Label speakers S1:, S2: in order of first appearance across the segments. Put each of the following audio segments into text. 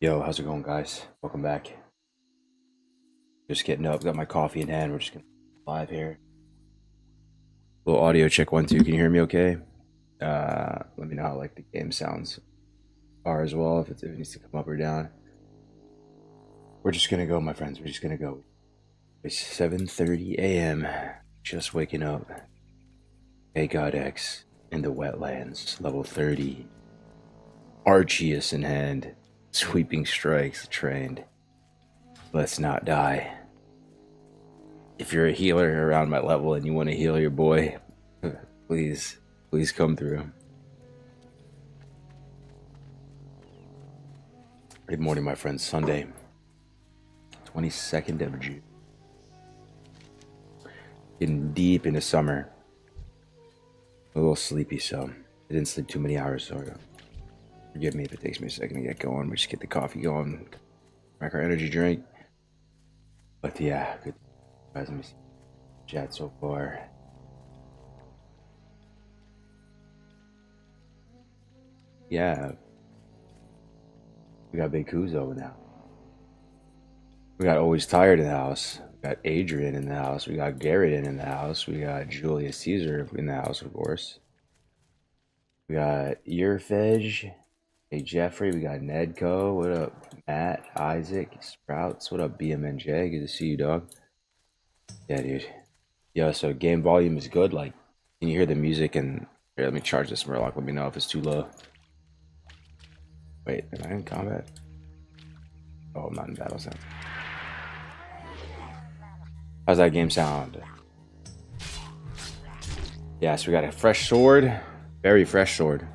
S1: Yo, how's it going, guys? Welcome back. Just getting up, got my coffee in hand. We're just gonna live here. Little audio check 1 2. Can you hear me okay? Let me know how like the game sounds are as well, if it needs to come up or down. We're just gonna go, my friends. We're just gonna go. It's 7:30 a.m. Just waking up. Hey, God X in the wetlands, level 30. Arceus in hand, sweeping strikes trained. Let's not die. If you're a healer around my level and you want to heal your boy, please come through. Good morning, my friends. Sunday, 22nd of June. Getting deep into summer. A little sleepy, so I didn't sleep too many hours, so forgive me if it takes me a second to get going. We just get the coffee going, crack our energy drink. But yeah, good. Guys, let me see chat so far. Yeah, we got Big Kuzo now. We got Always Tired in the house. We got Adrian in the house. We got Garrett in the house. We got Julius Caesar in the house, of course. We got Earfedge. Hey, Jeffrey. We got Nedco. What up, Matt, Isaac, Sprouts. What up, BMNJ? Good to see you, dog. Yeah, dude. Yeah, so game volume is good. Like, can you hear the music? And here, let me charge this Murloc. Let me know if it's too low. Wait, am I in combat? Oh, I'm not in battle sound. How's that game sound? Yeah, so we got a fresh sword. Very fresh sword.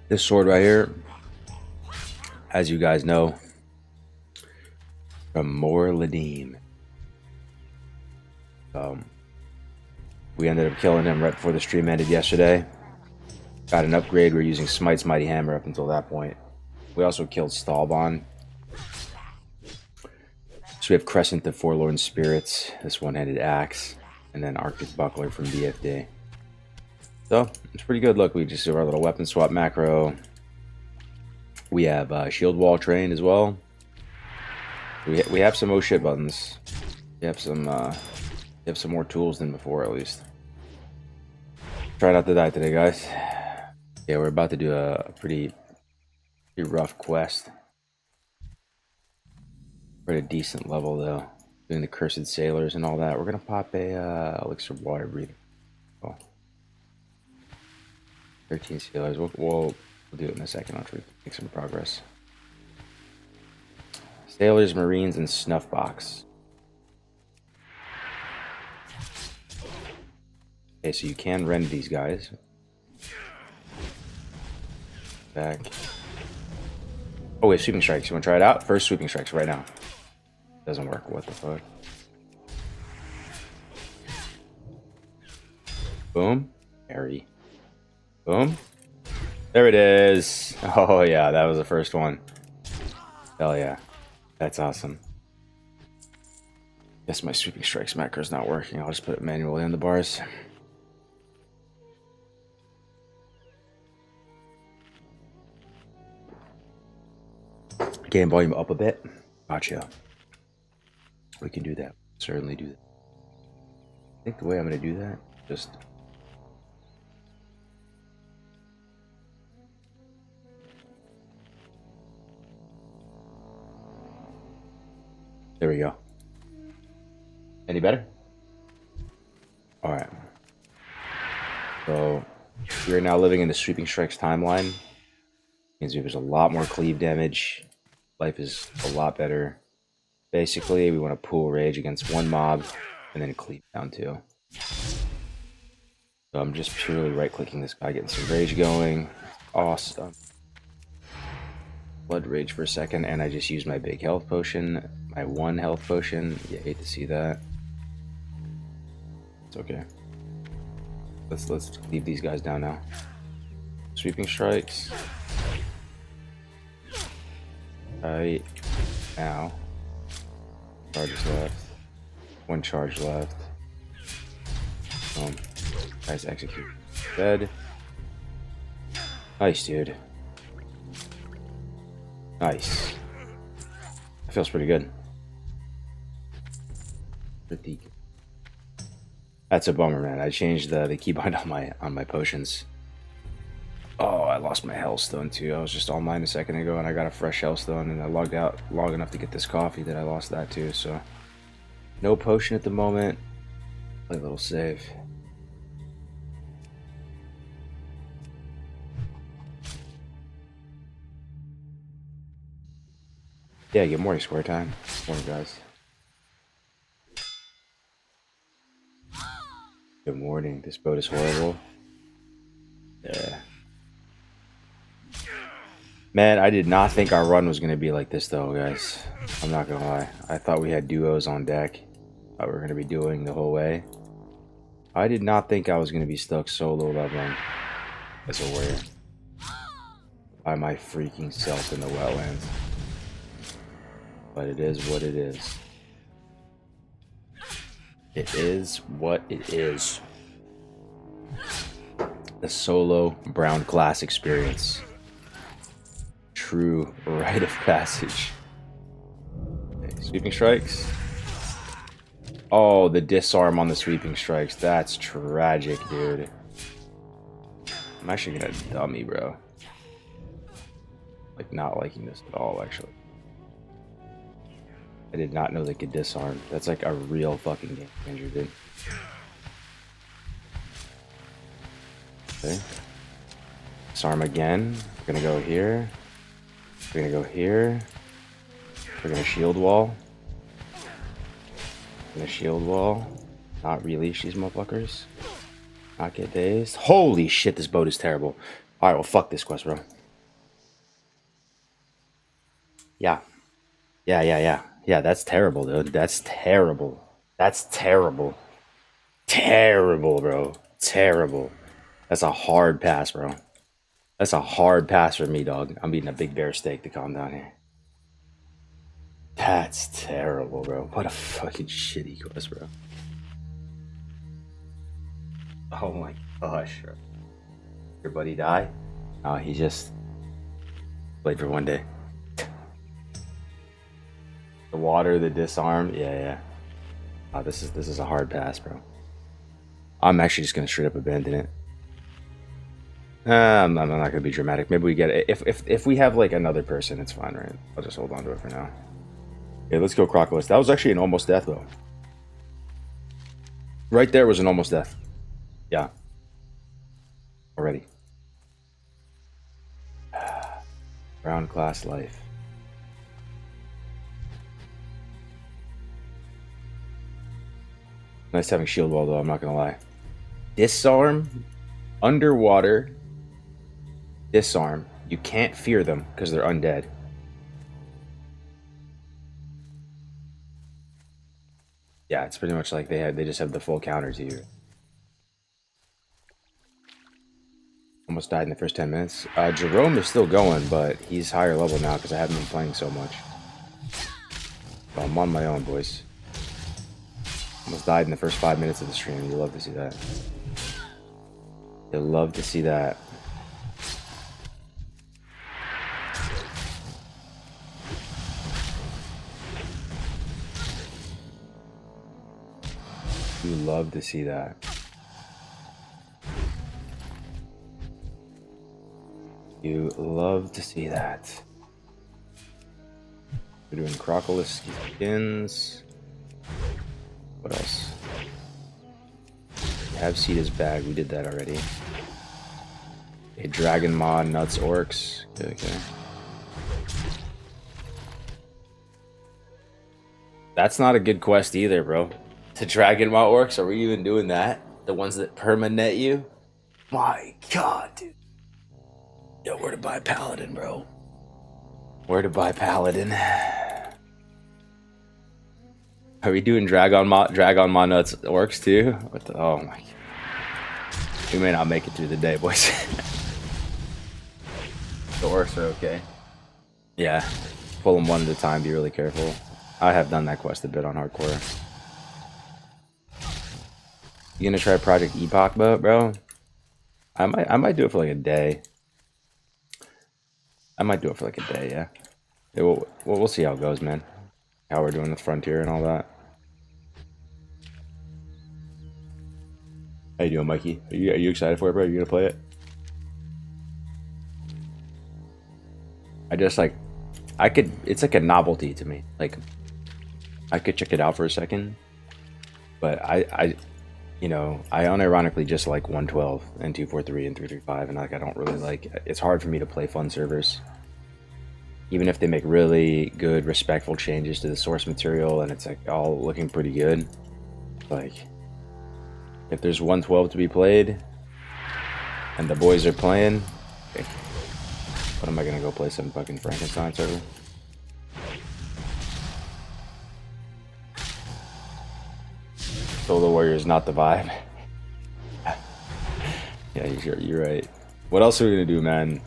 S1: This sword right here, as you guys know, from Morladim. We ended up killing him right before the stream ended yesterday. Got an upgrade. We're using Smite's Mighty Hammer up until that point. We also killed Stalbon. So we have Crescent the Forlorn Spirits, this one-handed axe, and then Arctic Buckler from BFD. So it's pretty good. Look, we just do our little weapon swap macro. We have Shield Wall trained as well. We have some shit buttons. We have some more tools than before, at least. Try not to die today, guys. Yeah, we're about to do a pretty rough quest. We're at a decent level, though. Doing the Cursed Sailors and all that. We're gonna pop a Elixir Water Breathing. Oh. 13 sailors. We'll do it in a second. I'll try to make some progress. Sailors, Marines, and Snuffbox. Okay, so you can rend these guys. Back. Oh, wait, sweeping strikes. You want to try it out? First sweeping strikes right now. Doesn't work. What the fuck? Boom. Parry. Boom. There it is. Oh, yeah, that was the first one. Hell yeah. That's awesome. Guess my sweeping strikes macro is not working. I'll just put it manually on the bars. Game volume up a bit. Gotcha. We can do that. Certainly do that. I think the way I'm going to do that, just... There we go. Any better? Alright. So, we're now living in the Sweeping Strikes timeline. Means there's a lot more cleave damage. Life is a lot better. Basically, we want to pool rage against one mob, and then cleave down too. So I'm just purely right-clicking this guy, getting some rage going. Awesome. Blood rage for a second, and I just used my big health potion. My 1 health potion. You hate to see that. It's okay. Let's leave these guys down now. Sweeping strikes. Alright. Now. Charges left. 1 charge left. Boom. Guys execute. Dead. Nice, dude. Nice. That feels pretty good. Pretty good. That's a bummer, man. I changed the keybind on my potions. Oh, I lost my Hellstone too. I was just online a second ago and I got a fresh Hellstone and I logged out long enough to get this coffee that I lost that too, so no potion at the moment. Play a little save. Yeah, good morning, Square Time. Morning, guys. Good morning. This boat is horrible. Yeah. Man, I did not think our run was going to be like this, though, guys. I'm not going to lie. I thought we had duos on deck. Thought we were going to be doing the whole way. I did not think I was going to be stuck solo leveling as a warrior by my freaking self in the wetlands. But it is what it is. It is what it is. The solo brown glass experience. True rite of passage. Okay, sweeping strikes. Oh, the disarm on the sweeping strikes. That's tragic, dude. I'm actually gonna dummy, bro. Like, not liking this at all, actually. I did not know they could disarm. That's like a real fucking game changer, dude. Okay. Disarm again. We're gonna go here. We're gonna go here. We're gonna shield wall. We're gonna shield wall. Not release these motherfuckers. Not get dazed. Holy shit, this boat is terrible. Alright, well, fuck this quest, bro. Yeah. Yeah, that's terrible, dude. That's terrible. That's terrible. Terrible, bro. Terrible. That's a hard pass, bro. That's a hard pass for me, dog. I'm eating a big bear steak to calm down here. That's terrible, bro. What a fucking shitty quest, bro. Oh my gosh, bro. Your buddy die? Oh, he just played for one day. The water, the disarm, yeah. Oh, this is a hard pass, bro. I'm actually just gonna straight up abandon it. I'm not gonna be dramatic. Maybe we get it. If we have like another person, it's fine, right? I'll just hold on to it for now. Okay, let's go Crocodile. That was actually an almost death, though. Right there was an almost death. Yeah. Already. Brown class life. Nice having shield wall, though, I'm not gonna lie. Disarm, underwater, disarm. You can't fear them because they're undead. Yeah, it's pretty much like they just have the full counter to you. Almost died in the first 10 minutes. Jerome is still going, but he's higher level now because I haven't been playing so much. But I'm on my own, boys. Almost died in the first 5 minutes of the stream. You love to see that. You'll love to see that. You love to see that. You love to see that. We're doing Crocodile skins. What else? We have Sita's bag. We did that already. A Dragon Maw, Nuts, Orcs. Okay. That's not a good quest either, bro. To Dragon Maw Orcs? Are we even doing that? The ones that permanet you? My god, dude. Yo, where to buy Paladin, bro? Where to buy Paladin? Are we doing Dragon Maw Nuts Orcs too? What the, oh my god. We may not make it through the day, boys. The Orcs are okay. Yeah. Pull them one at a time, be really careful. I have done that quest a bit on hardcore. You gonna try Project Epoch, bro? I might do it for like a day. I might do it for like a day, yeah. we'll see how it goes, man. How we're doing with Frontier and all that. How you doing, Mikey? Are you excited for it, bro? Are you gonna play it? I just like, it's like a novelty to me. Like, I could check it out for a second, but you know, I unironically just like 112 and 243 and 335, and like I don't really like. It's hard for me to play fun servers, even if they make really good, respectful changes to the source material, and it's like all looking pretty good. Like, if there's 112 to be played, and the boys are playing, okay, what am I gonna go play some fucking Frankenstein server? Solo Warrior is not the vibe. Yeah, you're right. What else are we gonna do, man?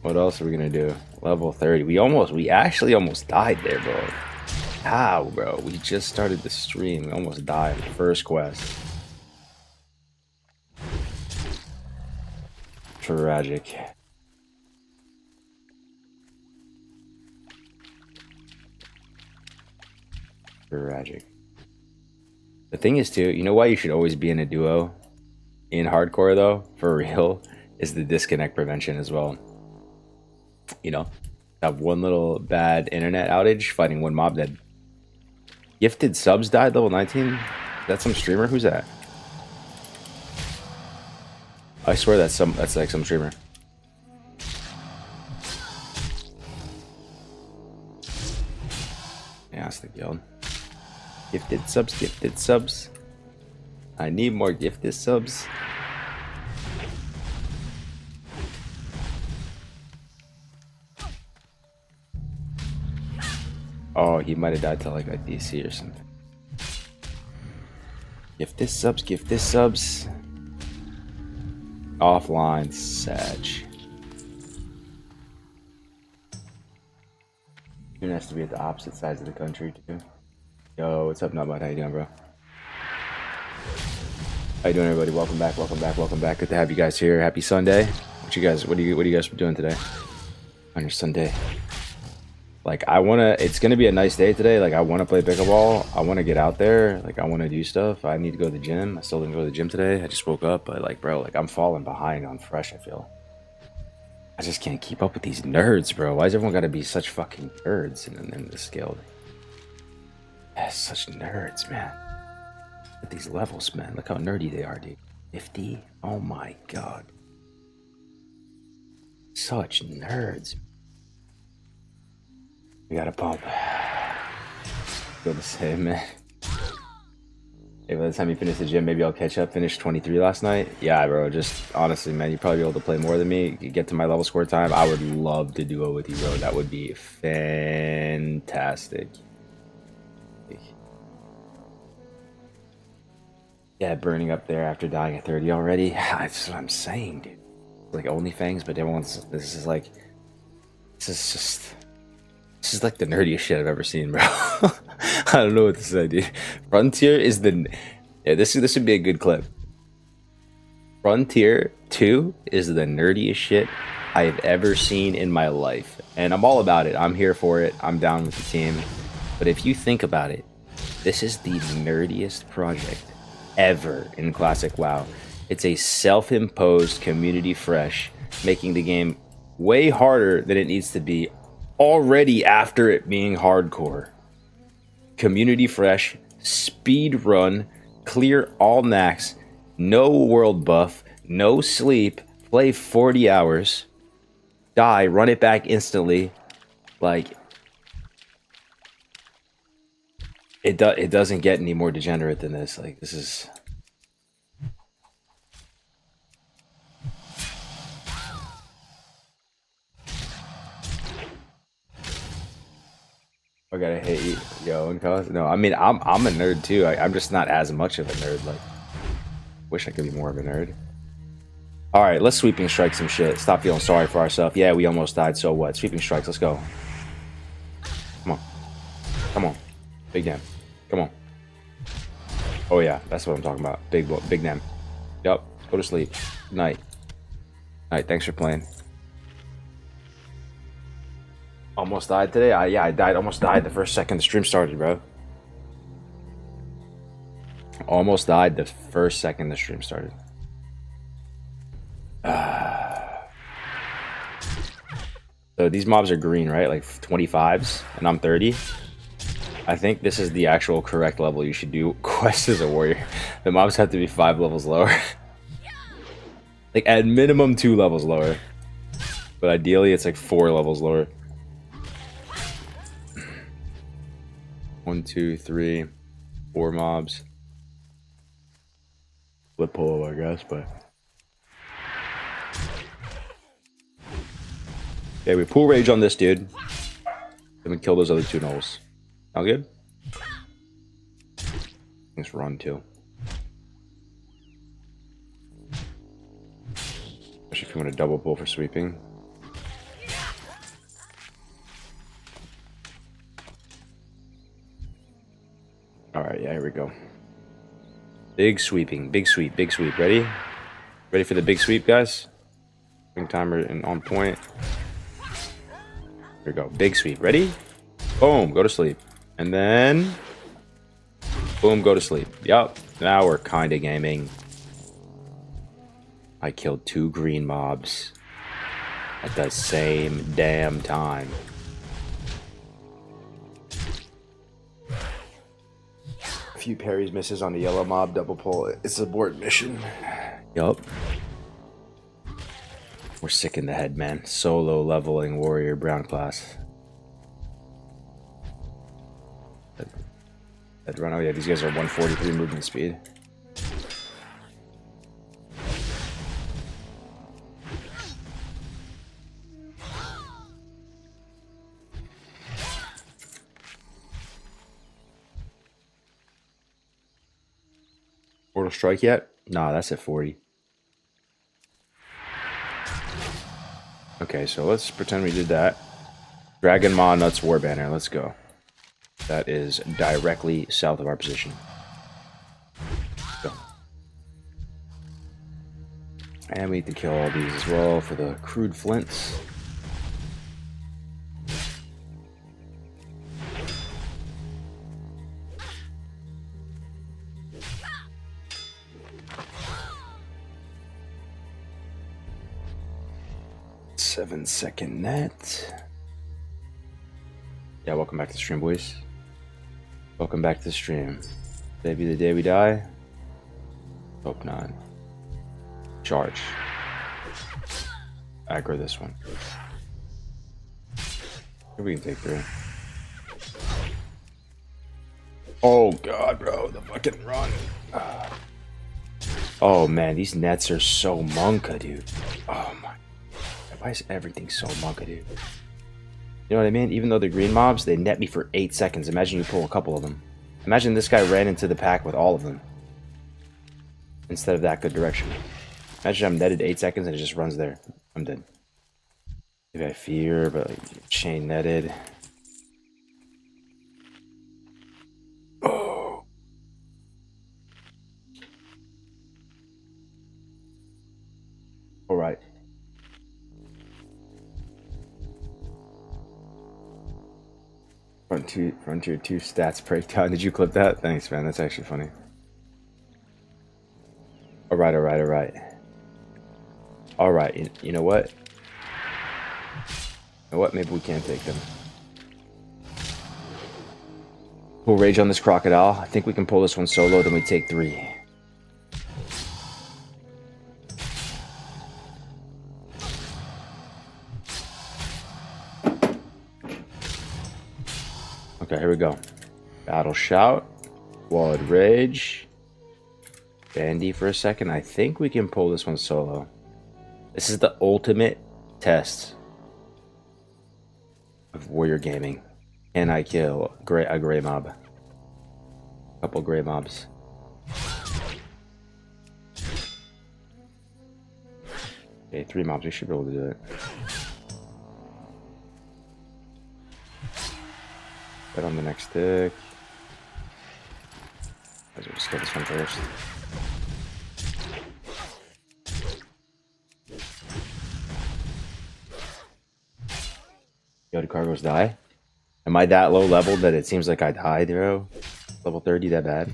S1: What else are we gonna do? Level 30. We actually almost died there, bro. How, bro? We just started the stream. We almost died. First quest. Tragic. Tragic. The thing is, too, you know why you should always be in a duo in hardcore, though, for real, is the disconnect prevention as well. You know, that one little bad internet outage fighting one mob that Gifted Subs died level 19. That's some streamer. Who's that? I swear that's like some streamer. Yeah, that's the guild. Gifted subs, gifted subs. I need more gifted subs. Oh, he might have died to like a DC or something. Gifted subs, gifted subs. Offline, Sag. It has to be at the opposite sides of the country too. Yo, what's up, Nutbot? How you doing, bro? How you doing, everybody? Welcome back, welcome back, welcome back. Good to have you guys here. Happy Sunday. What are you guys doing today on your Sunday? Like, it's gonna be a nice day today. Like, I wanna play pickleball. I wanna get out there. Like, I wanna do stuff. I need to go to the gym. I still didn't go to the gym today. I just woke up, but like, bro, like I'm falling behind on Fresh, I feel. I just can't keep up with these nerds, bro. Why is everyone gotta be such fucking nerds in this guild? Yeah, such nerds, man. At these levels, man. Look how nerdy they are, dude. 50? Oh my god. Such nerds. We got a pump. Feel the same, man. Hey, by the time you finish the gym, maybe I'll catch up. Finished 23 last night. Yeah, bro. Just honestly, man, you'd probably be able to play more than me. You get to my level score time. I would love to duo with you, bro. That would be fantastic. Yeah, burning up there after dying at 30 already. That's what I'm saying, dude. Like OnlyFans, but everyone's. This is like the nerdiest shit I've ever seen, bro. I don't know what to say, dude. Frontier is this would be a good clip. Frontier 2 is the nerdiest shit I have ever seen in my life. And I'm all about it. I'm here for it. I'm down with the team. But if you think about it, this is the nerdiest project ever in Classic WoW. It's a self-imposed community fresh, making the game way harder than it needs to be already after it being hardcore. Community fresh, speed run, clear all knacks, no world buff, no sleep, play 40 hours, die, run it back instantly. Like, it doesn't get any more degenerate than this. Like, this is... I gotta hate you, yo, and cause no. I mean, I'm a nerd too. I'm just not as much of a nerd. Like, wish I could be more of a nerd. All right, let's sweeping strike some shit. Stop feeling sorry for ourselves. Yeah, we almost died. So what? Sweeping strikes. Let's go. Come on, come on, big damn. Come on. Oh yeah, that's what I'm talking about. Big damn. Yup. Go to sleep. Good night. All right. Thanks for playing. Almost died today? Yeah, I died. Almost died the first second the stream started, bro. Almost died the first second the stream started. So these mobs are green, right? Like 25s, and I'm 30. I think this is the actual correct level you should do Quest as a warrior. The mobs have to be 5 levels lower. Like at minimum 2 levels lower. But ideally it's like 4 levels lower. 1, 2, 3, 4 mobs. Flip pull, I guess, but. Okay, we pull rage on this dude. Then we kill those other 2 gnolls. Sound good? Let's run too. Especially if you want to double pull for sweeping. Alright, yeah, here we go. Big sweeping, big sweep, big sweep. Ready? Ready for the big sweep, guys? Spring timer and on point. Here we go. Big sweep. Ready? Boom. Go to sleep. And then... boom. Go to sleep. Yup. Now we're kind of gaming. I killed 2 green mobs at the same damn time. A few parries misses on the yellow mob. Double pull. It's a board mission. Yup. We're sick in the head, man. Solo leveling warrior brown class. That run. Oh yeah, these guys are 143 movement speed. Mortal Strike yet? Nah, that's at 40. Okay, so let's pretend we did that. Dragon Maw Nuts War Banner, let's go. That is directly south of our position. Go. And we need to kill all these as well for the crude flints. Seven-second net. Yeah, welcome back to the stream, boys. Welcome back to the stream. Today be the day we die? Hope not. Charge. Aggro this one. Here we can take 3. Oh god, bro, the fucking run. Oh man, these nets are so monka, dude. Oh my. Why is everything so monka, dude? You know what I mean? Even though they're green mobs, they net me for 8 seconds. Imagine you pull a couple of them. Imagine this guy ran into the pack with all of them. Instead of that good direction. Imagine I'm netted 8 seconds and it just runs there. I'm dead. Maybe I fear, but like, chain netted. Oh. Alright. Frontier 2 stats breakdown. Did you clip that? Thanks, man. That's actually funny. Alright. Alright, you know what? You know what? Maybe we can take them. Pull rage on this crocodile. I think we can pull this one solo, then we take 3. Okay, here we go. Battle Shout. Walled Rage. Bandy for a second. I think we can pull this one solo. This is the ultimate test of warrior gaming. Can I kill a gray mob? A couple gray mobs. Okay, 3 mobs. We should be able to do it. Right on the next tick. Let's just get this one first. Yo, do cargos die? Am I that low level that it seems like I died, bro? Level 30 that bad?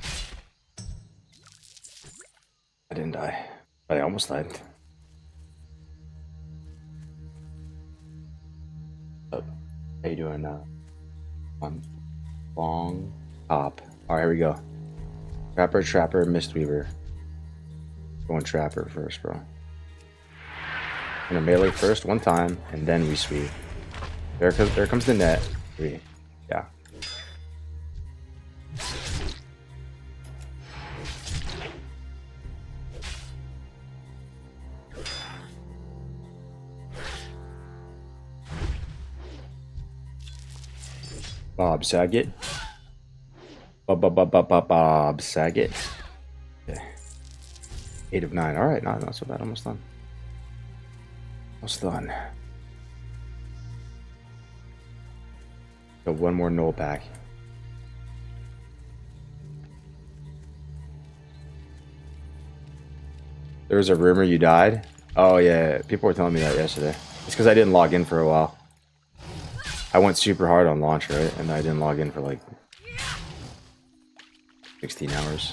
S1: I didn't die, but I almost died. Oh, how you doing now? On long top. Alright, here we go. Trapper, Mistweaver. Going Trapper first, bro. Gonna melee first one time, and then we sweep. There comes the net. 3. Yeah. Bob Saget. Bob Saget. Okay. 8 of 9. Alright, not so bad. Almost done. Almost done. Got one more null pack. There was a rumor you died? Oh yeah, people were telling me that yesterday. It's because I didn't log in for a while. I went super hard on launch, right? And I didn't log in for like 16 hours.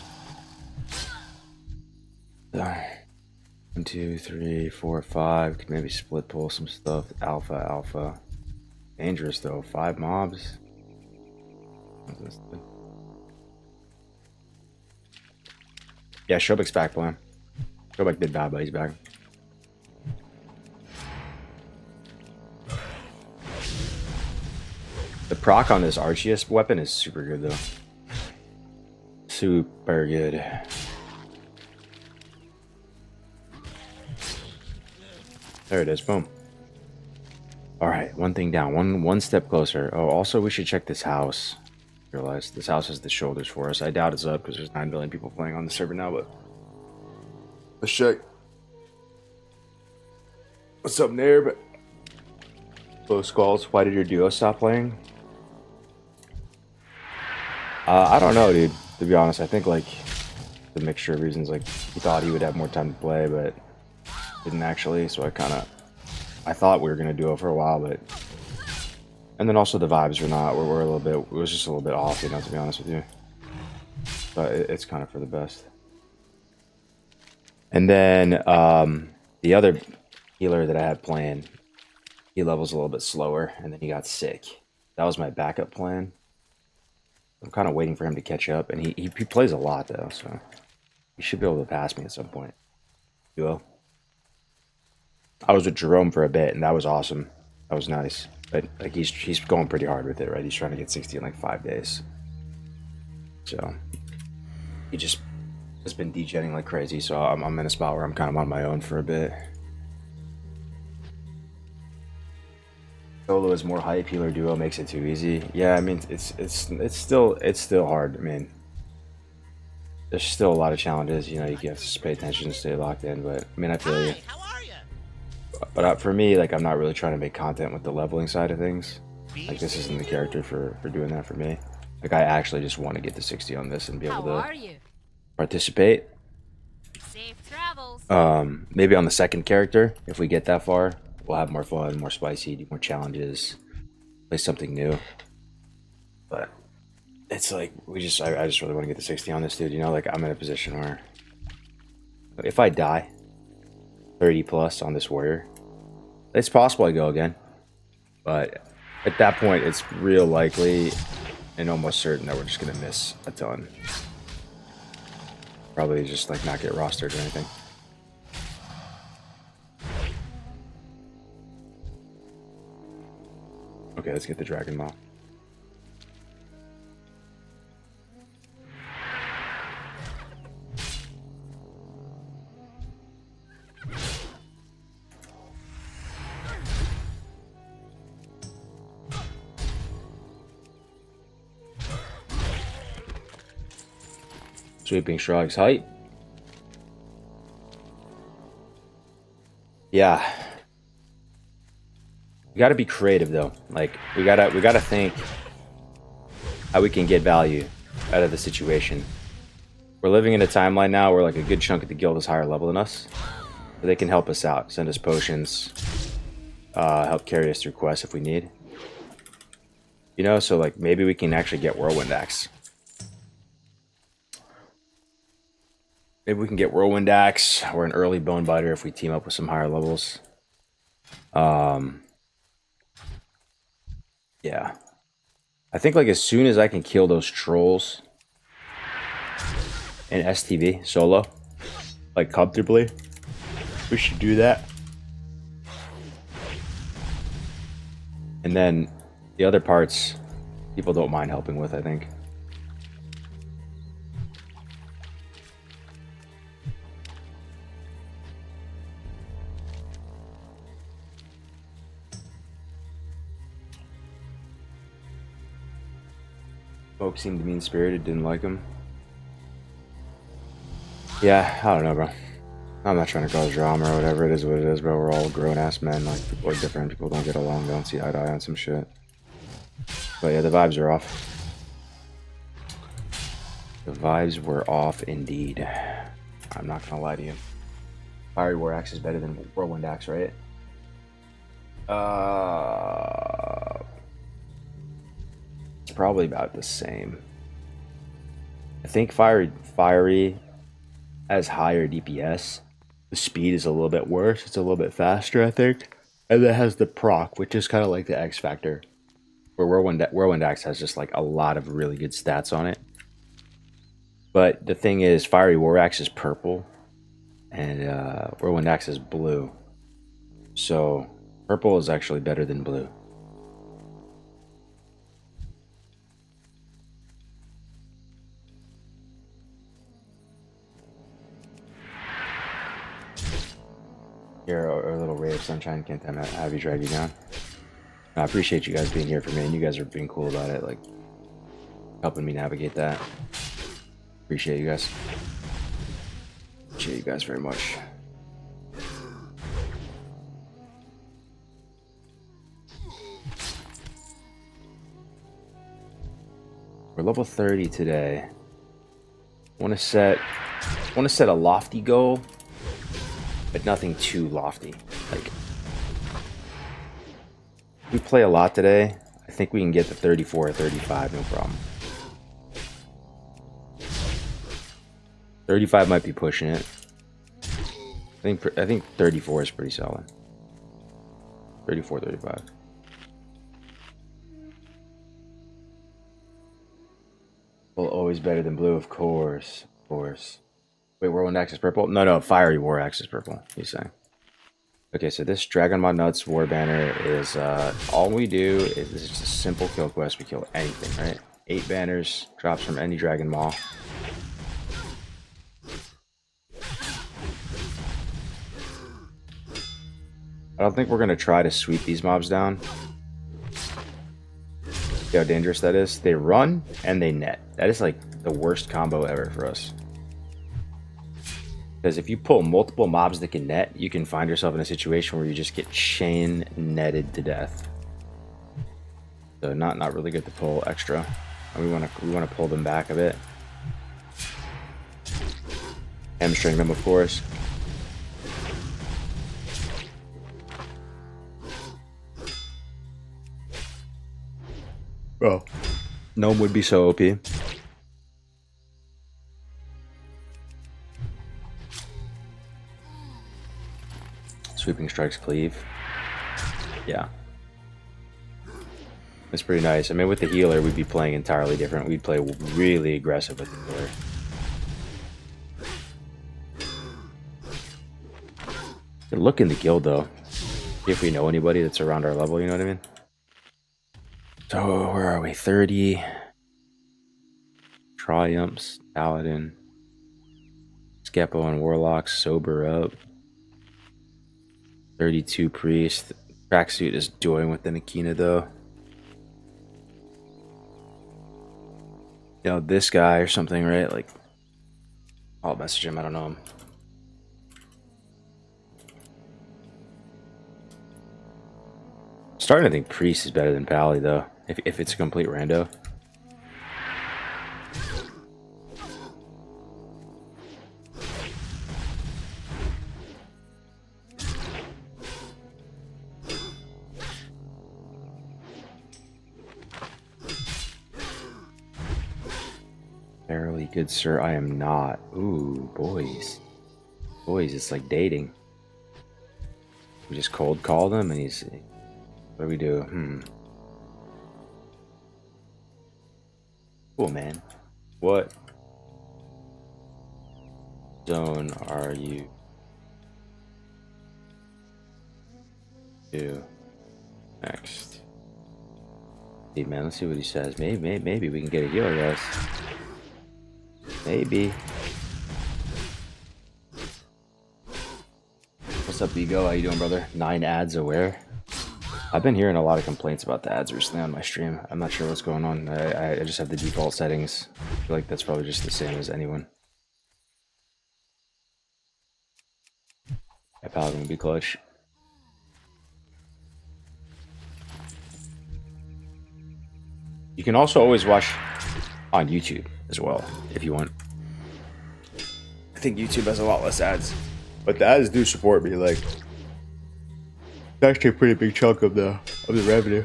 S1: 1, 2, 3, 4, 5. Could maybe split pull some stuff. Alpha. Dangerous though. 5 mobs. Yeah, Shobek's back, plan. Shobek did bad, but he's back. The proc on this Arceus weapon is super good though. Super good. There it is, boom. Alright, one thing down, one step closer. Oh, also we should check this house. Realize this house has the shoulders for us. I doubt it's up because there's 9 billion people playing on the server now, but let's check. What's up, Nairb? Low Skulls, why did your duo stop playing? I don't know, dude. To be honest, I think like the mixture of reasons. Like he thought he would have more time to play, but didn't actually. So I thought we were gonna duo for a while, but and then also the vibes were not. We're a little bit. It was just a little bit off, you know. To be honest with you, but it's kind of for the best. And then the other healer that I had playing, he levels a little bit slower, and then he got sick. That was my backup plan. I'm kind of waiting for him to catch up, and he plays a lot though, so he should be able to pass me at some point. Duo. I was with Jerome for a bit, and that was awesome. That was nice, but like he's going pretty hard with it, right? He's trying to get 60 in like 5 days, so he just has been degenning like crazy. So I'm in a spot where I'm kind of on my own for a bit. Solo is more hype. Healer duo makes it too easy. Yeah, I mean it's still hard. I mean, there's still a lot of challenges. You know, you have to pay attention and stay locked in. But I mean, I feel you.
S2: How are you?
S1: But for me, like I'm not really trying to make content with the leveling side of things. Like this isn't the character for doing that for me. Like I actually just want to get to 60 on this and be able to participate.
S2: Safe travels.
S1: Maybe on the second character, if we get that far, we'll have more fun, more spicy, do more challenges, play something new. But it's like I just really want to get to 60 on this, dude. You know, like I'm in a position where if I die 30 plus on this warrior, it's possible I go again. But at that point, it's real likely and almost certain that we're just gonna miss a ton. Probably just like not get rostered or anything. Okay, let's get the Dragon Ball. Sweeping Shrugs height. Yeah. We gotta be creative though. Like we gotta think how we can get value out of the situation. We're living in a timeline now where like a good chunk of the guild is higher level than us. So they can help us out, send us potions, help carry us through quests if we need. You know, so like maybe we can actually get Whirlwind Axe. Maybe we can get Whirlwind Axe or an early Bone Biter if we team up with some higher levels. Yeah. I think like as soon as I can kill those trolls in STV solo, like comfortably, we should do that. And then the other parts, people don't mind helping with, I think. Folks seemed mean-spirited, didn't like him. Yeah, I don't know, bro. I'm not trying to cause drama or whatever. It is what it is, bro. We're all grown-ass men. Like, people are different. People don't get along. They don't see eye to eye on some shit. But yeah, the vibes are off. The vibes were off indeed. I'm not gonna lie to you. Fiery War Axe is better than Whirlwind Axe, right? It's probably about the same. I think Fiery has higher DPS. The speed is a little bit worse. It's a little bit faster, I think. And it has the proc, which is kind of like the X Factor. Where Whirlwind Axe has just like a lot of really good stats on it. But the thing is, Fiery War Axe is purple. And Whirlwind Axe is blue. So purple is actually better than blue. Here, our little ray of sunshine can't have you drag you down. I appreciate you guys being here for me, and you guys are being cool about it, like helping me navigate that. Appreciate you guys. Appreciate you guys very much. We're level 30 today. Want to set a lofty goal, but nothing too lofty. Like, we play a lot today. I think we can get to 34 or 35, no problem. 35 might be pushing it. I think 34 is pretty solid. 34, 35. Well, always better than blue, of course. Of course. Wait, Whirlwind Axe is purple? No, Fiery War Axe is purple, he's saying. Okay, so this Dragon Ball Nuts War Banner is, all we do is, this is just a simple kill quest. We kill anything, right? 8 banners, drops from any Dragon Ball. I don't think we're going to try to sweep these mobs down. See how dangerous that is? They run and they net. That is like the worst combo ever for us. Because if you pull multiple mobs that can net, you can find yourself in a situation where you just get chain netted to death. So not really good to pull extra. And we want to pull them back a bit. Hamstring them, of course. Bro, Gnome would be so OP. Sweeping strikes cleave. Yeah. It's pretty nice. I mean, with the healer, we'd be playing entirely different. We'd play really aggressive with the healer. Good look in the guild, though. See if we know anybody that's around our level, you know what I mean? So, where are we? 30. Triumphs, Paladin. Skepo and Warlocks, sober up. 32 Priest. Tracksuit is doing with the Nakina, though. You know, this guy or something, right? Like, I'll message him, I don't know him. Starting to think Priest is better than Pally, though. If it's a complete rando. Fairly good, sir. I am not. Ooh, boys. Boys, it's like dating. We just cold call them and he's... What do we do? Cool, man. What zone are you to next? Hey, man, let's see what he says. Maybe we can get a deal, I guess. Maybe. What's up, Ego? How you doing, brother? 9 ads aware. I've been hearing a lot of complaints about the ads recently on my stream. I'm not sure what's going on. I just have the default settings. I feel like that's probably just the same as anyone. Yeah, Paladin would be clutch. You can also always watch on YouTube as well, if you want. I think YouTube has a lot less ads. But the ads do support me, like... It's actually a pretty big chunk of the revenue.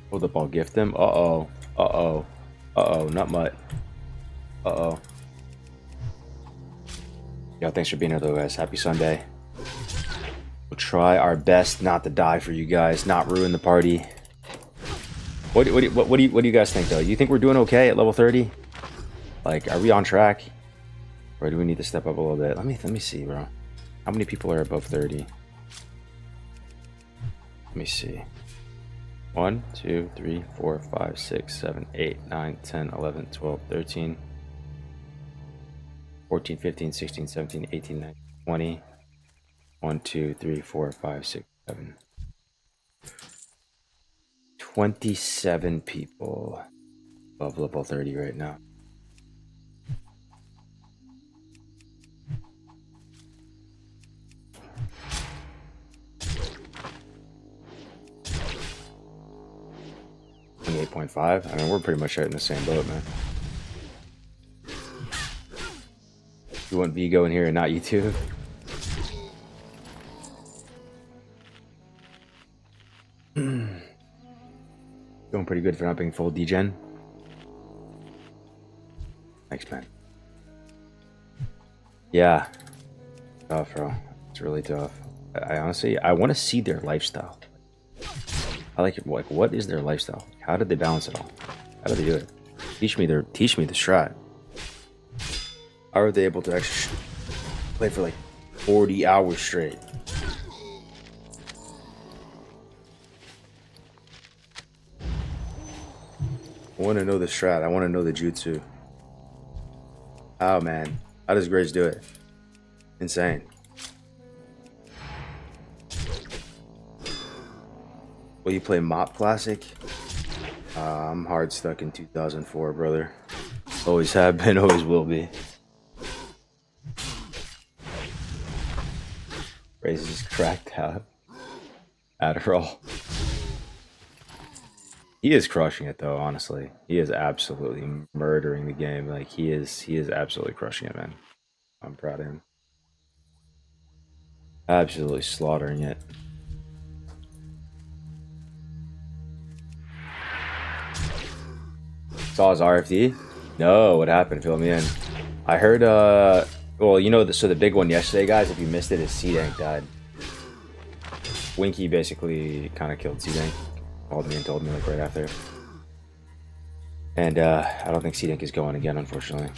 S1: Hold up, I'll gift them. Uh-oh. Uh-oh. Uh-oh, not mutt. Uh-oh. Yo, thanks for being here though, guys. Happy Sunday. We'll try our best not to die for you guys, not ruin the party. What do you guys think though? You think we're doing okay at level 30? Like, are we on track? Or do we need to step up a little bit? Let me see, bro. How many people are above 30? Let me see. 1, 2, 3, 4, 5, 6, 7, 8, 9, 10, 11, 12, 13, 14, 15, 16, 17, 18, 19, 20. 1, 2, 3, 4, 5, 6, 7. 27 people above level 30 right now. .5. I mean, we're pretty much right in the same boat, man. You want Vigo in here and not you two? Going pretty good for not being full degen. Thanks, man. Yeah. Tough, bro. It's really tough. I honestly, I want to see their lifestyle. I like it. Like, what is their lifestyle? How did they balance it all? How do they do it? Teach me the strat. How are they able to actually play for like 40 hours straight? I want to know the strat. I want to know the jutsu. Oh man, how does Grace do it? Insane. Will you play Mop Classic? I'm hard stuck in 2004, brother. Always have been, always will be. Grace is just cracked out. Adderall. He is crushing it though, honestly. He is absolutely murdering the game. Like he is absolutely crushing it, man. I'm proud of him. Absolutely slaughtering it. Saw his RFD? No, what happened? Fill me in. I heard well, you know, so the big one yesterday, guys, if you missed it, is C-Dank died. Winky basically kind of killed C-Dank. Called me and told me like right after. And I don't think C-Dank is going again, unfortunately.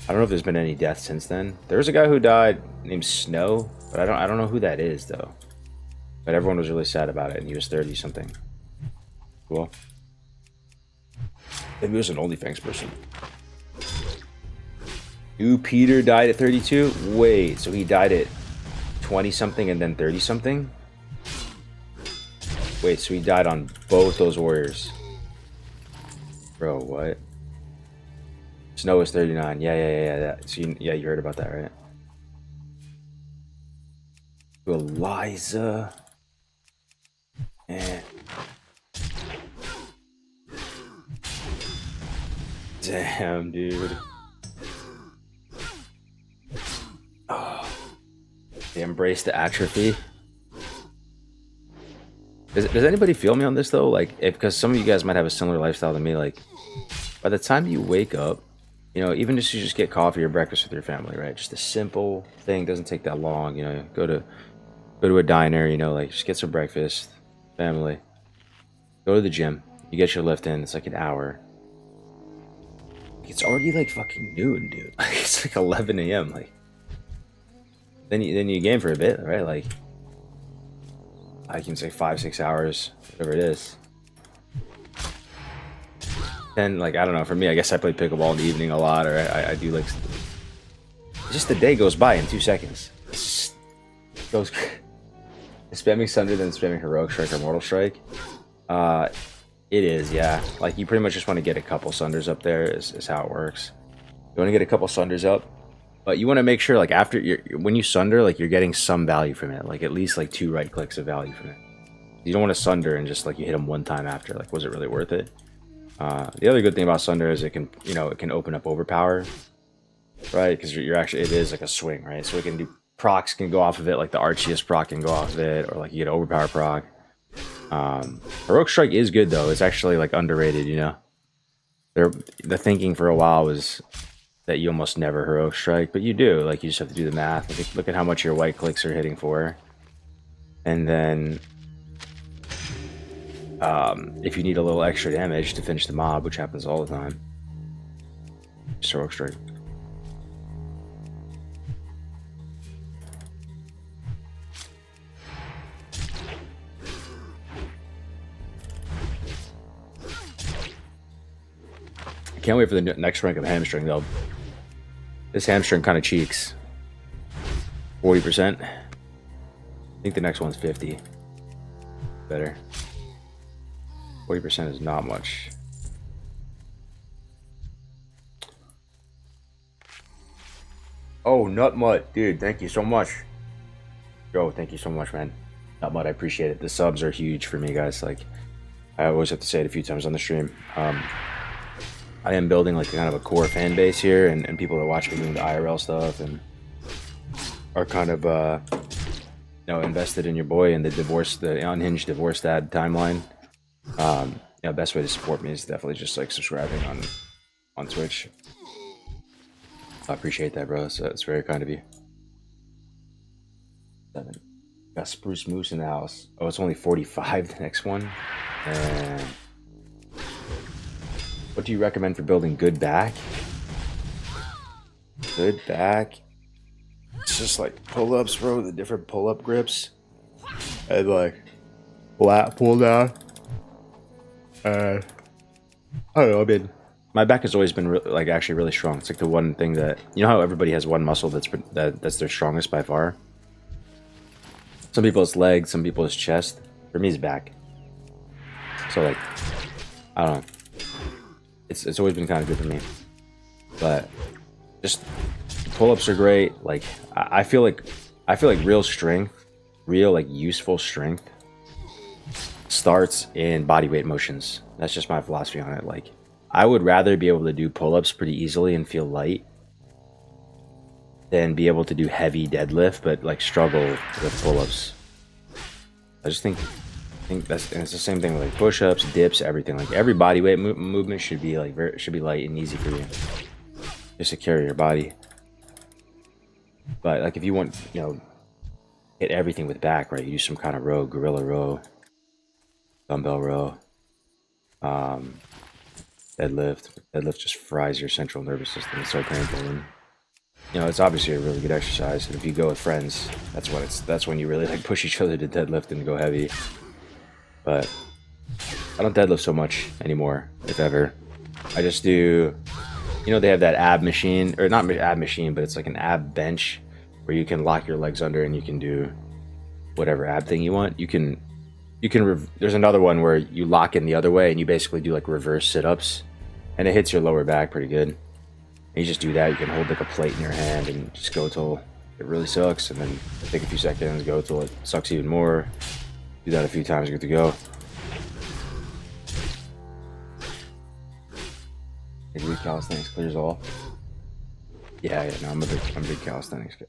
S1: I don't know if there's been any deaths since then. There was a guy who died named Snow, but I don't know who that is though. But everyone was really sad about it, and he was 30 something. Cool. Maybe it was an OnlyFans person. New Peter died at 32? Wait, so he died at 20 something and then 30 something? Wait, so he died on both those warriors. Bro, what? Snow is 39. Yeah. So you heard about that, right? Eliza. Man. Damn, dude. Oh. They embrace the atrophy. Does anybody feel me on this though? Like, if because some of you guys might have a similar lifestyle to me. Like, by the time you wake up, you know, even just you just get coffee or breakfast with your family, right? Just a simple thing, doesn't take that long. You know, go to a diner. You know, like just get some breakfast, family. Go to the gym. You get your lift in. It's like an hour. It's already like fucking noon, dude. Like it's like 11 a.m. Like then you game for a bit, right? Like I can say 5-6 hours, whatever it is. Then like I don't know. For me, I guess I play pickleball in the evening a lot, or I do like just the day goes by in 2 seconds. It's just goes spamming Sunder then spamming Heroic Strike or Mortal Strike. It is, yeah. Like, you pretty much just want to get a couple Sunders up there is how it works. You want to get a couple Sunders up, but you want to make sure, like, after when you Sunder, like, you're getting some value from it. Like, at least, like, 2 right clicks of value from it. You don't want to Sunder and just, like, you hit them one time after. Like, was it really worth it? The other good thing about Sunder is it can, you know, it can open up Overpower, right? Because you're actually, it is like a swing, right? So it can do, procs can go off of it, like the Arceus proc can go off of it, or, like, you get Overpower proc. Heroic Strike is good though. It's actually like underrated, you know. The thinking for a while was that you almost never Heroic Strike, but you do. Like, you just have to do the math. Look at how much your white clicks are hitting for, and then if you need a little extra damage to finish the mob, which happens all the time, just Heroic Strike. Can't wait for the next rank of hamstring though. This hamstring kind of cheeks. 40%. I think the next one's 50. Better. 40% is not much. Oh, Nutmut, dude, thank you so much. Joe, thank you so much, man. Nutmut, I appreciate it. The subs are huge for me, guys. Like, I always have to say it a few times on the stream. I am building like kind of a core fan base here, and people that watch me doing the IRL stuff and are kind of you know, invested in your boy and the unhinged divorce dad timeline. Yeah, best way to support me is definitely just like subscribing on Twitch. I appreciate that, bro. So it's very kind of you. 7. Got Spruce Moose in the house. Oh, it's only 45 the next one. And what do you recommend for building good back? Good back. It's just like pull-ups, bro. The different pull-up grips. And like flat pull down. I don't know. I mean, my back has always been like actually really strong. It's like the one thing that, you know how everybody has one muscle that's their strongest by far. Some people it's legs, some people it's chest. For me, it's back. So like, I don't know. It's always been kind of good for me, but just pull-ups are great. Like I feel like real strength, real like useful strength starts in body weight motions. That's just my philosophy on it. Like, I would rather be able to do pull-ups pretty easily and feel light than be able to do heavy deadlift but like struggle with pull-ups. I just think that's, and it's the same thing with like push-ups, dips, everything. Like every body weight movement should be like should be light and easy for you, just to carry your body. But like if you want, you know, hit everything with back, right? You do some kind of row, gorilla row, dumbbell row, deadlift. Deadlift just fries your central nervous system. It's so painful, and you know, it's obviously a really good exercise. And if you go with friends, that's when you really like push each other to deadlift and go heavy. But I don't deadlift so much anymore, if ever. I just do, you know, they have that ab machine, or not ab machine, but it's like an ab bench where you can lock your legs under and you can do whatever ab thing you want. There's another one where you lock in the other way and you basically do like reverse sit-ups, and it hits your lower back pretty good. And you just do that. You can hold like a plate in your hand and just go till it really sucks, and then take a few seconds, go till it sucks even more. Do that a few times, you're good to go. Agree, calisthenics clears all. Yeah, no, I'm a big calisthenics guy.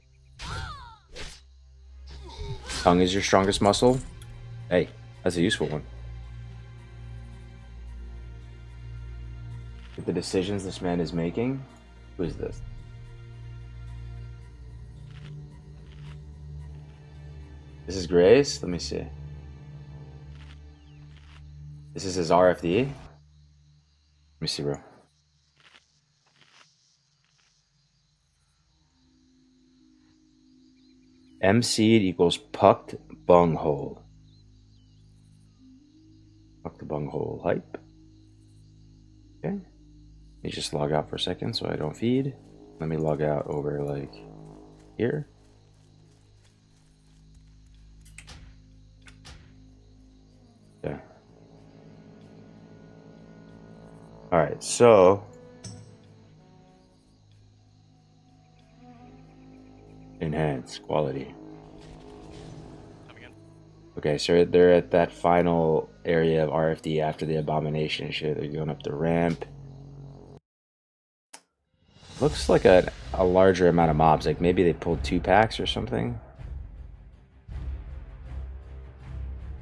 S1: Tongue is your strongest muscle. Hey, That's a useful one. With the decisions this man is making, who is this? This is Grace? Let me see. This is his RFD? Let me see, bro. M seed equals pucked bunghole. Pucked bunghole hype. Okay. Let me just log out for a second so I don't feed. Let me log out over like here. Yeah. Alright, so enhance quality. Okay, so they're at that final area of RFD after the abomination and shit. They're going up the ramp. Looks like a larger amount of mobs. Like maybe they pulled 2 packs or something.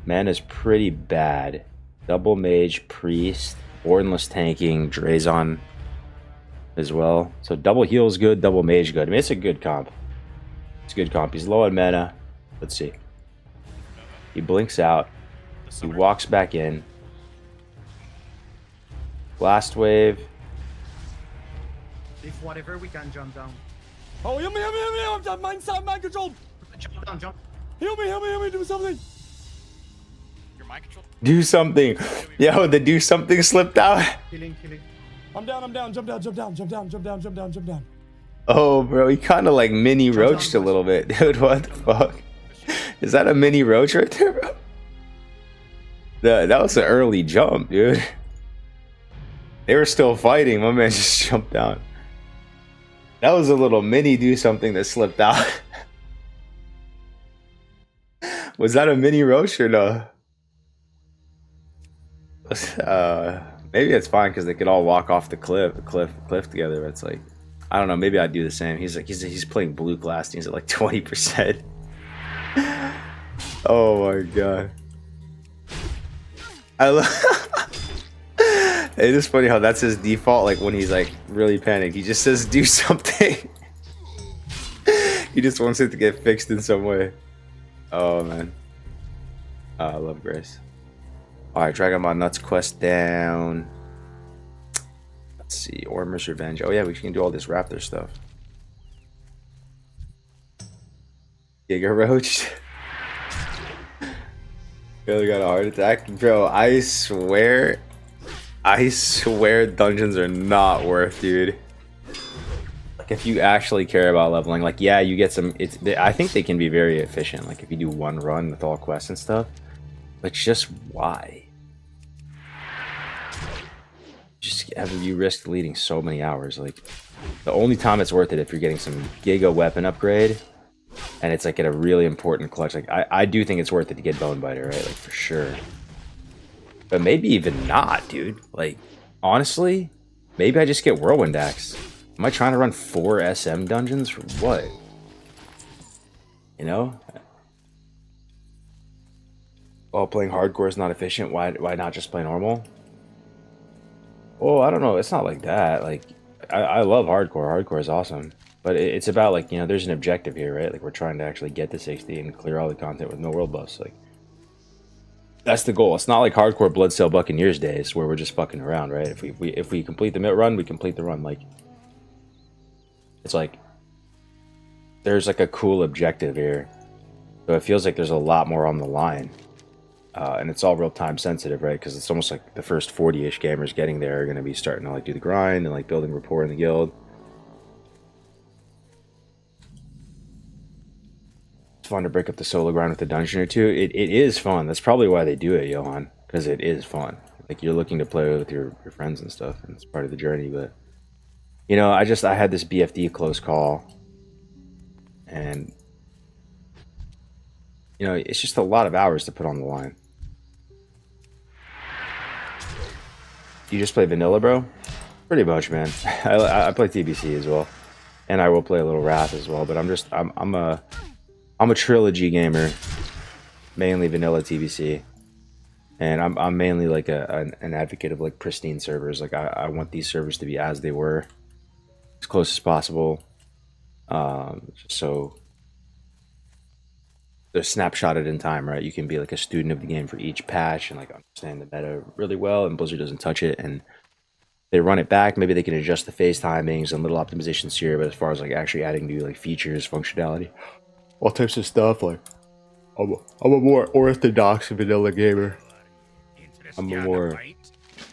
S1: Man is pretty bad. Double mage, priest, Wardenless tanking, Drazon as well. So double heal is good, double mage good. I mean, it's a good comp. It's a good comp. He's low on mana. Let's see. He blinks out. He walks back in. Blast wave.
S3: If whatever, we can jump down.
S4: Oh, heal me, heal me, heal me! I'm mind control!
S3: Jump down, jump.
S4: Heal me, do something!
S5: Your mind control?
S1: Do something. Yo, the do something slipped out.
S3: Killing.
S4: I'm down, jump down.
S1: Oh, bro, he kind of like mini roached a little bit. Dude, what the fuck? Is that a mini roach right there, bro? That was an early jump, dude. They were still fighting. My man just jumped down. That was a little mini do something that slipped out. Was that a mini roach or no? Maybe it's fine because they could all walk off the cliff together. But it's like, I don't know. Maybe I'd do the same. He's like, he's playing blue class. And he's at like 20%. Oh my god. I love. It is funny how that's his default. Like when he's like really panicked, he just says do something. He just wants it to get fixed in some way. Oh man. I love Grace. Alright, Dragon Ball Nuts quest down. Let's see, Ormur's Revenge. Oh yeah, we can do all this Raptor stuff. Giga Roach. Really got a heart attack. Bro, I swear dungeons are not worth, dude. Like if you actually care about leveling, like yeah, you get some, I think they can be very efficient, like if you do one run with all quests and stuff. But just why? Just have you risked leading so many hours? Like the only time it's worth it if you're getting some Giga weapon upgrade and it's like at a really important clutch. Like I do think it's worth it to get Bonebiter, right? Like for sure. But maybe even not, dude. Like honestly, maybe I just get Whirlwind Axe. Am I trying to run 4 SM dungeons for what? You know? While playing hardcore is not efficient, why not just play normal? Oh, I don't know. It's not like that. Like, I love hardcore. Hardcore is awesome. But it's about, like, you know, there's an objective here, right? Like, we're trying to actually get to 60 and clear all the content with no world buffs. Like, that's the goal. It's not like hardcore Bloodsail Buccaneers days where we're just fucking around, right? If we complete the mid run, we complete the run. Like, it's like, there's, like, a cool objective here. So it feels like there's a lot more on the line. And it's all real time sensitive, right? Because it's almost like the first 40-ish gamers getting there are going to be starting to like do the grind and like building rapport in the guild. It's fun to break up the solo grind with a dungeon or two. It is fun. That's probably why they do it, Johan. Because it is fun. Like you're looking to play with your friends and stuff, and it's part of the journey. But you know, I had this BFD close call, and you know, it's just a lot of hours to put on the line. You just play vanilla, bro? Pretty much, man. I play TBC as well, and I will play a little Wrath as well. But I'm a trilogy gamer, mainly vanilla TBC. And I'm mainly like an advocate of like pristine servers. Like I want these servers to be as they were, as close as possible. So they're snapshotted in time, right? You can be like a student of the game for each patch and like understand the meta really well, and Blizzard doesn't touch it, and they run it back. Maybe they can adjust the phase timings and little optimizations here, but as far as like actually adding new like features, functionality, all types of stuff, like I'm a more orthodox vanilla gamer. I'm a more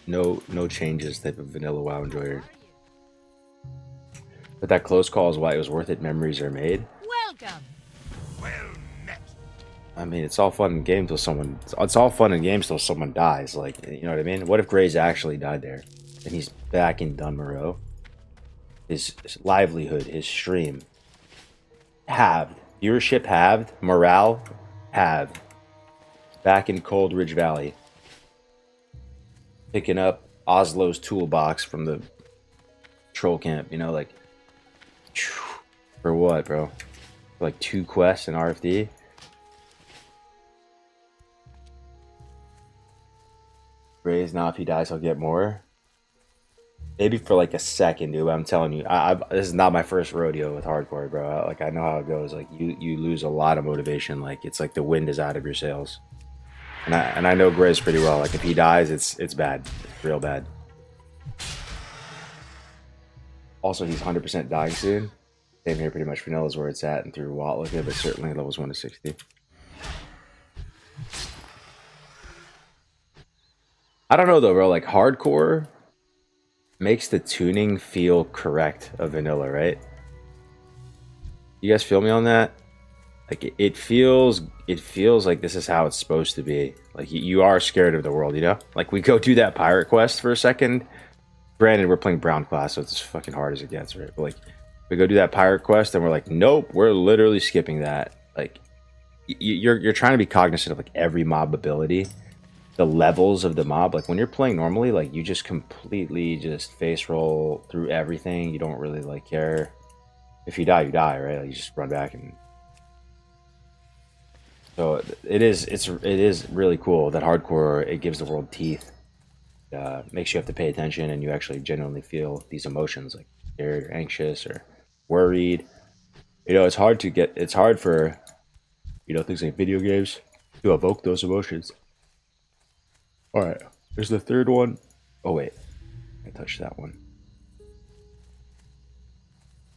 S1: no changes type of vanilla WoW enjoyer. But that close call is why it was worth it. Memories are made.
S2: Welcome.
S1: I mean, it's all fun in games till someone. It's all fun in games till someone dies. Like, you know what I mean? What if Graves actually died there, and he's back in Dunmoreau? His livelihood, his stream, halved. Viewership halved. Morale halved. Back in Cold Ridge Valley, picking up Oslo's toolbox from the troll camp. You know, like, for what, bro? For like 2 quests in RFD. Graves, now if he dies, I'll get more. Maybe for like a second, dude. I'm telling you, this is not my first rodeo with hardcore, bro. Like, I know how it goes. Like, you lose a lot of motivation. Like, it's like the wind is out of your sails. And I know Graves pretty well. Like, if he dies, it's bad. It's real bad. Also, he's 100% dying soon. Same here, pretty much. Vanilla is where it's at, and through Watt looking, but certainly levels 1 to 60. I don't know though, bro. Like, hardcore makes the tuning feel correct of vanilla, right? You guys feel me on that? Like, it feels like this is how it's supposed to be. Like, you are scared of the world, you know? Like, we go do that pirate quest for a second. Granted, we're playing brown class, so it's as fucking hard as it gets, right? But like, we go do that pirate quest, and we're like, nope, we're literally skipping that. Like, you're trying to be cognizant of like every mob ability, the levels of the mob. Like, when you're playing normally, like, you just completely just face roll through everything. You don't really like care. If you die, you die, right? Like, you just run back. And so it is really cool that hardcore, it gives the world teeth. Makes you have to pay attention, and you actually genuinely feel these emotions, like scared or anxious or worried. You know, it's hard for, you know, things like video games to evoke those emotions. All right, there's the third one. Oh wait, I touched that one.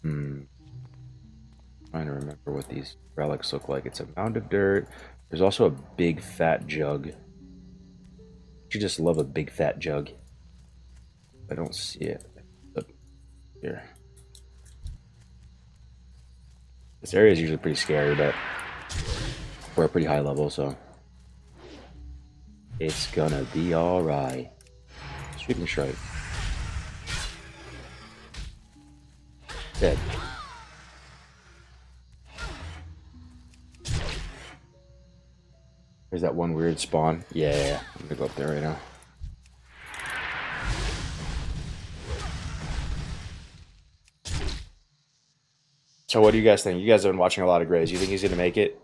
S1: Trying to remember what these relics look like. It's a mound of dirt. There's also a big fat jug. You just love a big fat jug. I don't see it up here. This area is usually pretty scary, but we're at pretty high level, so it's gonna be all right. Sweeping strike. Dead. There's that one weird spawn. Yeah, I'm gonna go up there right now. So what do you guys think? You guys have been watching a lot of Graves. You think he's gonna make it?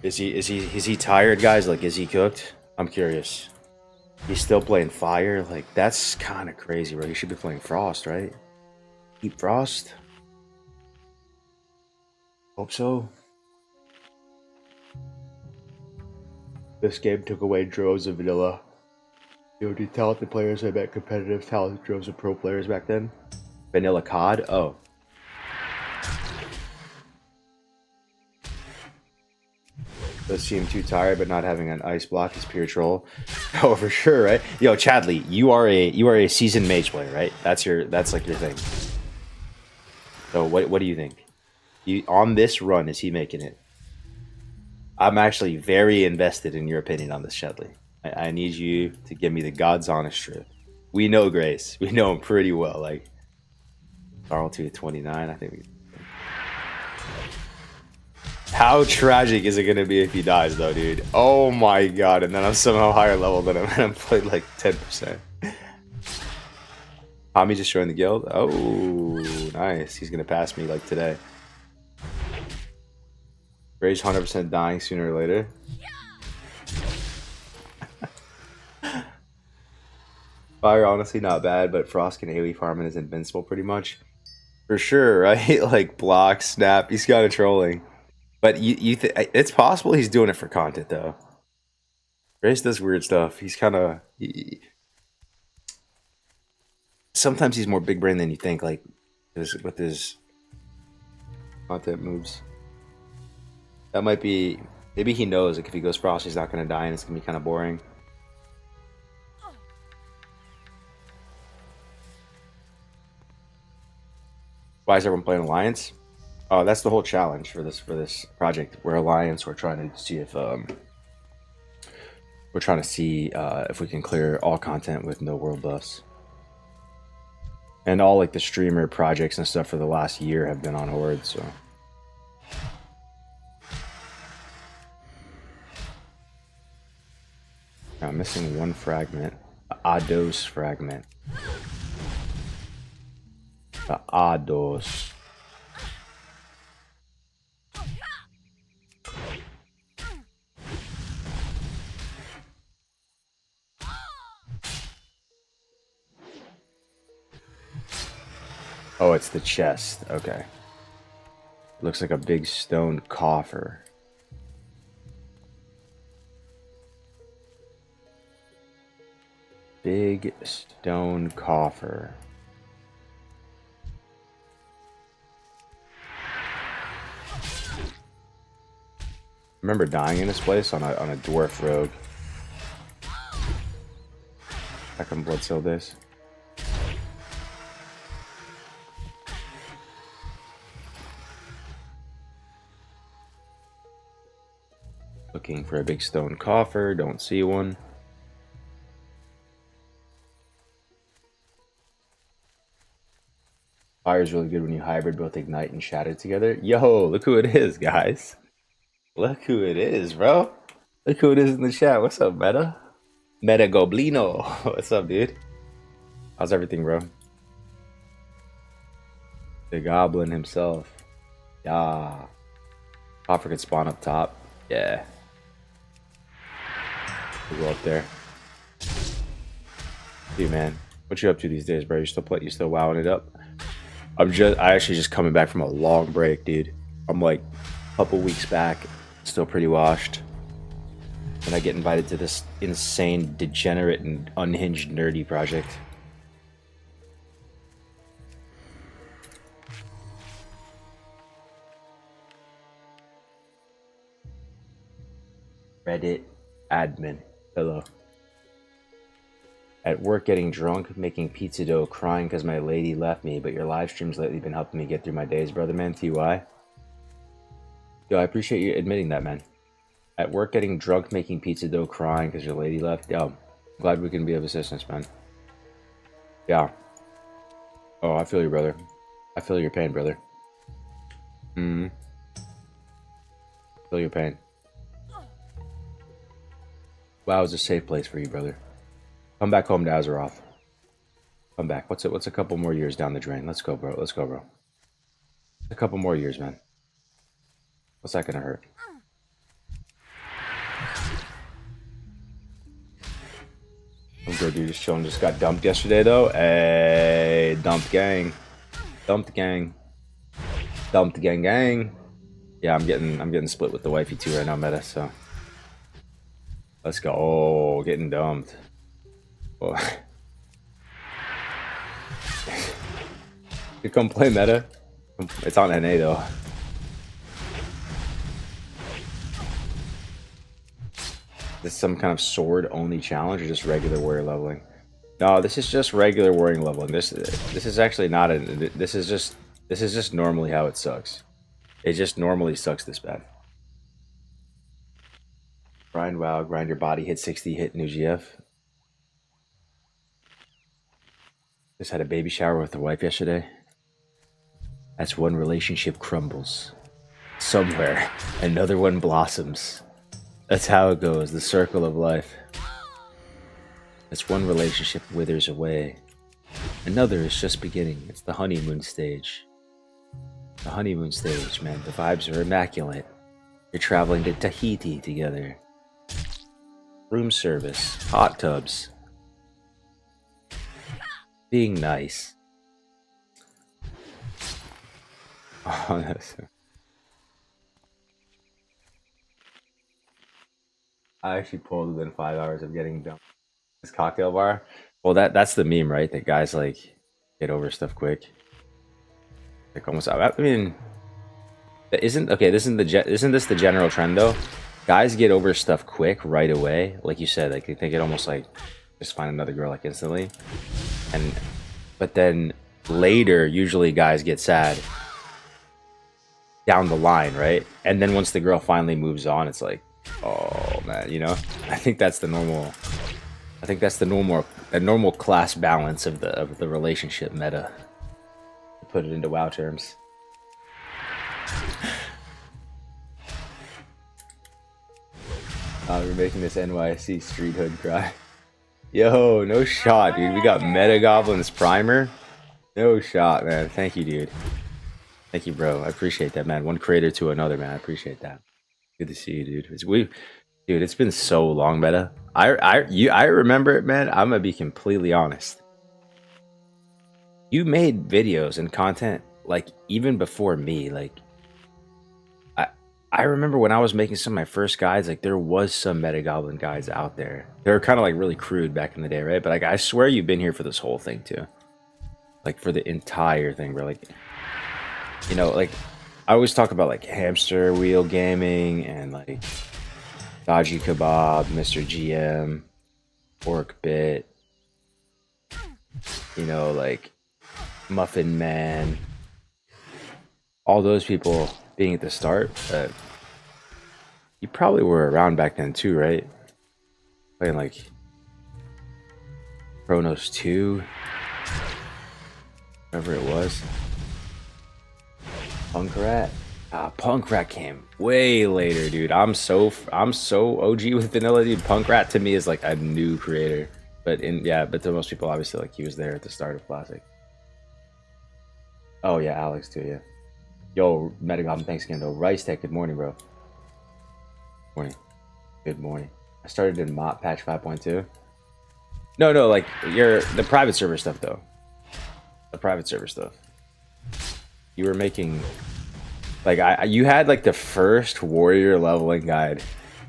S1: Is he tired, guys? Like, is he cooked? I'm curious. He's still playing fire? Like, that's kind of crazy, bro. He should be playing Frost, right? Keep Frost? Hope so. This game took away droves of vanilla. COD talented players. I bet competitive talented droves of pro players back then. Vanilla COD? Oh. Does seem too tired, but not having an ice block is pure troll. Oh, for sure, right? Yo, Chadley, you are a seasoned mage player, right? That's like your thing. So what do you think? On this run, is he making it? I'm actually very invested in your opinion on this, Chadley. I need you to give me the God's honest truth. We know Grace. We know him pretty well. Like, Carl 229, I think we... How tragic is it going to be if he dies, though, dude? Oh my god, and then I'm somehow higher level than him, and I'm played like 10%. Tommy just joined the guild? Oh, nice. He's going to pass me like today. Rage 100% dying sooner or later. Fire, honestly, not bad, but Frost can AoE farm and is invincible pretty much. For sure, right? Like, block, snap, he's got it trolling. But it's possible he's doing it for content, though. Grace does weird stuff. He's kind of... Sometimes he's more big brain than you think, like, with his content moves. That might be... Maybe he knows, like, if he goes Frost, he's not going to die, and it's going to be kind of boring. Why is everyone playing Alliance? Oh, that's the whole challenge for this project. We're Alliance. We're trying to see if if we can clear all content with no world buffs. And all like the streamer projects and stuff for the last year have been on Horde, so. I'm missing one fragment. The Ados fragment. The Ados. Oh, it's the chest. Okay. Looks like a big stone coffer. Big stone coffer. I remember dying in this place on a dwarf rogue. Back on Blood Seal days. Looking for a big stone coffer, don't see one. Fire's really good when you hybrid both Ignite and Shadow together. Yo, look who it is, guys. Look who it is, bro. Look who it is in the chat. What's up, Meta? Meta Goblino. What's up, dude? How's everything, bro? The Goblin himself. Yeah. Coffer could spawn up top. Yeah. We'll go up there. Dude, man. What you up to these days, bro? You still wowing it up? I actually just coming back from a long break, dude. I'm like a couple weeks back. Still pretty washed. And I get invited to this insane, degenerate, and unhinged nerdy project. Reddit admin. Hello. At work getting drunk, making pizza dough, crying because my lady left me, but your live streams lately been helping me get through my days, brother man. TY. Yo, I appreciate you admitting that, man. At work getting drunk, making pizza dough, crying because your lady left. Yo, glad we can be of assistance, man. Yeah. Oh, I feel you, brother. I feel your pain, brother. Feel your pain. WoW is a safe place for you, brother. Come back home to Azeroth. Come back. What's a couple more years down the drain? Let's go, bro. Let's go, bro. A couple more years, man. What's that gonna hurt? I'm good, dude. Just chilling. Just got dumped yesterday, though. Hey, dumped gang. Dumped gang. Dumped gang gang. Yeah, I'm getting split with the wifey too right now, Meta. So let's go. Oh, getting dumped. Oh. You come play Meta. It's on NA though. Is this some kind of sword only challenge or just regular warrior leveling? No, this is just regular warrior leveling. This is actually not a. This is just normally how it sucks. It just normally sucks this bad. Grind WoW, grind your body, hit 60, hit new GF. Just had a baby shower with the wife yesterday. That's one relationship crumbles. Somewhere, another one blossoms. That's how it goes, the circle of life. That's one relationship withers away. Another is just beginning. It's the honeymoon stage. The honeymoon stage, man. The vibes are immaculate. You're traveling to Tahiti together. Room service, hot tubs. Being nice. Oh, I actually pulled within 5 hours of getting done this cocktail bar. Well, that's the meme, right? That guys like get over stuff quick. Like almost. I mean, isn't this the general trend though? Guys get over stuff quick right away, like you said. Like they think it almost like just find another girl like instantly, but then later usually guys get sad down the line, right? And then once the girl finally moves on, it's like, oh man, you know. I think that's the normal. I think that's the normal class balance of the relationship meta. To put it into WoW terms. We're making this NYC street hood cry. Yo, no shot, dude. We got Meta Goblins Primer. No shot, man. Thank you, dude. Thank you, bro. I appreciate that, man. One creator to another, man. I appreciate that. Good to see you, dude. Dude, it's been so long, Meta. I remember it, man. I'm gonna be completely honest. You made videos and content like even before me. Like, I remember when I was making some of my first guides, like there was some Meta Goblin guides out there. They were kind of like really crude back in the day, right? But like I swear you've been here for this whole thing too. Like for the entire thing, bro. Like, you know, like I always talk about like Hamster Wheel Gaming and like Dodgy Kebab, Mr. GM, Orc Bit, you know, like Muffin Man, all those people being at the start. You probably were around back then too, right? Playing like Chronos 2, whatever it was. Punk Rat. Punk Rat came way later, dude. I'm so OG with vanilla, dude. Punk Rat to me is like a new creator, but to most people, obviously, like he was there at the start of Classic. Oh yeah, Alex too, yeah. Yo, Meta Goblin, thanks again though. Rice Tech, good morning, bro. Morning. Good morning. I started in Mop patch 5.2. No, like the private server stuff though. The private server stuff. You were making. Like you had like the first warrior leveling guide.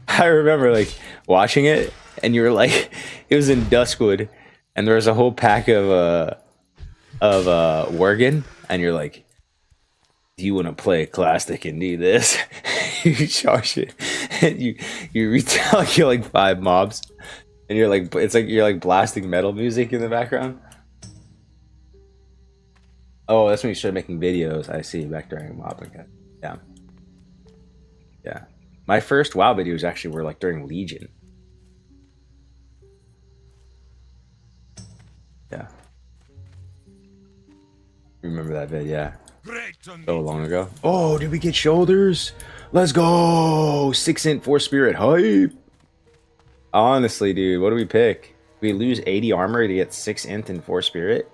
S1: I remember like watching it, and you were like, it was in Duskwood, and there was a whole pack of Worgen, and you're like, do you want to play Classic and do this? You charge it, and you retail you're like 5 mobs, and you're like, it's like you're like blasting metal music in the background. Oh, that's when you started making videos. I see, back during mob. Okay. Yeah. My first WoW videos actually were like during Legion. Yeah. Remember that vid? Yeah. So long ago. Oh, did we get shoulders? Let's go! 6-int 4-spirit hype. Honestly, dude, what do we pick? We lose 80 armor to get 6-int and 4-spirit.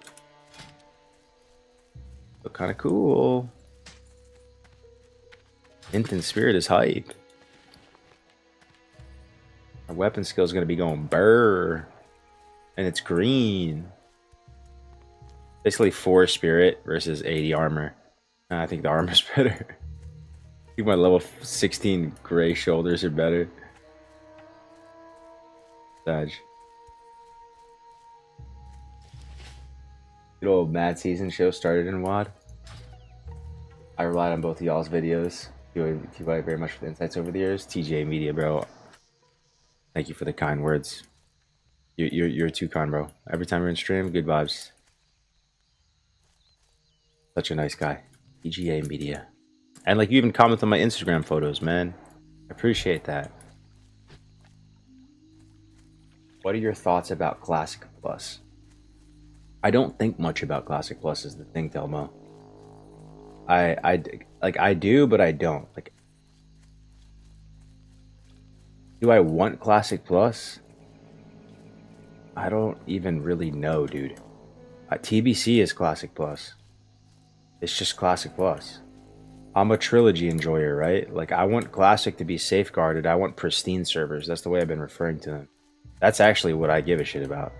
S1: Look kind of cool. Int and Spirit is hype. Our weapon skill is going to be going burr. And it's green. Basically 4 Spirit versus 80 armor. I think the armor's better. I think my level 16 gray shoulders are better. Sag. Good old Mad Season show started in WoD. I relied on both of y'all's videos. Thank you very much for the insights over the years. TJ Media, bro. Thank you for the kind words. You're too kind, bro. Every time you're in stream, good vibes. Such a nice guy. TGA Media. And like you even comment on my Instagram photos, man. I appreciate that. What are your thoughts about Classic Plus? I don't think much about Classic Plus is the thing, Telmo. I do, but I don't. Like, do I want Classic Plus? I don't even really know, dude. TBC is Classic Plus. It's just Classic Plus. I'm a trilogy enjoyer, right? Like, I want Classic to be safeguarded. I want pristine servers. That's the way I've been referring to them. That's actually what I give a shit about.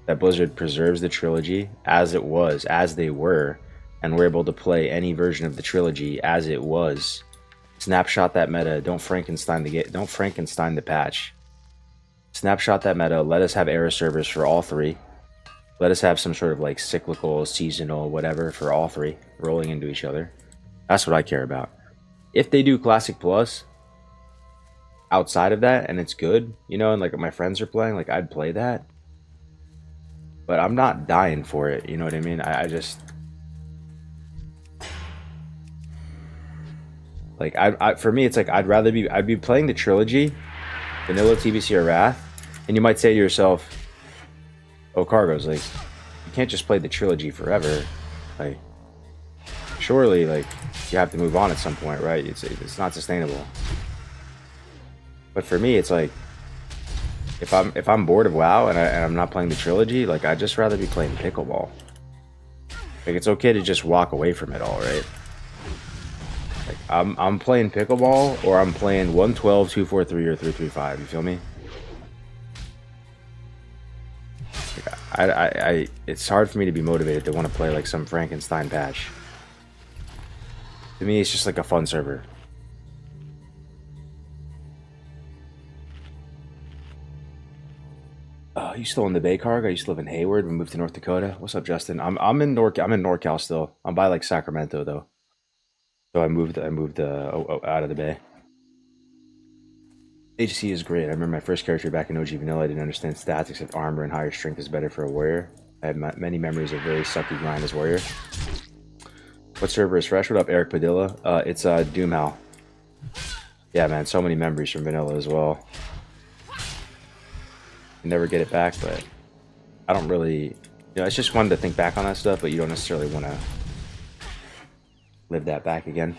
S1: that Blizzard preserves the trilogy as it was, as they were, and we're able to play any version of the trilogy as it was. Snapshot that meta. Don't Frankenstein the patch. Snapshot that meta. Let us have era servers for all three. Let us have some sort of like cyclical, seasonal, whatever for all three rolling into each other. That's what I care about. If they do Classic Plus outside of that and it's good, you know, and like my friends are playing, like I'd play that. But I'm not dying for it, you know what I mean? I just like for me it's like I'd be playing the trilogy, vanilla TBC or Wrath, and you might say to yourself, oh, Cargo's like, you can't just play the trilogy forever. Like, surely, like, you have to move on at some point, right? It's not sustainable. But for me, it's like, if I'm bored of WoW and I'm not playing the trilogy, like, I'd just rather be playing pickleball. Like, it's okay to just walk away from it all, right? Like, I'm playing pickleball, or I'm playing 112, 243, or 335. You feel me? It's hard for me to be motivated to want to play like some Frankenstein patch. To me, it's just like a fun server. You still in the Bay, Carg? I used to live in Hayward. We moved to North Dakota. What's up, Justin? I'm in NorCal still. I'm by like Sacramento though. So I moved out of the Bay. HC is great. I remember my first character back in OG Vanilla. I didn't understand stats except armor and higher strength is better for a warrior. I have many memories of very sucky grind as warrior. What server is fresh? What up, Eric Padilla? It's Doomhow. Yeah, man, so many memories from Vanilla as well. You never get it back, but I don't really, you know, it's just fun to think back on that stuff, but you don't necessarily want to live that back again.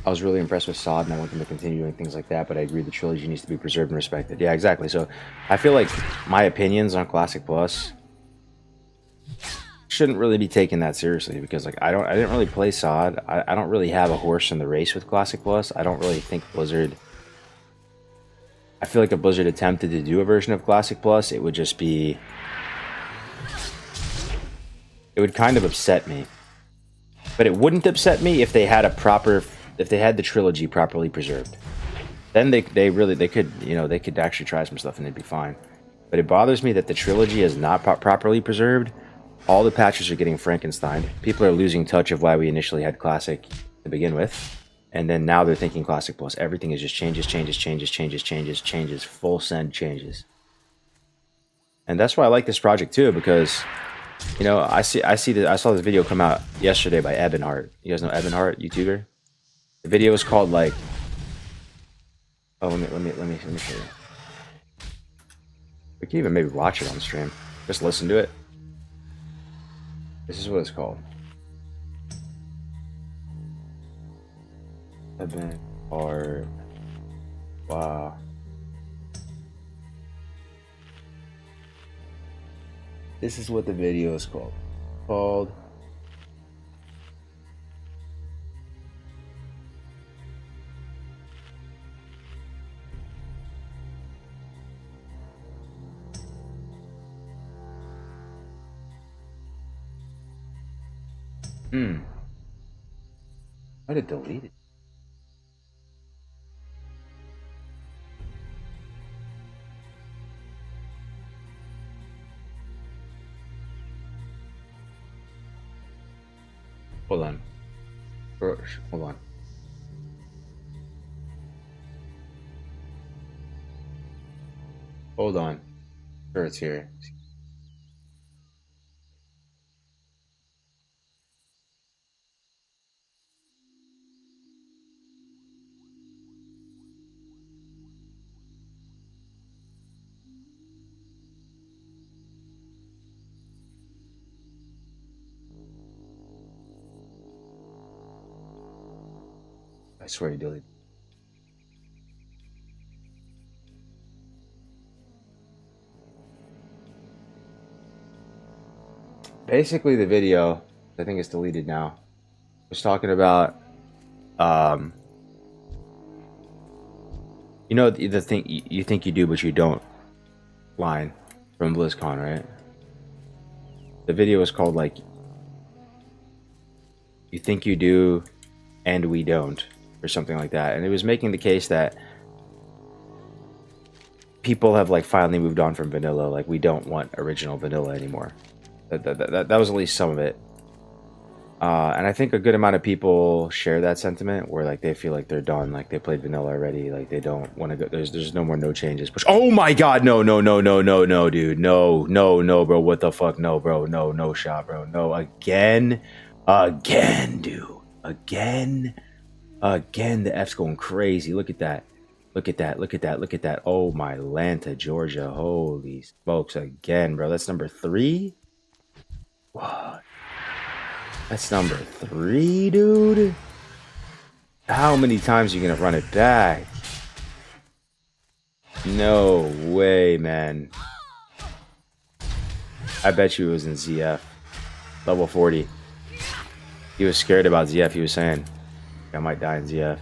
S1: I was really impressed with Sod and I want them to continue doing things like that, but I agree the trilogy needs to be preserved and respected. Yeah, exactly. So I feel like my opinions on Classic Plus shouldn't really be taken that seriously because like I didn't really play Sod. I don't really have a horse in the race with Classic Plus. I don't really think Blizzard, I feel like if Blizzard attempted to do a version of Classic Plus, it would just be, it would kind of upset me. But it wouldn't upset me if they had the trilogy properly preserved. Then they could, you know, they could actually try some stuff and they'd be fine. But it bothers me that the trilogy is not properly preserved. All the patches are getting Frankenstein. People are losing touch of why we initially had Classic to begin with. And then now they're thinking Classic Plus. Everything is just changes, full send changes. And that's why I like this project too, because, you know, I saw this video come out yesterday by Ebonheart. You guys know Ebonheart, YouTuber? The video is called like, oh, let me show you. We can even maybe watch it on stream. Just listen to it. This is what it's called. Ebonheart. Wow. This is what the video is called. Why did it delete it? Hold on. Hold on. Hold on. Sure, it's here. I swear you deleted. Basically, the video, I think it's deleted now, was talking about, You know the thing you think you do, but you don't. Line from BlizzCon, right? The video was called like "You think you do, and we don't," or something like that, and it was making the case that people have like finally moved on from vanilla. Like we don't want original vanilla anymore. That was at least some of it. And I think a good amount of people share that sentiment where like they feel like they're done, like they played vanilla already, like they don't want to go. There's no more no changes. Push. Oh my god, no, dude, no, bro, what the fuck, no, bro, no shot, bro, no, again, dude, again, the F's going crazy. Look at that. Look at that. Oh my Atlanta, Georgia, holy smokes, again, bro. That's number 3. What? That's number 3, dude. How many times are you gonna run it back? No way, man. I bet you it was in ZF. Level 40. He was scared about ZF. He was saying, I might die in ZF.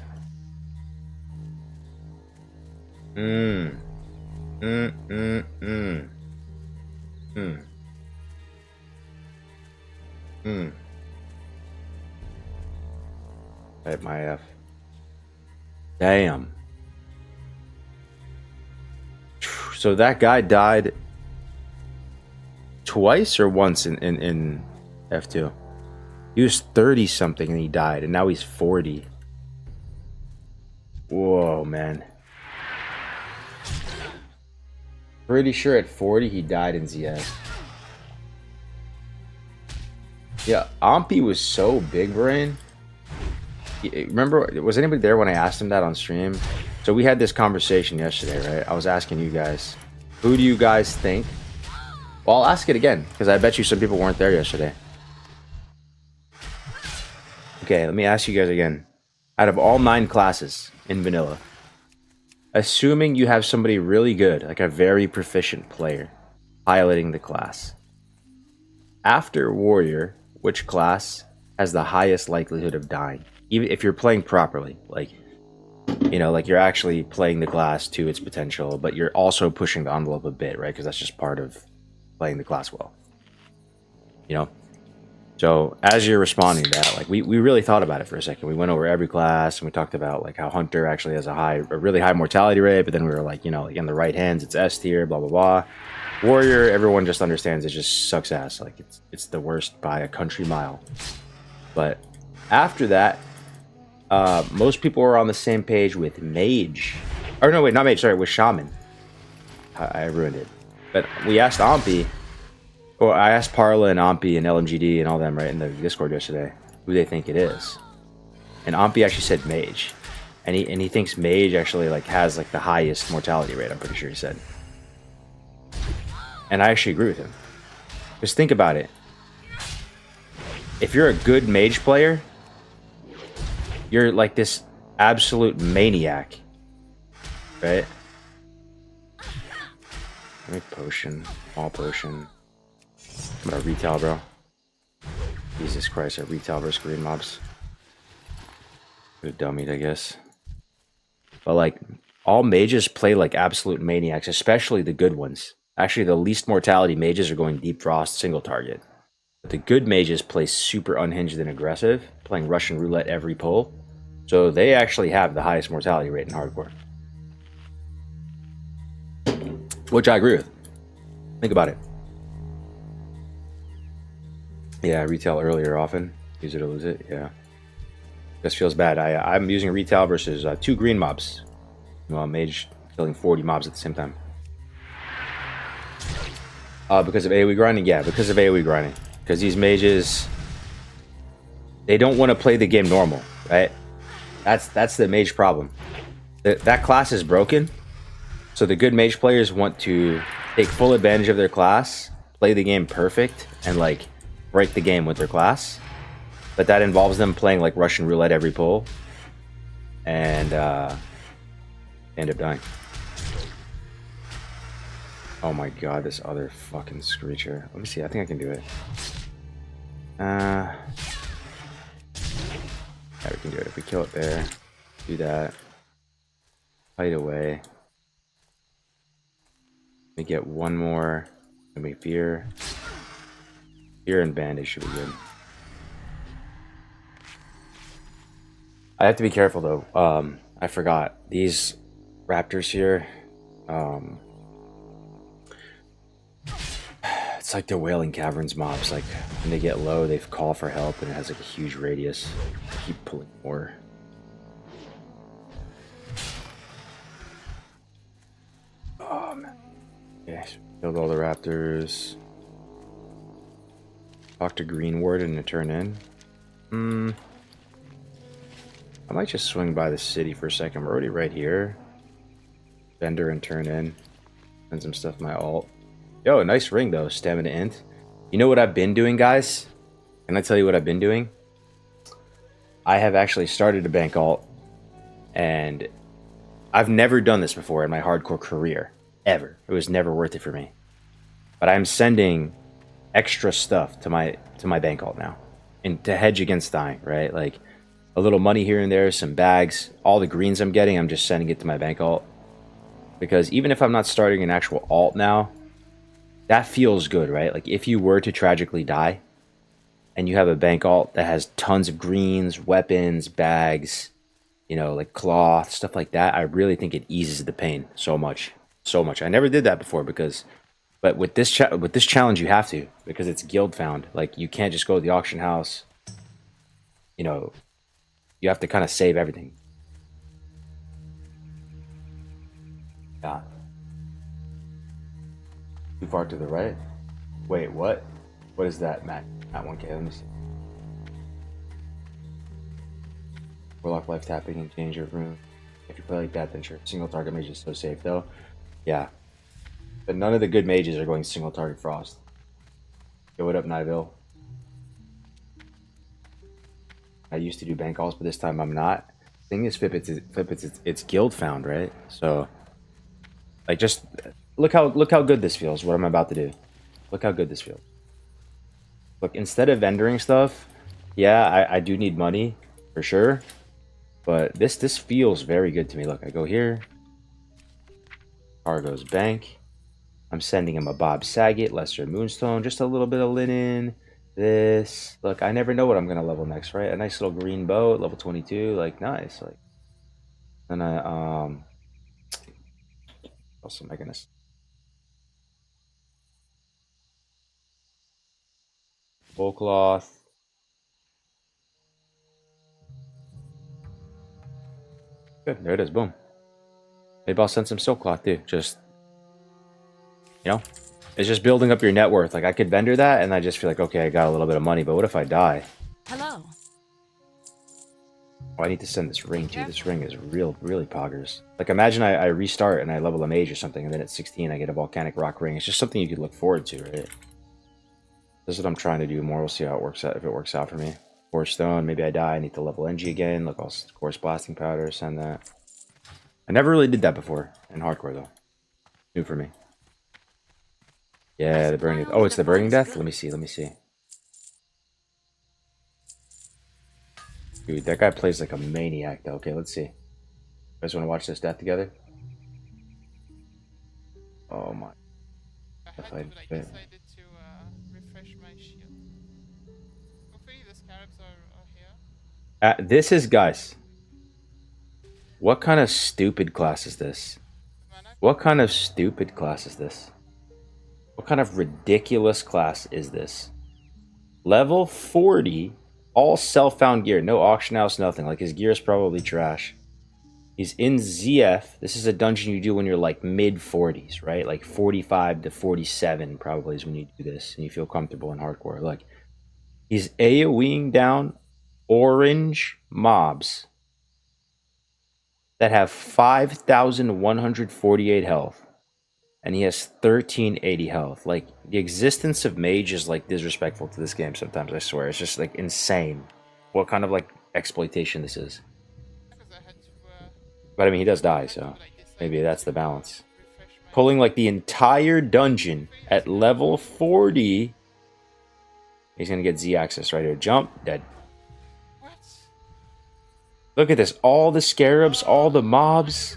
S1: Type my F. Damn. So that guy died twice or once in F2. He was 30 something and he died, and now he's 40. Whoa, man. Pretty sure at 40 he died in ZS. Yeah, Ampi was so big brain. Remember, was anybody there when I asked him that on stream? So we had this conversation yesterday, right? I was asking you guys, who do you guys think? Well, I'll ask it again, because I bet you some people weren't there yesterday. Okay, let me ask you guys again. Out of all 9 classes in vanilla, assuming you have somebody really good, like a very proficient player, piloting the class, after warrior, which class has the highest likelihood of dying? Even if you're playing properly, like, you know, like you're actually playing the class to its potential, but you're also pushing the envelope a bit, right? Because that's just part of playing the class well, you know? So as you're responding to that, like we really thought about it for a second. We went over every class and we talked about like how Hunter actually has a really high mortality rate, but then we were like, you know, like in the right hands, it's S tier, blah, blah, blah. Warrior, everyone just understands it just sucks ass. Like it's the worst by a country mile. But after that, most people were on the same page with Mage. Or no, wait, not Mage, sorry, with Shaman. I ruined it. But we asked Ampi, or I asked Parla and Ampi and LMGD and all them, right, in the Discord yesterday, who they think it is. And Ampi actually said Mage. And he thinks Mage actually like has like the highest mortality rate, I'm pretty sure he said. And I actually agree with him. Just think about it. If you're a good Mage player, you're like this absolute maniac, right? Let me potion, all potion. I'm gonna retail, bro. Jesus Christ, a retail versus green mobs. Good dummy, I guess. But like, all mages play like absolute maniacs, especially the good ones. Actually, the least mortality mages are going deep frost, single target. But the good mages play super unhinged and aggressive, playing Russian roulette every pull. So they actually have the highest mortality rate in hardcore. Which I agree with. Think about it. Yeah, retail earlier often. Use it or lose it, yeah. This feels bad. I'm using retail versus 2 green mobs. Well, mage killing 40 mobs at the same time. Because of AoE grinding? Yeah, because of AoE grinding. Because these mages, they don't want to play the game normal, right? That's the mage problem. That class is broken. So the good mage players want to take full advantage of their class, play the game perfect, and like break the game with their class. But that involves them playing like Russian roulette every pull, and end up dying. Oh my god, this other fucking screecher. Let me see, I think I can do it. Yeah, we can do it. If we kill it there, do that. Fight away. Let me get one more. Let me fear. Fear and bandage should be good. I have to be careful though. I forgot these raptors here. It's like the Wailing Caverns mobs. Like when they get low, they call for help, and it has like a huge radius. Keep pulling more. Oh man. Yeah, killed all the raptors. Talk to Greenward and turn in. I might just swing by the city for a second. We're already right here. Bender and turn in. Send some stuff my alt. Yo, nice ring though. Stamina int. You know what I've been doing, guys? Can I tell you what I've been doing? I have actually started a bank alt. And I've never done this before in my hardcore career. Ever. It was never worth it for me. But I'm sending extra stuff to my bank alt now. And to hedge against dying, right? Like a little money here and there, some bags. All the greens I'm getting, I'm just sending it to my bank alt. Because even if I'm not starting an actual alt now, that feels good, right? Like if you were to tragically die and you have a bank alt that has tons of greens, weapons, bags, you know, like cloth, stuff like that, I really think it eases the pain so much. So much. I never did that before but with this challenge you have to, because it's guild found. Like you can't just go to the auction house. You know, you have to kind of save everything. Yeah. Too far to the right? Wait, what? What is that, Matt? Not 1K, let me see. Warlock life tapping and change your room. If you play like that, then sure. Single target mage is so safe though. Yeah. But none of the good mages are going single target frost. Yo, what up, Niville? I used to do bank alts, but this time I'm not. Thing is, it's guild found, right? So, like, just look how good this feels. What I'm about to do. Look how good this feels. Look, instead of vendoring stuff, yeah, I do need money for sure, but this feels very good to me. Look, I go here. Cargo's bank. I'm sending him a Bob Saget, Lesser Moonstone, just a little bit of linen. This, look, I never know what I'm gonna level next, right? A nice little green bow at level 22, like nice. Like, then I what else am I gonna? Full cloth. Good, there it is. Boom. Maybe I'll send some silk cloth too. Just, you know, it's just building up your net worth. Like I could vendor that, and I just feel like, okay, I got a little bit of money, but what if I die?
S2: Hello.
S1: Oh, I need to send this ring too. This ring is really poggers. Like imagine I restart and I level a mage or something, and then at 16 I get a volcanic rock ring. It's just something you could look forward to, right? This is what I'm trying to do more. We'll see how it works out, if it works out for me. Core stone, maybe I die. I need to level NG again. Look, I'll course blasting powder, send that. I never really did that before in hardcore though. New for me. Yeah, the burning. Oh, it's the burning death. Let me see. Dude, that guy plays like a maniac though. Okay, let's see. You guys want to watch this death together? Oh my.
S6: I had to, but I decided to refresh my shield. Hopefully the scarabs are here.
S1: This is, guys. What kind of stupid class is this? What kind of stupid class is this? What kind of ridiculous class is this? Level 40, all self-found gear, no auction house, nothing. Like his gear is probably trash. He's in ZF. This is a dungeon you do when you're like mid 40s, right? Like 45 to 47 probably is when you do this and you feel comfortable in hardcore. Like he's AoEing down orange mobs that have 5,148 health. And he has 1380 health. Like, the existence of mage is, like, disrespectful to this game sometimes, I swear. It's just, like, insane what kind of, like, exploitation this is. But, I mean, he does die, so maybe that's the balance. Pulling, like, the entire dungeon at level 40. He's gonna get Z access right here. Jump, dead. Look at this. All the scarabs, all the mobs.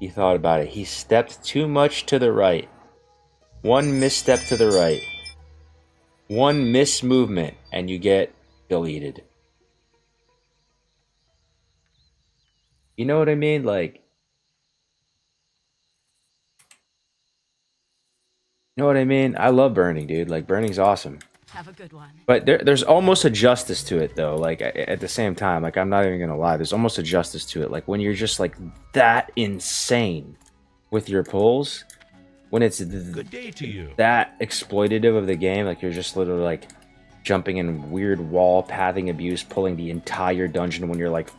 S1: He thought about it. He stepped too much to the right. One misstep to the right. One mismovement, and you get deleted. You know what I mean? Like, you know what I mean? I love burning, dude. Like, burning's awesome.
S2: Have a good one.
S1: But there's almost a justice to it, though. Like, at the same time, like, I'm not even gonna lie. There's almost a justice to it. Like, when you're just, like, that insane with your pulls, when it's
S7: Good day to you.
S1: that exploitative of the game, like, you're just literally, like, jumping in weird wall, pathing abuse, pulling the entire dungeon when you're, like,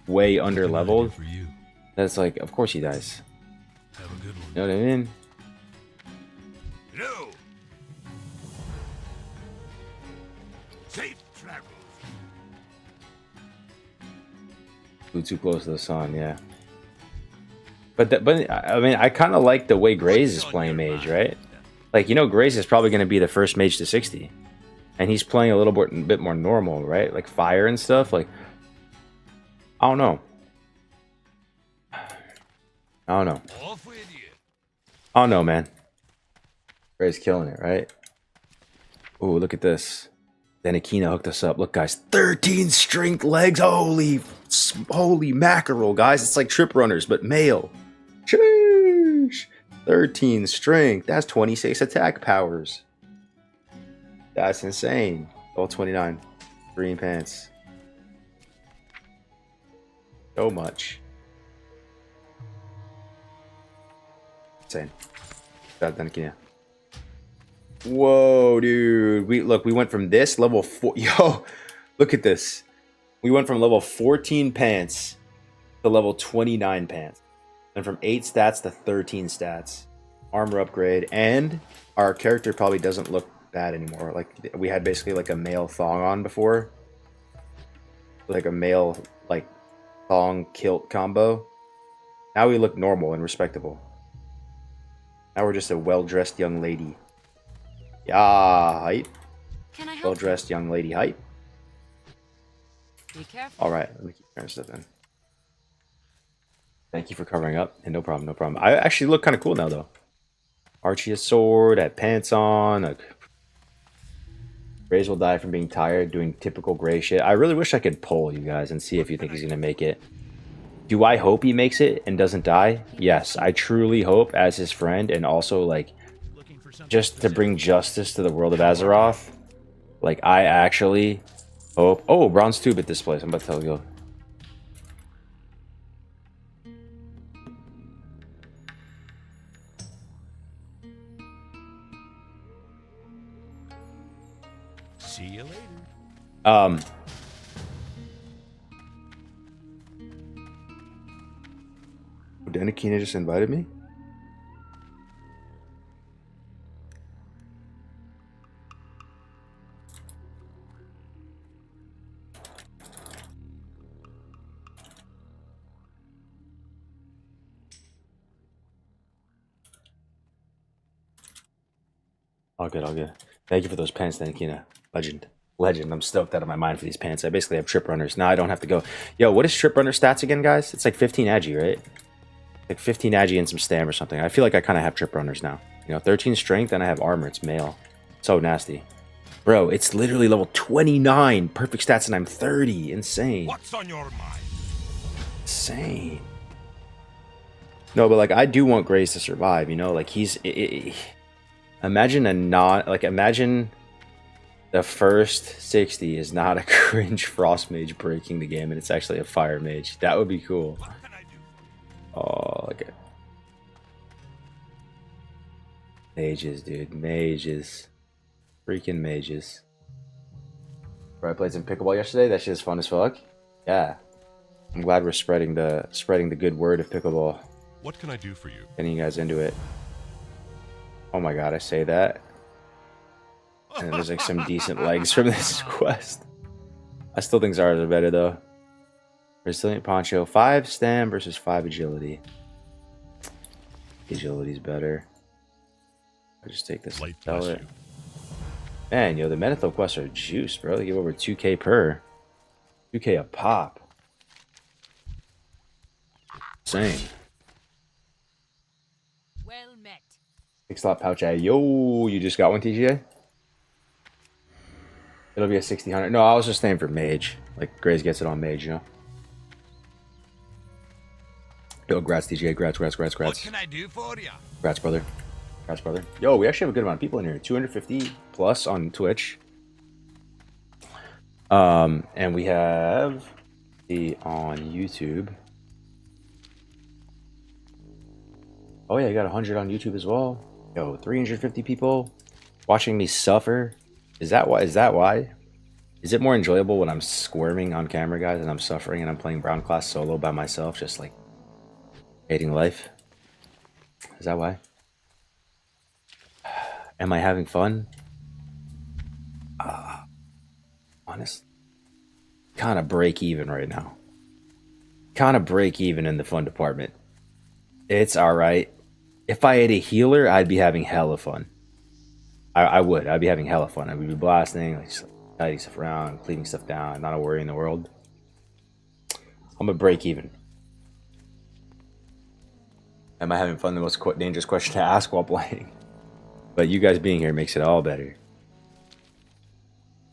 S1: way under leveled.
S7: For you.
S1: That's like, of course he dies.
S7: Have a good one.
S1: You know what I mean?
S7: No. Safe travels.
S1: Flew too close to the sun, yeah. But I mean, I kind of like the way Graze is playing mage, right? Like, you know, Graze is probably going to be the first mage to 60, and he's playing a little bit more normal, right? Like fire and stuff. Like, I don't know. I don't know.
S7: Off with you.
S1: I don't know, man. Graze killing it, right? Ooh, look at this. Then Akina hooked us up. Look, guys, 13 strength legs. Holy mackerel, guys. It's like trip runners, but male. Sheesh. 13 strength. That's 26 attack powers. That's insane. All 29. Green pants. So much. Insane. That then Akina. Whoa, dude. We went from this level 4. Yo, look at this. We went from level 14 pants to level 29 pants. And from 8 stats to 13 stats. Armor upgrade. And our character probably doesn't look bad anymore. Like, we had basically like a male thong on before. Like a male, like, thong kilt combo. Now we look normal and respectable. Now we're just a well-dressed young lady. Yeah, height.
S2: Can I help?
S1: Well-dressed young lady height.
S2: Be careful.
S1: All right, let me keep trying stuff in. Thank you for covering up. And no problem, no problem. I actually look kind of cool now, though. Archie a sword, I had pants on. Like, Graze will die from being tired, doing typical Gray shit. I really wish I could poll you guys and see if you think he's gonna make it. Do I hope he makes it and doesn't die? Yes, I truly hope, as his friend, and also like just to bring justice to the world of Azeroth. Like, I actually hope. Oh, bronze tube at this place. I'm about to tell you.
S7: See you later.
S1: Denakina just invited me? All good, all good. Thank you for those pants, Denakina. Legend. I'm stoked out of my mind for these pants. I basically have trip runners. Now I don't have to go. Yo, what is trip runner stats again, guys? It's like 15 agi, right? Like 15 agi and some stam or something. I feel like I kind of have trip runners now. You know, 13 strength and I have armor. It's male. So nasty. Bro, it's literally level 29. Perfect stats and I'm 30. Insane.
S7: What's on your mind?
S1: Insane. No, but like, I do want Graze to survive, you know? Like, he's... imagine imagine the first 60 is not a cringe frost mage breaking the game and it's actually a fire mage. That would be cool.
S7: What can I do?
S1: Oh, okay. Mages, dude. Mages. Freaking mages. Bro, I played some pickleball yesterday. That shit is fun as fuck. Yeah. I'm glad we're spreading the good word of pickleball.
S7: What can I do for you?
S1: Getting you guys into it. Oh my god, I say that. And there's like some decent legs from this quest. I still think Zara's are better though. Resilient Poncho. 5 stam versus 5 agility. Agility's better. I just take this and
S7: Light
S1: sell
S7: bless
S1: it.
S7: you.
S1: Man, yo, the Menethil quests are juice, bro. They give over 2k per. 2k a pop. Insane. Big slot pouch ad. Yo, you just got one, TGA? It'll be a 60-100. No, I was just saying for Mage. Like, Grays gets it on Mage, you know? Yo, grats, TGA. Grats.
S7: What can I do for you?
S1: Grats, brother. Grats, brother. Yo, we actually have a good amount of people in here. 250 plus on Twitch. And we have the on YouTube. Oh yeah, you got 100 on YouTube as well. Yo, 350 people watching me suffer. Is that why? Is that why? Is it more enjoyable when I'm squirming on camera, guys, and I'm suffering and I'm playing Brown Class solo by myself, just like hating life? Is that why? Am I having fun? Honest. Kind of break even right now. Kind of break even in the fun department. It's alright. If I had a healer, I'd be having hella fun. I would. I'd be having hella fun. I would be blasting, like, just tidying stuff around, cleaning stuff down, not a worry in the world. I'm a break even. Am I having fun? The most dangerous question to ask while playing. But you guys being here makes it all better.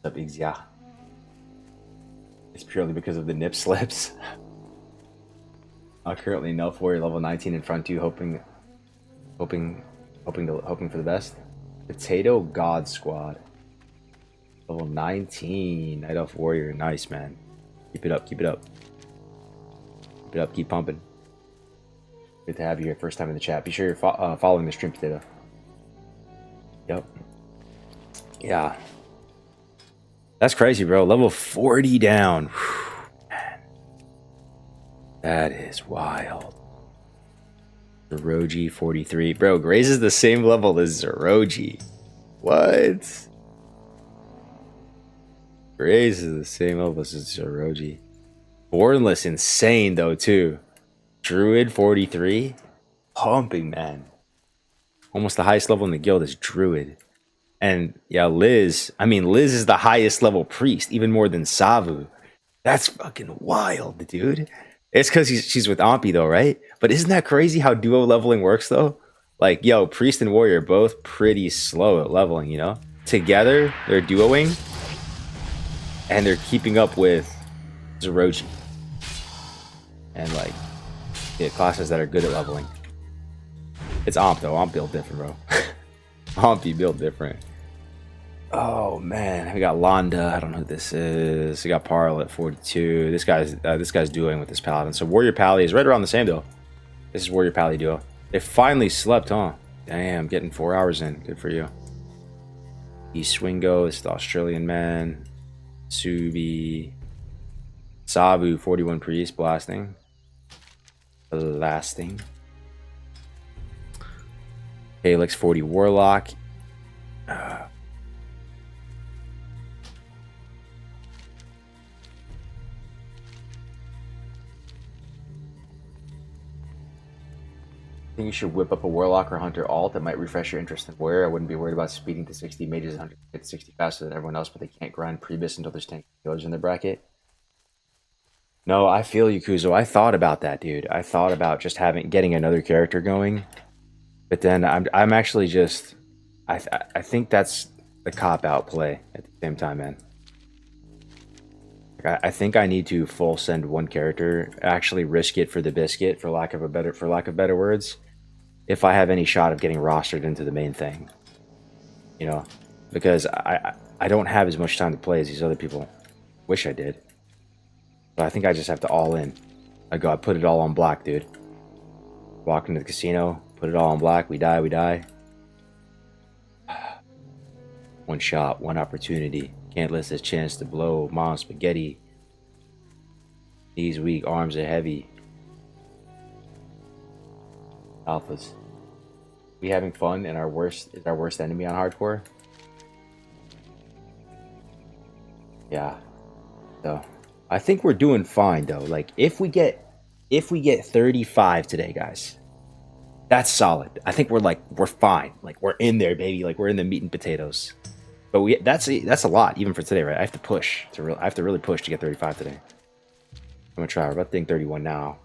S1: What's up, Ixia? It's purely because of the nip slips. I'm currently Nelf Warrior level 19 in front 2, hoping for the best. Potato God Squad. Level 19. Night Elf Warrior. Nice, man. Keep it up, keep it up. Keep it up, keep pumping. Good to have you here. First time in the chat. Be sure you're following the stream, Potato. Yep. Yeah. That's crazy, bro. Level 40 down. Whew, man. That is wild. Zeroji 43. Bro, Graze is the same level as Zeroji. What? Graze is the same level as Zeroji. Bornless insane though too. Druid 43. Pumping, man. Almost the highest level in the guild is Druid. And yeah, Liz. I mean, Liz is the highest level priest, even more than Savu. That's fucking wild, dude. It's because she's with Ampi though, right? But isn't that crazy how duo leveling works though? Like, yo, priest and warrior are both pretty slow at leveling, you know? Together, they're duoing. And they're keeping up with Zeroji. And like, yeah, classes that are good at leveling. It's Amp though. Amp built different, bro. Ampi built different. Oh man, we got Londa. I don't know who this is. We got Parl at 42. This guy's dueling with this paladin. So Warrior Pally is right around the same though. This is Warrior Pally duo. They finally slept, huh? Damn, getting 4 hours in. Good for you. Swingo, this is the Australian man. Subi. Savu, 41 priest, blasting. Blasting. Helix, 40 warlock. I think you should whip up a warlock or hunter alt that might refresh your interest in warrior. I wouldn't be worried about speeding to 60. Mages and hunters get to 60 faster than everyone else, but they can't grind Prebus until there's 10 killers in their bracket. No, I feel you, Kuzo. I thought about that, dude. I thought about just getting another character going, but then I'm actually just I think that's the cop-out play at the same time, man. I think I need to full send one character, actually risk it for the biscuit, for lack of better words, if I have any shot of getting rostered into the main thing, you know, because I don't have as much time to play as these other people. Wish I did, but I think I just have to all in. I put it all on black, dude. Walk into the casino, put it all on black. We die. One shot, one opportunity. Can't let this chance to blow. Mom spaghetti. Knees weak, arms are heavy. Alphas. We having fun and our worst enemy on hardcore? Yeah. So I think we're doing fine though. Like if we get 35 today, guys, that's solid. I think we're fine. Like we're in there, baby. Like we're in the meat and potatoes. But that's a lot even for today, right? I have to really push to get 35 today. I'm gonna try. We're about to think 31 now.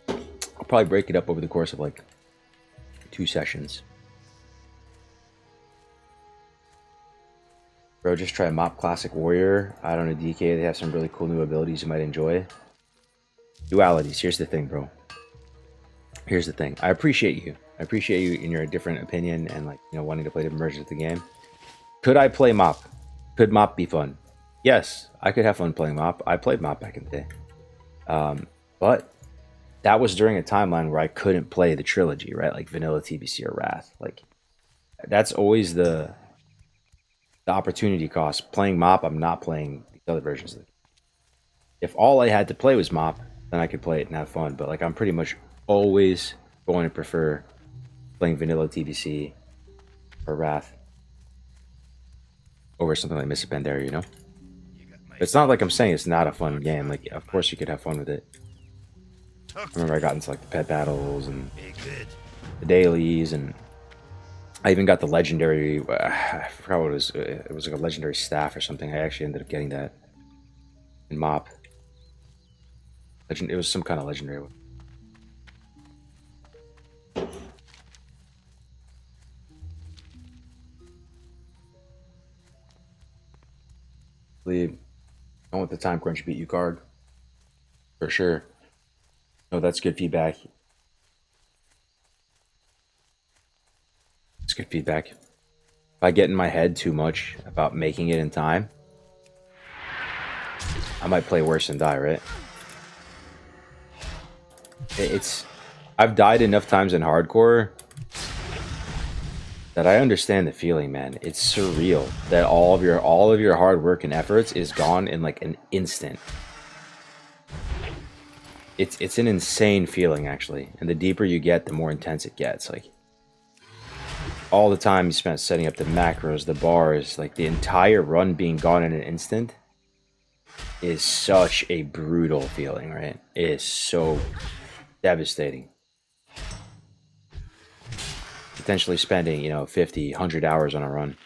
S1: I'll probably break it up over the course of like 2 sessions. Bro, just try Mop Classic Warrior. I don't know, DK, they have some really cool new abilities you might enjoy. Dualities, here's the thing, bro. Here's the thing. I appreciate you. I appreciate you in your different opinion and, like, you know, wanting to play different versions of the game. Could I play Mop? Could Mop be fun? Yes, I could have fun playing Mop. I played Mop back in the day. But that was during a timeline where I couldn't play the trilogy, right? Like Vanilla, TBC, or Wrath. Like, that's always the opportunity cost. Playing Mop, I'm not playing these other versions of it. If all I had to play was Mop, then I could play it and have fun. But, like, I'm pretty much always going to prefer playing Vanilla, TBC, or Wrath over something like Mist of Pandaria, you know? It's not like I'm saying it's not a fun game. Like, of course you could have fun with it. I remember I got into, like, the pet battles and the dailies, and I even got the legendary, I forgot what it was. It was like a legendary staff or something. I actually ended up getting that in Mop. It was some kind of legendary one. Don't let the time crunch beat you, Card. For sure. No, that's good feedback. It's good feedback. If I get in my head too much about making it in time, I might play worse and die, right? I've died enough times in hardcore that I understand the feeling, man. It's surreal that all of your hard work and efforts is gone in like an instant. It's an insane feeling, actually. And the deeper you get, the more intense it gets. Like, all the time you spent setting up the macros, the bars, like the entire run being gone in an instant is such a brutal feeling, right? It is so devastating. Potentially spending, you know, 50, 100 hours on a run.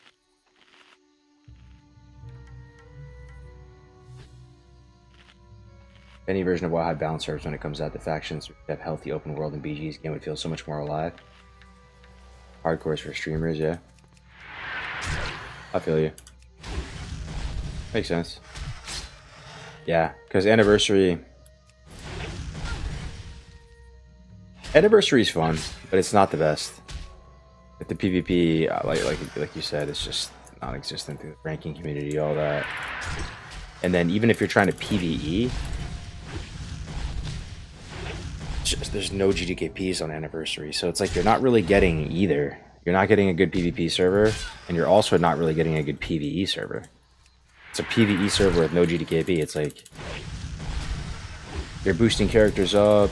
S1: Any version of WoW had balance serves when it comes out. The factions have healthy open world and BG's game would feel so much more alive. Hardcore is for streamers, yeah. I feel you. Makes sense. Yeah, because Anniversary is fun, but it's not the best. If the PvP, like you said, it's just non-existent through the ranking community, all that. And then even if you're trying to PvE, there's no GDKPs on Anniversary, so it's like you're not really getting either. You're not getting a good PvP server, and you're also not really getting a good PvE server. It's a PvE server with no GDKP. It's like you're boosting characters up,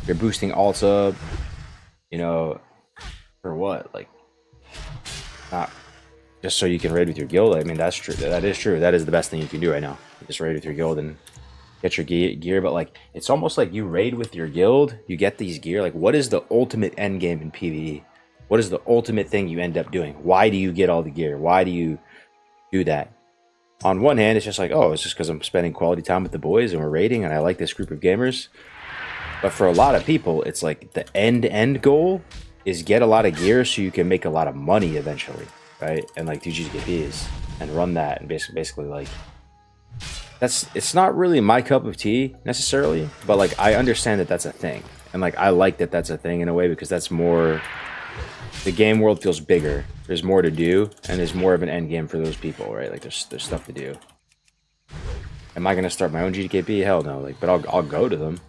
S1: you're boosting alts up, you know, for what? Like, not just so you can raid with your guild. I mean, that's true. That is true. That is the best thing you can do right now. You just raid with your guild and get your gear. But like, it's almost like you raid with your guild, you get these gear. Like, what is the ultimate end game in PvE? What is the ultimate thing you end up doing? Why do you get all the gear? Why do you do that? On one hand, it's just like, oh, it's just because I'm spending quality time with the boys and we're raiding and I like this group of gamers. But for a lot of people, it's like the end goal is get a lot of gear so you can make a lot of money eventually, right? And like do GDKPs and run that, and basically like it's not really my cup of tea necessarily, but like I understand that that's a thing, and like I like that that's a thing in a way, because that's more, the game world feels bigger. There's more to do, and there's more of an end game for those people, right? Like there's stuff to do. Am I gonna start my own GDKP? Hell no. Like, but I'll go to them.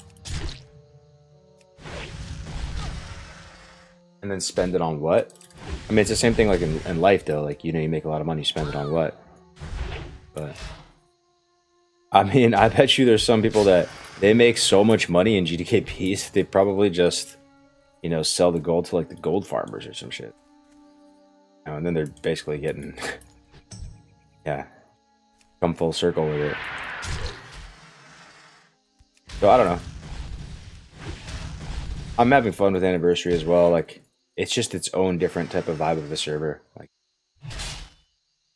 S1: And then spend it on what? I mean, it's the same thing like in life though. Like, you know, you make a lot of money, spend it on what? But I mean, I bet you there's some people that they make so much money in GDKPs, they probably just, you know, sell the gold to like the gold farmers or some shit. You know, and then they're basically getting, yeah, come full circle with it. So I don't know. I'm having fun with Anniversary as well. Like, it's just its own different type of vibe of a server. Like,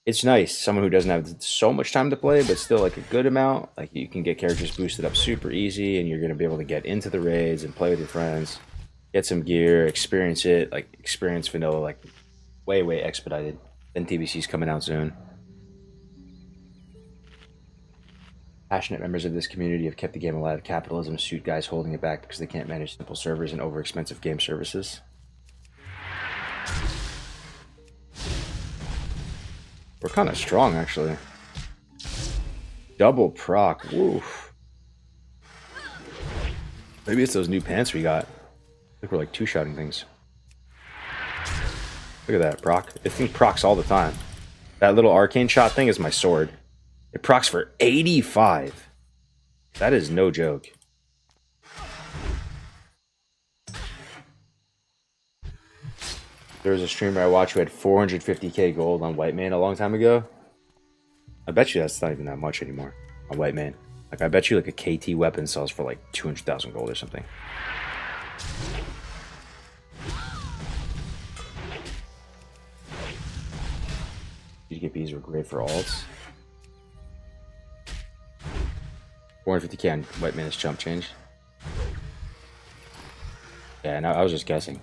S1: it's nice. Someone who doesn't have so much time to play, but still like a good amount. Like, you can get characters boosted up super easy, and you're gonna be able to get into the raids and play with your friends. get some gear, experience it, like experience vanilla, like way expedited. Then TBC's coming out soon. Passionate members of this community have kept the game alive. Capitalism suit guys holding it back because they can't manage simple servers and overexpensive game services. We're kind of strong, actually. Double proc. Woof. Maybe it's those new pants we got. I think we're like two-shotting things. Look at that, proc. It thing procs all the time. That little arcane shot thing is my sword. It procs for 85. That is no joke. There was a streamer I watched who had 450k gold on White Man a long time ago. I bet you that's not even that much anymore on White Man. Like, I bet you like a KT weapon sells for like 200,000 gold or something. GKPs were great for alts. 450k on White Man is chump change. Yeah, no, I was just guessing.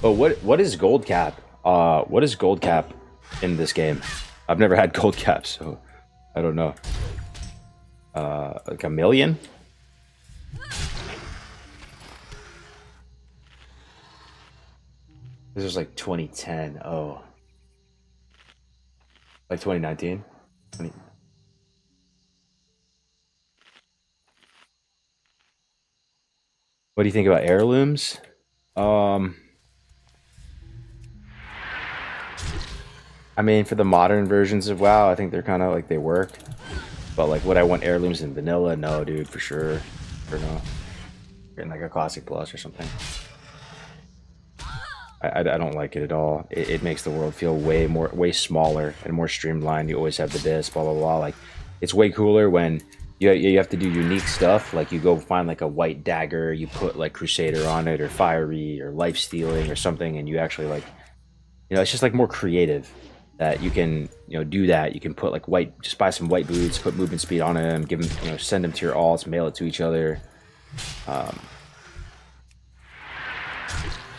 S1: Oh, what is gold cap? What is gold cap in this game? I've never had gold cap, so I don't know. Like 1 million? This was like 2010. Oh. Like 2019? 20... What do you think about heirlooms? I mean, for the modern versions of WoW, I think they're kind of like they work. But like, would I want heirlooms in vanilla? No, dude, for sure. For no. Getting like a classic plus or something. I don't like it at all. It makes the world feel way smaller and more streamlined. You always have the this, blah blah blah. Like, it's way cooler when you have to do unique stuff. Like, you go find like a white dagger, you put like Crusader on it, or Fiery, or Life Stealing, or something, and you actually like, you know, it's just like more creative. That you can, you know, do that. You can put like white, just buy some white boots, put movement speed on them, give them, you know, send them to your alts, mail it to each other.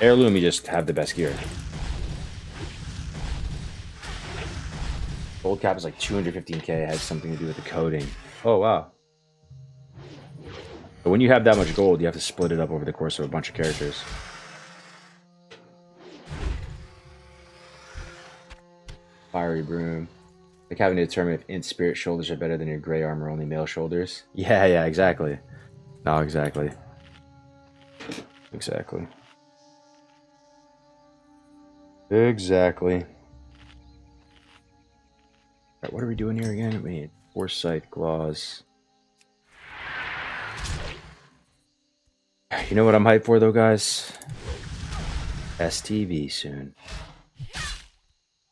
S1: Heirloom, you just have the best gear. Gold cap is like 215k. It has something to do with the coding. Oh wow. But when you have that much gold, you have to split it up over the course of a bunch of characters. Fiery Broom. Like having to determine if Int Spirit shoulders are better than your gray armor only male shoulders. Yeah, exactly. No, exactly. Exactly. Alright, what are we doing here again? We need Foresight, Claws. You know what I'm hyped for though, guys? STV soon.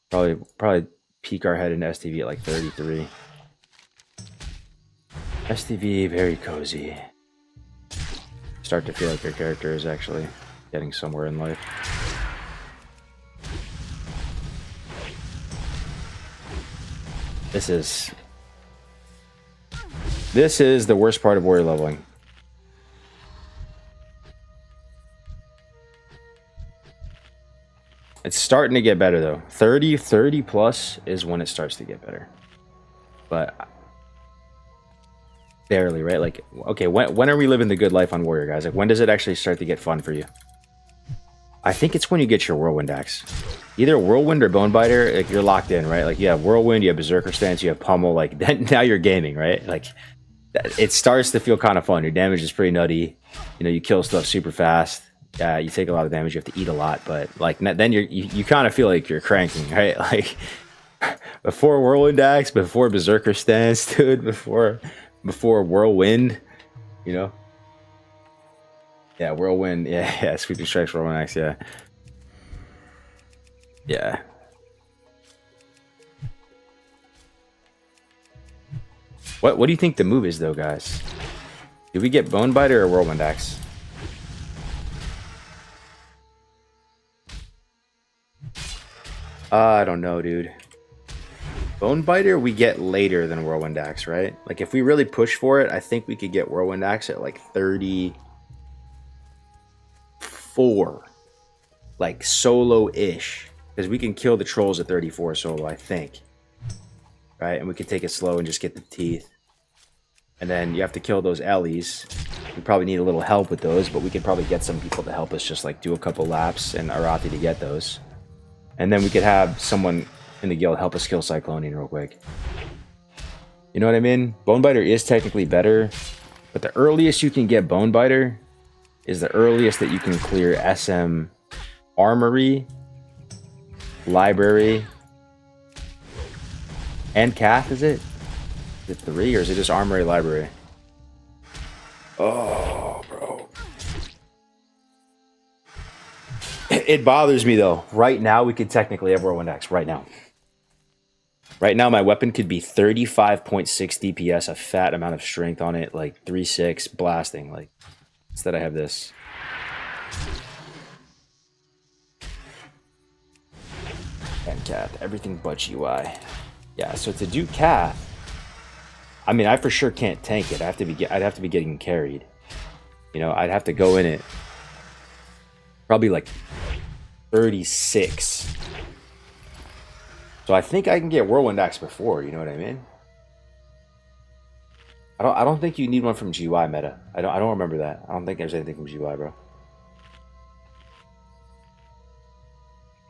S1: Probably peak our head into STV at like 33. STV, very cozy. Start to feel like your character is actually getting somewhere in life. This is the worst part of warrior leveling. It's starting to get better though. 30 plus is when it starts to get better. But barely, right? Like, okay, when are we living the good life on warrior, guys? Like, when does it actually start to get fun for you? I think it's when you get your whirlwind axe. Either whirlwind or bonebiter, like, you're locked in, right? Like, you have whirlwind, you have berserker stance, you have pummel, like, then now you're gaming, right? Like, it starts to feel kind of fun. Your damage is pretty nutty. You know, you kill stuff super fast. You take a lot of damage, you have to eat a lot, but like then you kind of feel like you're cranking, right? Like, before whirlwind axe, before berserker stance, dude, before whirlwind, you know. Yeah, whirlwind, yeah, sweeping strikes, whirlwind axe, yeah. What do you think the move is though, guys? Do we get bonebiter or whirlwind axe? I don't know, dude. Bonebiter we get later than Whirlwind Axe, right? Like if we really push for it, I think we could get Whirlwind Axe at like 34. Like solo-ish. Because we can kill the trolls at 34 solo, I think. Right? And we can take it slow and just get the teeth. And then you have to kill those Ellies. We probably need a little help with those, but we could probably get some people to help us just like do a couple laps and Arathi to get those. And then we could have someone in the guild help us kill Cyclonian real quick. You know what I mean? Bonebiter is technically better, but the earliest you can get Bonebiter is the earliest that you can clear SM Armory, Library, and Cath, is it? Is it 3 or is it just Armory, Library? Oh, bro. It bothers me though. Right now we could technically have Whirlwind Axe. Right now. Right now my weapon could be 35.6 DPS, a fat amount of strength on it, like 3-6 blasting. Like instead I have this. And Cath, everything but GY. Yeah, so to do Cath, I mean, I for sure can't tank it. I'd have to be getting carried. You know, I'd have to go in it probably like 36. So I think I can get Whirlwind Axe before, you know what I mean? I don't think you need one from GY meta. I don't remember that. I don't think there's anything from GY, bro.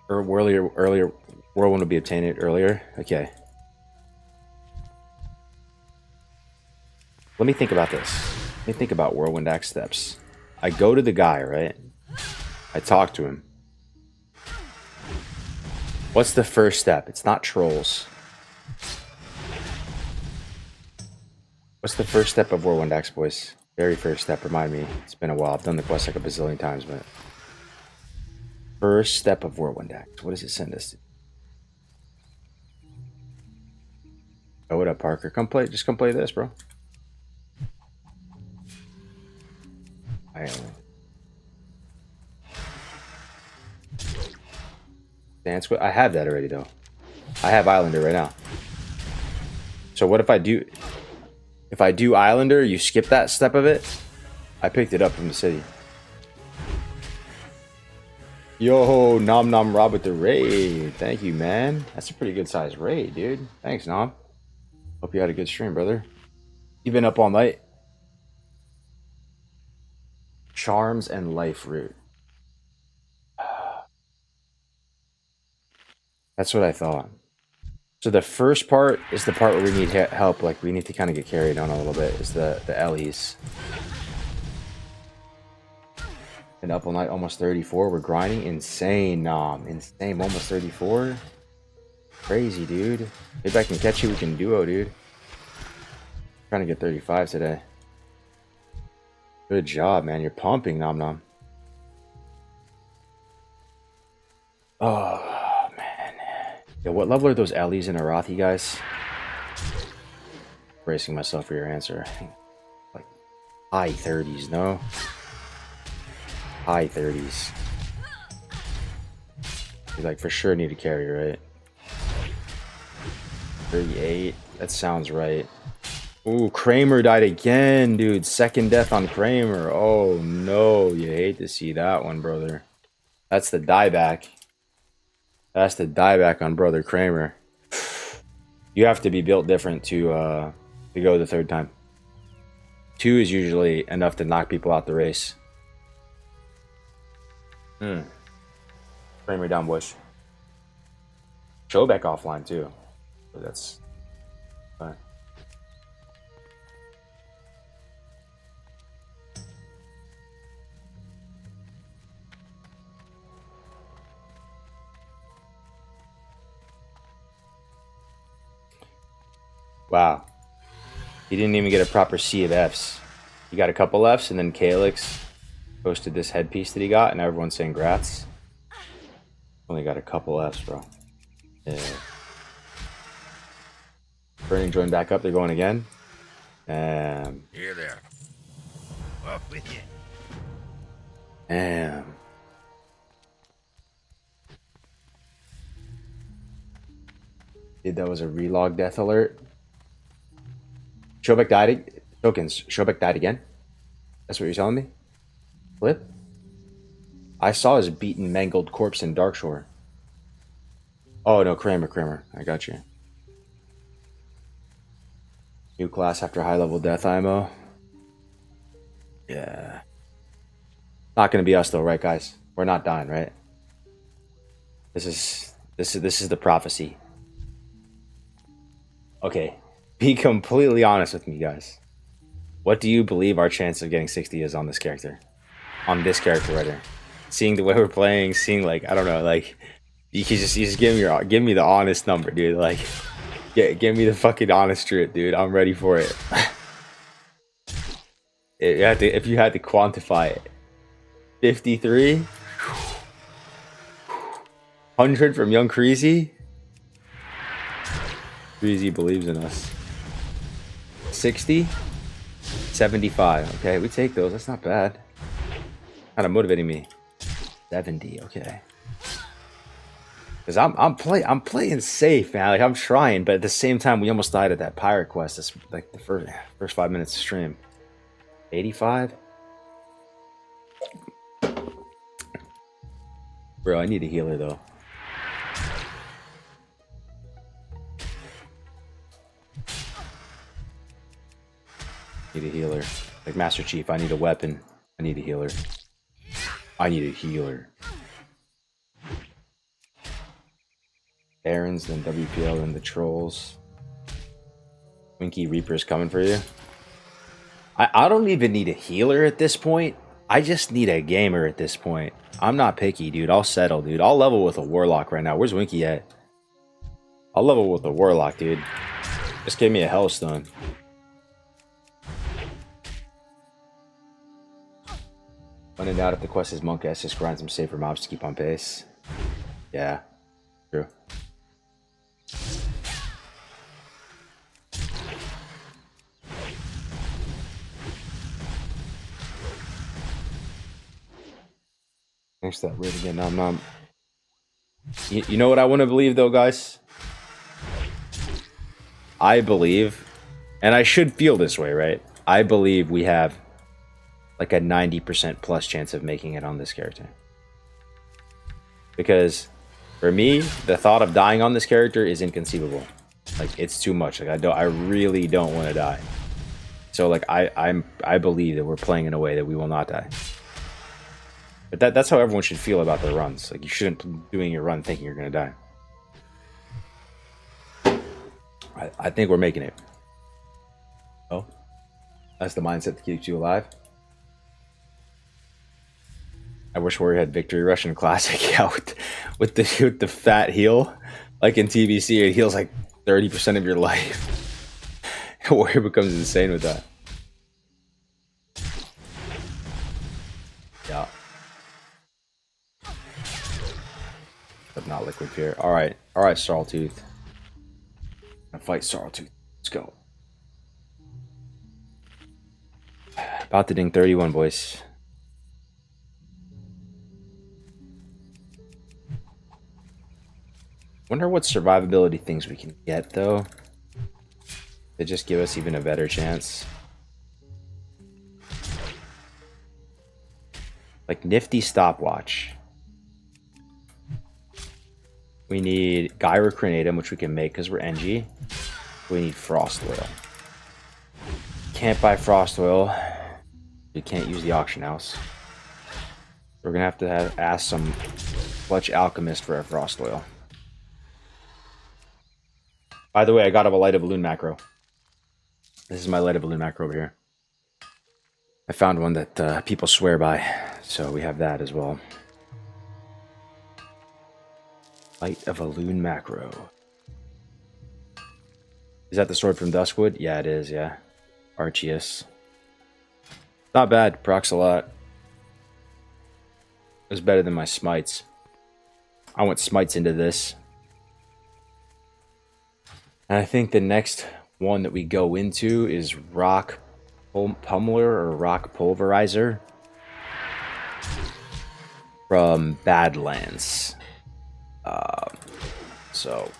S1: Or earlier Whirlwind would be obtained earlier. Okay. Let me think about this. Let me think about Whirlwind Axe steps. I go to the guy, right? I talk to him. What's the first step? It's not trolls. What's the first step of Whirlwind Axe, boys? Very first step, remind me. It's been a while. I've done the quest like a bazillion times, but... First step of Whirlwind Axe. What does it send us to? Oh, what up, Parker? Come play. Just come play this, bro. Dance with. I have that already, though. I have Islander right now. So what if I do? If I do Islander, you skip that step of it. I picked it up from the city. Yo, Nom Nom Rob with the raid. Thank you, man. That's a pretty good sized raid, dude. Thanks, Nom. Hope you had a good stream, brother. You been up all night? Charms and Life Root. That's what I thought. So the first part is the part where we need help. Like we need to kind of get carried on a little bit. Is the Ellies. And up all night, almost 34. We're grinding. Insane, Nom. Insane. Almost 34. Crazy, dude. Maybe I can catch you. We can duo, dude. Trying to get 35 today. Good job, man. You're pumping, Nom Nom. Oh, man. Yo, what level are those Ellies and Arathi, guys? Bracing myself for your answer. Like high 30s, no? High 30s. You like for sure need to carry, right? 38. That sounds right. Ooh, Kramer died again, dude. Second death on Kramer. Oh no, you hate to see that one, brother. That's the dieback. That's the dieback on brother Kramer. You have to be built different to go the third time. 2 is usually enough to knock people out the race. Kramer down, boys. Showback offline too. But that's fine. Wow. He didn't even get a proper C of Fs. He got a couple Fs, and then Calyx posted this headpiece that he got, and everyone's saying grats. Only got a couple Fs, bro. Yeah. Burning joined back up. They're going again.
S7: Here there. Up with you.
S1: Damn. Dude, that was a relog death alert. Shobek died. Tokens. Shobek died again. That's what you're telling me? Flip? I saw his beaten, mangled corpse in Darkshore. Oh no, Kramer. I got you. New class after high level death IMO. Yeah. Not gonna be us though, right guys? We're not dying, right? This is the prophecy. Okay. Be completely honest with me, guys. What do you believe our chance of getting 60 is on this character? On this character right here. Seeing the way we're playing, seeing like, I don't know, like you just give me the honest number, dude. Like give me the fucking honest truth, dude. I'm ready for it. If you had to quantify it. 53? 100 from Young Creasy? Creasy believes in us. 60? 75. Okay, we take those. That's not bad. Kind of motivating me. 70. Okay. Because I'm playing safe, man. Like I'm trying, but at the same time, we almost died at that pirate quest. That's like the first 5 minutes of stream. 85. Bro, I need a healer though. Need a healer. Like Master Chief, I need a weapon. I need a healer. I need a healer. Barons, then WPL, then the Trolls. Winky Reaper's coming for you. I don't even need a healer at this point. I just need a gamer at this point. I'm not picky, dude. I'll settle, dude. I'll level with a Warlock right now. Where's Winky at? I'll level with a Warlock, dude. Just give me a Hellstone. When in doubt, if the quest is Monk S, just grind some safer mobs to keep on pace. Yeah, true. Thanks to that raid again. Nom. You know what I want to believe though, guys? I believe, and I should feel this way, right? I believe we have like a 90% plus chance of making it on this character. Because for me, the thought of dying on this character is inconceivable. Like it's too much. Like I really don't want to die. So like I believe that we're playing in a way that we will not die. But that's how everyone should feel about their runs. Like you shouldn't be doing your run thinking you're gonna die. I think we're making it. Oh, that's the mindset that keeps you alive. I wish Warrior had Victory Rush in Classic. Yeah, with the fat heal, like in TBC, it heals like 30% of your life. Warrior becomes insane with that. Yeah. But not Liquid Fear. Alright, Sarltooth. Gonna fight Sarltooth. Let's go. About to ding 31, boys. Wonder what survivability things we can get, though. That just give us even a better chance. Like Nifty Stopwatch. We need Gyrocranitum, which we can make because we're NG. We need Frost Oil. Can't buy Frost Oil. We can't use the auction house. We're gonna have to ask some Clutch Alchemist for a Frost Oil. By the way, I got a Light of Balloon macro. This is my Light of Balloon macro over here. I found one that people swear by, so we have that as well. Light of a Loon macro. Is that the sword from Duskwood? Yeah, it is, yeah. Arceus. Not bad, procs a lot. It was better than my smites. I went smites into this. And I think the next one that we go into is Rock Pummeler or Rock Pulverizer from Badlands. So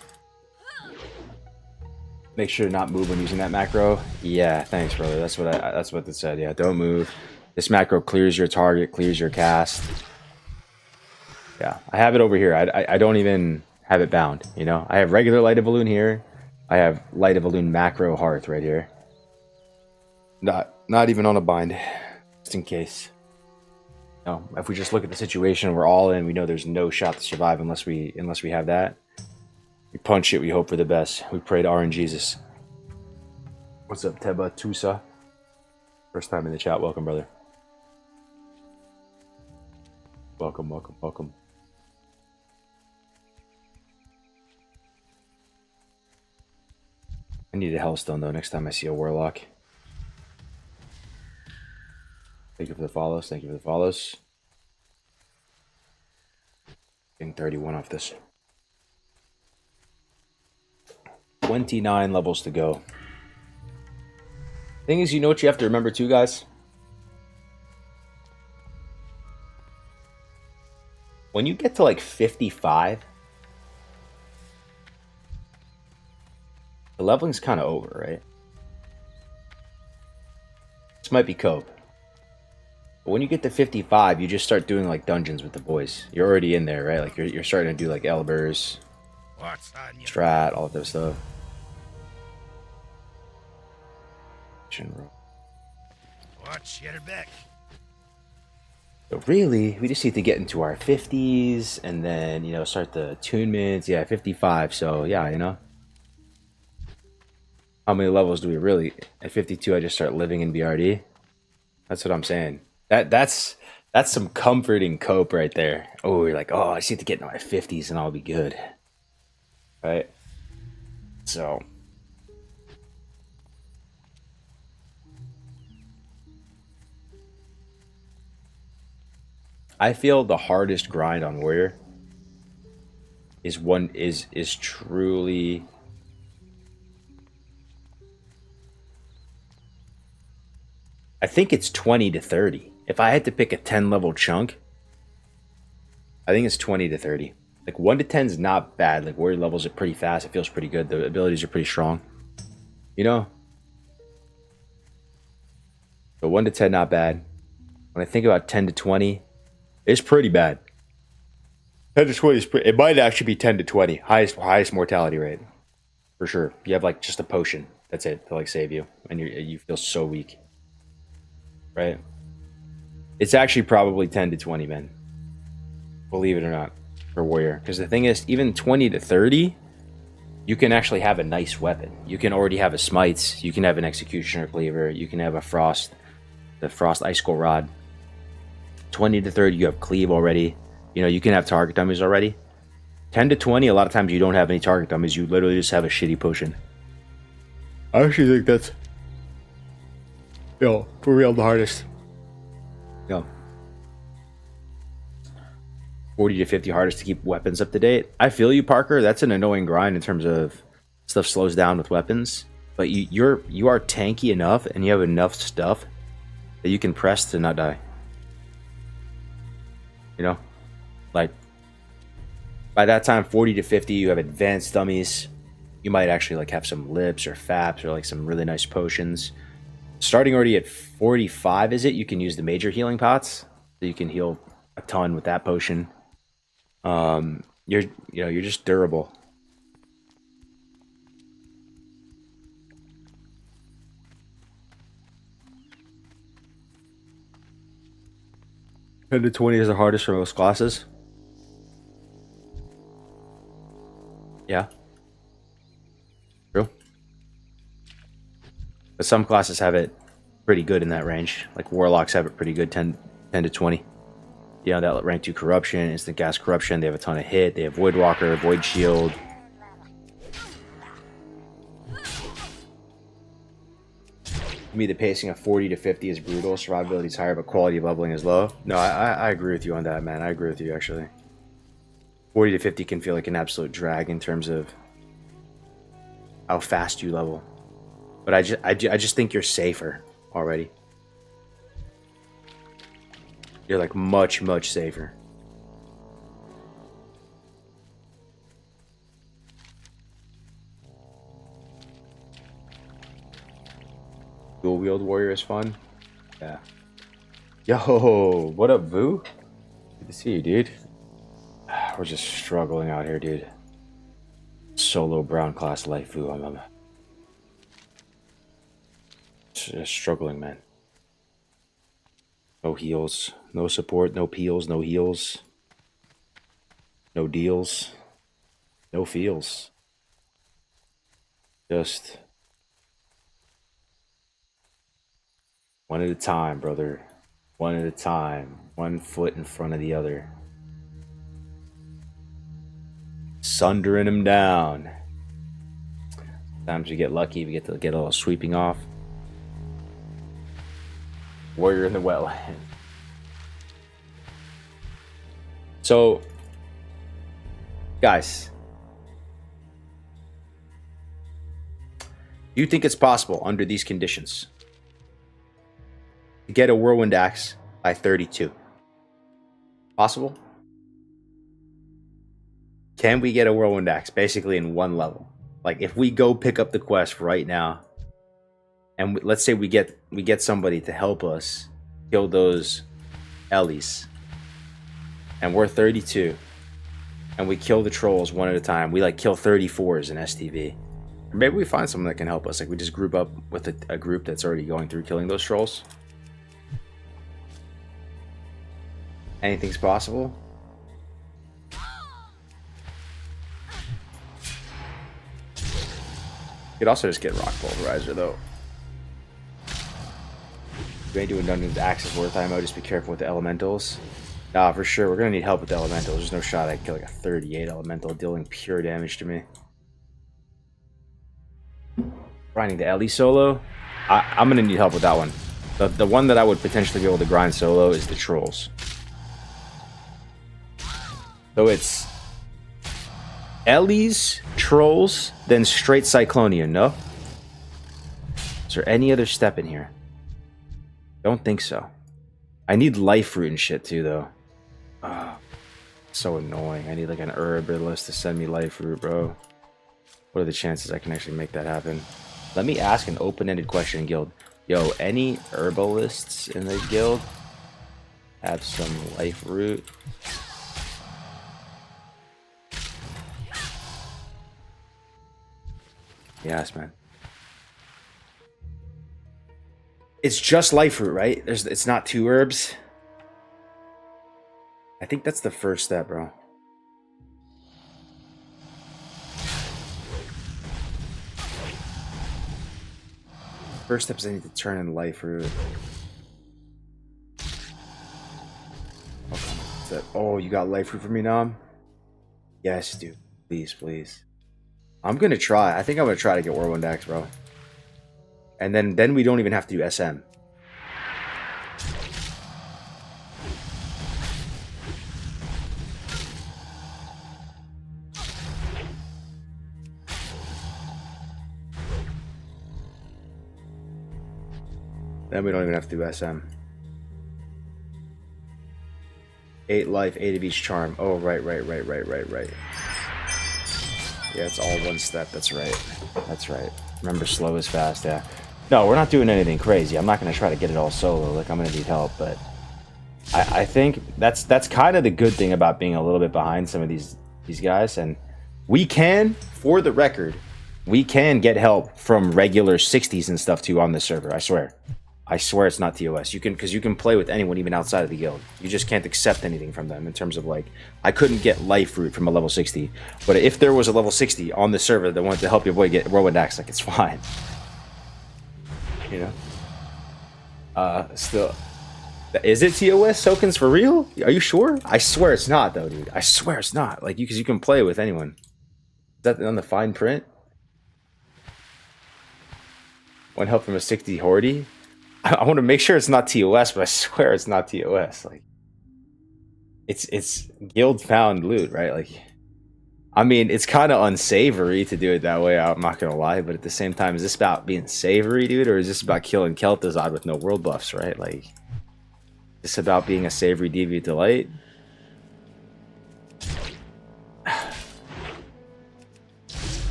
S1: Make sure to not move when using that macro. Yeah, thanks, brother. That's what it said. Yeah, don't move. This macro clears your target, clears your cast. Yeah, I have it over here. I don't even have it bound, you know? I have regular Light of Balloon here. I have Light of Balloon macro Hearth right here. Not even on a bind, just in case. No, if we just look at the situation, we're all in. We know there's no shot to survive unless we have that. We punch it. We hope for the best. We pray to RNGesus. What's up, Teba Tusa? First time in the chat. Welcome, brother. Welcome, welcome, welcome. I need a Hellstone though next time I see a Warlock. Thank you for the follows. Thank you for the follows. Getting 31 off this. 29 levels to go. Thing is, you know what you have to remember too, guys? When you get to like 55, the leveling's kind of over, right? This might be cope. But when you get to 55, you just start doing like dungeons with the boys. You're already in there, right? Like you're starting to do like Elbers, Strat, all of that stuff.
S7: Watch, get her back.
S1: So really, we just need to get into our 50s and then, you know, start the attunements. Yeah, 55. So yeah, you know. How many levels do we really? At 52, I just start living in BRD. That's what I'm saying. That's some comforting cope right there. Oh, you're like, oh, I just need to get into my 50s and I'll be good. Right? So. I feel the hardest grind on Warrior is truly I think it's 20 to 30. If I had to pick a 10 level chunk, I think it's 20 to 30. Like 1 to 10 is not bad. Like Warrior levels are pretty fast. It feels pretty good. The abilities are pretty strong. You know? So 1 to 10 not bad. When I think about 10 to 20, it's pretty bad. 10 to 20 is pretty... It might actually be 10 to 20. Highest mortality rate. For sure. You have like just a potion. That's it. To like save you. And you feel so weak. Right? It's actually probably 10 to 20, man. Believe it or not. For Warrior. Because the thing is, even 20 to 30, you can actually have a nice weapon. You can already have a Smites. You can have an Executioner Cleaver. You can have a Frost. The Frost Icicle Rod. 20 to 30, you have Cleave already. You know, you can have target dummies already. 10 to 20, a lot of times you don't have any target dummies. You literally just have a shitty potion. I actually think that's, yo, for real, the hardest. Yo. 40 to 50 hardest to keep weapons up to date. I feel you, Parker. That's an annoying grind in terms of stuff slows down with weapons. But you are tanky enough and you have enough stuff that you can press to not die. You know, like by that time, 40 to 50, you have advanced dummies. You might actually like have some lips or faps or like some really nice potions. Starting already at 45, is it? You can use the major healing pots, so you can heal a ton with that potion. You're just durable. And the 20 is the hardest for most classes. Yeah. True. But some classes have it pretty good in that range. Like Warlocks have it pretty good, 10 to 20. You know, that rank 2 corruption, instant gas corruption, they have a ton of hit, they have Voidwalker, Void Shield. To me, the pacing of 40 to 50 is brutal. Survivability is higher, but quality of leveling is low. No, I agree with you on that, man. I agree with you, actually. 40 to 50 can feel like an absolute drag in terms of how fast you level. But I just think you're safer already. You're like much, much safer. Dual wield warrior is fun. Yeah. Yo, what up, Vu? Good to see you, dude. We're just struggling out here, dude. Solo brown class life, Vu. I'm just struggling, man. No heals, no support, no peels, no heals, no deals, no feels. Just one at a time, brother. One at a time. One foot in front of the other. Sundering them down. Sometimes we get lucky, we get to get a little sweeping off. Warrior in the wetland. So, guys, do you think it's possible under these conditions to get a Whirlwind Axe by 32? Possible? Can we get a Whirlwind Axe basically in one level? Like if we go pick up the quest right now, and let's say we get somebody to help us kill those Ellies, and we're 32, and we kill the trolls one at a time. We like kill 34s in STV. Or maybe we find someone that can help us. Like we just group up with a group that's already going through killing those trolls. Anything's possible. You could also just get Rock Pulverizer though. You ain't doing Dungeons Axes worth IMO, just be careful with the elementals. Nah, for sure, we're gonna need help with the elementals. There's no shot I can kill like a 38 elemental dealing pure damage to me. Grinding the Ellie solo? I'm gonna need help with that one. The one that I would potentially be able to grind solo is the trolls. So it's Ellie's, trolls, then straight Cyclonian, no? Is there any other step in here? Don't think so. I need life root and shit too, though. So annoying. I need like an herbalist to send me life root, bro. What are the chances I can actually make that happen? Let me ask an open-ended question in guild. Yo, any herbalists in the guild have some life root? Yes, man. It's just life root, right? It's not 2 herbs. I think that's the first step, bro. First step is I need to turn in life root. Okay. Oh, you got life root for me, Nam? Yes, dude. Please, please. I'm gonna try. I think I'm gonna try to get Whirlwind Axe, bro. And then we don't even have to do SM. Then we don't even have to do SM. 8 life, 8 of each charm. Oh, right. Yeah, it's all one step. That's right. That's right. Remember, slow is fast. Yeah. No, we're not doing anything crazy. I'm not going to try to get it all solo. Like, I'm going to need help. But I think that's kind of the good thing about being a little bit behind some of these guys. And we can, for the record, we can get help from regular 60s and stuff too on this server. I swear. I swear it's not TOS. You can, because you can play with anyone even outside of the guild. You just can't accept anything from them in terms of like, I couldn't get life root from a level 60, but if there was a level 60 on the server that wanted to help your boy get Whirlwind Axe, like it's fine. You know. Still, is it TOS tokens for real? Are you sure? I swear it's not though, dude. I swear it's not. Like because you can play with anyone. Is that on the fine print? One help from a 60 Hordy. I want to make sure it's not TOS, but I swear it's not TOS. Like, it's guild found loot, right? Like, I mean, it's kind of unsavory to do it that way. I'm not gonna lie, but at the same time, is this about being savory, dude, or is this about killing Kel'Thuzad with no world buffs, right? Like, is this about being a savory deviant delight?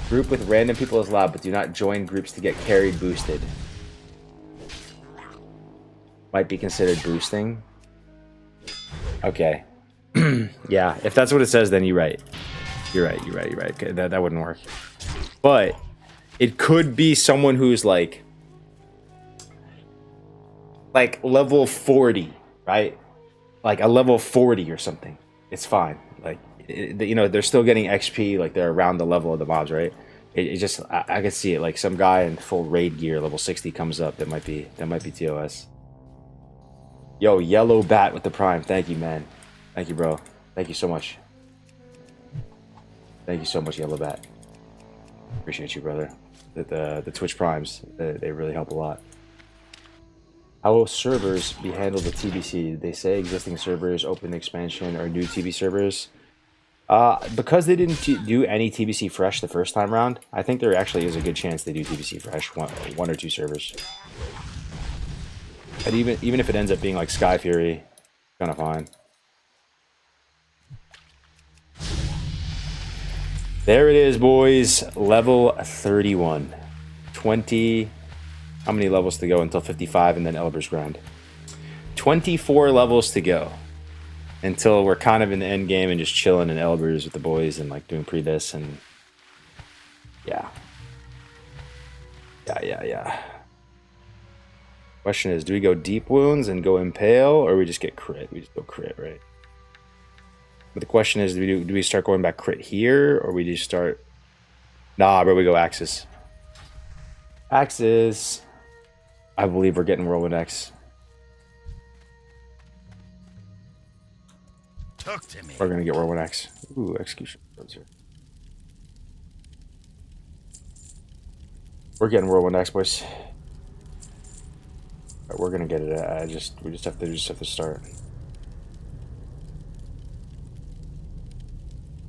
S1: Group with random people is allowed, but do not join groups to get carried boosted. might be considered boosting. Okay. Yeah, if that's what it says, then you're right. You're right. Okay, that wouldn't work. But it could be someone who's like level 40, right? Like a level 40 or something. It's fine. Like, you know, they're still getting XP, like they're around the level of the mobs, right? It just, I could see it, like some guy in full raid gear, level 60 comes up, that might be TOS. Yo, Yellow Bat with the Prime. Thank you, man. Thank you, bro. Thank you so much. Thank you so much, Yellow Bat. Appreciate you, brother. The Twitch Primes, they really help a lot. How will servers be handled with TBC? Did they say existing servers, open expansion, or new TB servers? Because they didn't do any TBC Fresh the first time around, I think there actually is a good chance they do TBC Fresh one or two servers. And even if it ends up being like Sky Fury, kind of fine. There it is, boys. Level 31. 20... How many levels to go until 55 and then Elber's Grind? 24 levels to go. Until we're kind of in the end game and just chilling in Elber's with the boys and like doing pre-bis and... Yeah. Yeah. Question is, do we go deep wounds and go impale, or we just get crit? We just go crit, right? But the question is, do we start going back crit here, or we just start... Nah, bro, we go Axis. Axis. I believe we're getting Whirlwind X.
S7: Talk to me.
S1: We're gonna get Whirlwind X. Ooh, Execution. We're getting Whirlwind X, boys. Right, we're gonna get it. We just have to start.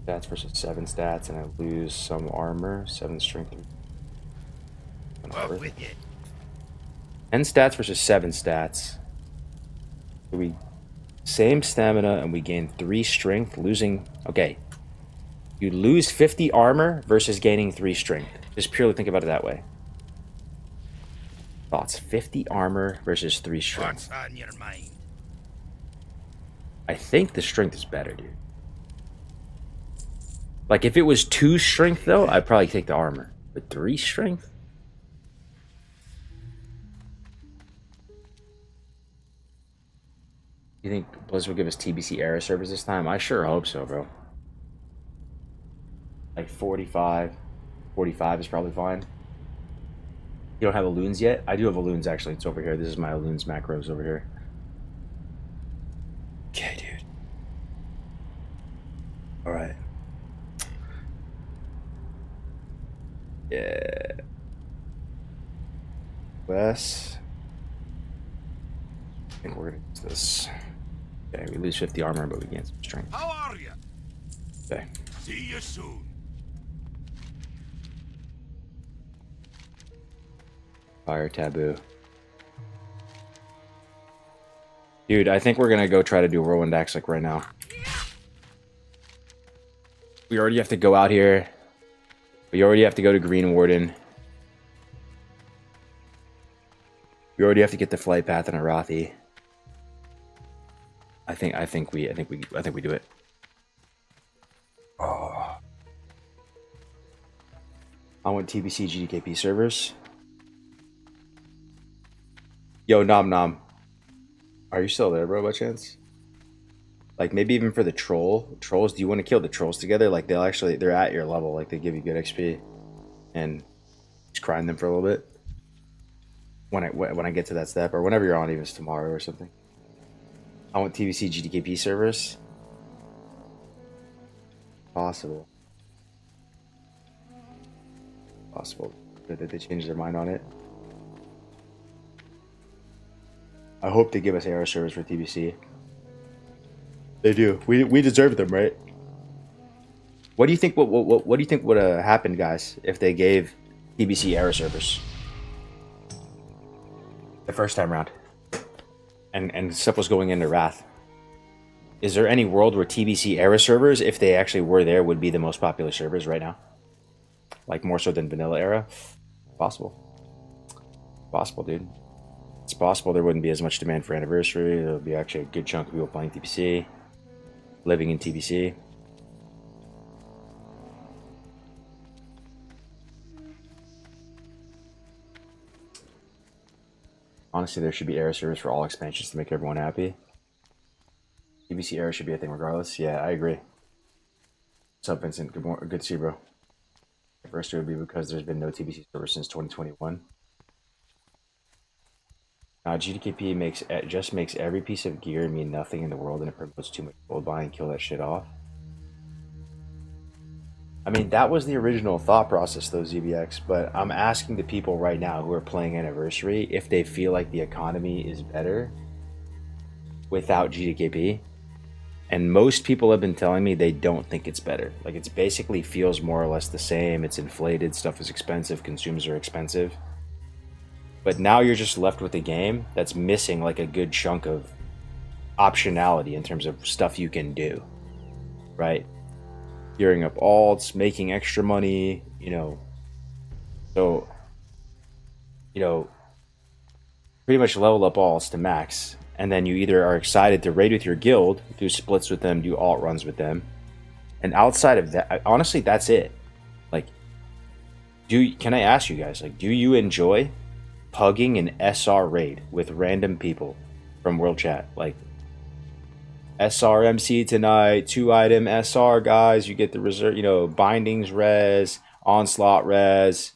S1: Stats versus 7 stats, and I lose some armor. 7 strength.
S7: Up with it.
S1: 10 stats versus 7 stats. So we same stamina and we gain 3 strength, losing. Okay, you lose 50 armor versus gaining 3 strength. Just purely think about it that way. Thoughts: 50 armor versus 3 strength.
S7: What's on your mind?
S1: I think the strength is better, dude. Like if it was 2 strength though, I'd probably take the armor. But 3 strength? You think Blizzard will give us TBC era servers this time? I sure hope so, bro. Like 45 is probably fine. You don't have a loons yet? I do have a loons actually. It's over here. This is my loons macros over here. Okay, dude. All right. Yeah. Wes. I think we're gonna use this. Okay, we lose 50 armor, but we gain some strength.
S7: How are you?
S1: Okay.
S7: See you soon.
S1: Fire taboo. Dude, I think we're gonna go try to do Whirlwind Axe like right now. We already have to go out here. We already have to go to Green Warden. We already have to get the flight path and Arathi. I think we do it. Oh. I want TBC GDKP servers. Yo, Nom Nom. Are you still there, bro, by chance? Like, maybe even for the trolls, do you want to kill the trolls together? Like, they're at your level. Like, they give you good XP. And just grind them for a little bit. When I get to that step, or whenever you're on, even tomorrow or something. I want TBC GDKP servers. Possible. Did they change their mind on it? I hope they give us AR servers for TBC. They do. We deserve them, right? What do you think? What do you think would have happened, guys, if they gave TBC era servers the first time around, and stuff was going into Wrath? Is there any world where TBC era servers, if they actually were there, would be the most popular servers right now? Like more so than vanilla era? Possible. Possible, dude. It's possible, there wouldn't be as much demand for Anniversary. There would be actually a good chunk of people playing TBC, living in TBC. Honestly, there should be era service for all expansions to make everyone happy. TBC era should be a thing regardless. Yeah, I agree. What's up, Vincent? Good to see you, bro. First, it would be because there's been no TBC server since 2021. GDKP just makes every piece of gear mean nothing in the world, and it promotes too much gold buying. Kill that shit off. I mean, that was the original thought process, though, ZBX. But I'm asking the people right now who are playing Anniversary if they feel like the economy is better without GDKP. And most people have been telling me they don't think it's better. Like, it's basically feels more or less the same. It's inflated. Stuff is expensive. Consumes are expensive. But now you're just left with a game that's missing like a good chunk of optionality in terms of stuff you can do, right? Gearing up alts, making extra money, you know. So, you know, pretty much level up alts to max. And then you either are excited to raid with your guild, do splits with them, do alt runs with them. And outside of that, honestly, that's it. Like, can I ask you guys, like, do you enjoy pugging an SR raid with random people from World Chat? Like, SRMC tonight, 2-item SR, guys. You get the reserve, you know, Bindings res, Onslaught res,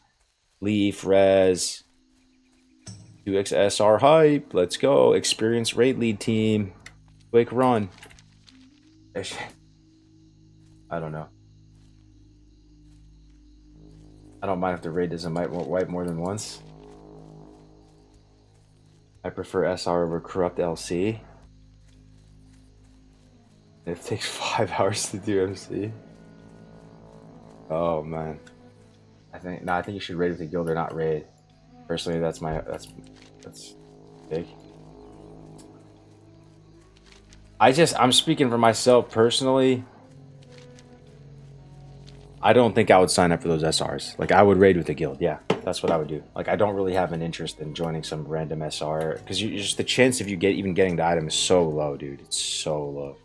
S1: Leaf res, 2x SR hype. Let's go. Experienced raid lead team. Quick run. I don't know. I don't mind if the raid doesn't wipe more than once. I prefer SR over corrupt LC. It takes 5 hours to do MC. Oh man. I think you should raid with the guild or not raid. Personally, that's big. I'm speaking for myself personally. I don't think I would sign up for those SRs. Like, I would raid with the guild. Yeah, that's what I would do. Like, I don't really have an interest in joining some random SR because just the chance of you getting the item is so low, dude. It's so low.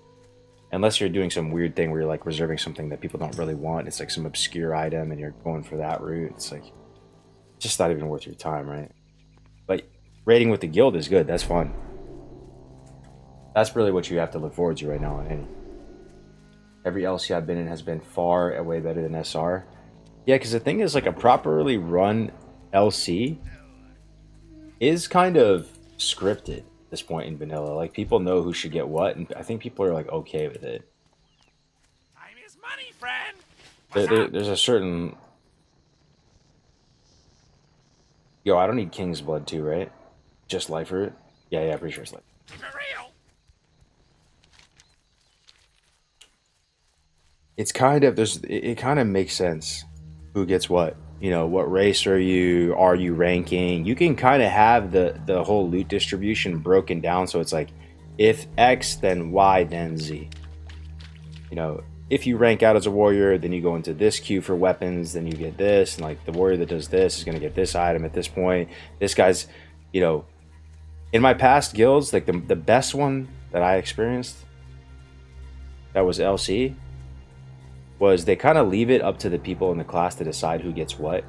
S1: Unless you're doing some weird thing where you're like reserving something that people don't really want. It's like some obscure item and you're going for that route. It's like just not even worth your time, right? But raiding with the guild is good. That's fun. That's really what you have to look forward to right now on any. Every LC I've been in has been far and way better than SR. Yeah, because the thing is, like, a properly run LC is kind of scripted at this point in vanilla. Like, people know who should get what, and I think people are, like, okay with it.
S7: Time is money, friend.
S1: There's a certain... Yo, I don't need King's Blood too, right? Just Life Root? Yeah, pretty sure it's Life.
S7: Keep it real.
S1: It's kind of, it kind of makes sense who gets what. You know, what race are you ranking? You can kind of have the whole loot distribution broken down so it's like, if X, then Y, then Z. You know, if you rank out as a warrior, then you go into this queue for weapons, then you get this, and like the warrior that does this is going to get this item at this point. This guy's, you know, in my past guilds, like the best one that I experienced that was LC was they kind of leave it up to the people in the class to decide who gets what,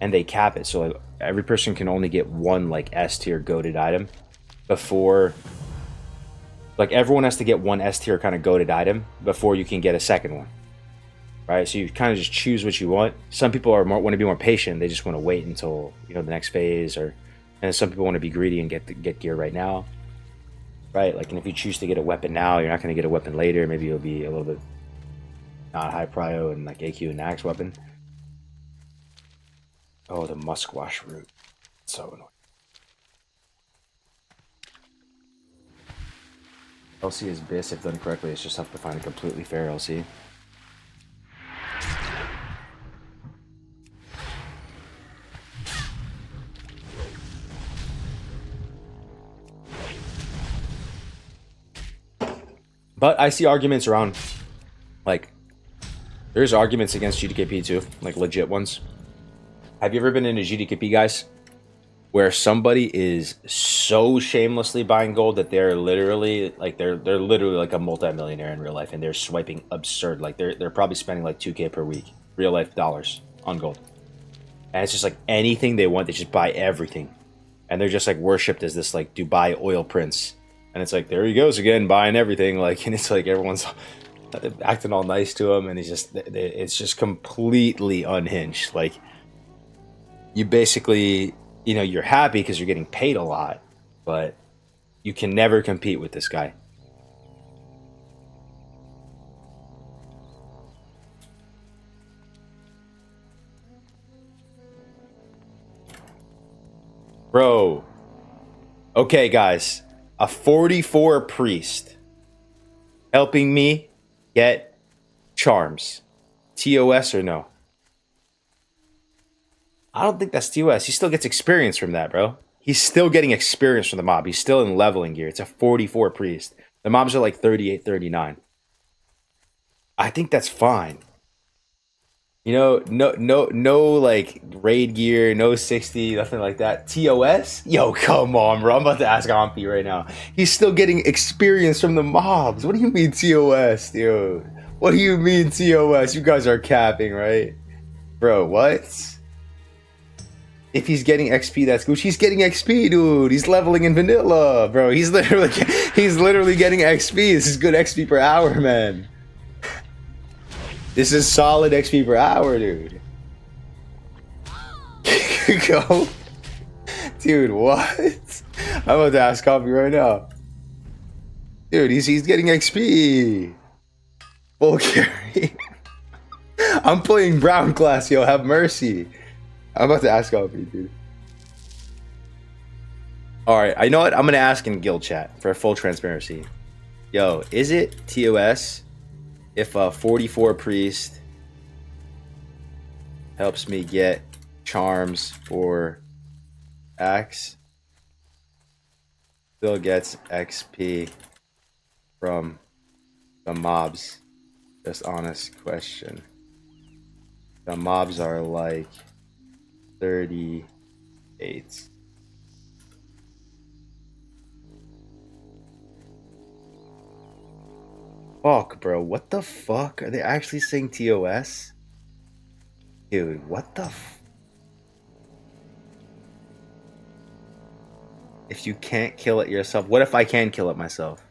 S1: and they cap it. So like, every person can only get one like S tier goated item before, like everyone has to get one S tier kind of goated item before you can get a second one, right? So you kind of just choose what you want. Some people want to be more patient. They just want to wait until, you know, the next phase, and some people want to be greedy and get gear right now, right? Like, and if you choose to get a weapon now, you're not going to get a weapon later. Maybe it'll be a little bit not high prio and like AQ and axe weapon. Oh, the Musquash route. So annoying. LC is BIS if done correctly. It's just tough to find a completely fair LC. But I see arguments around, like, there's arguments against GDKP too, like legit ones. Have you ever been into GDKP, guys? where somebody is so shamelessly buying gold that they're literally like they're literally like a multimillionaire in real life, and they're swiping absurd. Like they're probably spending like 2K per week, real life dollars on gold. And it's just like anything they want, they just buy everything. And they're just like worshipped as this like Dubai oil prince. And it's like, there he goes again, buying everything. Like, and it's like everyone's acting all nice to him, and it's just completely unhinged. Like, you basically, you know, you're happy because you're getting paid a lot, but you can never compete with this guy. Bro. Okay, guys. A 44 priest helping me get charms. TOS or no? I don't think that's TOS. He still gets experience from that, bro. He's still getting experience from the mob. He's still in leveling gear. It's a 44 priest. The mobs are like 38, 39. I think that's fine. You know, no, like raid gear, no 60, nothing like that. TOS? Yo, come on, bro. I'm about to ask Ampy right now. He's still getting experience from the mobs. What do you mean TOS, dude? What do you mean TOS? You guys are capping, right? Bro, what? If he's getting XP, that's Gucci. He's getting XP, dude. He's leveling in vanilla, bro. He's literally getting XP. This is good XP per hour, man. This is solid XP per hour, dude. Go. Dude, what? I'm about to ask Coffee right now. Dude, he's getting XP. Full carry. I'm playing Brown class, yo. Have mercy. I'm about to ask Coffee, dude. Alright, I know what? I'm going to ask in guild chat for full transparency. Yo, is it TOS if a 44 priest helps me get charms for axe, still gets XP from the mobs? Just honest question. The mobs are like 38. Fuck, bro. What the fuck? Are they actually saying TOS? Dude, what the If you can't kill it yourself, what if I can kill it myself?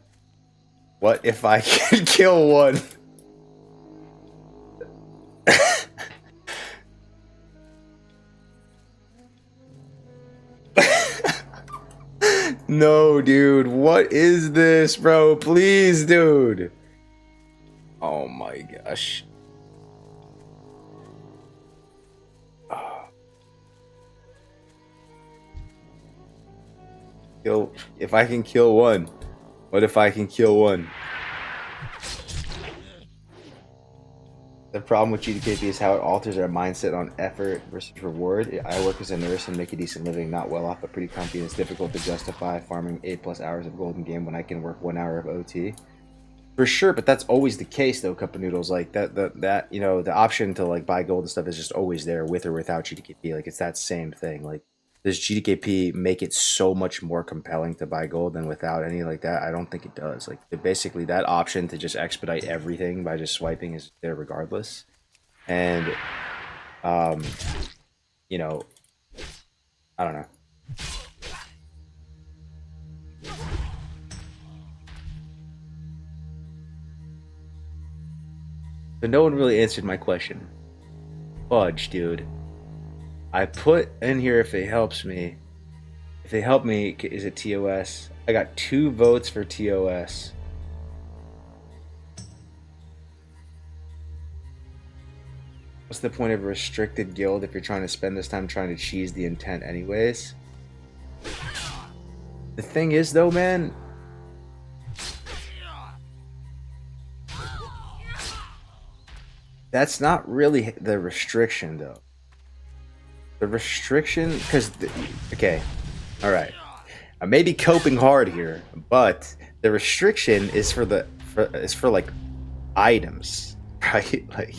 S1: What if I can kill one? No, dude. What is this, bro? Please, dude. Oh my gosh. Kill, if I can kill one. What if I can kill one? The problem with GDKP is how it alters our mindset on effort versus reward. I work as a nurse and make a decent living, not well off, but pretty comfy. It's difficult to justify farming 8+ hours of golden game when I can work 1 hour of OT. For sure, but that's always the case though, Cup of Noodles. Like that you know, the option to like buy gold and stuff is just always there with or without GDKP. Like it's that same thing. Like, does GDKP make it so much more compelling to buy gold than without any like that? I don't think it does. Like basically that option to just expedite everything by just swiping is there regardless. And you know, I don't know. But no one really answered my question. Fudge, dude. I put in here if it helps me. If they help me, is it TOS? I got 2 votes for TOS. What's the point of a restricted guild if you're trying to spend this time trying to cheese the intent anyways? The thing is though, man, that's not really the restriction though. The restriction, because, okay, all right, I may be coping hard here, but the restriction is for like items, right? Like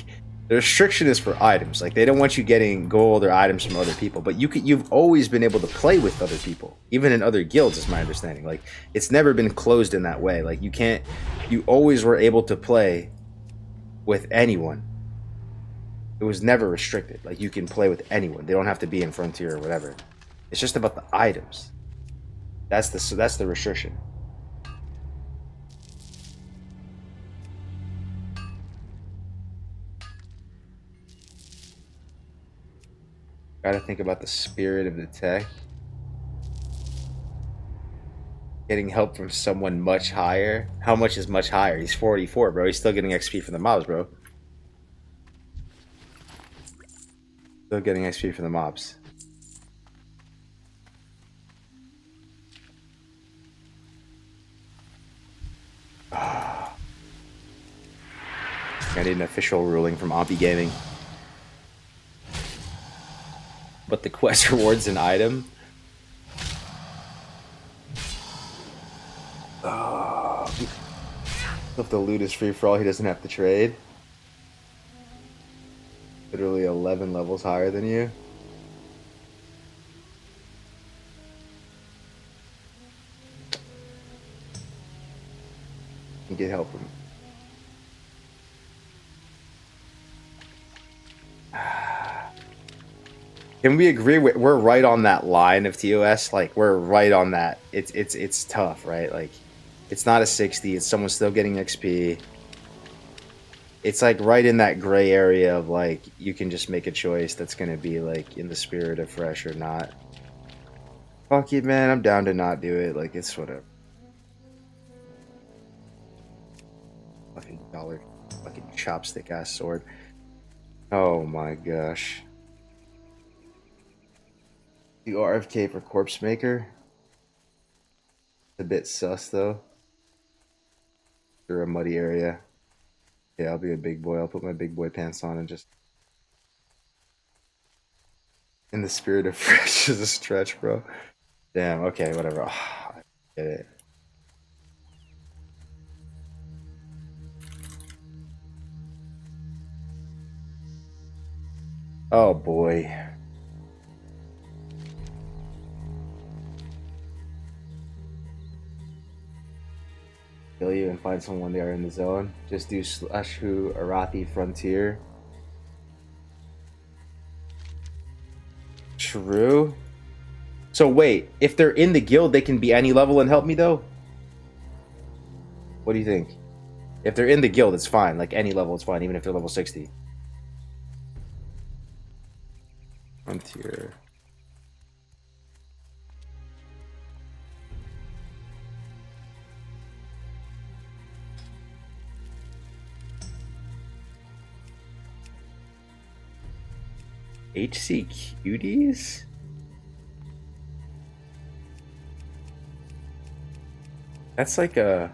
S1: The restriction is for items. Like they don't want you getting gold or items from other people. But you've always been able to play with other people, even in other guilds, is my understanding. Like it's never been closed in that way. Like you always were able to play with anyone. It was never restricted. Like you can play with anyone. They don't have to be in Frontier or whatever. It's just about the items. That's the restriction. Gotta think about the spirit of the tech. Getting help from someone much higher. How much is much higher? He's 44, bro. He's still getting XP from the mobs, bro. Still getting XP from the mobs. I need an official ruling from Ompi Gaming. But the quest rewards an item. If the loot is free for all, he doesn't have to trade. Literally 11 levels higher than you. You can get help from. Can we agree we're right on that line of TOS? Like we're right on that. It's tough, right? Like it's not a 60. It's someone still getting XP. It's like right in that gray area of like you can just make a choice that's gonna be like in the spirit of fresh or not. Fuck it, man. I'm down to not do it. Like it's whatever. Fucking dollar, fucking chopstick ass sword. Oh my gosh. The RFK for Corpse Maker. A bit sus though. Through a muddy area. Yeah, I'll be a big boy. I'll put my big boy pants on and just. In the spirit of fresh is a stretch, bro. Damn, okay, whatever. Oh, I get it. Oh boy. Kill you and find someone they are in the zone. Just do /who Arathi Frontier. True. So wait, if they're in the guild, they can be any level and help me though? What do you think? If they're in the guild, it's fine. Like any level, it's fine, even if they're level 60. Frontier. HC Cuties? That's like a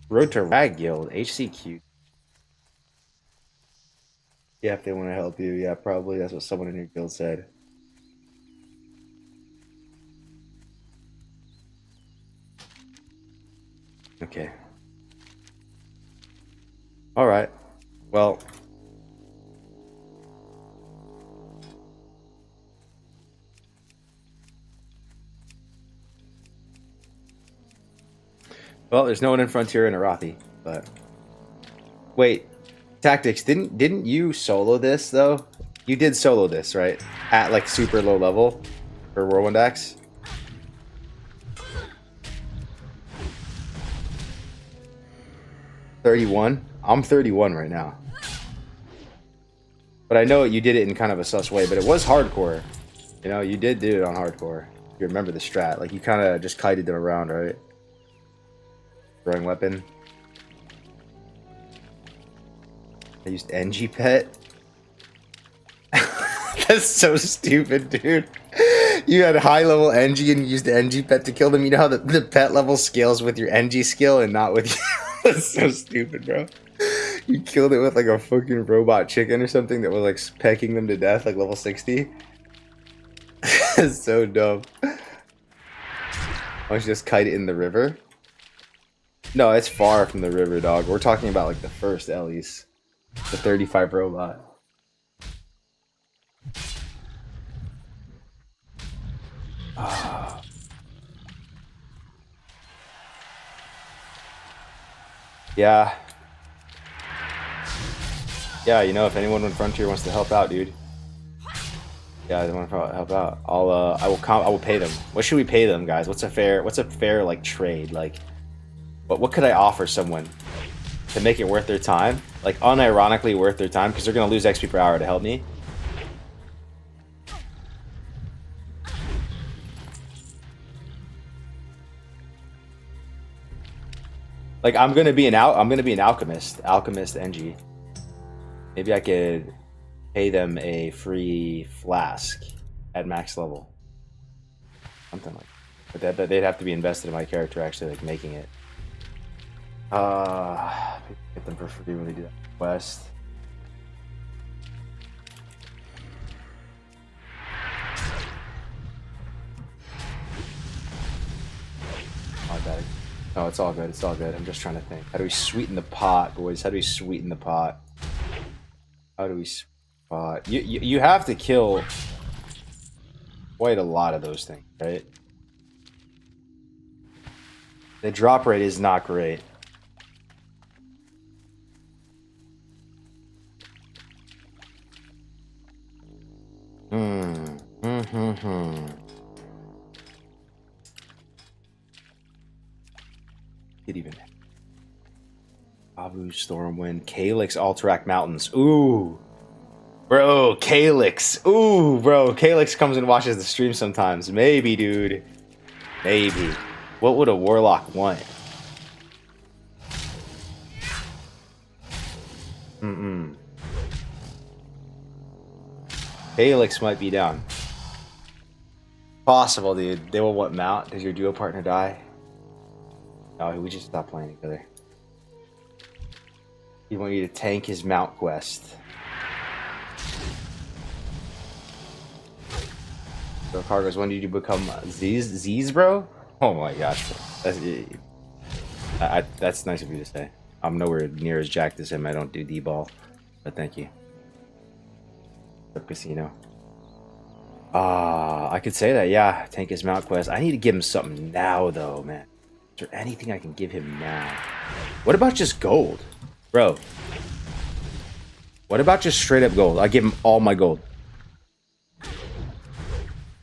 S1: Road to Rag Guild, HCQ. Yeah, if they want to help you, yeah, probably that's what someone in your guild said. Okay. Alright. Well. Well, there's no one in Frontier and Arathi, but wait, Tactics, didn't you solo this though? You did solo this, right? At like super low level for Whirlwind Axe. $31? I'm 31 right now. But I know you did it in kind of a sus way, but it was hardcore. You know, you did do it on hardcore. You remember the strat. Like you kind of just kited them around, right? Throwing weapon. I used NG pet. That's so stupid, dude. You had high level NG and you used NG pet to kill them. You know how the pet level scales with your NG skill and not with you. That's so stupid, bro. You killed it with like a fucking robot chicken or something that was like pecking them to death, like level 60. That's so dumb. Why don't you just kite it in the river? No, it's far from the river, dog. We're talking about like the first Ellie's. The 35 robot. Ah. Yeah. Yeah, you know, if anyone on Frontier wants to help out, dude. Yeah, they want to help out. I will pay them. What should we pay them, guys? What's a fair like trade? Like, what could I offer someone to make it worth their time? Like, unironically worth their time, because they're gonna lose XP per hour to help me. Like, I'm gonna be an alchemist, NG. Maybe I could pay them a free flask at max level, something like that. But they'd have to be invested in my character actually, like, making it. Get them for free when we do that quest. My bad. No, it's all good. It's all good. I'm just trying to think. How do we sweeten the pot, boys? How do we sweeten the pot? How do we spot? You have to kill quite a lot of those things, right? The drop rate is not great. It even. Abu, Stormwind, Calyx, Alterac Mountains. Ooh. Bro, Calyx. Ooh, bro. Calyx comes and watches the stream sometimes. Maybe, dude. Maybe. What would a Warlock want? Calyx might be down. Possible, dude. They will want Mount. Does your duo partner die? No, we just stopped playing together. He want you to tank his Mount quest. So Cargos, when did you become Z's, bro? Oh my gosh, bro. That's nice of you to say. I'm nowhere near as jacked as him. I don't do D-ball, but thank you. Casino. I could say that, yeah. Tank his Mount quest. I need to give him something now, though, man. Is there anything I can give him now? What about just gold? Bro. What about just straight up gold? I give him all my gold.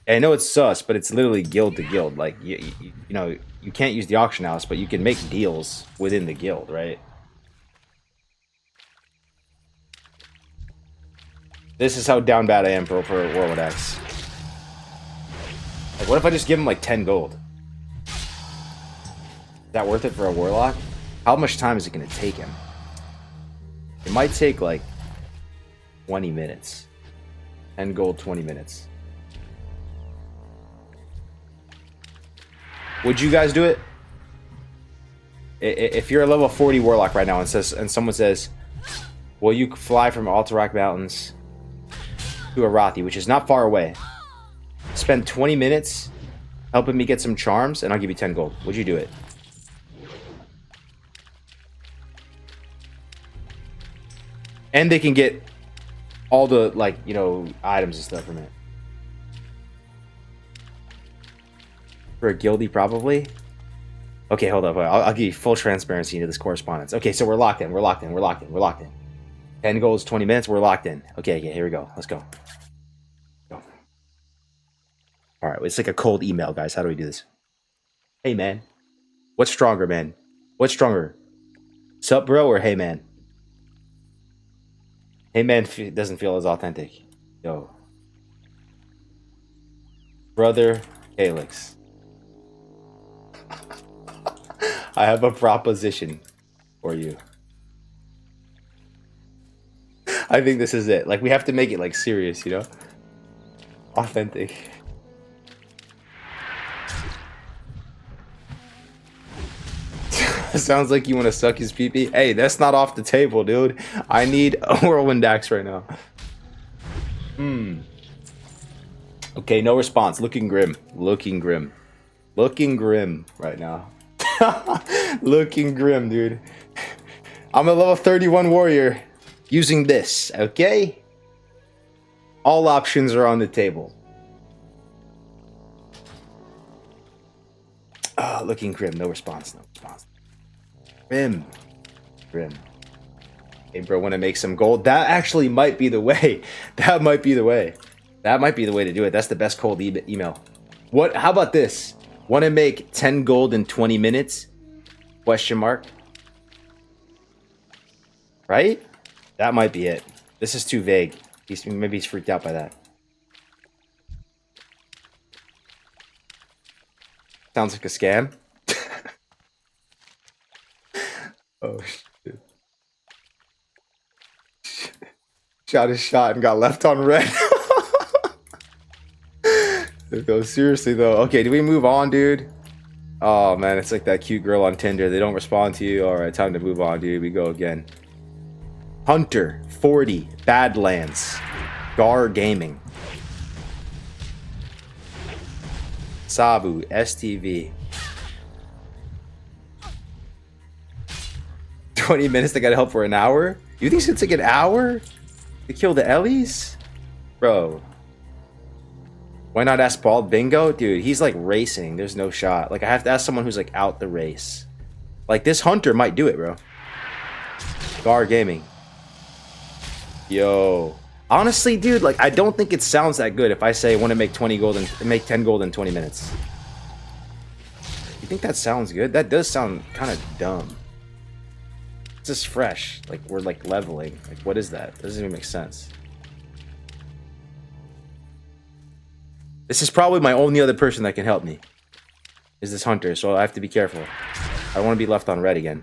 S1: I know it's sus, but it's literally guild to guild. Like, you know, you can't use the auction house, but you can make deals within the guild, right? This is how down bad I am for Warlord X. Like, what if I just give him like 10 gold? Is that worth it for a Warlock? How much time is it going to take him? It might take like 20 minutes. 10 gold, 20 minutes. Would you guys do it? If you're a level 40 Warlock right now and someone says, will you fly from Alterac Mountains to Arathi, which is not far away, spend 20 minutes helping me get some charms, and I'll give you 10 gold. Would you do it? And they can get all the, like, you know, items and stuff from it. For a guildie, probably. Okay, hold up. I'll give you full transparency into this correspondence. Okay, so we're locked in. We're locked in. We're locked in. We're locked in. 10 goals, 20 minutes. We're locked in. Okay, here we go. Let's go. Go. All right, it's like a cold email, guys. How do we do this? Hey, man. What's stronger, man? What's stronger? Sup, bro, or hey, man? Hey, man doesn't feel as authentic. Yo. Brother Calyx. I have a proposition for you. I think this is it. Like, we have to make it, like, serious, you know? Authentic. Sounds like you want to suck his pee-pee. Hey, that's not off the table, dude. I need a Whirlwind Axe right now. Okay, no response. Looking grim. Looking grim. Looking grim right now. Looking grim, dude. I'm a level 31 warrior. using this, okay? All options are on the table. Looking grim. No response. No response. Grim. Hey, bro, want to make some gold? That actually might be the way. That might be the way. That might be the way to do it. That's the best cold email. What? How about this? Want to make 10 gold in 20 minutes? Question mark. Right? That might be it. This is too vague. Maybe he's freaked out by that. Sounds like a scam. Oh, shit. Shot his shot and got left on red. No, seriously, though. Okay, do we move on, dude? Oh, man, it's like that cute girl on Tinder. They don't respond to you. All right, time to move on, dude. We go again. Hunter, 40, Badlands, Gar Gaming. Sabu, STV. 20 minutes, they gotta help for an hour? You think it's gonna take an hour to kill the Ellies? Bro. Why not ask Bald Bingo? Dude, he's like racing. There's no shot. Like, I have to ask someone who's like out the race. Like, this Hunter might do it, bro. Gar Gaming. Yo. Honestly, dude, like, I don't think it sounds that good if I say I want to make 20 gold and make 10 gold in 20 minutes. You think that sounds good? That does sound kind of dumb. It's just fresh. Like, we're like leveling. Like, what is that? Doesn't even make sense. This is probably my only other person that can help me. Is this Hunter, so I have to be careful. I don't want to be left on red again.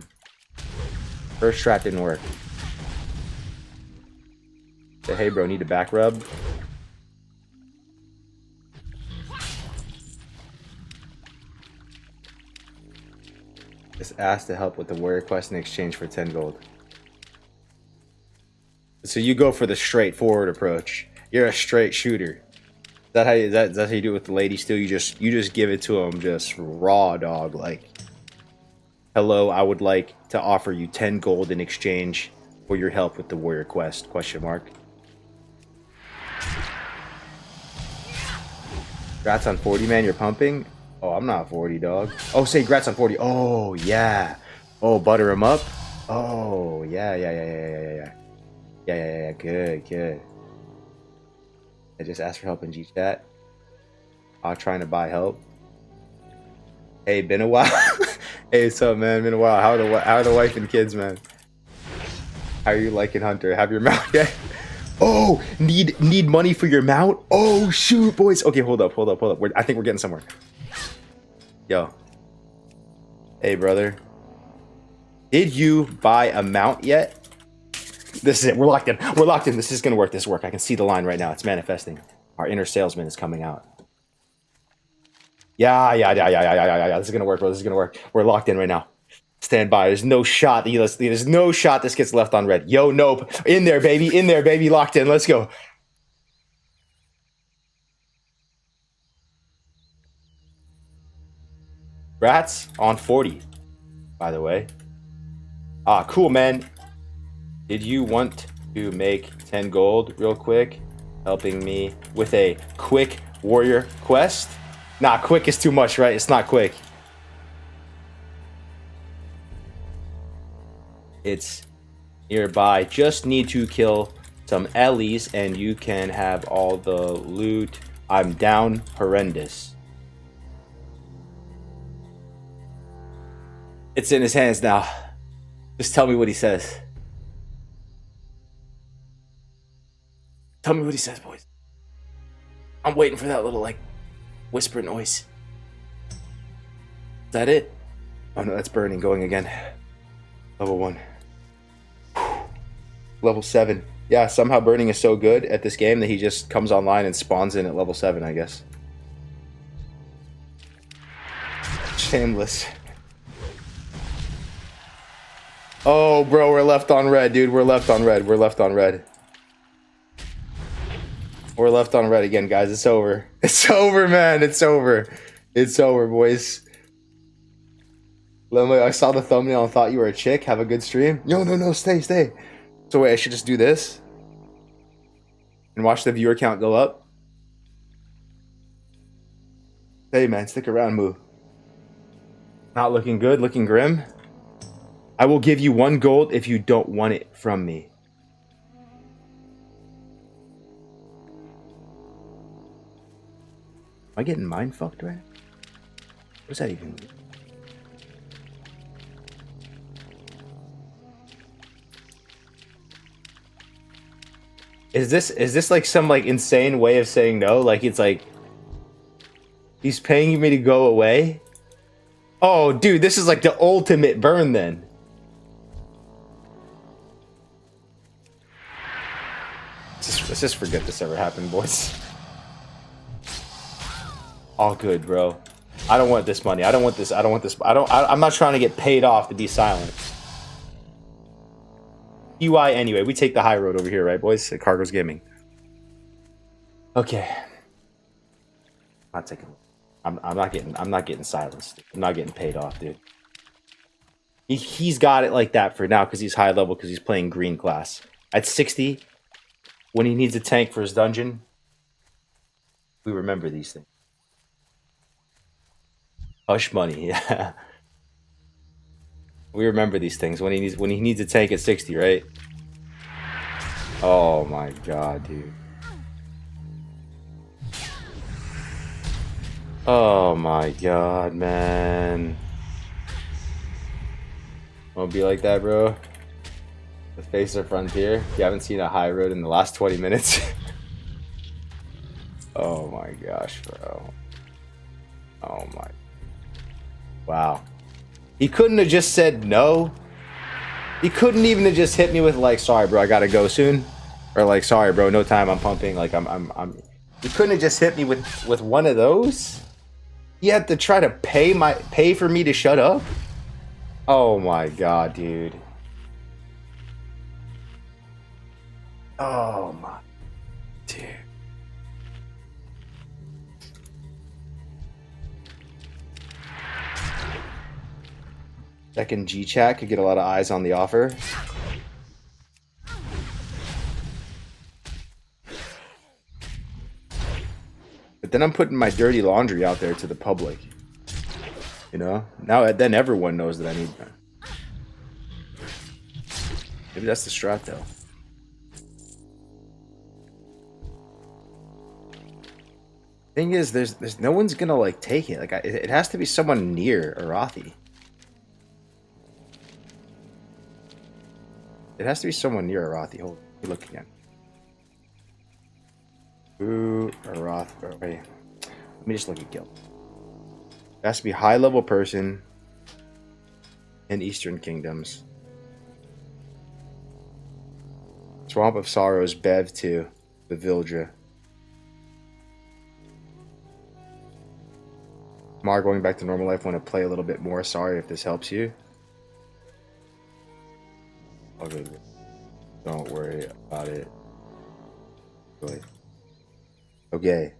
S1: First strat didn't work. Say, hey bro, need a back rub? Just asked to help with the warrior quest in exchange for 10 gold. So you go for the straightforward approach. You're a straight shooter. Is that how you, that's how you do it with the ladies too? You just give it to them just raw, dog. Like, hello, I would like to offer you 10 gold in exchange for your help with the warrior quest? Question mark. Grats on 40, man. You're pumping. Oh, I'm not 40, dog. Oh, say grats on 40. Oh, yeah. Oh, butter him up. Oh, yeah. Good. I just asked for help in G-Chat. Trying to buy help. Hey, been a while. Hey, what's up, man? Been a while. How are the wife and kids, man? How are you liking Hunter? Have your mount yet? Oh, need money for your mount? Oh, shoot, boys. Okay, hold up. I think we're getting somewhere. Yo. Hey, brother. Did you buy a mount yet? This is it. We're locked in. This is going to work. This work. I can see the line right now. It's manifesting. Our inner salesman is coming out. Yeah. This is going to work, bro. This is going to work. We're locked in right now. Stand by. There's no shot. There's no shot this gets left on red. Yo, nope. In there, baby. Locked in. Let's go. Rats on 40, by the way. Cool, man. Did you want to make 10 gold real quick? Helping me with a quick warrior quest? Nah, quick is too much, right? It's not quick. It's nearby. Just need to kill some Ellies and you can have all the loot. I'm down. Horrendous. It's in his hands now. Just tell me what he says. Tell me what he says, boys. I'm waiting for that little, like, whisper noise. Is that it? Oh no, that's burning. Going again. Level 1. Level 7. Yeah, somehow burning is so good at this game that he just comes online and spawns in at level 7, I guess. Shameless. Oh, bro, we're left on red, dude. We're left on red. We're left on red again, guys. It's over. It's over, man. It's over. It's over, boys. I saw the thumbnail and thought you were a chick. Have a good stream. No. Stay. So wait, I should just do this and watch the viewer count go up. Hey man, stick around, Moo. Not looking good, looking grim. I will give you 1 gold if you don't want it from me. Am I getting mind fucked right? What does that even mean? Is this like some like insane way of saying no? Like it's like he's paying me to go away? Oh, dude, this is like the ultimate burn then. Let's just forget this ever happened, boys. All good, bro. I don't want this money. I don't want this. I'm not trying to get paid off to be silent. UI anyway. We take the high road over here, right, boys? At Cargo's Gaming. Okay. I'm not getting silenced. I'm not getting paid off, dude. He's got it like that for now because he's high level because he's playing green class. At 60, when he needs a tank for his dungeon, we remember these things. Hush money, yeah. We remember these things when he needs a tank at 60, right? Oh my god, dude. Oh my god, man. Won't be like that, bro. The face of Frontier. You haven't seen a high road in the last 20 minutes. Oh my gosh, bro. Oh my. Wow. He couldn't have just said no. He couldn't even have just hit me with like, sorry, bro, I gotta go soon. Or like, sorry, bro, no time, I'm pumping. Like, I'm. He couldn't have just hit me with one of those. He had to try to pay for me to shut up. Oh my god, dude. Oh my, dude. Second G chat could get a lot of eyes on the offer. But then I'm putting my dirty laundry out there to the public. You know? Now then everyone knows that I need that. Maybe that's the strat though. Thing is, there's no one's gonna like take it. Like it has to be someone near Arathi. It has to be someone near Arathi. Hold on, look again. Ooh, Arathi. Oh, wait. Let me just look at guild. It has to be a high level person in Eastern Kingdoms. Swamp of Sorrows, Bev 2, the Vildra. Mar going back to normal life, want to play a little bit more. Sorry if this helps you. Okay. Don't worry about it. Really. Okay.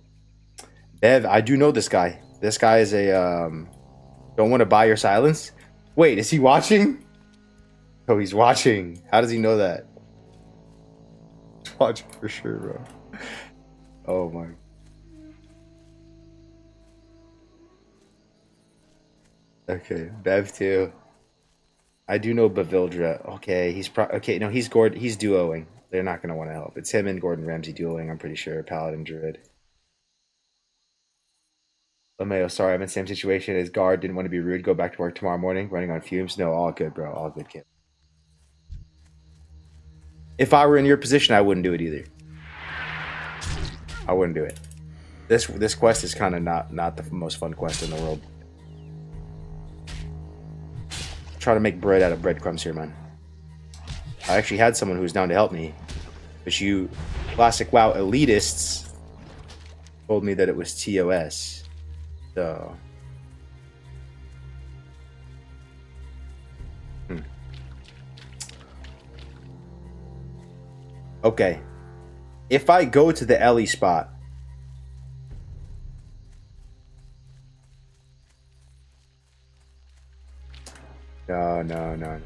S1: Bev, I do know this guy. This guy is a don't want to buy your silence. Wait, is he watching? Oh, he's watching. How does he know that? He's watching for sure, bro. Oh my. Okay, Bev too. I do know Bavildra. Okay, he's okay. No, he's Gordon. He's duoing. They're not gonna want to help. It's him and Gordon Ramsay duoing. I'm pretty sure. Paladin Druid. Lameo, sorry, I'm in the same situation as Guard. Didn't want to be rude. Go back to work tomorrow morning. Running on fumes. No, all good, bro. All good, kid. If I were in your position, I wouldn't do it either. I wouldn't do it. This quest is kind of not the most fun quest in the world. Try to make bread out of breadcrumbs here, man. I actually had someone who was down to help me, but you classic WoW elitists told me that it was TOS. So okay. If I go to the Ellie spot, no.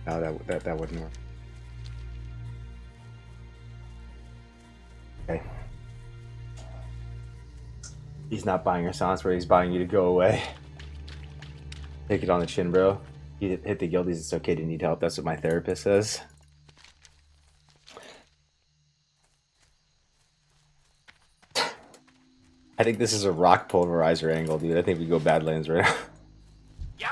S1: No, that wouldn't work. Okay. He's not buying your silence, but he's buying you to go away. Take it on the chin, bro. You hit the guildies, it's okay to need help. That's what my therapist says. I think this is a rock pulverizer angle, dude. I think we go Badlands right now.
S7: Yo!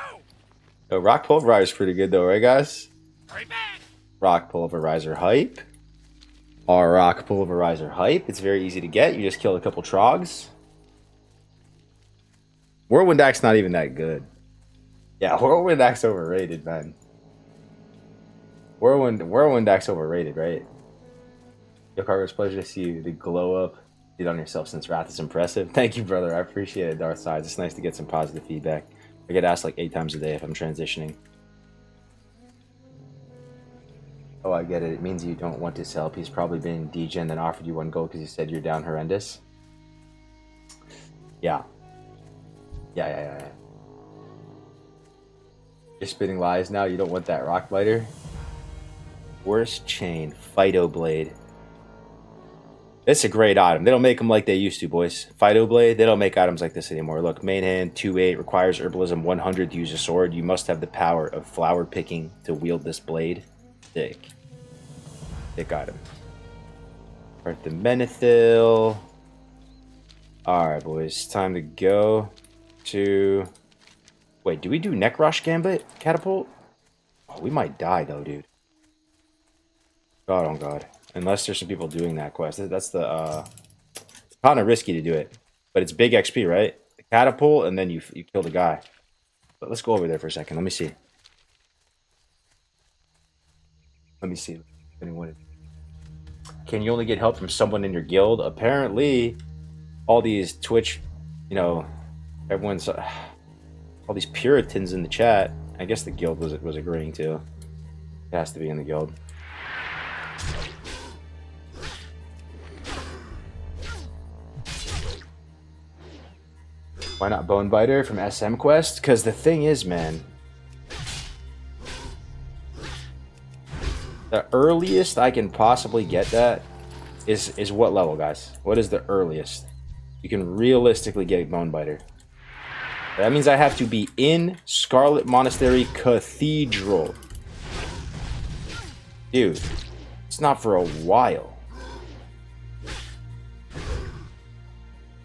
S1: Yo, rock pulverizer is pretty good though, right guys?
S7: Right back!
S1: Rock pulverizer hype. Our rock pulverizer hype. It's very easy to get. You just kill a couple trogs. Whirlwind Axe not even that good. Yeah, Whirlwind Axe overrated, man. Whirlwind Axe overrated, right? Yo, Cargo, it's a pleasure to see you. The glow up you did on yourself since Wrath is impressive. Thank you, brother. I appreciate it, Darth Sides. It's nice to get some positive feedback. I get asked like 8 times a day if I'm transitioning. Oh, I get it. It means you don't want to sell. He's probably been degen then offered you 1 gold because he said you're down horrendous. Yeah. Yeah. You're spitting lies now. You don't want that rock biter. Worst chain, Phyto Blade. It's a great item. They don't make them like they used to, boys. Phyto Blade, they don't make items like this anymore. Look, main hand, 2/8, requires herbalism 100 to use a sword. You must have the power of flower picking to wield this blade. Sick. Sick item. Alright, the Menethil. Alright, boys. Time to go to... Wait, do we do Necrosh Gambit Catapult? Oh, we might die, though, dude. God on God. Unless there's some people doing that quest. That's the, it's kind of risky to do it. But it's big XP, right? The catapult, and then you kill the guy. But let's go over there for a second. Let me see. Let me see. Can you only get help from someone in your guild? Apparently, all these Twitch, you know, everyone's... all these Puritans in the chat. I guess the guild was agreeing to. It has to be in the guild. Why not Bonebiter from SM Quest? Because the thing is, man, the earliest I can possibly get that is what level, guys? What is the earliest you can realistically get Bonebiter? That means I have to be in Scarlet Monastery Cathedral. Dude, it's not for a while.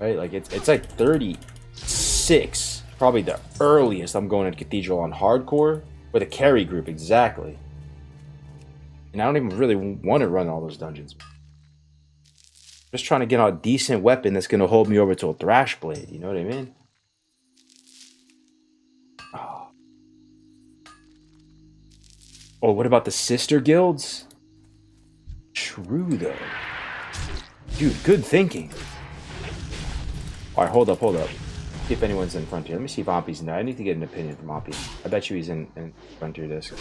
S1: Right? Like, it's like 36. Probably the earliest I'm going to Cathedral on hardcore. With a carry group, exactly. And I don't even really want to run all those dungeons. Just trying to get a decent weapon that's going to hold me over to a Thrash Blade. You know what I mean? Oh, what about the sister guilds? True, though. Dude, good thinking. Alright, hold up. See if anyone's in Frontier. Let me see if Ompy's in there. I need to get an opinion from Ompy. I bet you he's in Frontier Disc.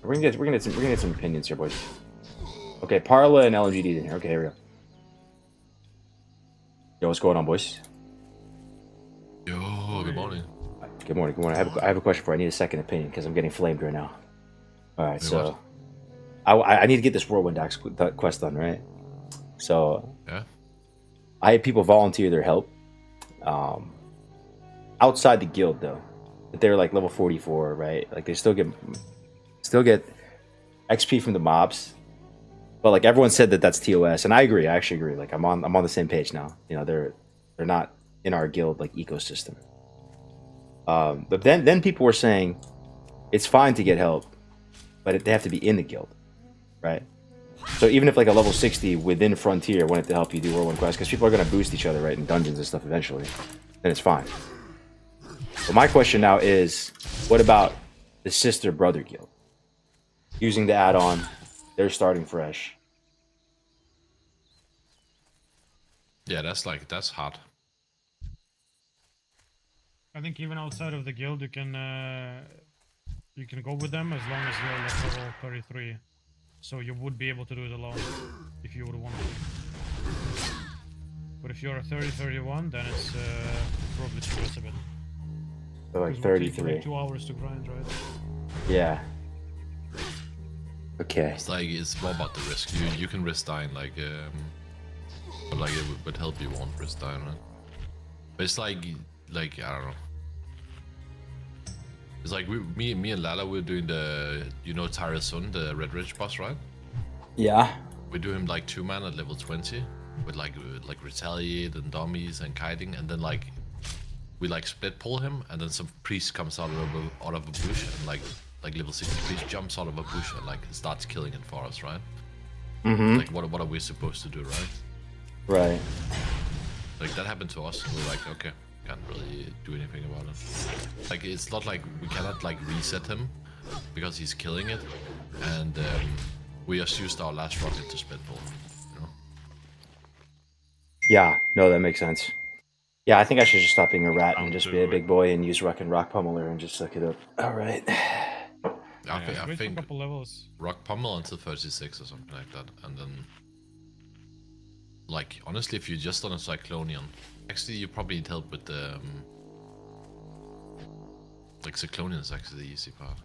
S1: We're gonna get some opinions here, boys. Okay, Parla and LMGD's in here. Okay, here we go. Yo, what's going on, boys?
S8: Yo, good morning.
S1: Good morning. I have a question for you. I need a second opinion because I'm getting flamed right now. All right, so I need to get this Whirlwind Axe quest done, right? So
S8: yeah,
S1: I had people volunteer their help. Outside the guild though, but they're like level 44, right? Like they still get XP from the mobs, but like everyone said that's TOS, and I agree. I actually agree. Like I'm on the same page now. You know, they're not in our guild like ecosystem. But then people were saying it's fine to get help, but they have to be in the guild, right? So even if like a level 60 within Frontier wanted to help you do Whirlwind Quest, because people are going to boost each other, right, in dungeons and stuff eventually, then it's fine. But my question now is, what about the sister brother guild? Using the add-on, they're starting fresh.
S8: Yeah, that's hot.
S9: I think even outside of the guild, you can go with them as long as you're like level 33. So you would be able to do it alone if you would want to. But if you're a 30-31, then it's probably too aggressive.
S1: So like
S9: 'Cause we're taking,
S1: 33.
S9: like 2 hours to grind, right?
S1: Yeah. Okay.
S8: It's like it's more about the risk. You can risk dying, like but like it would help you won't risk dying, right? But it's like I don't know. It's like me and Lala we're doing the Tyrell Sun, the Red Ridge boss, right?
S1: Yeah.
S8: We do him like 2-man at level 20 with like retaliate and dummies and kiting, and then like we like split pull him, and then some priest comes out of a bush, and like level 60 priest jumps out of a bush and like starts killing it for us, right?
S1: Mm-hmm.
S8: Like what are we supposed to do, right?
S1: Right.
S8: Like that happened to us, and we're like, okay, can't really do anything about it. Like it's not like we cannot like reset him because he's killing it, and we just used our last rocket to split pull. You know?
S1: Yeah. No, that makes sense. Yeah, I think I should just stop being a rat and
S8: Down
S1: just
S8: to
S1: be a
S8: it.
S1: big boy and use Rock and Rock Pummeler and just suck it up. All right.
S8: I
S9: Wait for a
S8: think
S9: couple levels.
S8: rock pummel until 36 or something like that, and then like honestly, if you're just on a Cyclonian, actually you probably need help with the like Cyclonian is actually the easy part.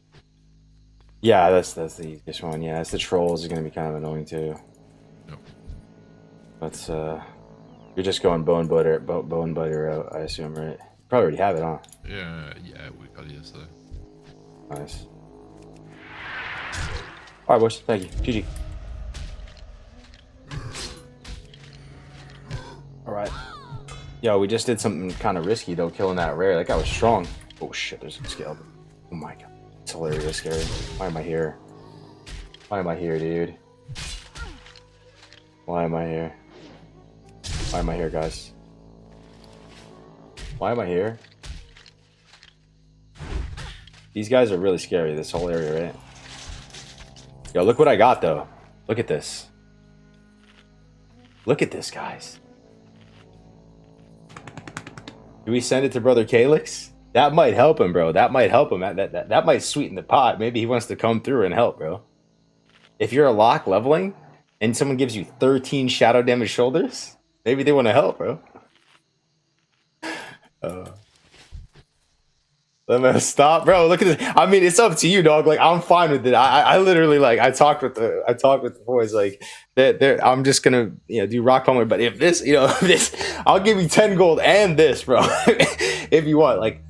S1: Yeah, that's the easiest one. Yeah, it's the trolls are gonna be kind of annoying too.
S8: Yep.
S1: But you're just going bone butter out, I assume, right? Probably already have it, huh?
S8: Yeah, we got it yesterday.
S1: Nice. All right, boys. Thank you. GG. All right. Yo, we just did something kind of risky though, killing that rare. That guy was strong. Oh shit, there's a scale. Oh my god, it's hilarious, scary. Why am I here? Why am I here, dude? Why am I here? Why am I here, guys? Why am I here? These guys are really scary, this whole area, right? Yo, look what I got, though. Look at this. Look at this, guys. Do we send it to Brother Calyx? That might help him, bro. That might help him. That might sweeten the pot. Maybe he wants to come through and help, bro. If you're a lock leveling and someone gives you 13 shadow damage shoulders, maybe they want to help, bro. Let me stop, bro. Look at this. I mean, it's up to you, dog. Like, I'm fine with it. I literally like I talked with the boys. Like, I'm just gonna do rock pummeler. But if this, this, I'll give you 10 gold and this, bro. If you want, like,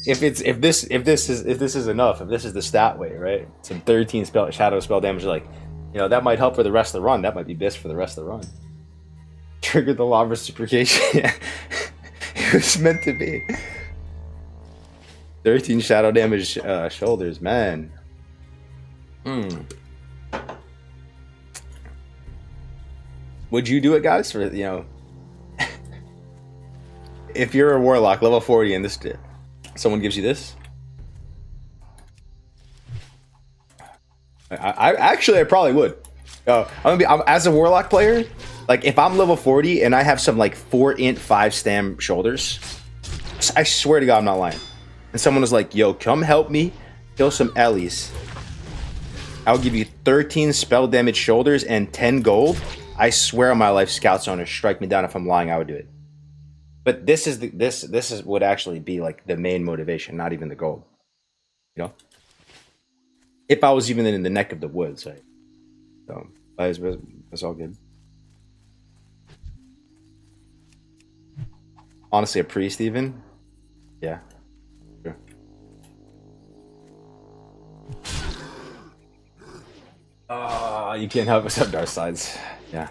S1: if this is enough, if this is the stat weight, right? Some 13 shadow spell damage, like, that might help for the rest of the run. That might be best for the rest of the run. Triggered the law of reciprocation. It was meant to be. 13 shadow damage shoulders, man. Would you do it, guys? For if you're a warlock, level 40, and someone gives you this. I probably would. I'm as a warlock player. Like, if I'm level 40 and I have some like 4 int 5 stam shoulders, I swear to God, I'm not lying. And someone was like, yo, come help me kill some Ellies. I'll give you 13 spell damage shoulders and 10 gold. I swear on my life, Scout's owner, strike me down if I'm lying, I would do it. But this would actually be like the main motivation, not even the gold. If I was even in the neck of the woods, right? So that's all good. Honestly, a priest even? Yeah. Sure. You can't help except dark sides. Yeah.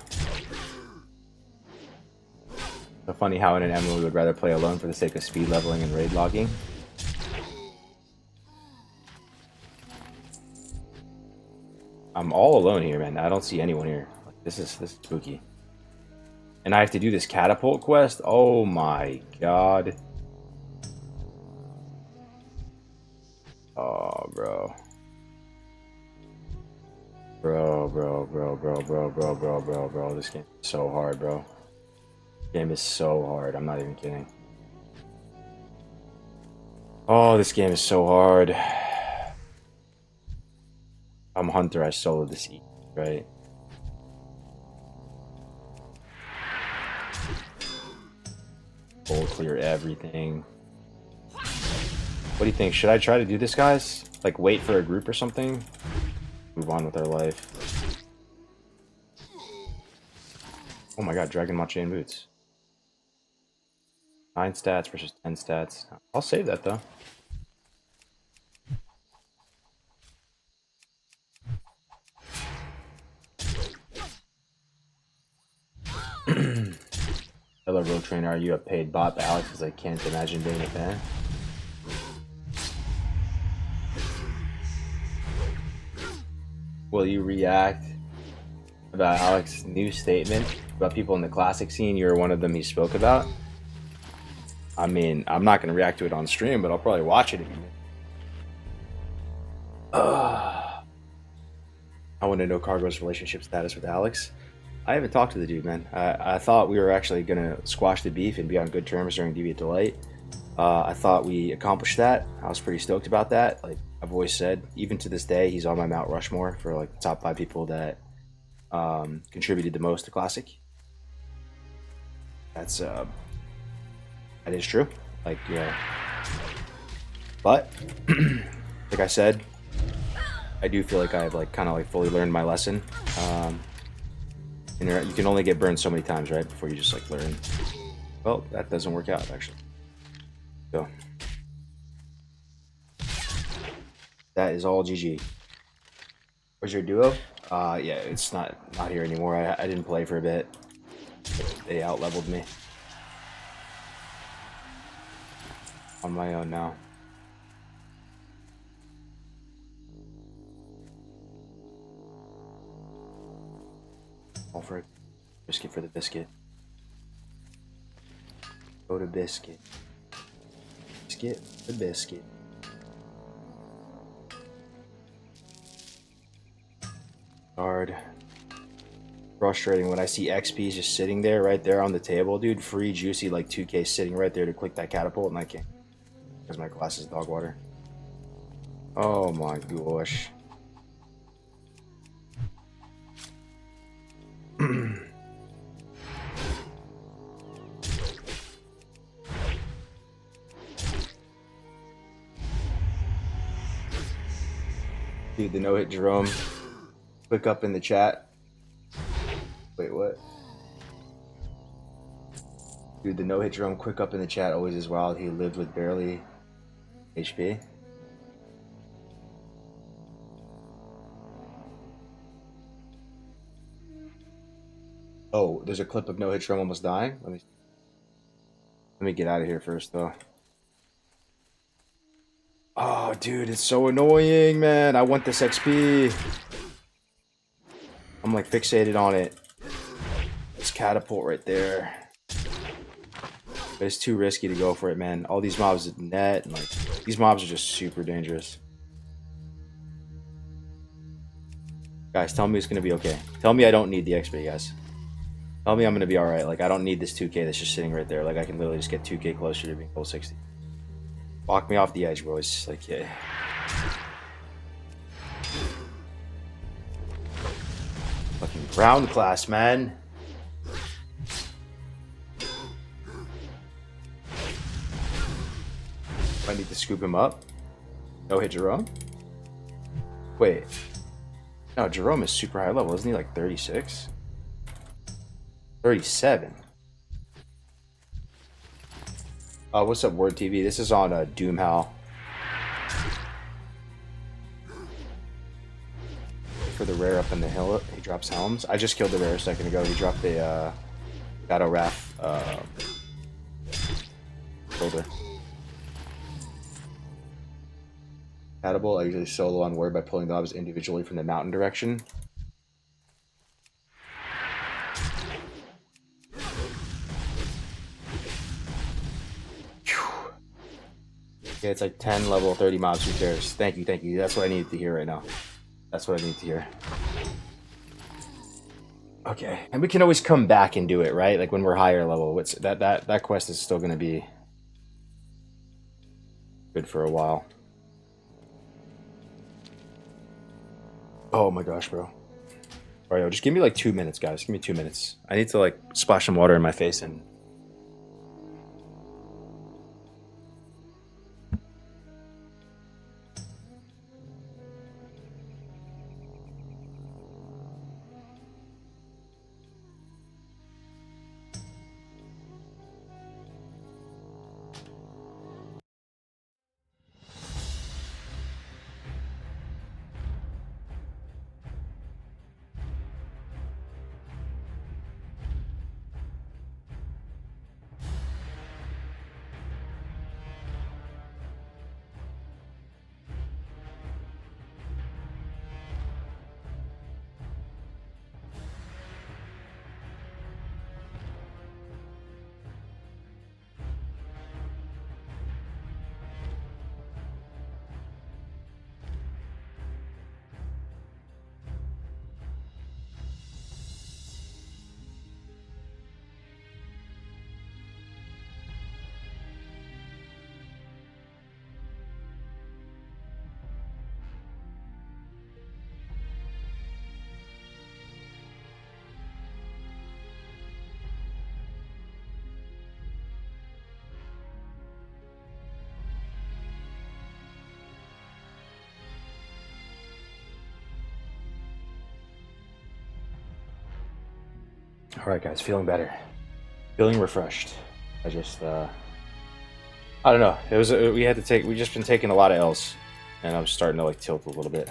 S1: So funny how in an MMO we would rather play alone for the sake of speed leveling and raid logging. I'm all alone here, man. I don't see anyone here. Like, this is spooky. And I have to do this catapult quest? Oh my god. Oh, bro. Bro. This game is so hard, bro. This game is so hard. I'm not even kidding. Oh, this game is so hard. I'm Hunter. I solo this east, right? Full clear everything. What do you think? Should I try to do this, guys? Like, wait for a group or something? Move on with our life. Oh my god, Dragon Maw Chain Boots. 9 stats versus 10 stats. I'll save that, though. Hello, Road Trainer. Are you a paid bot? But Alex, because I can't imagine being a fan. Will you react about Alex's new statement about people in the classic scene? You're one of them he spoke about. I mean, I'm not going to react to it on stream, but I'll probably watch it if you I want to know Cargo's relationship status with Alex. I haven't talked to the dude, man. I thought we were actually going to squash the beef and be on good terms during Deviant Delight. I thought we accomplished that. I was pretty stoked about that. Like I've always said, even to this day, he's on my Mount Rushmore for like the top 5 people that contributed the most to Classic. That's that is true. Like, yeah. But like I said, I do feel like I've like kind of like fully learned my lesson. And you can only get burned so many times, right, before you just like learn. Well, that doesn't work out actually. So that is all GG. Where's your duo? Yeah, it's not here anymore. I didn't play for a bit. They out-leveled me. On my own now. All for it. Biscuit for the biscuit. Go to biscuit. Biscuit the biscuit. Hard. Frustrating when I see XPs just sitting there, right there on the table, dude. Free juicy like 2K sitting right there to click that catapult, and I can't because my class is dog water. Oh my gosh. Dude, the no-hit Jerome. Click up in the chat. Wait, what? Dude, the no-hit Jerome, quick up in the chat always is wild. He lived with barely HP. Oh, there's a clip of no-hit Jerome almost dying. Let me get out of here first, though. Oh, dude, it's so annoying, man. I want this XP. I'm like fixated on it. This catapult right there. But it's too risky to go for it, man. All these mobs at net, and like these mobs are just super dangerous. Guys, tell me it's gonna be okay. Tell me I don't need the XP, guys. Tell me I'm gonna be alright. Like I don't need this 2K that's just sitting right there. Like I can literally just get 2K closer to being full 60. Walk me off the edge, boys. Like, yeah. Fucking ground class, man. I need to scoop him up. No hit Jerome? Wait. No, Jerome is super high level. Isn't he like 36? 37. What's up, Word TV? This is on Doomhow. For the rare up in the hill, he drops helms. I just killed the rare a second ago. He dropped a Shadow Wrath shoulder. Compatible. I usually solo on Word by pulling the mobs individually from the mountain direction. Yeah, it's like 10 level 30 mobs. Who cares? Thank you, thank you. That's what I needed to hear right now. That's what I need to hear. Okay, and we can always come back and do it, right? Like when we're higher level. What's that quest is still gonna be good for a while. Oh my gosh, bro. Alright, just give me like 2 minutes, guys. Give me 2 minutes. I need to like splash some water in my face and. All right, guys, feeling better, feeling refreshed. I just, I don't know. It was we just been taking a lot of L's, and I'm starting to like tilt a little bit.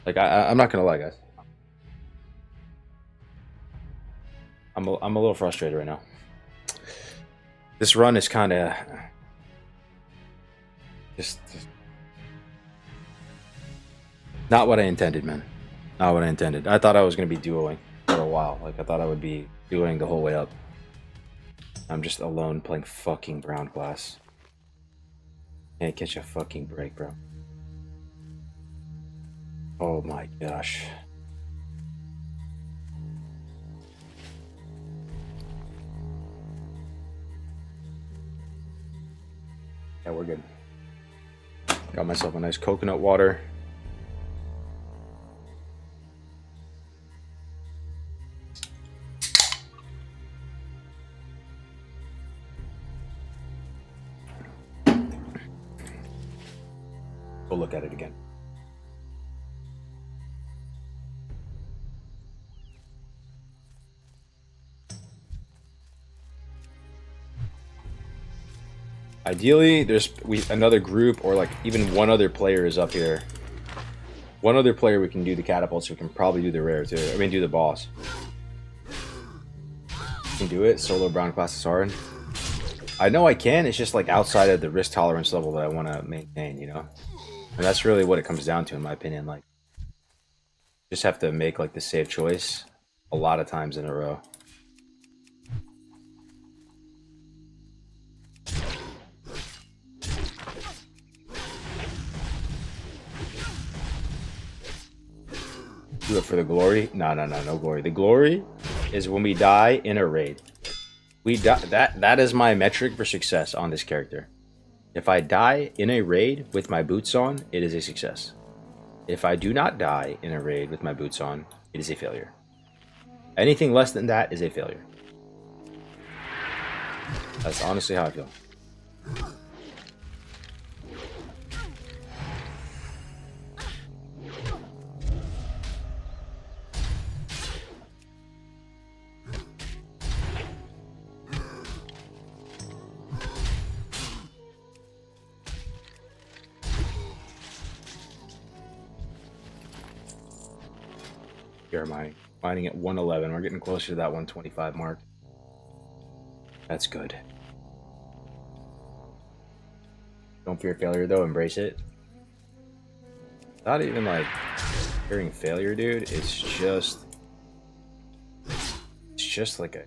S1: Like I'm not gonna lie, guys. I'm a little frustrated right now. This run is kind of just not what I intended, man. Not what I intended. I thought I was gonna be duoing for a while. Like I thought I would be duoing the whole way up. I'm just alone playing fucking ground glass. Can't catch a fucking break, bro. Oh my gosh. Yeah, we're good. Got myself a nice coconut water. Go look at it again. Ideally, there's another group or like even one other player is up here. One other player we can do the catapults, we can probably do the rare too. I mean, do the boss. Can do it. Solo brown class is hard. I know I can. It's just like outside of the risk tolerance level that I want to maintain, you know? And that's really what it comes down to, in my opinion. Like, just have to make like the safe choice a lot of times in a row. Do it for the glory? No glory. The glory is when we die in a raid. We die. That is my metric for success on this character. If I die in a raid with my boots on, it is a success. If I do not die in a raid with my boots on, it is a failure. Anything less than that is a failure. That's honestly how I feel. Here mining at 111. We're getting closer to that 125 mark. That's good. Don't fear failure though, embrace it. Not even like fearing failure, dude. It's just like I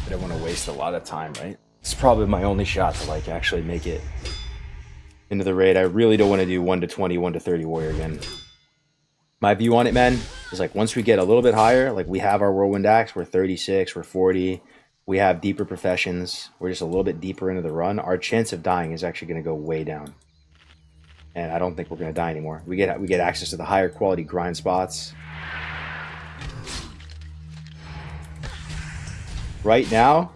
S1: don't want to waste a lot of time, right? It's probably my only shot to like actually make it into the raid. I really don't want to do 1 to 20, 1 to 30 warrior again. My view on it, man, is like once we get a little bit higher, like we have our whirlwind axe, we're 36, we're 40, we have deeper professions, we're just a little bit deeper into the run, our chance of dying is actually going to go way down. And I don't think we're going to die anymore. We get access to the higher quality grind spots. Right now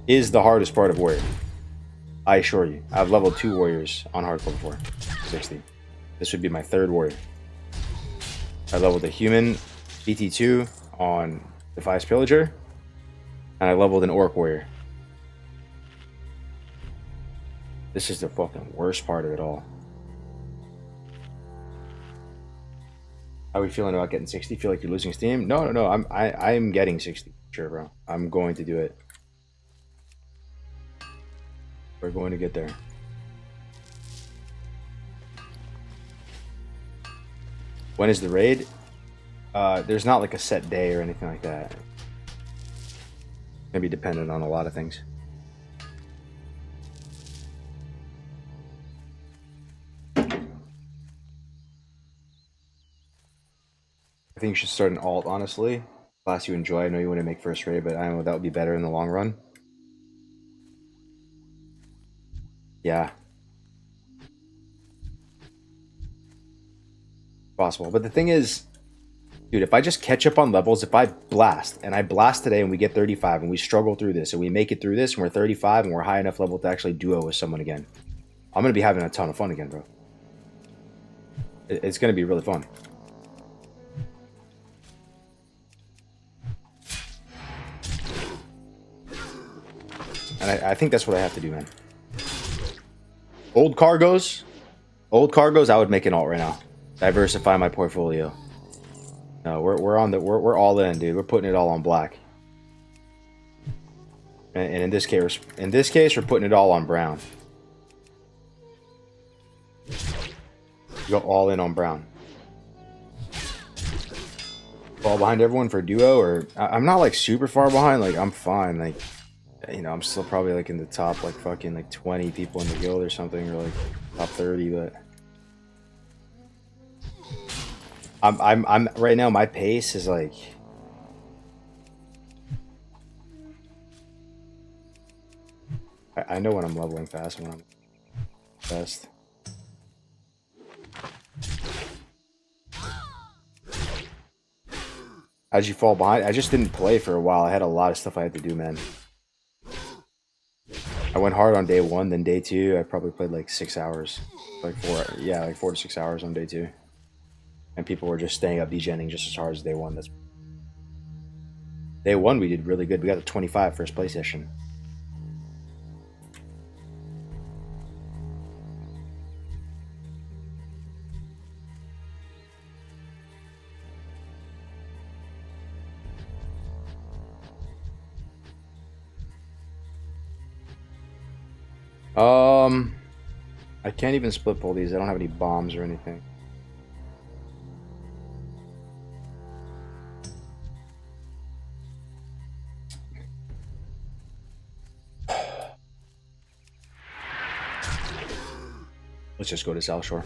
S1: is the hardest part of warrior. I assure you. I've leveled 2 warriors on hardcore before. 60. This would be my 3rd warrior. I leveled a human BT2 on Defias Pillager, and I leveled an orc warrior. This is the fucking worst part of it all. How are we feeling about getting 60? Feel like you're losing steam? No. I'm getting 60. Sure, bro. I'm going to do it. We're going to get there. When is the raid? There's not like a set day or anything like that. It's gonna be dependent on a lot of things. I think you should start an alt, honestly. Class you enjoy. I know you want to make first raid, but I know that would be better in the long run. Yeah. Possible. But the thing is, dude, if I just catch up on levels, if I blast, and I blast today and we get 35 and we struggle through this and we make it through this and we're 35 and we're high enough level to actually duo with someone again, I'm going to be having a ton of fun again, bro. It's going to be really fun. And I think that's what I have to do, man. Old cargoes, I would make an alt right now. Diversify my portfolio. No, we're all in, dude. We're putting it all on black. And in this case, we're putting it all on brown. Go all in on brown. Fall behind everyone for duo, or I'm not like super far behind. Like I'm fine. Like, you know, I'm still probably like in the top like fucking like 20 people in the guild or something, or like top 30. But I'm right now. My pace is like. I know when I'm leveling fast and when I'm best. How'd you fall behind? I just didn't play for a while. I had a lot of stuff I had to do, man. I went hard on day 1, then day 2, I probably played like 6 hours. Like 4 to 6 hours on day 2. And people were just staying up degenning just as hard as day 1. That's day 1 we did really good. We got the 25 first play session. I can't even split pull these. I don't have any bombs or anything. Let's just go to South Shore.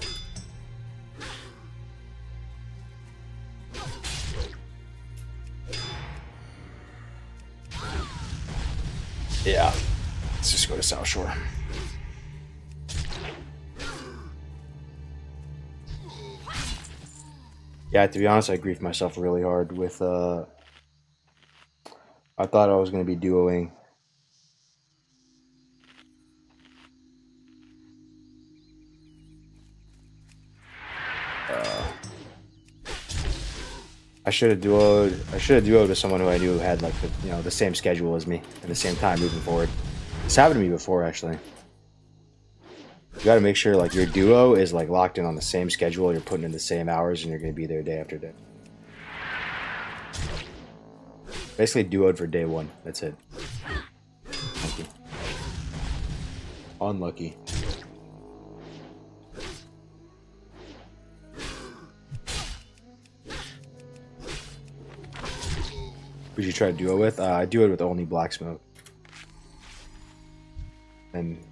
S1: Yeah, let's just go to South Shore. Yeah, to be honest, I griefed myself really hard with, I thought I was going to be duoing. I should have duoed with someone who I knew had like the, you know, the same schedule as me and the same time moving forward. It's happened to me before, actually. You got to make sure like your duo is like locked in on the same schedule. You're putting in the same hours, and you're going to be there day after day. Basically, duoed for day 1. That's it. Unlucky. Unlucky. Who'd you try to duo with? I duoed with only Black Smoke. And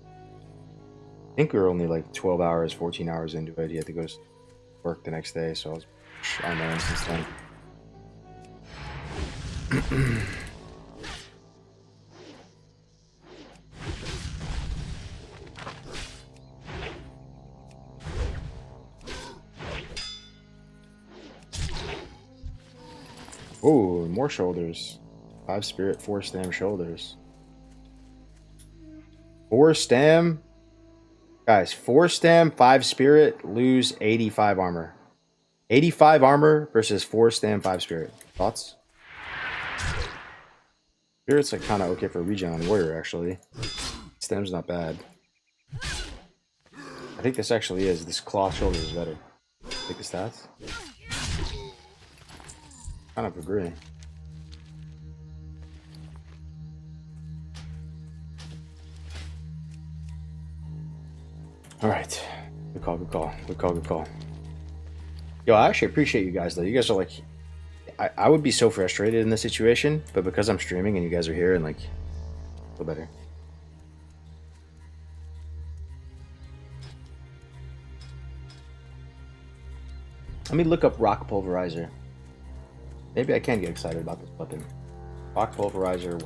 S1: I think we were only like 12 hours, 14 hours into it. He had to go to work the next day, so I was on my own since then. Oh, more shoulders. 5 spirit, 4 stam shoulders. 4 stam? Guys, 4 stam, 5 spirit, lose 85 armor. 85 armor versus 4 stam, 5 spirit. Thoughts? Spirit's like kind of okay for regen on warrior, actually. Stam's not bad. I think this actually is. This cloth shoulder is better. Take the stats. Kind of agree. All right, good call, good call, good call, good call. Yo, I actually appreciate you guys though. You guys are like, I would be so frustrated in this situation, but because I'm streaming and you guys are here and like, feel better. Let me look up Rock Pulverizer. Maybe I can get excited about this weapon. Rock Pulverizer.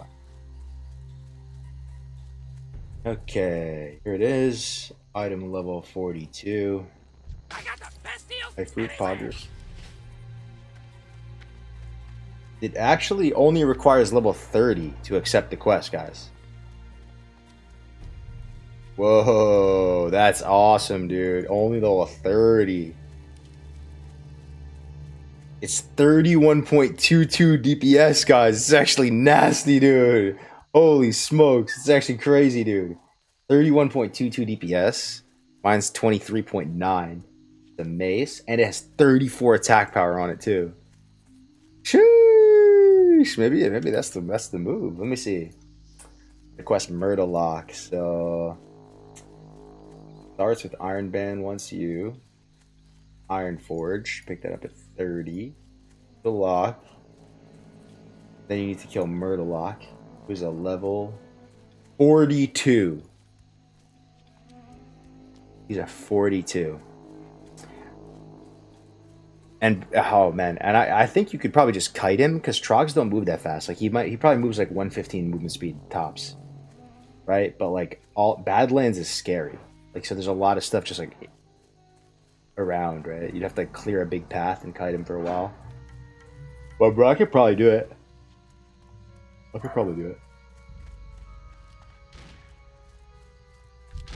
S1: Okay, here it is. Item level 42.
S7: I got the best deals.
S1: By Fruit Poggers. It actually only requires level 30 to accept the quest, guys. Whoa, that's awesome, dude. Only level 30. It's 31.22 DPS, guys. It's actually nasty, dude. Holy smokes. It's actually crazy, dude. 31.22 DPS. Mine's 23.9. The mace. And it has 34 attack power on it, too. Sheesh. Maybe that's the move. Let me see. Request Murderlock. So starts with Iron Band once you. Iron Forge. Pick that up at 30. The lock. Then you need to kill Murderlock, who's a level 42. He's a 42. And oh man, and I think you could probably just kite him because Trogs don't move that fast. Like he probably moves like 115 movement speed tops. Right? But like all Badlands is scary. Like so there's a lot of stuff just like around, right? You'd have to like clear a big path and kite him for a while. Well, bro, I could probably do it. I could probably do it.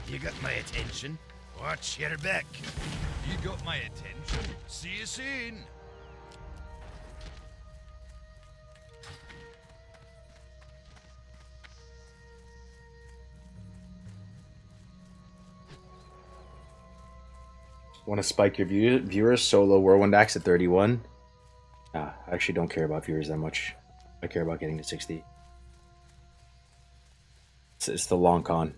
S7: You got my attention. Watch your back. You got my attention. See you soon.
S1: Want to spike your viewers? Solo Whirlwind Axe at 31. Nah, I actually don't care about viewers that much. I care about getting to 60. It's the long con.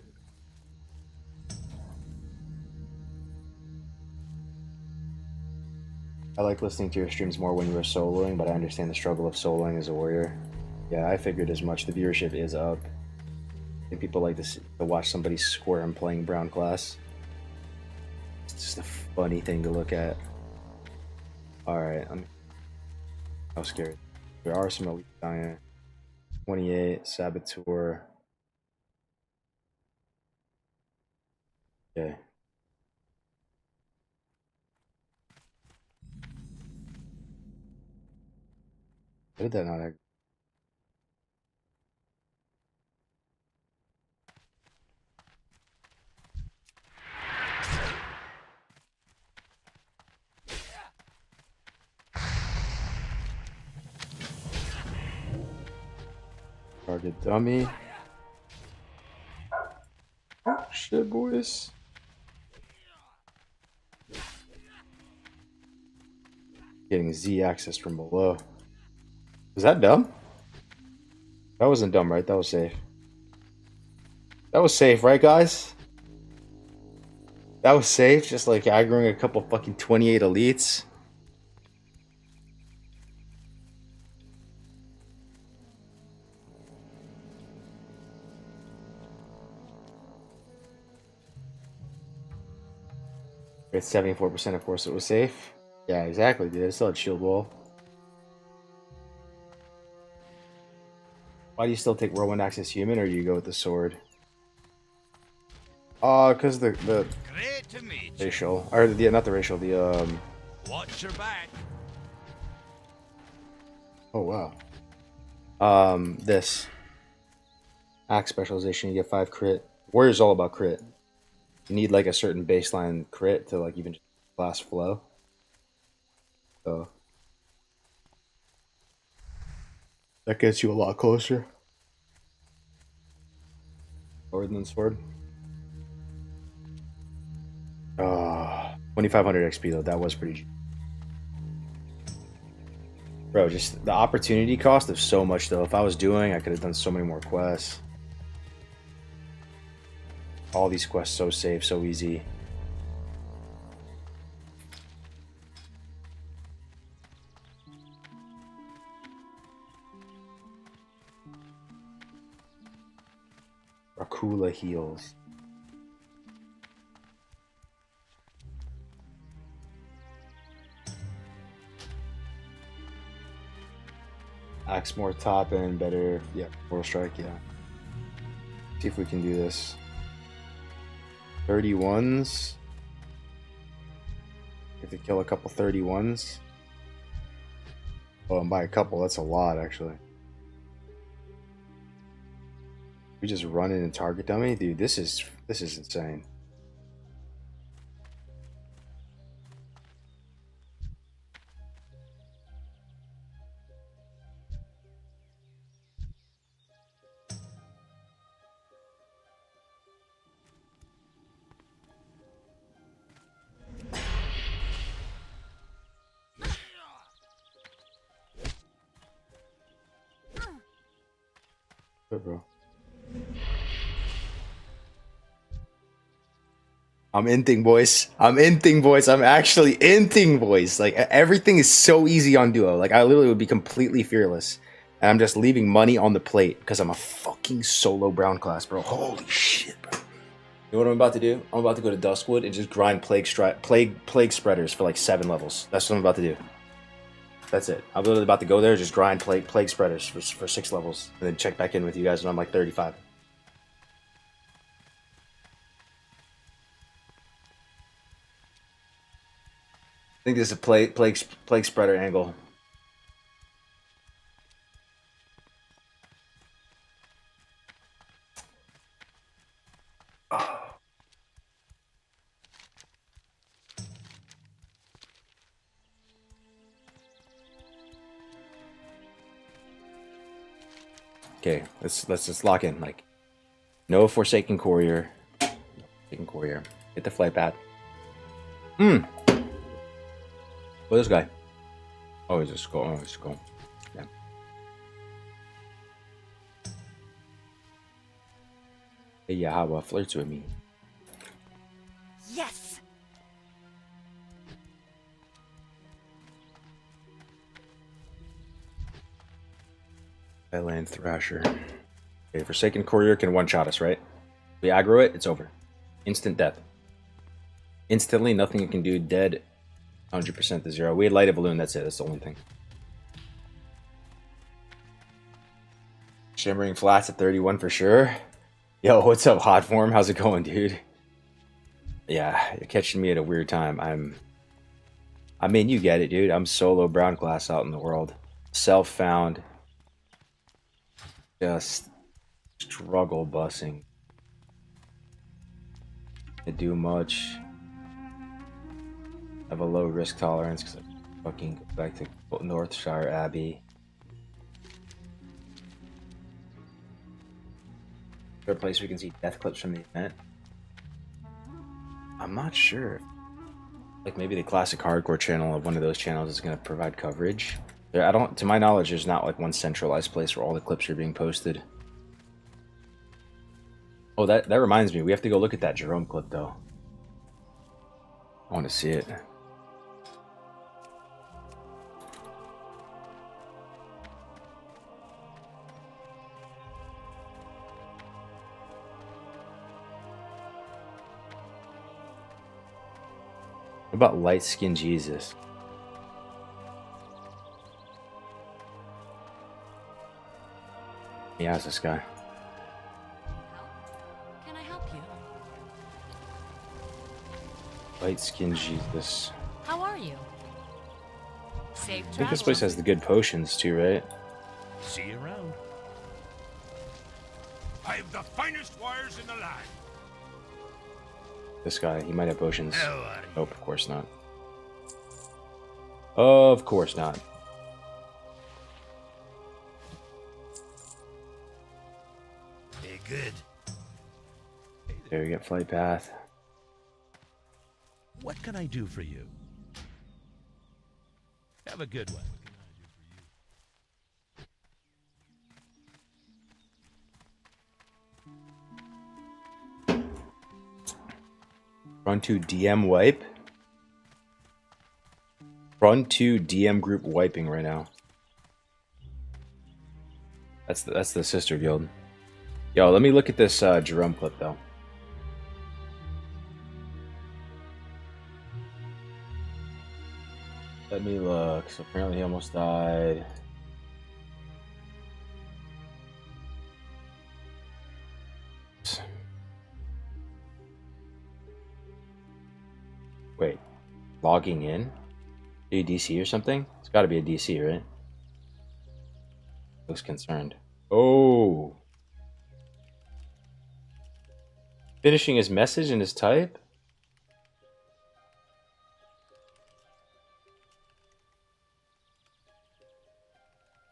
S1: I like listening to your streams more when you were soloing, but I understand the struggle of soloing as a warrior. Yeah, I figured as much. The viewership is up. I think people like to watch somebody squirm playing brown class. It's just a funny thing to look at. Alright, how scared. There are some elite down here. 28, Saboteur. Okay. How did that not act? Target dummy. Oh shit, boys. Getting Z access from below. Was that dumb? That wasn't dumb, right? That was safe. That was safe, right, guys? That was safe, just like aggroing a couple fucking 28 elites. It's 74%, of course it was safe. Yeah, exactly, dude. I still had shield wall. Why do you still take Whirlwind Axe as human, or do you go with the sword? Because the
S7: Great to meet you.
S1: racial, or the not the racial, the
S7: Watch your back.
S1: oh wow. This axe specialization, you get 5 crit. Warrior's all about crit. You need like a certain baseline crit to like even class flow. So that gets you a lot closer. Sword than sword. 2500 XP though, that was pretty. Bro, just the opportunity cost of so much though. If I was doing, I could have done so many more quests. All these quests so safe, so easy. Rakula heals. Axe more top end, better. Yeah, World Strike, yeah. See if we can do this. 31s. We have to kill a couple 31s. Oh, and by a couple, that's a lot, actually. We just run in and target dummy, dude. This is insane. Good, bro. I'm inting, boys. I'm inting, boys. I'm actually inting, boys. Like, everything is so easy on Duo. Like, I literally would be completely fearless. And I'm just leaving money on the plate because I'm a fucking solo brown class, bro. Holy shit, bro. You know what I'm about to do? I'm about to go to Duskwood and just grind plague spreaders for like 7 levels. That's what I'm about to do. That's it. I'm literally about to go there, just grind plague spreaders for 6 levels, and then check back in with you guys when I'm like 35. I think this is a plague spreader angle. Okay, let's just lock in. Like, no Forsaken Courier. Forsaken Courier. Hit the flight path. What is this guy? Oh, he's a skull. Oh, he's a skull. Yeah. Hey, Yahweh flirts with me.
S2: Yes.
S1: Land Thrasher. Okay, Forsaken Courier can one-shot us, right? We aggro it, it's over. Instant death. Instantly, nothing you can do. Dead. 100% to 0. We had Light of Balloon, that's it. That's the only thing. Shimmering Flats at 31 for sure. Yo, what's up, Hot Form? How's it going, dude? Yeah, you're catching me at a weird time. I mean, you get it, dude. I'm solo brown class out in the world. Self-found. Just struggle bussing. To do much. I have a low risk tolerance because I fucking go back to Northshire Abbey. Third place we can see death clips from the event. I'm not sure. Like maybe the classic hardcore channel of one of those channels is going to provide coverage. I don't, to my knowledge, there's not like one centralized place where all the clips are being posted. Oh, that reminds me, we have to go look at that Jerome clip though. I want to see it. What about light skin Jesus? Yeah, it's this guy.
S2: Can I help you?
S1: Light skin Jesus.
S2: How are you? Safe
S1: I think this place has the good potions too, right?
S7: See you around. I have the finest wires in the land.
S1: This guy, he might have potions.
S7: How are you?
S1: Nope, of course not. Of course not.
S7: Hey, good.
S1: There we get flight path.
S7: What can I do for you? Have a good one.
S1: Run to DM wipe. Run to DM group wiping right now. That's the sister guild. Yo, let me look at this Jerome clip though. Let me look. So apparently he almost died. Wait, logging in? A DC or something? It's got to be a DC, right? Looks concerned. Oh, Finishing his message and his type?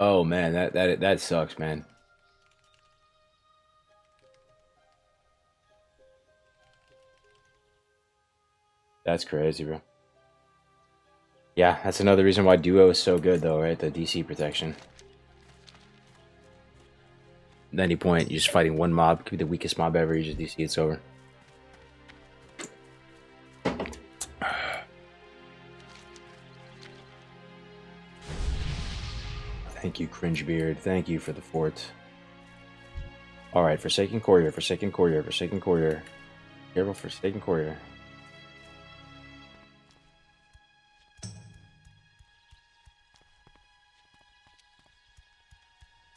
S1: Oh man, that sucks, man. That's crazy, bro. Yeah, that's another reason why Duo is so good, though, right? The DC protection. At any point, you're just fighting one mob, could be the weakest mob ever, you just DC, it's over. Thank you, Cringebeard. Thank you for the fort. Alright, Forsaken Courier, Forsaken Courier, Forsaken Courier. Careful, Forsaken Courier.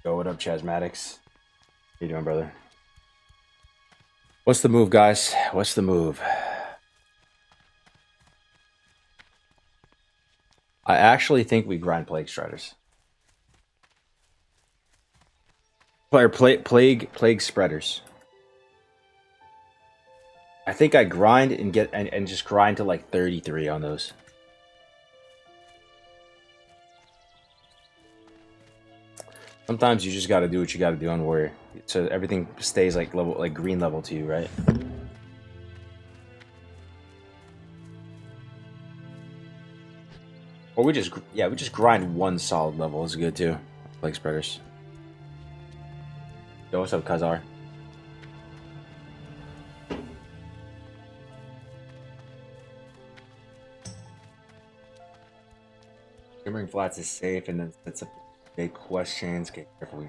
S1: Yo, what up, Chasmatics? How you doing, brother? What's the move, guys? What's the move? I actually think we grind Plague Striders. Plague Spreaders. I think I grind and get and just grind to like 33 on those. Sometimes you just got to do what you got to do on Warrior, so everything stays like level, like green level to you, right? Or we just grind one solid level is good too. Plague Spreaders. Yo, what's up, Khazar? Skimmering Flats is safe and then sets up big questions. Get careful.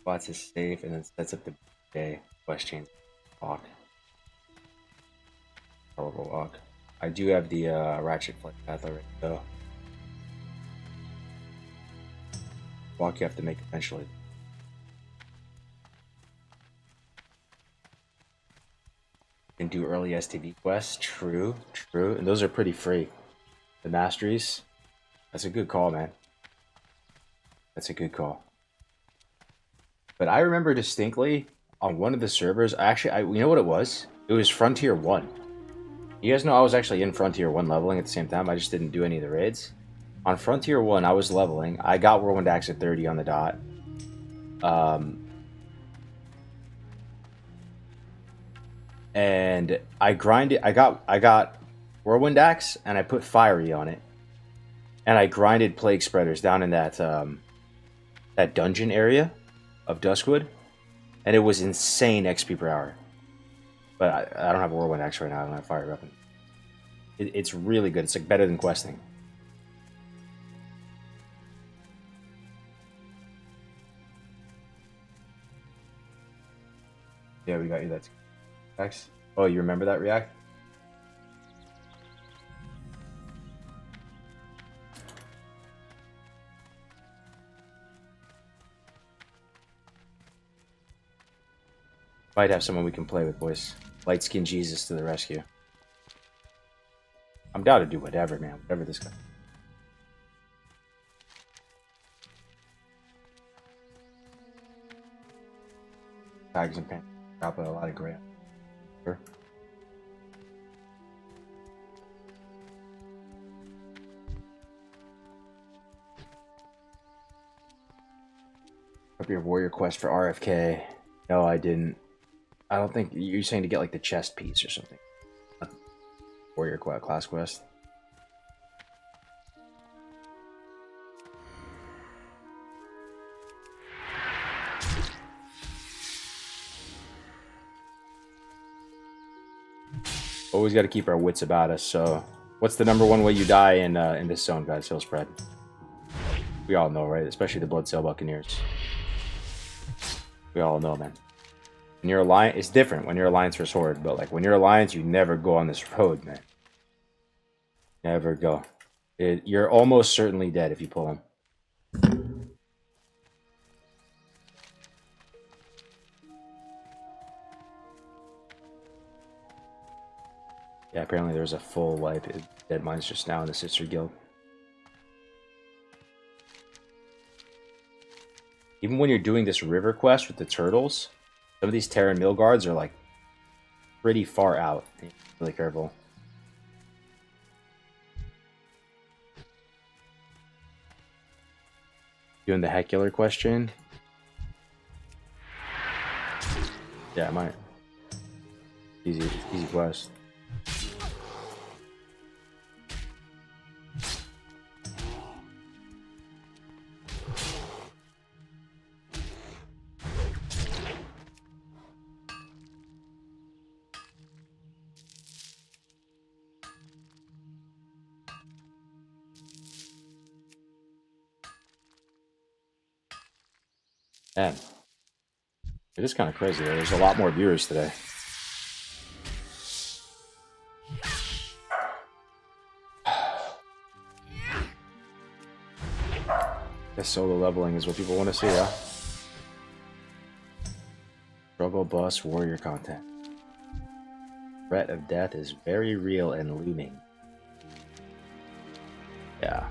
S1: Flats is safe and then sets up the big questions. Walk. Horrible walk. I do have the Ratchet Flight Path already, though. Walk you have to make eventually. You can do early STV quests. True, true. And those are pretty free. The masteries. That's a good call, man. That's a good call. But I remember distinctly on one of the servers, you know what it was? It was Frontier 1. You guys know I was actually in Frontier 1 leveling at the same time. I just didn't do any of the raids. On Frontier 1, I was leveling. I got Whirlwind Axe at 30 on the dot. And I grinded. I got Whirlwind Axe, and I put Fiery on it. And I grinded Plague Spreaders down in that that dungeon area of Duskwood. And it was insane XP per hour. But I don't have a Whirlwind Axe right now. I don't have Fire Weapon. It's really good. It's like better than questing. Yeah, we got you that. X. Oh, you remember that react? Might have someone we can play with, boys. Light Skin Jesus to the rescue. I'm down to do whatever, man. Whatever this guy. Tags and pants. Drop a lot of gray. Sure. Up your warrior quest for RFK. No, I didn't. I don't think you're saying to get like the chest piece or something. Warrior class quest. Always got to keep our wits about us. So, what's the number one way you die in this zone, guys? Hill spread. We all know, right? Especially the Bloodsail Buccaneers. We all know, man. When you're Alliance, it's different when you're Alliance versus Horde, but like when you're Alliance, you never go on this road, man. Never go. You're almost certainly dead if you pull him. Yeah, apparently there's a full wipe. Dead Minds just now in the Sister Guild. even when you're doing this river quest with the turtles, some of these Terran mill guards are like pretty far out. Really careful. Doing the heck killer question. Yeah, I might. Easy quest. Man, it is kind of crazy though. There's a lot more viewers today. Guess solo leveling is what people want to see, huh? Struggle bus warrior content. Threat of death is very real and looming. Yeah.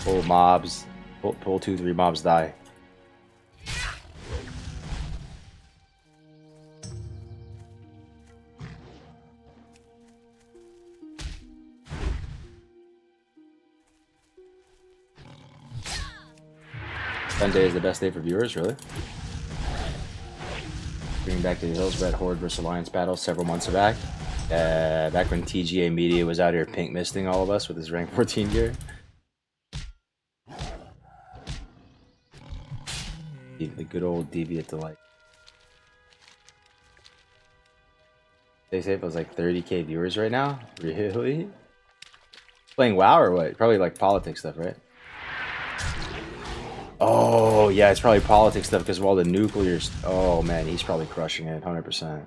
S1: Pull mobs. Pull 2-3 mobs die. Sunday is the best day for viewers, really? Bringing back to the hills, Red Horde vs Alliance battle several months back. Back when TGA Media was out here pink misting all of us with his rank 14 gear. The good old Deviant Delight. Stay safe. I was like 30k viewers right now. Really? Playing WoW or what? Probably like politics stuff, right? Oh yeah, it's probably politics stuff because of all the nuclears. Oh man, he's probably crushing it, 100%.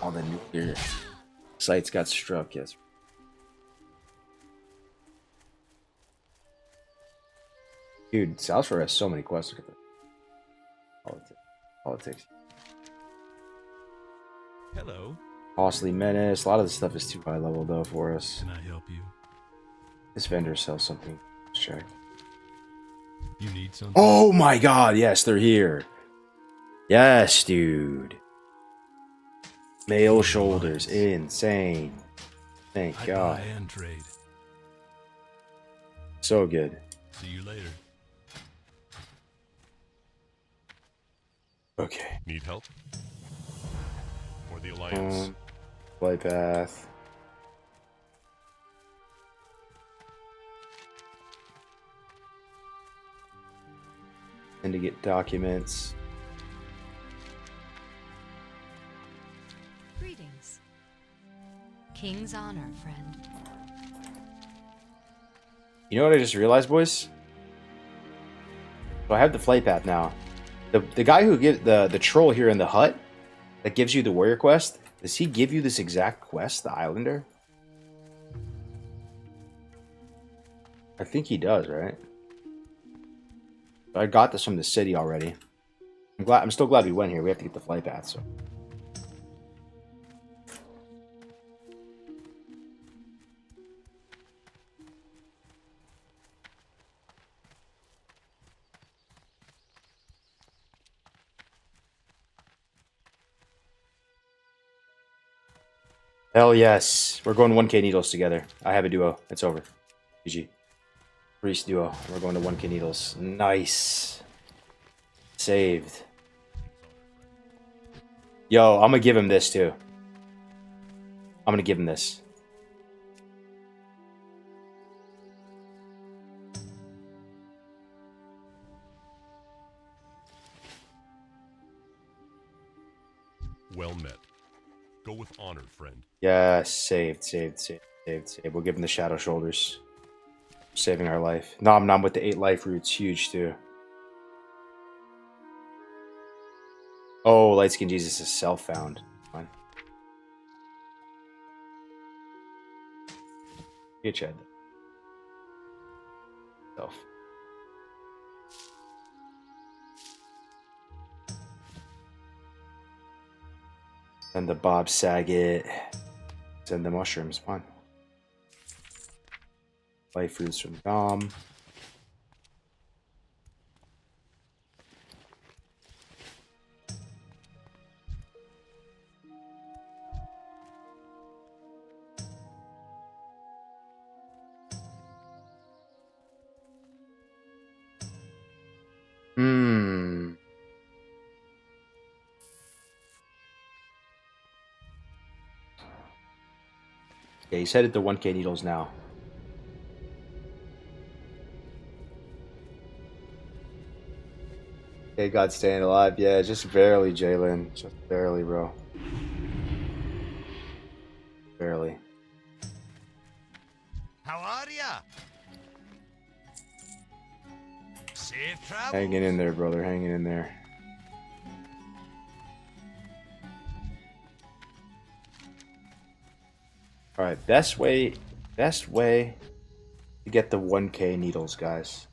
S1: All the nuclear sites got struck. Yes. Dude, South Shore has so many quests. Look at this. Politics.
S7: Hello.
S1: Costly Menace. A lot of this stuff is too high level though for us.
S7: Can I help you?
S1: This vendor sells something. Let's check.
S7: You need something?
S1: Oh my god, yes, they're here. Yes, dude. Male shoulders. Insane. Thank God.
S7: Buy and trade.
S1: So good.
S7: See you later.
S1: Okay.
S7: Need help? Or the Alliance?
S1: Flight path. And to get documents.
S2: Greetings. King's honor, friend.
S1: You know what I just realized, boys? So I have the flight path now. The guy who gives the troll here in the hut that gives you the warrior quest, does he give you this exact quest, the Islander? I think he does, right? I got this from the city already. I'm still glad we went here. We have to get the flight path, so. Hell yes. We're going 1k needles together. I have a duo. It's over. GG. Priest duo. We're going to 1k needles. Nice. Saved. Yo, I'm gonna give him this too. I'm gonna give him this.
S7: Well met. Go with honor, friend.
S1: Yeah, saved. We'll give him the shadow shoulders. Saving our life. Nom nom with the 8 life roots. Huge too. Oh, Light Skin Jesus is self-found. Fine. Get Chad. Self. Send the Bob Saget. Send the mushrooms. Fine. Life fruits from Dom. Hmm. Yeah, he's headed to 1K needles now. Okay, God staying alive. Yeah, just barely, Jalen. Just barely, bro. Barely.
S7: How are ya? Safe travel.
S1: Hanging in there, brother. Hanging in there. All right, best way to get the 1K needles, guys.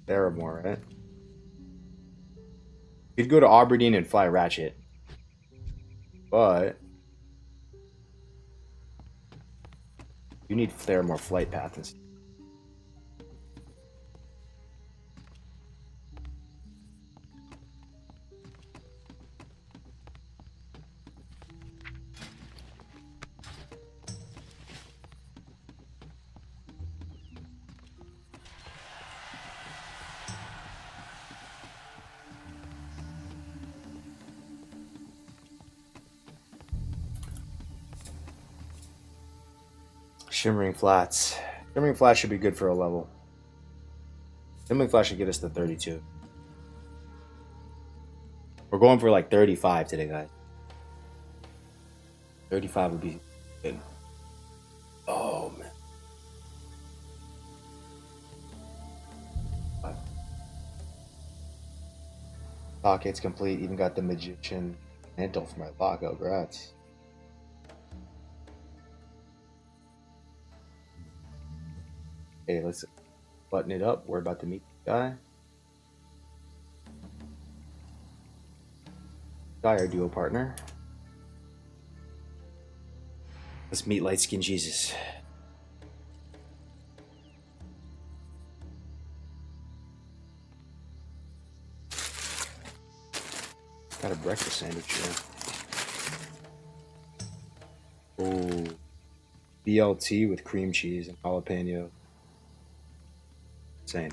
S1: Theramore, right? You could go to Aberdeen and fly Ratchet, but you need Theramore flight path instead. Shimmering Flats. Shimmering Flats should be good for a level. Shimmering Flats should get us to 32. We're going for like 35 today, guys. 35 would be good. Oh, man. Locket's complete. Even got the Magician mantle for my lockout. Grats. Okay, let's button it up. We're about to meet the guy. Our duo partner. Let's meet Light Skin Jesus. Got a breakfast sandwich here. Oh, BLT with cream cheese and jalapeno. Insane.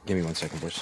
S1: Give me 1 second, boys.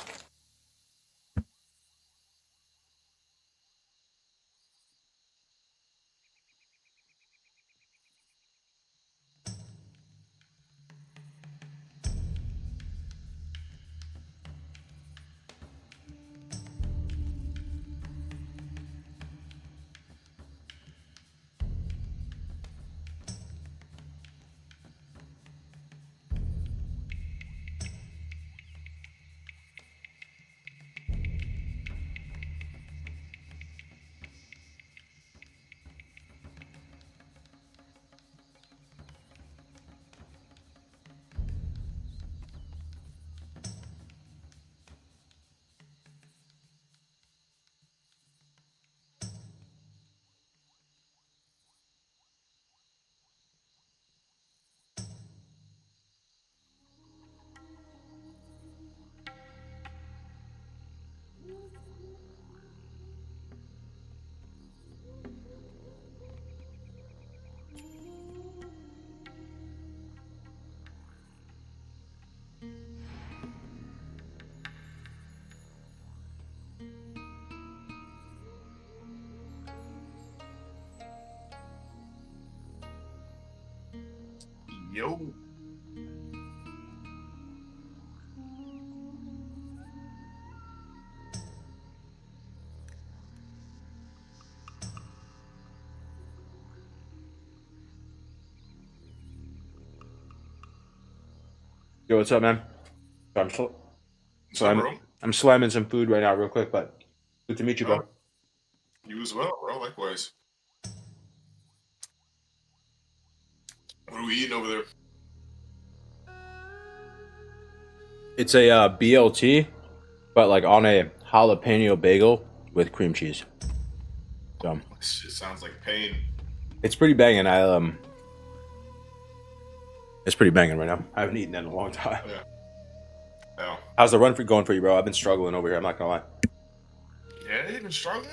S10: Yo.
S1: Yo, what's up, man? So
S10: Bro?
S1: I'm slamming some food right now, real quick, but good to meet you, bro.
S10: You as well, bro. Likewise.
S7: What are we eating over there?
S1: It's a BLT, but like on a jalapeno bagel with cream cheese. So
S7: This shit sounds like pain.
S1: it's pretty banging. It's pretty banging right now. I haven't eaten that in a long time.
S7: Yeah. Yeah.
S1: How's the run for going for you, bro? I've been struggling over here. I'm not gonna lie.
S7: Yeah, you've been struggling?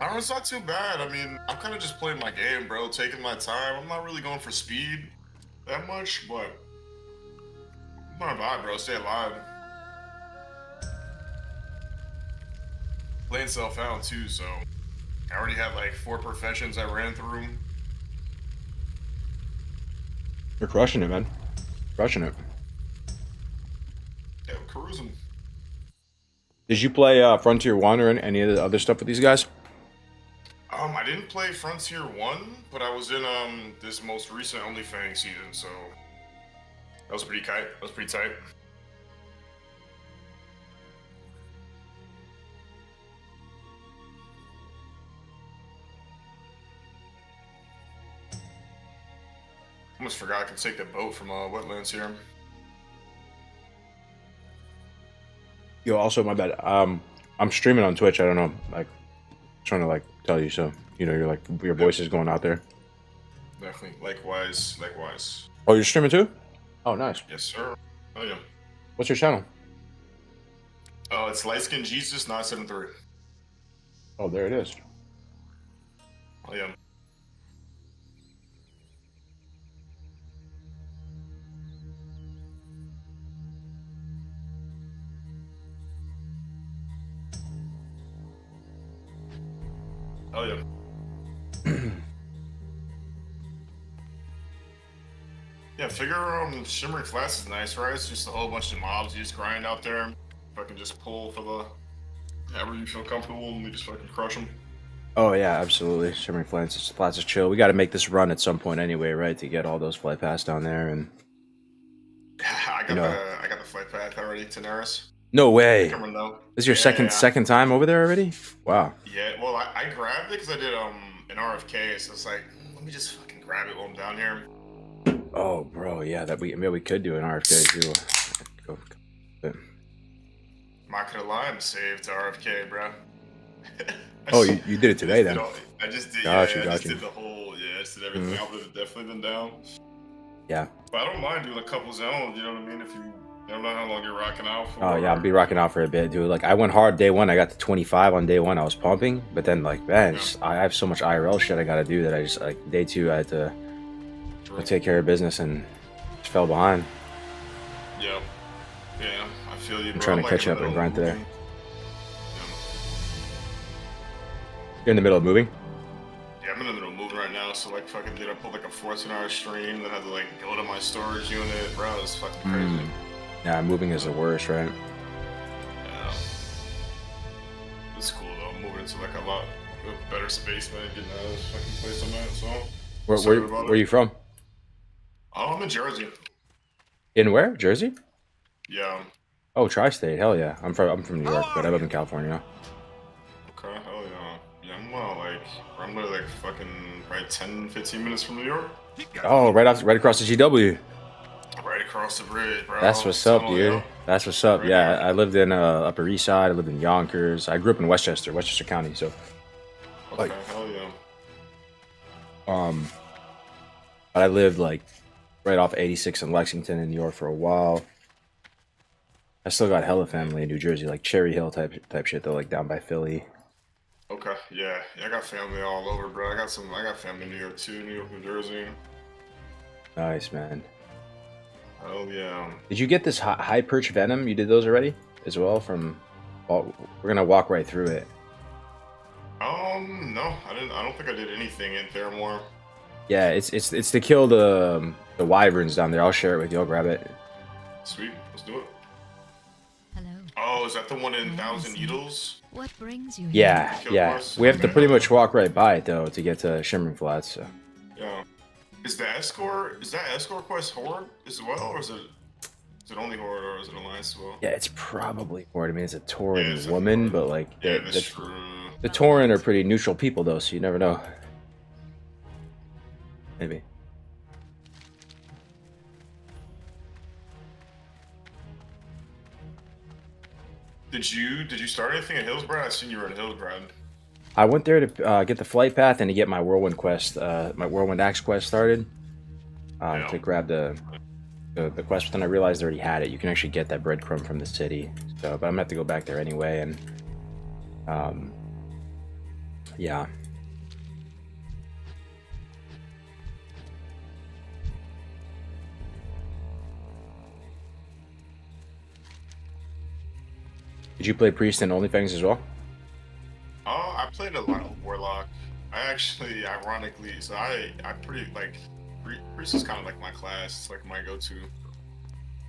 S7: I don't know, it's not too bad. I mean, I'm kind of just playing my game, bro. Taking my time. I'm not really going for speed that much, but I'm not bad, bro. Stay alive. Playing self-found, too, so I already had, like, 4 professions I ran through.
S1: You're crushing it, man. Crushing it.
S7: Yeah, cruising.
S1: Did you play Frontier 1 or any of the other stuff with these guys?
S7: I didn't play Frontier 1, but I was in this most recent OnlyFans season, so that was pretty tight. That was pretty tight. Almost forgot I could take the boat from Wetlands here.
S1: Yo, also my bad. I'm streaming on Twitch. I don't know, like, trying to like tell you so you know your voice is going out there.
S7: Definitely. Likewise. Likewise.
S1: Oh, you're streaming too? Oh, nice.
S7: Yes, sir. Oh yeah.
S1: What's your channel?
S7: Oh, it's Light Skin Jesus 973.
S1: Oh, there it is.
S7: Oh yeah. Oh yeah. Yeah, figure Shimmering Flats is nice, right? It's just a whole bunch of mobs you just grind out there. Fucking just pull for the however you feel comfortable and we just fucking crush them.
S1: Oh yeah, absolutely. Shimmering Flats is chill. We got to make this run at some point anyway, right? To get all those flight paths down there and.
S7: I got the flight path already, Tenaris.
S1: No way.
S7: Cameron, though.
S1: This is your second time over there already? Wow.
S7: Yeah, well, I grabbed it because I did an RFK, so it's like, let me just fucking grab it while I'm down here.
S1: Oh, bro, yeah, we could do an RFK too. Go.
S7: I'm not gonna lie, I'm saved to RFK, bro.
S1: Oh, you did it today then?
S7: I just did.
S1: Gotcha,
S7: I just
S1: gotcha.
S7: did the whole. Yeah, I just did everything. I would have definitely been down.
S1: Yeah.
S7: But I don't mind doing a couple zones. You know what I mean? If you don't know how long you're rocking out for.
S1: Oh yeah, I'll be rocking out for a bit, dude. Like I went hard day one. I got to 25 on day one. I was pumping, but then like man, I have so much IRL shit I got to do that I just like day two I had to go take care of business and just fell behind.
S7: Yeah. Yeah, I feel you.
S1: I'm
S7: bro.
S1: trying to
S7: like
S1: catch
S7: in
S1: up
S7: the
S1: and
S7: middle
S1: grind
S7: of
S1: today.
S7: moving.
S1: You're in the middle of moving?
S7: Yeah, I'm in the middle of moving right now, so like fucking did I pull like a 14-hour stream, then I had to like go to my storage unit, bro. It's fucking crazy.
S1: Yeah, moving is the worst, right?
S7: Yeah. It's cool though. I'm moving into like a lot better space, man. Getting out of this fucking place I'm at, so.
S1: Where are you from?
S7: Oh, I'm in Jersey.
S1: In where? Jersey?
S7: Yeah.
S1: Oh, tri-state. Hell yeah. I'm from New York, but I live in California.
S7: Okay, hell yeah. Yeah, I'm like fucking right 10, 15 minutes from New York.
S1: Oh, right across the GW.
S7: Right across the bridge, bro.
S1: That's what's up,
S7: Tunnel,
S1: dude.
S7: yeah.
S1: That's what's up.
S7: Right
S1: Yeah,
S7: there.
S1: I lived in Upper East Side. I lived in Yonkers. I grew up in Westchester County. So,
S7: Okay, hell yeah.
S1: but I lived like right off 86 in Lexington in New York for a while. I still got hella family in New Jersey, like Cherry Hill type shit though, like down by Philly.
S7: Okay, yeah. I got family all over, bro. I got family in New York too, New York, New Jersey.
S1: Nice, man.
S7: Hell yeah.
S1: Did you get this high perch venom? You did those already as well from. Well, we're gonna walk right through it.
S7: No, I didn't. I don't think I did anything in Theramore.
S1: Yeah, it's to kill the wyverns down there. I'll share it with you. I'll grab it.
S7: Sweet, let's do it.
S2: Hello.
S7: Oh, is that the one in
S2: Yes.
S7: Thousand Needles?
S2: What brings you here?
S1: Yeah,
S7: Kill
S1: yeah.
S7: horse?
S1: We have to
S7: Okay.
S1: pretty much walk right by it though to get to Shimmering Flats. So.
S7: Yeah. Is that escort quest Horde as well, or is it only Horde, or is it Alliance as well?
S1: Yeah, it's probably Horde. I mean, it's a Tauren
S7: Yeah, it's a
S1: woman,
S7: Horde.
S1: but like
S7: Yeah,
S1: the,
S7: that's
S1: the,
S7: true.
S1: the Tauren are pretty neutral people though, so you never know. maybe.
S7: Did you start anything at Hillsbrad? I seen you were in Hillsbrad.
S1: I went there to get the flight path and to get my whirlwind quest, my whirlwind axe quest started.
S7: Yeah.
S1: To grab the quest, but then I realized I already had it. You can actually get that breadcrumb from the city, so but I'm gonna have to go back there anyway. And yeah. Did you play Priest and OnlyFans as well?
S7: Oh, I played a lot of Warlock. I actually, ironically, so I pretty like Priest is kind of like my class. It's like my go-to.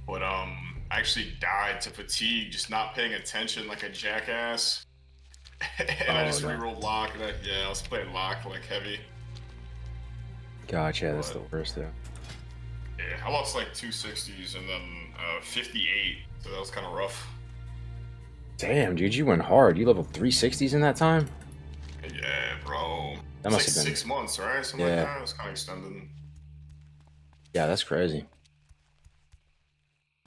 S7: But I actually died to fatigue, just not paying attention like a jackass. And I just
S1: no.
S7: rerolled Lock, and I was playing Lock like heavy.
S1: Gotcha, that's the worst though.
S7: Yeah, I lost like 260s and then 58, so that was kind of rough.
S1: Damn, dude, you went hard. You leveled 360s in that time?
S7: Yeah, bro.
S1: That
S7: It's
S1: must
S7: like
S1: have been
S7: 6 months, right? Something
S1: Yeah.
S7: like that. It was kind of extended.
S1: Yeah, that's crazy.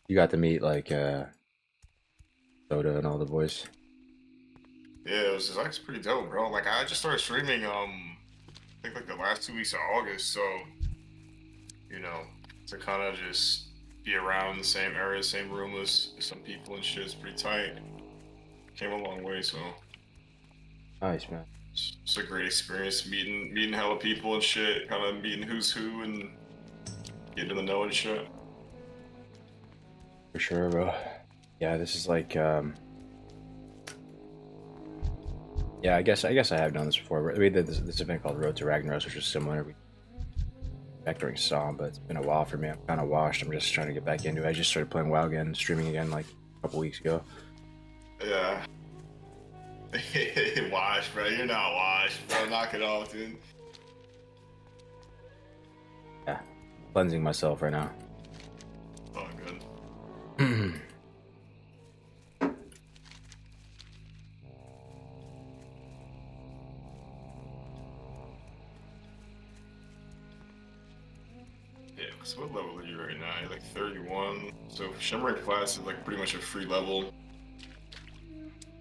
S1: You got to meet like Soda and all the boys.
S7: Yeah, it was actually pretty dope, bro. Like I just started streaming I think like the last 2 weeks of August, so you know, to kind of just be around the same area, same room as some people and shit is pretty tight. Came a long way, so
S1: Nice, man.
S7: it's a great experience meeting hella people and shit, kind of meeting who's who and getting to the know and shit.
S1: For sure, bro. Yeah, this is like yeah, I guess I have done this before. We did this event called Road to Ragnaros, which was similar. We back during Psalm, but it's been a while for me. I'm kind of washed. I'm just trying to get back into it. I just started playing WoW again, streaming again like a couple weeks ago.
S7: Yeah. Wash, bro. You're not washed, bro. Knock it off, dude.
S1: Yeah, cleansing myself right now.
S7: Oh, good. Yeah, so what level are you right now? You're like 31. So Shimmering class is like pretty much a free level.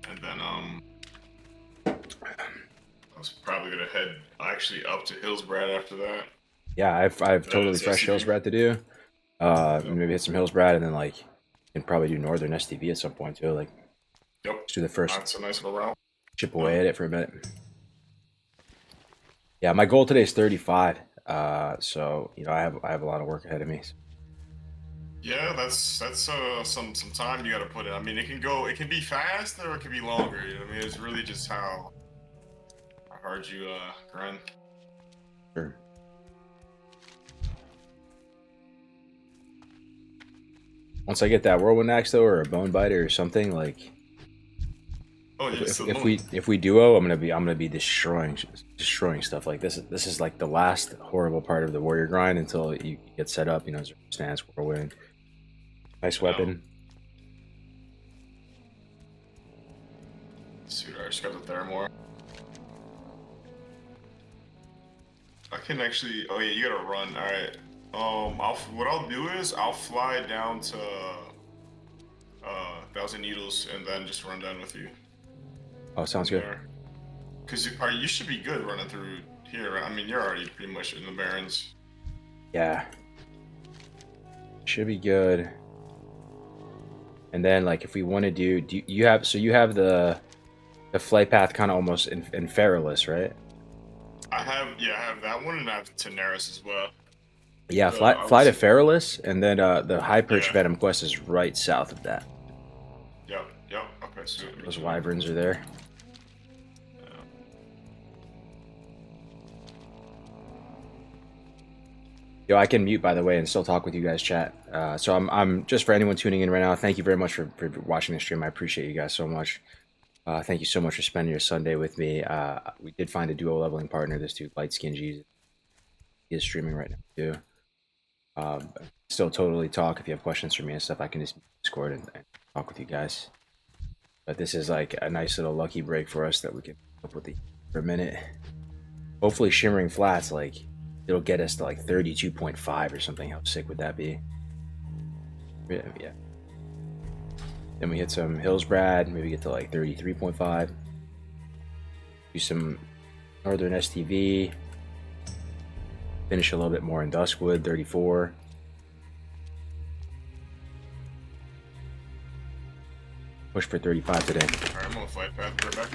S7: And then I was probably gonna head actually up to Hillsbrad after that.
S1: Yeah, I've totally
S7: is
S1: fresh
S7: SCV.
S1: Hillsbrad to do. Maybe hit some Hillsbrad and then like and probably do Northern STV at some point too. Like
S7: Yep.
S1: just do the first
S7: That's a nice little route.
S1: chip away at it for a bit. Yeah, my goal today is 35. So you know I have a lot of work ahead of me.
S7: Yeah, that's some time you gotta put in. I mean, it can be fast or it can be longer. You know what I mean? It's really just how hard you grind.
S1: Sure. Once I get that whirlwind axe though, or a bone biter or something, like
S7: Oh yeah, so
S1: if we duo, I'm gonna be destroying stuff. Like this is like the last horrible part of the warrior grind until you get set up. You know, stance whirlwind, nice weapon.
S7: Sweet, I just got the Theramore. I can actually. Oh yeah, you gotta run. All right. What I'll do is I'll fly down to Thousand Needles and then just run down with you.
S1: Oh, sounds good.
S7: Because you should be good running through here. Right? I mean, you're already pretty much in the Barrens.
S1: Yeah, should be good. And then like if we want to do you have the flight path kind of almost in Feralus, right?
S7: I have that one and I have Tenaris as well.
S1: Yeah, fly to Feralus, and then the High Perch Venom quest is right south of that.
S7: Yep. Okay, so
S1: Those wyverns are there. Yo, I can mute by the way and still talk with you guys, chat. So I'm just for anyone tuning in right now. Thank you very much for watching the stream. I appreciate you guys so much. Thank you so much for spending your Sunday with me. We did find a duo leveling partner. This dude, Light Skin Jesus, he is streaming right now too. Still totally talk if you have questions for me and stuff. I can just Discord and talk with you guys. But this is like a nice little lucky break for us that we can up with for a minute. Hopefully, Shimmering Flats like It'll get us to like 32.5 or something. How sick would that be? Yeah. Then we hit some Hillsbrad, maybe get to like 33.5. Do some Northern STV. Finish a little bit more in Duskwood, 34. Push for 35 today.
S7: Alright, I'm on the flight path. We're back.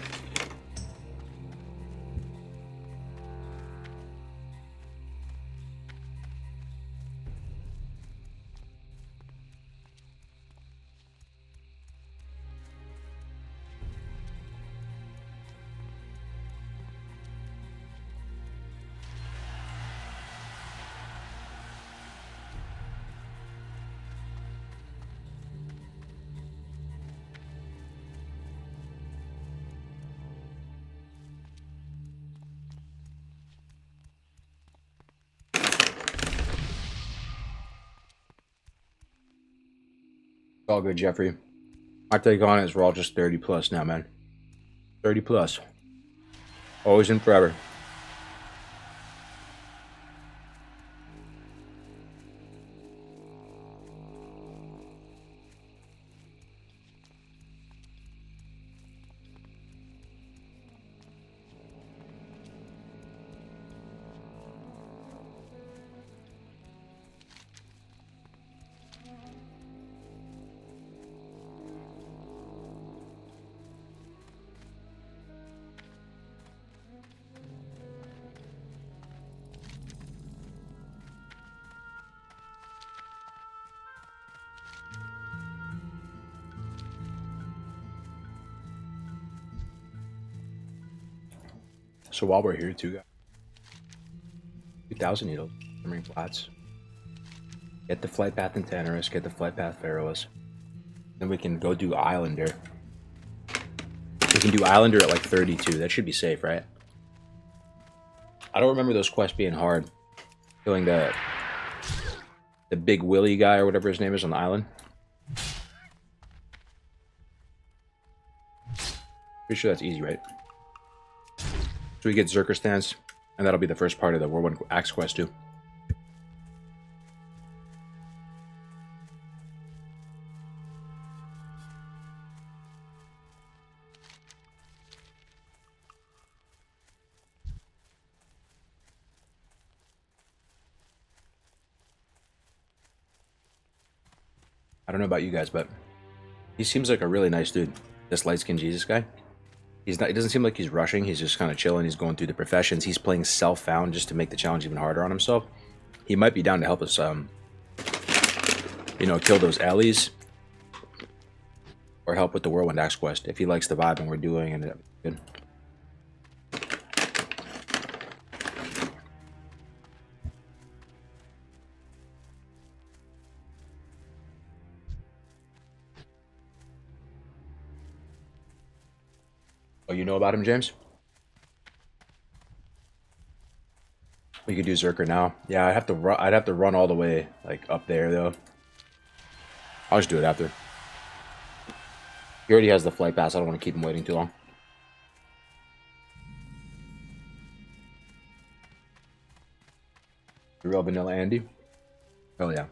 S1: All good, Jeffrey. My take on it is we're all just 30 plus now, man. 30 plus. Always and forever. So while we're here too, guys, 2,000 needles, Marine Flats. Get the flight path in Tannerus, get the flight path Pharos. Then we can go do Islander. We can do Islander at like 32. That should be safe, right? I don't remember those quests being hard. Killing the big Willy guy or whatever his name is on the island. Pretty sure that's easy, right? So we get Zerker stance, and that'll be the first part of the World 1 Axe quest too. I don't know about you guys, but he seems like a really nice dude. This light-skinned Jesus guy. He's not. It doesn't seem like he's rushing. He's just kind of chilling. He's going through the professions. He's playing self-found just to make the challenge even harder on himself. He might be down to help us, you know, kill those Ellies, or help with the Whirlwind Axe quest if he likes the vibe and we're doing it. Good. Oh, you know about him, James? We could do Zerker now. Yeah, I'd have to run. I'd have to run all the way like up there though. I'll just do it after. He already has the flight pass. I don't want to keep him waiting too long. Real vanilla Andy. Hell yeah.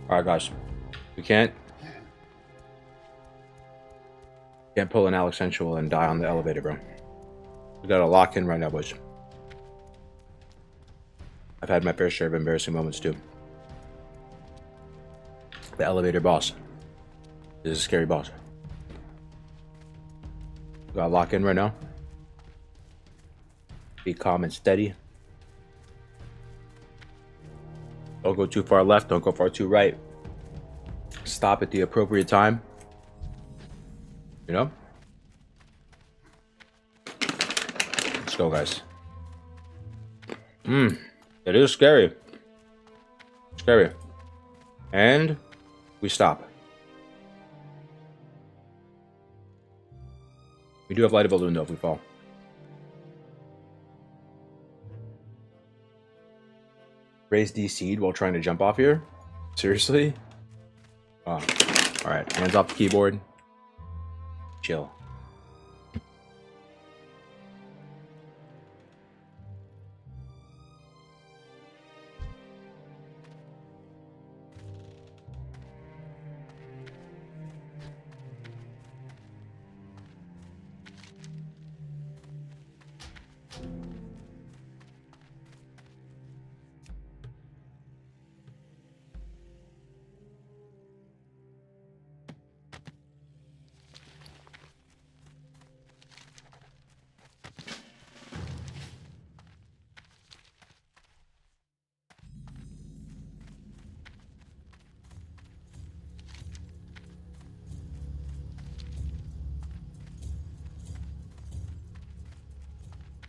S1: Alright guys, we can't pull an Alex Sensual and die on the elevator, bro. We gotta lock in right now, boys. I've had my fair share of embarrassing moments too. The elevator boss is a scary boss. We gotta lock in right now. Be calm and steady. Don't go too far left, don't go far too right. Stop at the appropriate time. You know? Let's go, guys. It is scary. Scary. And we stop. We do have Light of Balloon though if we fall. Raise DC'd while trying to jump off here? Seriously? Oh. Alright, hands off the keyboard. Chill.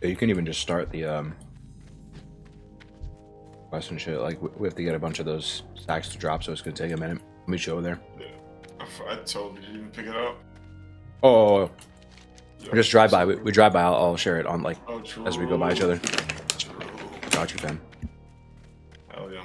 S1: Yeah, you can even just start the quest and shit. Like we have to get a bunch of those stacks to drop, so it's gonna take a minute. Let me show there.
S7: Yeah. I told you to even pick it up.
S1: Oh,
S7: Yeah.
S1: just drive by. We drive by. I'll share it on like
S7: Oh, true.
S1: as we go by each other.
S7: True.
S1: Got you, fam.
S7: Hell yeah.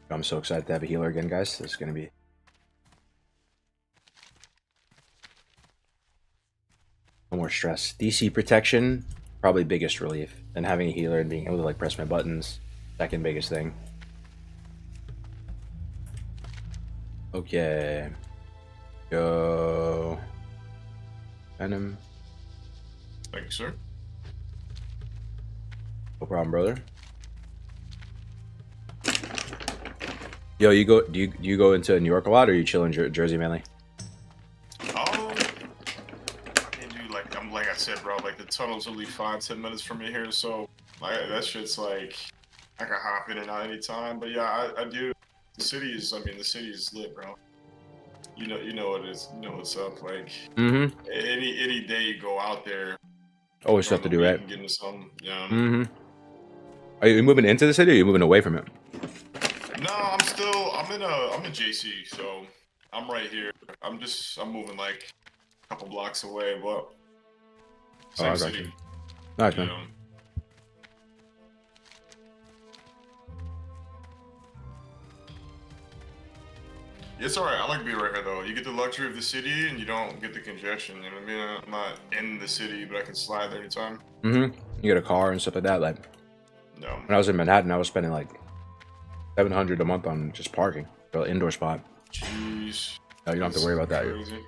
S1: I'm so excited to have a healer again, guys. This is gonna be no more stress. DC protection, probably biggest relief. And having a healer and being able to like press my buttons, second biggest thing. Okay. Go. Venom.
S7: Thank you, sir.
S1: No problem, brother. Yo, you go? Do you go into New York a lot, or you chill in Jersey mainly?
S7: I mean, dude, like I said, bro, like the tunnel's only 5-10 minutes from me here, so like that shit's like I can hop in and out anytime. But yeah, I do. The city is lit, bro. You know what it is. You know what's up. Like any day you go out there,
S1: Always stuff to do, right?
S7: Get into something. Yeah.
S1: Are you moving into the city, or are you moving away from it?
S7: No, I'm in JC, so I'm right here. I'm moving like a couple blocks away, but same
S1: I got
S7: city.
S1: you. Nice,
S7: You
S1: man.
S7: know. It's alright. I like being right here though. You get the luxury of the city, and you don't get the congestion. You know what I mean? I'm not in the city, but I can slide there anytime.
S1: You get a car and stuff like that. Like
S7: No.
S1: when I was in Manhattan, I was spending like $700 a month on just parking for an indoor spot.
S7: Jeez.
S1: No, you don't have to worry about that.
S7: Crazy.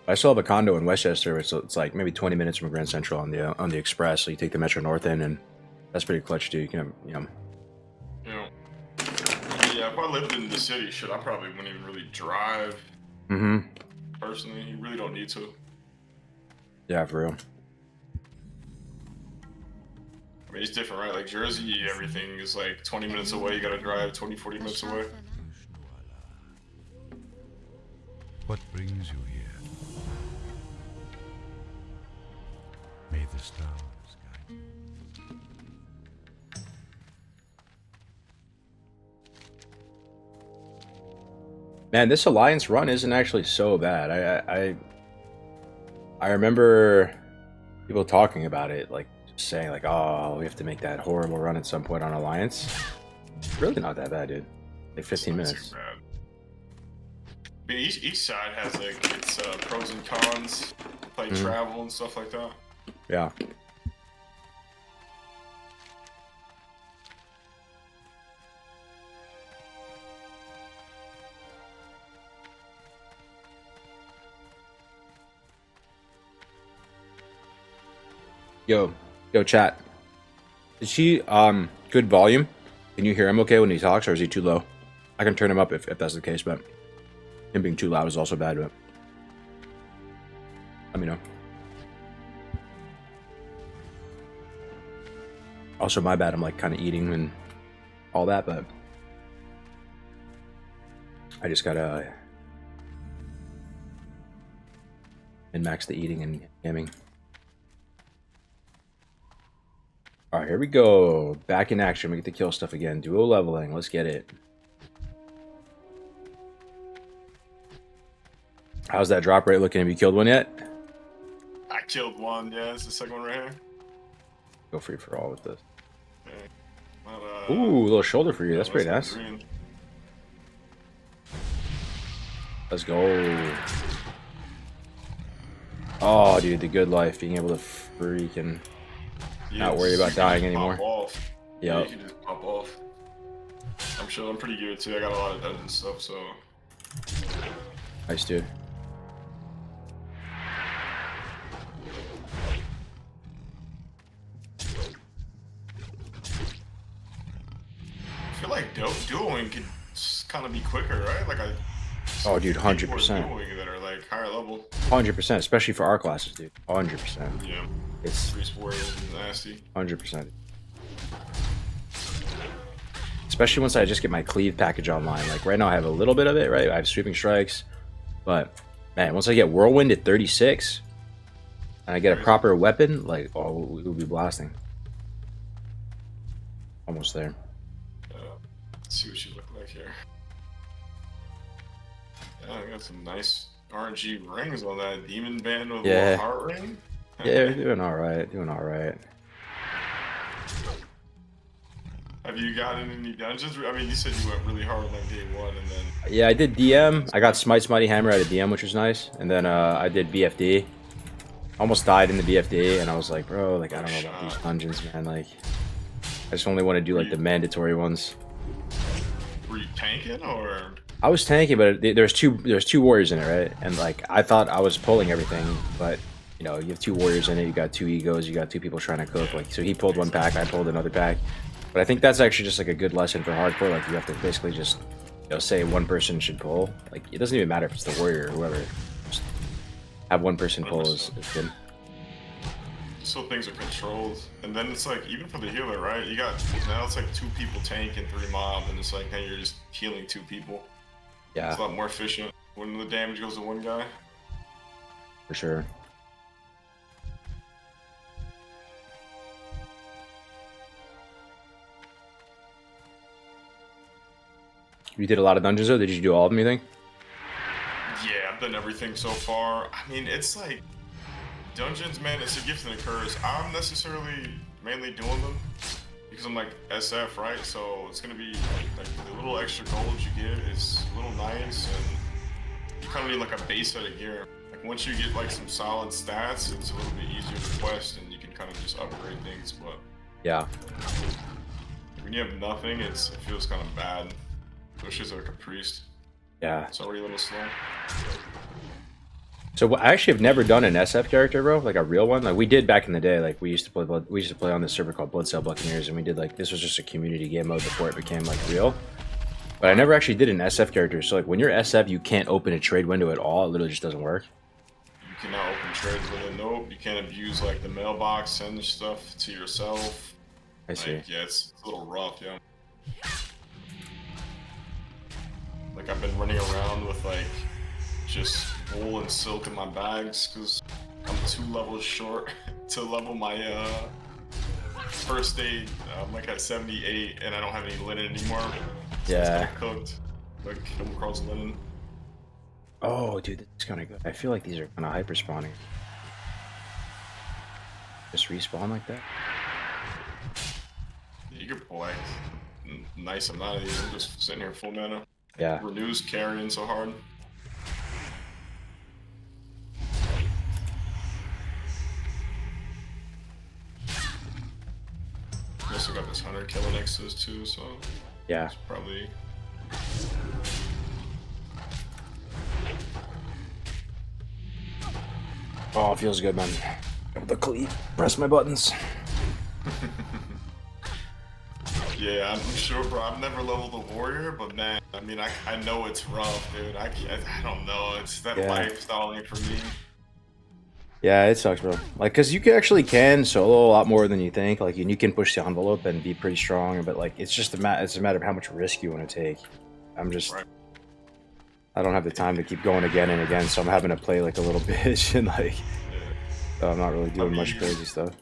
S1: I still have a condo in Westchester, so it's like maybe 20 minutes from Grand Central on the express. So you take the Metro North in, and that's pretty clutch too. You can,
S7: Yeah, if I lived in the city, shit, I probably wouldn't even really drive. Personally, you really don't need to.
S1: Yeah, for real.
S7: I mean, it's different, right? Like Jersey, everything is like 20 minutes away. You gotta drive 20, 40 minutes away.
S10: What brings you here? May the stars guide you.
S1: Man, this Alliance run isn't actually so bad. I remember people talking about it, like just saying like, "Oh, we have to make that horrible run at some point on Alliance." It's really not that bad, dude. Like 15
S7: It's not
S1: minutes.
S7: too bad. I mean, each side has like its pros and cons, like travel and stuff like that.
S1: Yeah. Yo, chat. Is he good volume? Can you hear him okay when he talks, or is he too low? I can turn him up if that's the case, but him being too loud is also bad. But let me know. Also, my bad. I'm like kind of eating and all that, but I just gotta min-max the eating and gaming. All right, here we go. Back in action. We get to kill stuff again. Duo leveling. Let's get it. How's that drop rate looking? Have you killed one yet?
S7: I killed one. Yeah, it's the second one right here.
S1: Go free for all with this.
S7: Okay. But,
S1: Ooh, a little shoulder for you. That's pretty
S7: let's
S1: nice.
S7: go green.
S1: Let's go. Oh, dude, the good life. Being able to freaking not worry about
S7: you can
S1: dying
S7: just
S1: anymore.
S7: Pop off. Yeah,
S1: Yep.
S7: you can just pop off. I'm sure I'm pretty good too. I got a lot of dungeon stuff, so.
S1: Nice, dude.
S7: I feel like duoing could kind of be quicker, right? Like
S1: Oh, dude, 100%.
S7: Duoing that are like higher level.
S1: 100%, especially for our classes, dude. 100%.
S7: Yeah.
S1: It's
S7: 3 is nasty.
S1: 100%. Especially once I just get my cleave package online. Like right now I have a little bit of it, right? I have sweeping strikes. But man, once I get whirlwind at 36 and I get a proper weapon, like oh, we'll be blasting. Almost there.
S7: Let's see what you look like here. Yeah, I got some nice RNG rings on that demon band with a
S1: Yeah.
S7: little heart ring.
S1: Yeah, doing alright, doing alright.
S7: Have you gotten any dungeons? I mean, you said you went really hard on like day one, and then
S1: Yeah, I did DM. I got Smite's Mighty Hammer out of DM, which was nice. And then I did BFD. Almost died in the BFD, and I was like, bro, like I don't know about these dungeons, man. Like, I just only want to do like the mandatory ones.
S7: were you tanking or?
S1: I was tanking, but there's two warriors in it, right? And like I thought I was pulling everything, but you know, you have 2 warriors in it. You got 2 egos. You got 2 people trying to cook. Like, so he pulled 1 pack, I pulled another pack. But I think that's actually just like a good lesson for hardcore. Like you have to basically just, you know, say one person should pull. Like it doesn't even matter if it's the warrior or whoever. Just have one person pull is good.
S7: So things are controlled, and then it's like even for the healer, right? You got now it's like 2 people tank and 3 mob, and it's like now you're just healing 2 people.
S1: Yeah,
S7: It's a lot more efficient when the damage goes to 1 guy.
S1: for sure. You did a lot of dungeons though? Did you do all of them, you think?
S7: Yeah, I've done everything so far. I mean, it's like dungeons, man. It's a gift and a curse. I'm necessarily mainly doing them because I'm like SF, right? So it's gonna be like the little extra gold you get is a little nice, and you kind of need like a base set of gear. Like once you get like some solid stats, it's a little bit easier to quest, and you can kind of just upgrade things. But
S1: Yeah.
S7: when you have nothing, it feels kind of bad. Especially as like a priest.
S1: Yeah.
S7: It's already a little slow.
S1: So I actually have never done an SF character, bro, like a real one. Like we did back in the day. Like we used to play on this server called Bloodsail Buccaneers, and we did like this was just a community game mode before it became like real. But I never actually did an SF character. So like when you're SF, you can't open a trade window at all. It literally just doesn't work.
S7: You cannot open trades with a nope. You can't abuse like the mailbox, send stuff to yourself.
S1: I see.
S7: Like, yeah, it's a little rough, yeah. Like I've been running around with like just wool and silk in my bags because I'm 2 levels short to level my first aid. I'm like at 78 and I don't have any linen anymore. So
S1: Yeah.
S7: it's kinda cooked. Like come across linen.
S1: Oh, dude, this is kind of good. I feel like these are kind of hyper spawning. Just respawn like that.
S7: You could pull like nice amount of these. I'm just sitting here full mana.
S1: Yeah.
S7: Renew's carrying so hard. I also got this hunter killer next to us too, so
S1: Yeah.
S7: it's probably.
S1: Oh, it feels good, man. The cleat. Press my buttons.
S7: Yeah, I'm sure, bro. I've never leveled a warrior, but man, I mean, I know it's rough, dude. I don't know. It's that
S1: Yeah.
S7: lifestyle ain't for me.
S1: Yeah, it sucks, bro. Like, cause you actually can solo a lot more than you think. Like, you can push the envelope and be pretty strong, but like, it's just it's a matter of how much risk you want to take. I'm just,
S7: Right.
S1: I don't have the time to keep going again and again, so I'm having to play like a little bitch and like, so I'm not really doing much crazy stuff.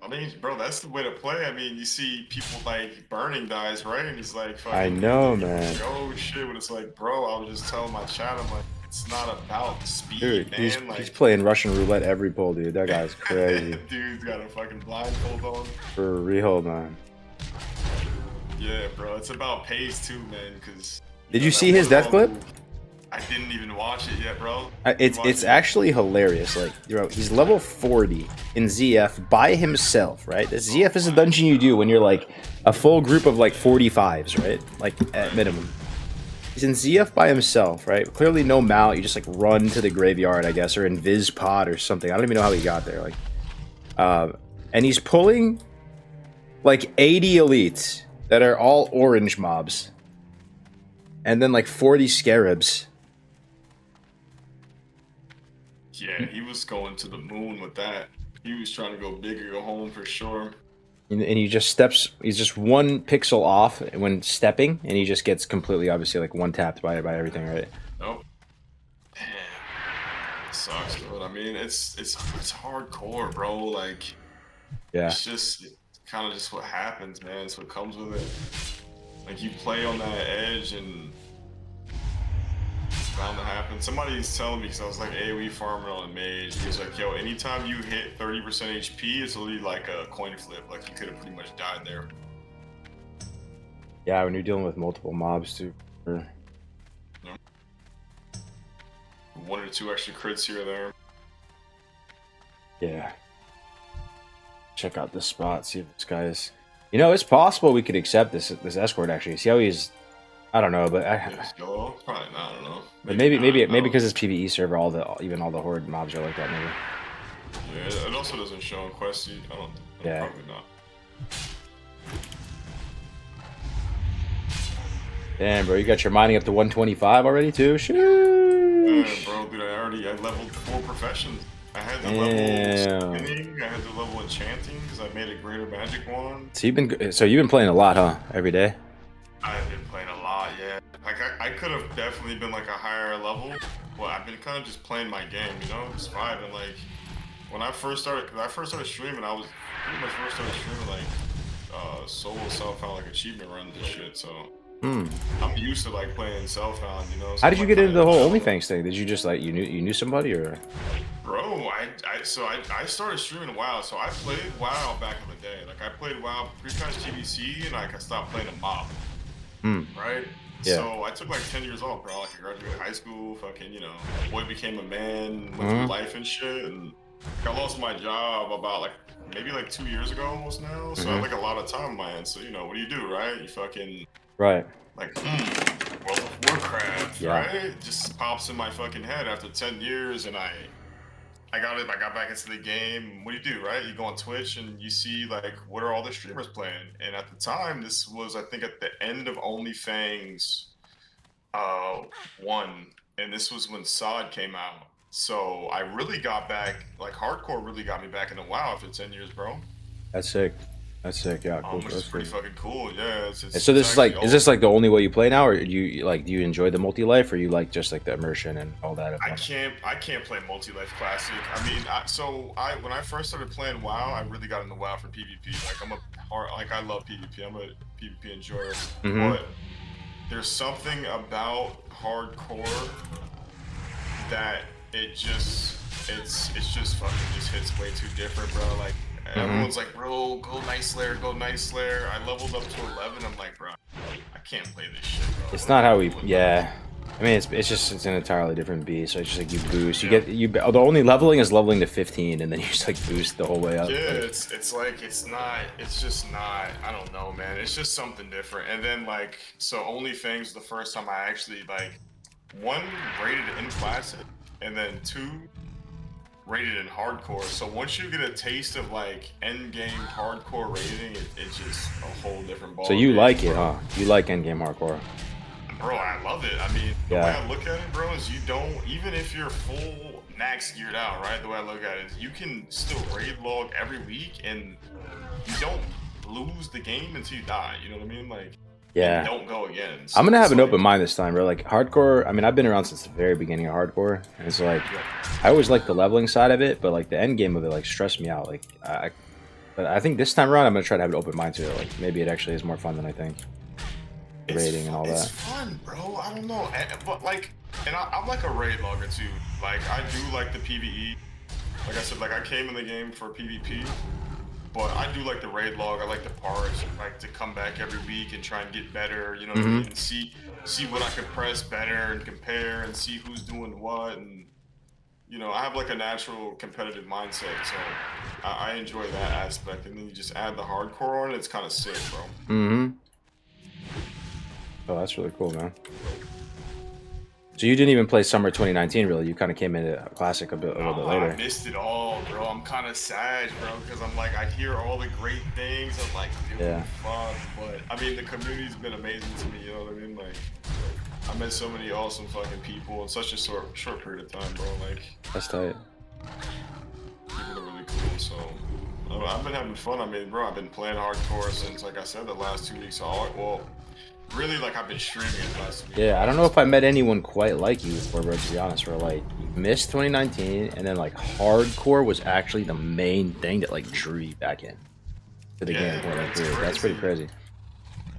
S7: I mean, bro, that's the way to play. I mean, you see people like Burning dies, right? And he's like, fucking,
S1: I know, man.
S7: oh shit, but it's like, bro, I was just telling my chat, I'm like, it's not about speed,
S1: Dude,
S7: man.
S1: he's
S7: Like,
S1: playing Russian roulette every pull, dude. That guy's crazy.
S7: dude's got a fucking blindfold on.
S1: For real, man.
S7: Yeah, bro, it's about pace too, man. Cause
S1: Did you see his death clip?
S7: I didn't even watch it yet, bro.
S1: It's actually hilarious. Like, bro, he's level 40 in ZF by himself, right? The ZF is a dungeon you do when you're like a full group of like 45s, right? Like at minimum. He's in ZF by himself, right? Clearly no mount. You just like run to the graveyard, I guess, or in Viz pod or something. I don't even know how he got there. Like, and he's pulling like 80 elites that are all orange mobs, and then like 40 scarabs.
S7: Yeah, he was going to the moon with that. He was trying to go big or go home for sure.
S1: And he just steps, he's just one pixel off when stepping, and he just gets completely, obviously, like one tapped by everything, right?
S7: Nope. Damn. It sucks, but I mean, it's hardcore, bro. Like,
S1: Yeah.
S7: it's just kind of just what happens, man. It's what comes with it. Like, you play on that edge, and it's bound to happen. Somebody's telling me, because I was like AoE farming on a mage. He was like, yo, anytime you hit 30% HP, it's literally like a coin flip. Like, you could have pretty much died there.
S1: Yeah, when you're dealing with multiple mobs, too. Sure.
S7: One or two extra crits here or there.
S1: Yeah. Check out this spot, see if this guy is... You know, it's possible we could accept this escort, actually. See how he's... I don't know, but
S7: Probably not, I don't know.
S1: But maybe because it's PvE server, even all the horde mobs are like that, maybe.
S7: Yeah, it also doesn't show on Questy.
S1: Yeah.
S7: Probably not.
S1: Damn, bro, you got your mining up to 125 already, too? Sheesh.
S7: Bro, dude, I leveled 4 professions. I had to level spinning, I had to level enchanting because I made a greater magic wand.
S1: So you've been playing a lot, huh? Every day?
S7: I've been playing a lot, yeah. Like, I could have definitely been like a higher level, but I've been kind of just playing my game, you know, just vibing. Like, when I first started streaming, I was pretty much first started streaming like solo self-found, like achievement runs and shit, so I'm used to like playing self-found, you know. So
S1: How did you get into the whole
S7: OnlyFans?
S1: OnlyFans thing? Did you just like, you knew somebody, or?
S7: Bro, I started streaming WoW, so I played WoW back in the day. Like, I played WoW pre-patch TBC, and like I stopped playing a mob. Right?
S1: Yeah.
S7: So I took like 10 years off, bro. Like, I graduated high school, fucking, you know, boy became a man, went through life and shit, and I lost my job about like maybe like 2 years ago almost now. So I had like a lot of time on my hands. So, you know, what do you do, right? You fucking
S1: Right.
S7: like, World of Warcraft,
S1: Yeah.
S7: right? It just pops in my fucking head after 10 years, and I got back into the game. What do you do, right? You go on Twitch and you see like, what are all the streamers playing? And at the time, this was, I think, at the end of OnlyFans 1, and this was when SOD came out. So I really got back, like, hardcore really got me back into WoW after 10 years, bro.
S1: That's sick. That's sick. Yeah, cool.
S7: Which is
S1: That's
S7: pretty
S1: cool.
S7: fucking cool. Yeah.
S1: So this is like, is this like the only way you play now, or do you enjoy the multi-life, or you like just like the immersion and all that?
S7: I can't play multi-life classic. I mean, when I first started playing WoW, I really got into WoW for PvP. Like, I love PvP. I'm a PvP enjoyer. But there's something about hardcore that it's just fucking just hits way too different, bro. Like, everyone's like, bro, go Night Slayer, go Night Slayer. I leveled up to 11. I'm like, bro, I can't play this shit, bro.
S1: It's not how we. Yeah. I mean, it's an entirely different beast. So it's just like you boost. The only leveling is leveling to 15, and then you just like boost the whole way up.
S7: Yeah, it's just not, I don't know, man. It's just something different. And then like, so OnlyFans was the first time I actually like, 1, rated in classic, and then 2, rated in hardcore. So once you get a taste of like end game hardcore rating, it's just a whole different ball.
S1: So you
S7: game,
S1: like it,
S7: bro.
S1: huh? You like endgame hardcore.
S7: Bro, I love it. I mean, the
S1: Yeah.
S7: way I look at it, bro, is you don't, even if you're full max geared out, right? The way I look at it is you can still raid log every week and you don't lose the game until you die. You know what I mean? Like,
S1: Yeah.
S7: you don't go again.
S1: I'm gonna have
S7: So
S1: an
S7: it's
S1: open mind this time, bro. Like hardcore, I mean, I've been around since the very beginning of hardcore, and it's like I always like the leveling side of it, but like the end game of it like stressed me out. Like, but I think this time around I'm gonna try to have an open mind to it. Like maybe it actually is more fun than I think. Raiding and all
S7: It's
S1: that.
S7: fun, bro. I don't know, but like, and I'm like a raid logger too. Like, I do like the PvE. Like I said, like I came in the game for PvP, but I do like the raid log. I like the parts. Like to come back every week and try and get better. You know what I mean? And see what I can press better and compare and see who's doing what. And you know, I have like a natural competitive mindset, so I enjoy that aspect. And then you just add the hardcore on it. It's kind of sick, bro.
S1: Mm-hmm. Oh, that's really cool, man. So you didn't even play Summer 2019, really? You kind of came into Classic a little bit later.
S7: I missed it all, bro. I'm kind of sad, bro, because I'm like, I hear all the great things. I'm like, dude,
S1: Yeah.
S7: fuck. But I mean, the community's been amazing to me. You know what I mean? Like, I met so many awesome fucking people in such a short period of time, bro. Like,
S1: That's tight.
S7: people are really cool. So I've been having fun. I mean, bro, I've been playing hardcore since, like I said, the last 2 weeks. Well, really, like I've been streaming the last 2 weeks.
S1: Yeah, I don't know if I met anyone quite like you before, bro, to be honest. Where like you missed 2019, and then like hardcore was actually the main thing that like drew you back in to the game.
S7: bro,
S1: Like,
S7: it's
S1: dude, that's pretty crazy.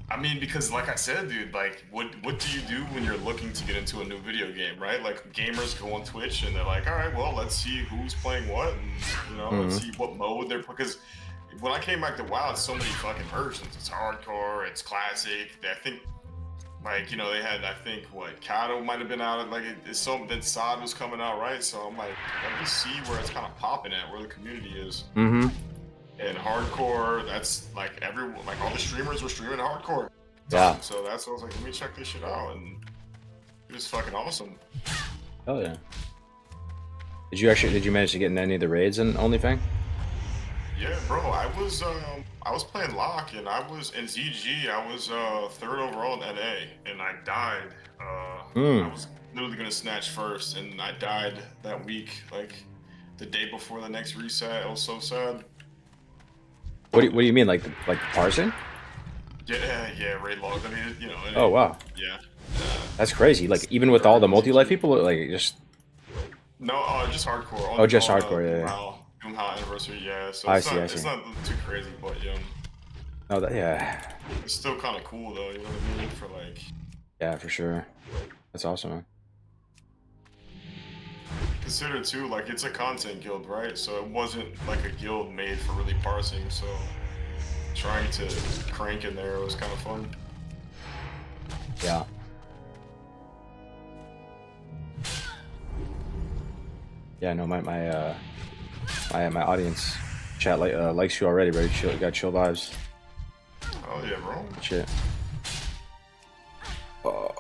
S7: I mean, because like I said, dude, like what do you do when you're looking to get into a new video game, right? Like gamers go on Twitch and they're like, all right, well, let's see who's playing what, and you know, let's see what mode they're, because when I came back to WoW, it's so many fucking versions. It's hardcore, it's classic. I think, like, you know, they had, I think, what, Kato might have been out, like, it's something, SOD was coming out, right? So I'm like, let me see where it's kind of popping at, where the community is.
S1: Mm-hmm.
S7: And hardcore, that's, like, everyone, like, all the streamers were streaming hardcore.
S1: Yeah.
S7: So that's why I was like, let me check this shit out, and it was fucking awesome.
S1: Oh yeah. Did you manage to get in any of the raids in OnlyFang?
S7: Yeah, bro, I was playing Locke, and I was in ZG. I was 3rd overall in NA, and I died. I was literally gonna snatch first, and I died that week, like the day before the next reset. It was so sad.
S1: What do you mean, like the parsing?
S7: Yeah, raid logs. I mean, you know.
S1: Oh wow.
S7: Yeah.
S1: That's crazy. Like even with all the multi-life people, like just.
S7: No, just hardcore.
S1: Oh, just hardcore. Yeah.
S7: Doomhow Anniversary. Yeah. So
S1: I
S7: it's
S1: see.
S7: not,
S1: I see.
S7: It's not too crazy, but yeah.
S1: Oh, yeah.
S7: It's still kind of cool though. You know what I mean? For like.
S1: Yeah, for sure. That's awesome, man.
S7: Consider too, like it's a content guild, right? So it wasn't like a guild made for really parsing. So trying to crank in there was kind of fun.
S1: Yeah. Yeah, no, my audience chat likes you already, bro. You got chill vibes.
S7: Oh yeah, bro.
S1: Shit. Oh.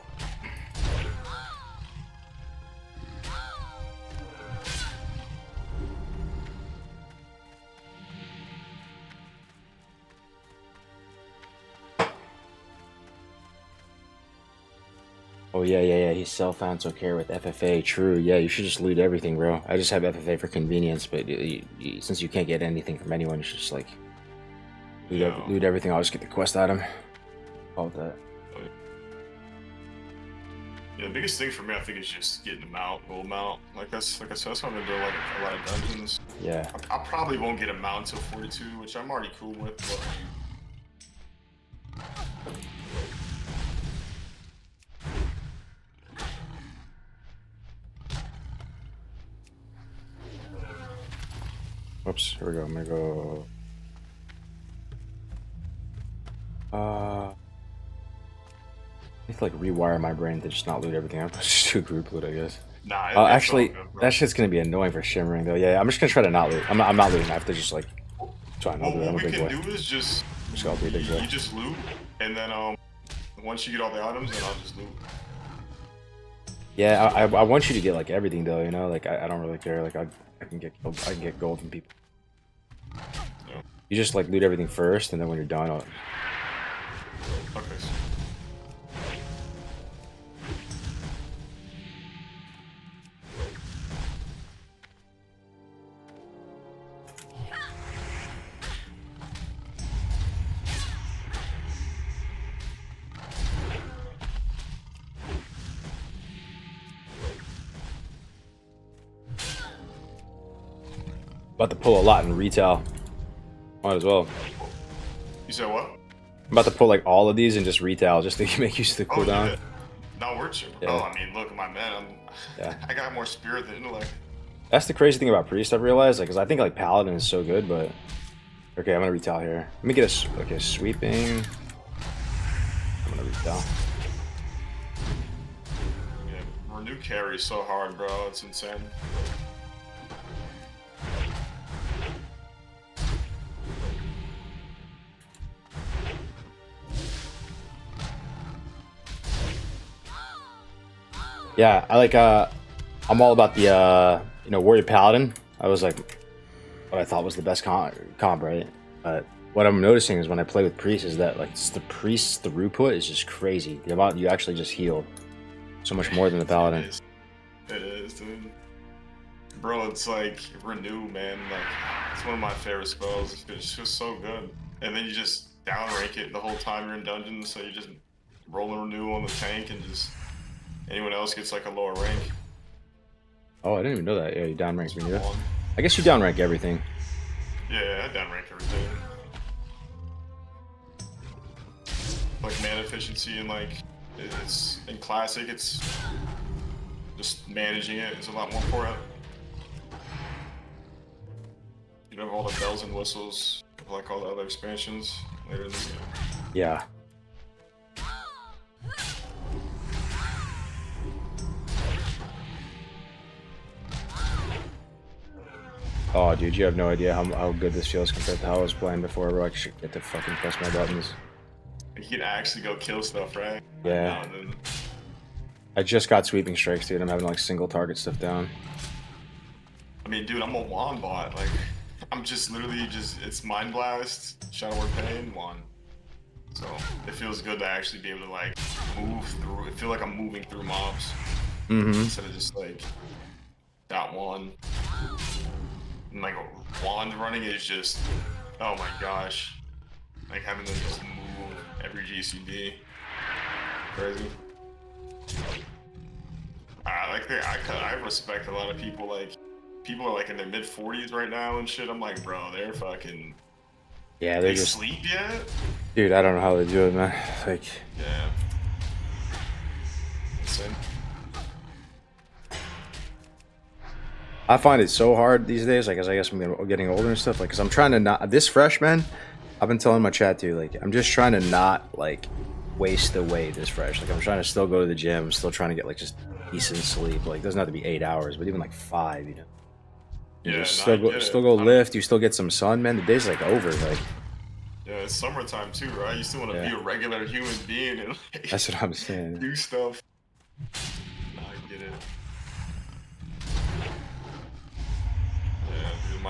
S1: Oh yeah. He's self-found so care with FFA. True. Yeah, you should just loot everything, bro. I just have FFA for convenience, but since you can't get anything from anyone, you should just like loot everything. I'll just get the quest item. All of that.
S7: Yeah, the biggest thing for me, I think, is just getting them out, gold mount. Like that's, like I said, that's what I'm gonna do. Like a lot of dungeons.
S1: Yeah.
S7: I probably won't get a mount until 42, which I'm already cool with. But...
S1: Whoops, here we go. I'm gonna go. I need to like rewire my brain to just not loot everything. I'm just do group loot, I guess.
S7: Nah, it's
S1: actually,
S7: all good, bro.
S1: that shit's gonna be annoying for shimmering though. Yeah, I'm just gonna try to not loot. I'm not looting. I have to just like try not to loot. I'm a
S7: What we
S1: big
S7: can
S1: boy.
S7: do is just
S1: I'll be a big boy.
S7: you just loot, and then once you get all the items, then I'll just loot.
S1: Yeah, I want you to get like everything though, you know. Like I don't really care. Like I can get killed. I can get gold from people.
S7: Yeah.
S1: You just like loot everything first, and then when you're done, I'll...
S7: Okay.
S1: About to pull a lot in retail. Might as well.
S7: You said what?
S1: I'm about to pull like all of these and just retail, just to make use of the cooldown.
S7: Yeah. No, we're chill.
S1: Yeah.
S7: Oh, I mean, look, my man.
S1: Yeah.
S7: I got more spirit than intellect.
S1: That's the crazy thing about priest. I've realized, like, cause I think like paladin is so good, but okay, I'm gonna retail here. Let me get a sweeping. I'm gonna retail.
S7: Yeah, renew carry so hard, bro. It's insane.
S1: Yeah, I like I'm all about the you know, warrior paladin. I was like what I thought was the best comp, right? But what I'm noticing is when I play with priest is that like the priest's throughput is just crazy. The amount you actually just heal so much more than the paladin.
S7: It is, dude. Bro, it's like renew, man. Like it's one of my favorite spells. It's just so good. And then you just down rank it the whole time you're in dungeons, so you just roll a renew on the tank and just anyone else gets like a lower rank.
S1: Oh, I didn't even know that. Yeah, you down rank me. I guess you down rank everything.
S7: Yeah, I down rank everything. Like mana efficiency and like it's in classic, it's just managing it is a lot more important. You don't have all the bells and whistles of like all the other expansions later in the game.
S1: Yeah. Oh, dude, you have no idea how good this feels compared to how I was playing before, bro. I should get to fucking press my buttons.
S7: You can actually go kill stuff, right?
S1: Yeah. I just got sweeping strikes, dude. I'm having like single target stuff down.
S7: I mean, dude, I'm a wand bot. Like, I'm just literally it's Mind Blast, Shadow Word Pain, wand. So it feels good to actually be able to like move through. I feel like I'm moving through mobs instead of just like that one. And like a wand running is just, oh my gosh, like having to just move every GCD, crazy. I respect a lot of people. Like people are like in their mid 40s right now and shit. I'm like, bro, they're fucking.
S1: Yeah,
S7: they
S1: just
S7: sleep yet?
S1: Dude, I don't know how they do it, man. Like,
S7: yeah. Insane.
S1: I find it so hard these days, like, as I guess I'm getting older and stuff, like, because I'm trying to not, this fresh, man, I've been telling my chat too, like, I'm just trying to not, like, waste away this fresh. Like, I'm trying to still go to the gym, I'm still trying to get, like, just decent sleep. Like, it doesn't have to be 8 hours, but even, like, 5, you know? You
S7: Yeah,
S1: just
S7: no,
S1: still go lift, you still get some sun, man. The day's, like, over, like.
S7: Yeah, it's summertime too, right? You still want to be a regular human being and, like,
S1: That's what I'm saying.
S7: do stuff. Nah, I get it. Yeah, dude,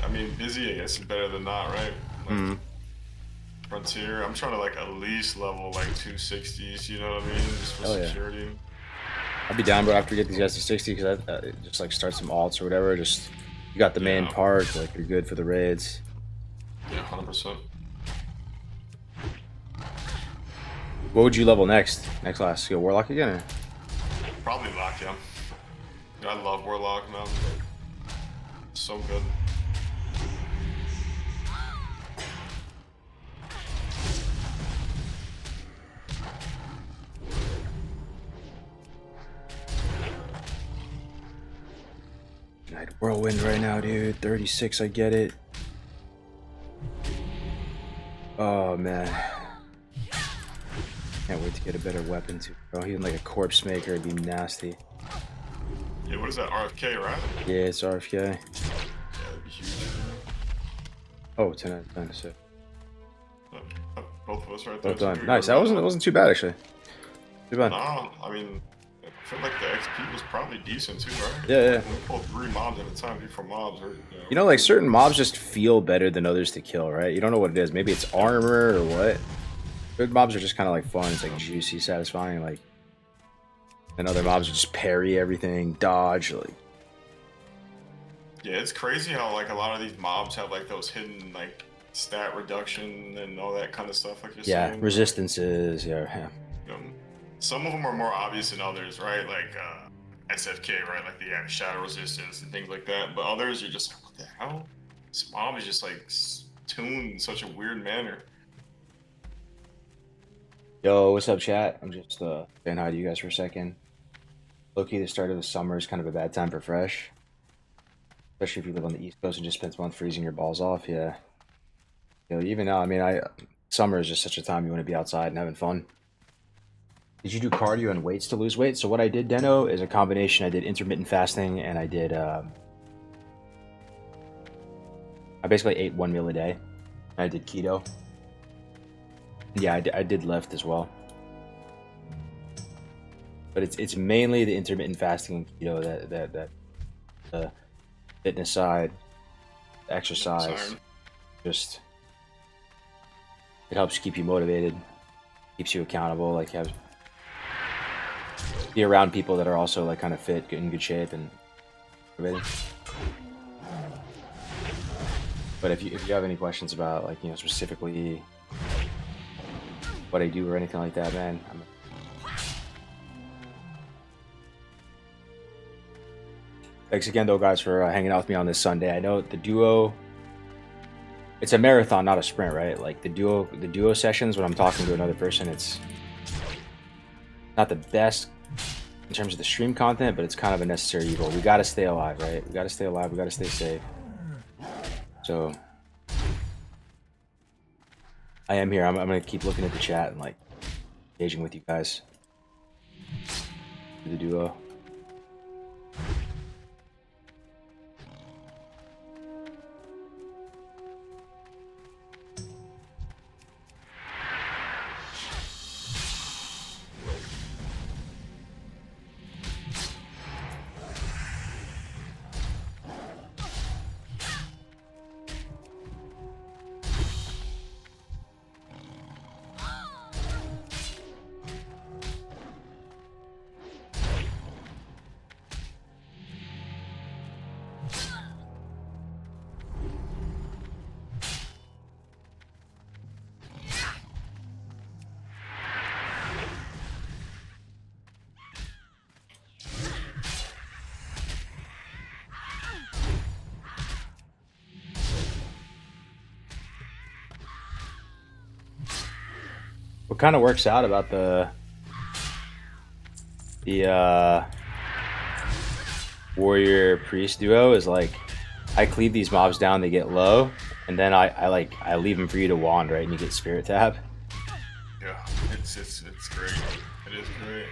S7: I mean, busy, I guess, is better than not, right? Like, Frontier, I'm trying to, like, at least level, like, 260s, you know what I mean? Just for security.
S1: I'll be down, bro, after we get these guys to 60, because I just, like, start some alts or whatever. Just, you got the main part, like, you're good for the raids.
S7: Yeah, 100%.
S1: What would you level next? Next class? Go Warlock again, or?
S7: Probably Lock, yeah. Dude, I love Warlock, man. So good.
S1: Night Whirlwind right now, dude. 36, I get it. Oh, man. Can't wait to get a better weapon, too. Bro, even like a corpse maker would be nasty.
S7: Yeah, what is that? RFK, right?
S1: Yeah, it's RFK.
S7: Yeah, that'd be huge.
S1: Oh, 10 out of 10, so.
S7: Both of us right there.
S1: Both done. Nice. That wasn't too bad, actually. Too bad.
S7: No, I mean, I feel like the XP was probably decent too, right?
S1: Yeah, yeah.
S7: We pulled 3 mobs at a time, 3 for mobs, or
S1: You know, like certain mobs just feel better than others to kill, right? You don't know what it is. Maybe it's armor or what. Good mobs are just kind of like fun. It's like juicy, satisfying. Like, and other mobs are just parry everything, dodge. Like,
S7: yeah, it's crazy how like a lot of these mobs have like those hidden like stat reduction and all that kind of stuff. Like you're
S1: yeah,
S7: saying.
S1: resistances. Yeah.
S7: Some of them are more obvious than others, right? Like SFK, right? Like they have shadow resistance and things like that. But others, you're just like, what the hell? This mob is just like tuned in such a weird manner.
S1: Yo, what's up, chat? I'm just saying hi to you guys for a second. Low-key, the start of the summer is kind of a bad time for fresh. Especially if you live on the East Coast and just spent a month freezing your balls off, yeah. You know, even now, I mean, summer is just such a time you want to be outside and having fun. Did you do cardio and weights to lose weight? So what I did, Deno, is a combination. I did intermittent fasting, and I did, I basically ate 1 meal a day. I did keto. Yeah, I did lift as well. But it's mainly the intermittent fasting and keto that the fitness side, the exercise, just it helps keep you motivated, keeps you accountable, like be around people that are also like kind of fit, in good shape, and motivated. But if you have any questions about like specifically what I do or anything like that, man, thanks again though, guys, for hanging out with me on this Sunday. I know the duo, it's a marathon, not a sprint, right? Like the duo sessions, when I'm talking to another person, it's not the best in terms of the stream content, but it's kind of a necessary evil. We gotta stay alive, right? We gotta stay alive, we gotta stay safe. So I am here. I'm gonna keep looking at the chat and like engaging with you guys. The duo. What kind of works out about the warrior priest duo is like I cleave these mobs down, they get low, and then I leave them for you to wand, right, and you get spirit tab.
S7: Yeah, it's great. It is great.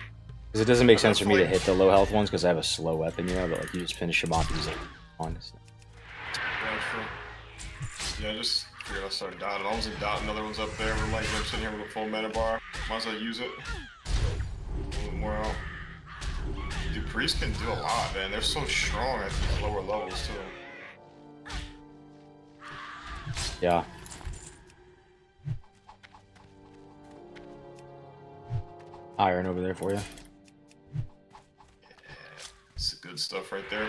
S1: Because it doesn't make sense for me to hit the low health ones because I have a slow weapon, but like you just finish them off and use like wand.
S7: Yeah, true. Yeah, just figured I'll start dotting. I was like dotting other ones up there. We're like I'm sitting here with a full mana bar. Might as well use it. A little more out. Dude, priests can do a lot, man. They're so strong at these lower levels too.
S1: Yeah. Iron over there for you.
S7: It's good stuff right there.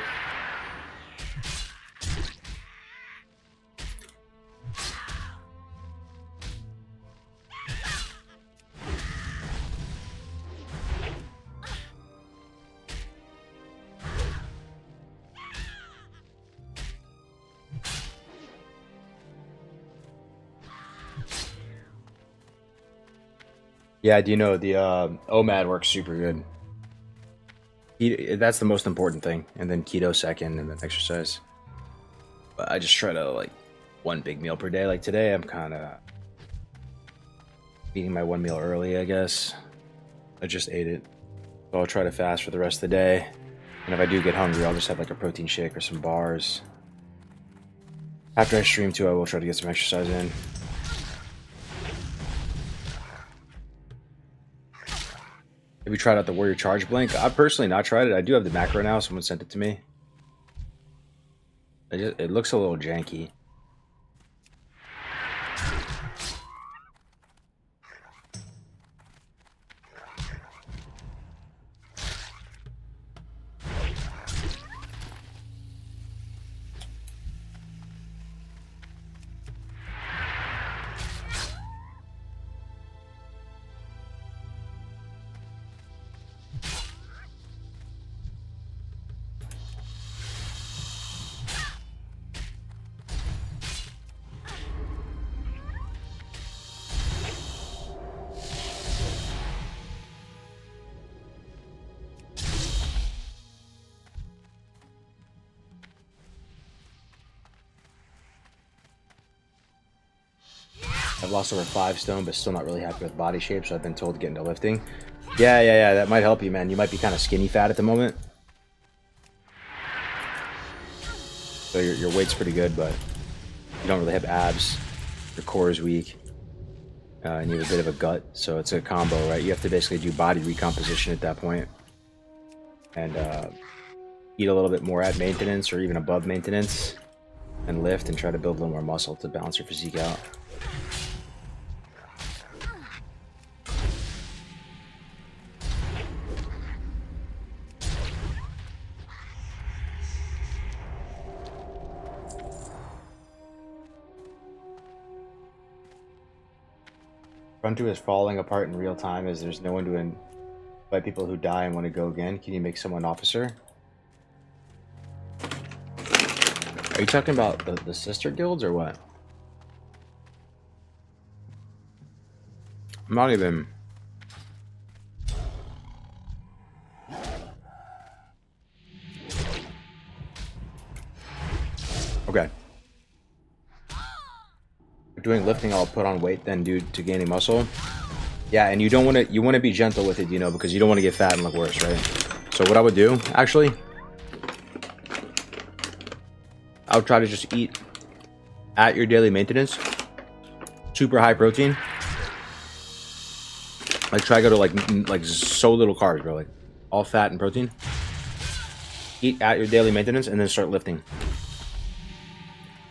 S1: Yeah, do you know the OMAD works super good. That's the most important thing, and then keto second, and then exercise. But I just try to like 1 big meal per day. Like today, I'm kind of eating my 1 meal early, I guess. I just ate it, so I'll try to fast for the rest of the day. And if I do get hungry, I'll just have like a protein shake or some bars. After I stream too, I will try to get some exercise in. Have you tried out the Warrior Charge Blink? I've personally not tried it. I do have the macro now. Someone sent it to me. It looks a little janky. I've lost over 5 stone, but still not really happy with body shape, so I've been told to get into lifting. Yeah, that might help you, man. You might be kind of skinny fat at the moment. So your weight's pretty good, but you don't really have abs. Your core is weak. And you have a bit of a gut, so it's a combo, right? You have to basically do body recomposition at that point. And eat a little bit more at maintenance or even above maintenance. And lift and try to build a little more muscle to balance your physique out. Frontier is falling apart in real time as there's no one to invite people who die and want to go again. Can you make someone officer? Are you talking about the sister guilds or what? I'm not even... Okay. Doing lifting, I'll put on weight then do to gaining muscle. Yeah, and you don't want to, you want to be gentle with it, you know, because you don't want to get fat and look worse, right? So what I would do, actually, I would try to just eat at your daily maintenance, super high protein. Like try to go to like so little carbs, bro, like all fat and protein. Eat at your daily maintenance and then start lifting.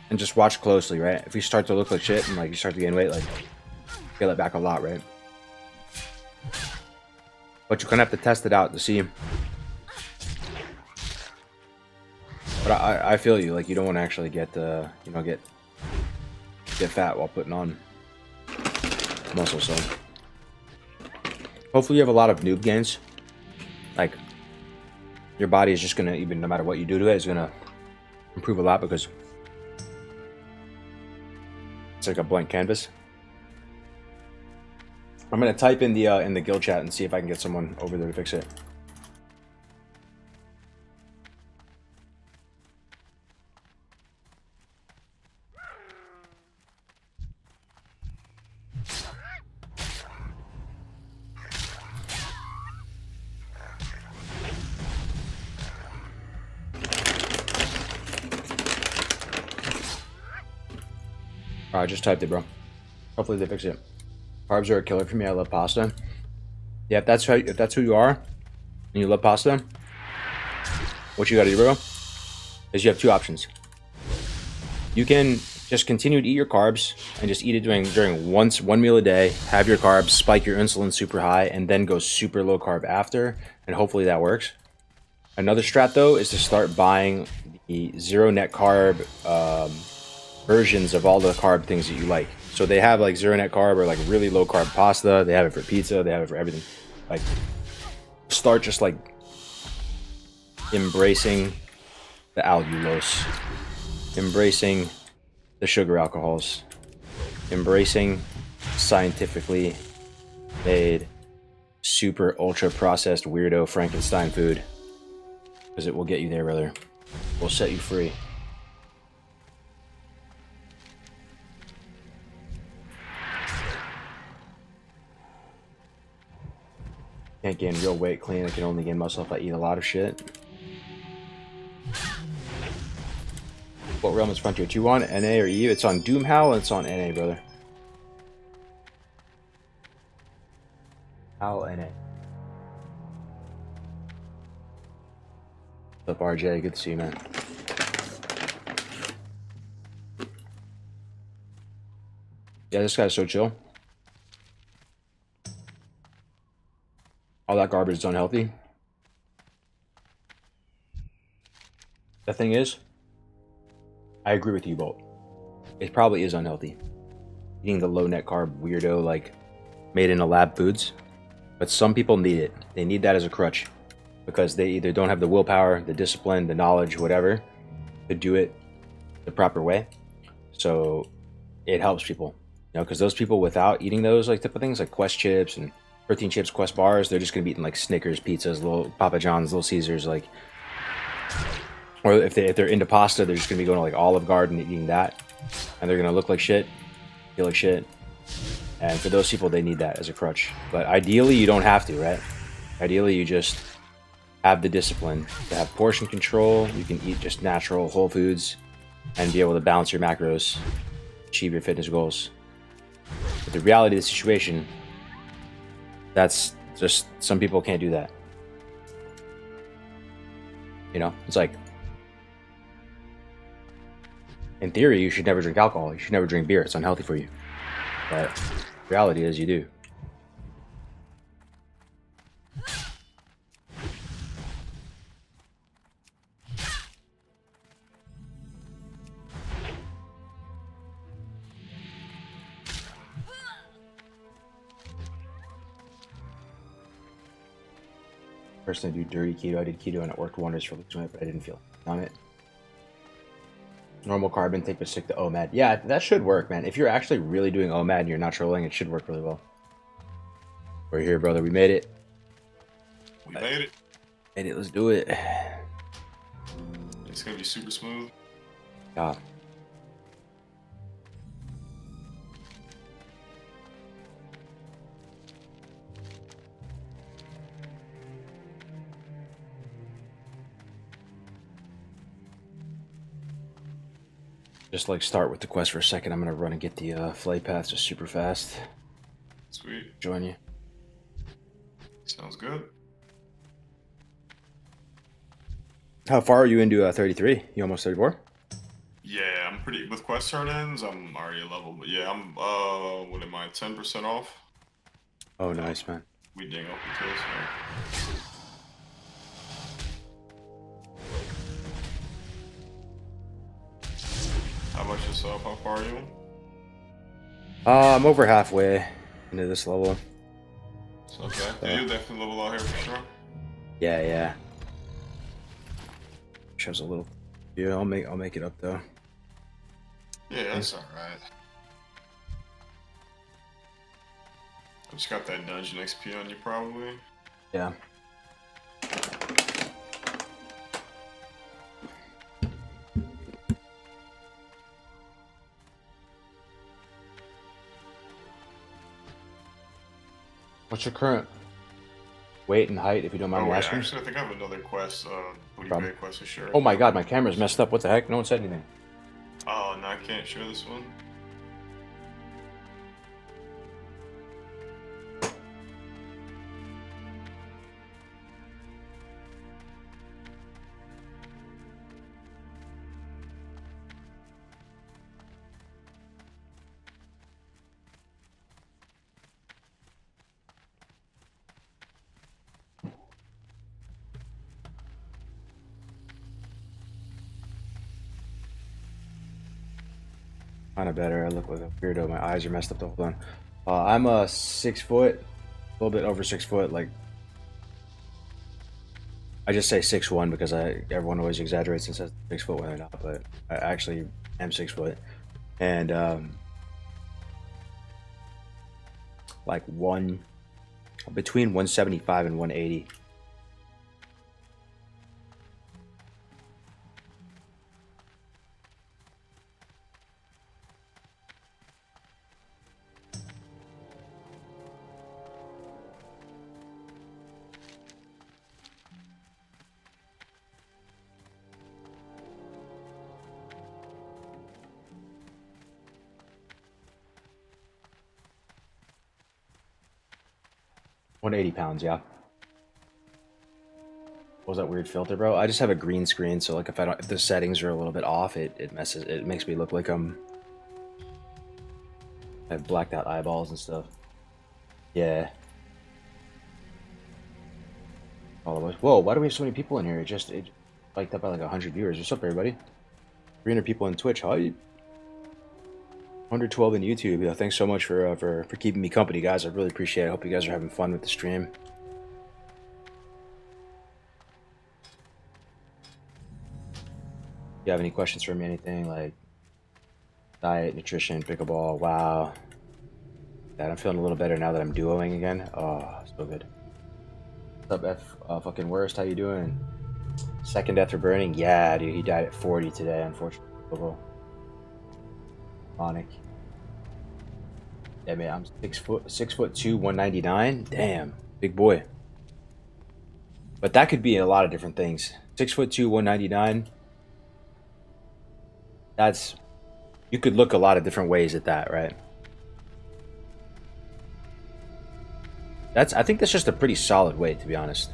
S1: And just watch closely, right? If you start to look like shit and like you start to gain weight, like scale it back a lot, right? But you're gonna have to test it out to see. But I feel you, like you don't want to actually get you know, get fat while putting on muscle. So hopefully you have a lot of noob gains. Like your body is just gonna, even no matter what you do to it, is gonna improve a lot because it's like a blank canvas. I'm gonna type in the guild chat and see if I can get someone over there to fix it. I just typed it, bro. Hopefully they fix it. Carbs are a killer for me. I love pasta. Yeah, if that's who you are, and you love pasta, what you gotta do, bro, is you have 2 options. You can just continue to eat your carbs and just eat it during one meal a day. Have your carbs, spike your insulin super high, and then go super low carb after, and hopefully that works. Another strat though is to start buying the 0 net carb versions of all the carb things that you like. So they have like 0 net carb or like really low carb pasta. They have it for pizza. They have it for everything. Like start just like embracing the allulose, embracing the sugar alcohols, embracing scientifically made super ultra processed weirdo Frankenstein food, because it will get you there, brother. It will set you free. Can't gain real weight clean. I can only gain muscle if I eat a lot of shit. What realm is Frontier 2 on? NA or EU? It's on Doomhowl and it's on NA, brother. Howl NA. What's up, RJ? Good to see you, man. Yeah, this guy's so chill. All that garbage is unhealthy. The thing is, I agree with you, Bolt. It probably is unhealthy. Eating the low net carb weirdo, like, made in a lab foods. But some people need it. They need that as a crutch. Because they either don't have the willpower, the discipline, the knowledge, whatever, to do it the proper way. So it helps people. You know, because those people without eating those like type of things, like Quest chips and protein chips, Quest bars, they're just gonna be eating like Snickers, pizzas, little Papa John's, Little Caesars, like. Or if they're into pasta, they're just gonna be going to like Olive Garden and eating that, and they're gonna look like shit, feel like shit. And for those people, they need that as a crutch. But ideally, you don't have to, right? Ideally, you just have the discipline to have portion control. You can eat just natural whole foods and be able to balance your macros, achieve your fitness goals. But the reality of the situation, that's just some people can't do that. You know, it's like, in theory, you should never drink alcohol. You should never drink beer. It's unhealthy for you. But reality is you do. Personally, I do dirty keto. I did keto and it worked wonders for losing weight, but I didn't feel it on it. Normal carb intake, but stick to OMAD. Yeah, that should work, man. If you're actually really doing OMAD and you're not trolling, it should work really well. We're here, brother. We made it.
S7: We made it.
S1: Made it. Let's do it.
S7: It's gonna be super smooth.
S1: Yeah. Just like start with the quest for a second. I'm gonna run and get the flight path just super fast.
S7: Sweet.
S1: Join you.
S7: Sounds good.
S1: How far are you into 33? You almost 34?
S7: Yeah, I'm pretty with quest turn-ins. I'm already a level, but yeah, I'm what am I? 10% off.
S1: Oh, nice, man.
S7: We ding up until so. How much yourself? How far are you?
S1: I'm over halfway into this level.
S7: Okay. Yeah, you'll definitely level out here for sure.
S1: Yeah, yeah. Shows a little. Yeah, I'll make it up though.
S7: Yeah, that's alright. I just got that dungeon XP on you probably.
S1: Yeah. What's your current weight and height, if you don't mind
S7: Oh
S1: me
S7: wait,
S1: asking?
S7: actually I think I have another quest, booty
S1: Problem.
S7: pay quest to share.
S1: Oh my god, my camera's messed up. What the heck? No one said anything.
S7: Oh, no, I can't share this one.
S1: Kind of better. I look like a weirdo. My eyes are messed up. Hold on. I'm a 6 foot, a little bit over 6 foot. Like, I just say 6'1" because everyone always exaggerates and says 6 foot when they're not, but I actually am 6 foot, and like between 175 and 180. £180, yeah. What was that weird filter, bro? I just have a green screen, so like if the settings are a little bit off, it makes me look like I have blacked out eyeballs and stuff. Yeah. All of us. Whoa, why do we have so many people in here? It spiked up by like 100 viewers. What's up, everybody? 300 people on Twitch. Hi. 112 on YouTube. Yeah, thanks so much for keeping me company, guys. I really appreciate it. I hope you guys are having fun with the stream. If you have any questions for me, anything like diet, nutrition, pickleball, wow. Dad, I'm feeling a little better now that I'm duoing again. Oh, so good. What's up, F? Fucking worst. How you doing? Second death for burning? Yeah, dude. He died at 40 today, unfortunately. Monic. Yeah, man. I'm 6'2", 199. Damn, big boy. But that could be a lot of different things. 6'2", 199. That's, you could look a lot of different ways at that, right? I think that's just a pretty solid weight, to be honest.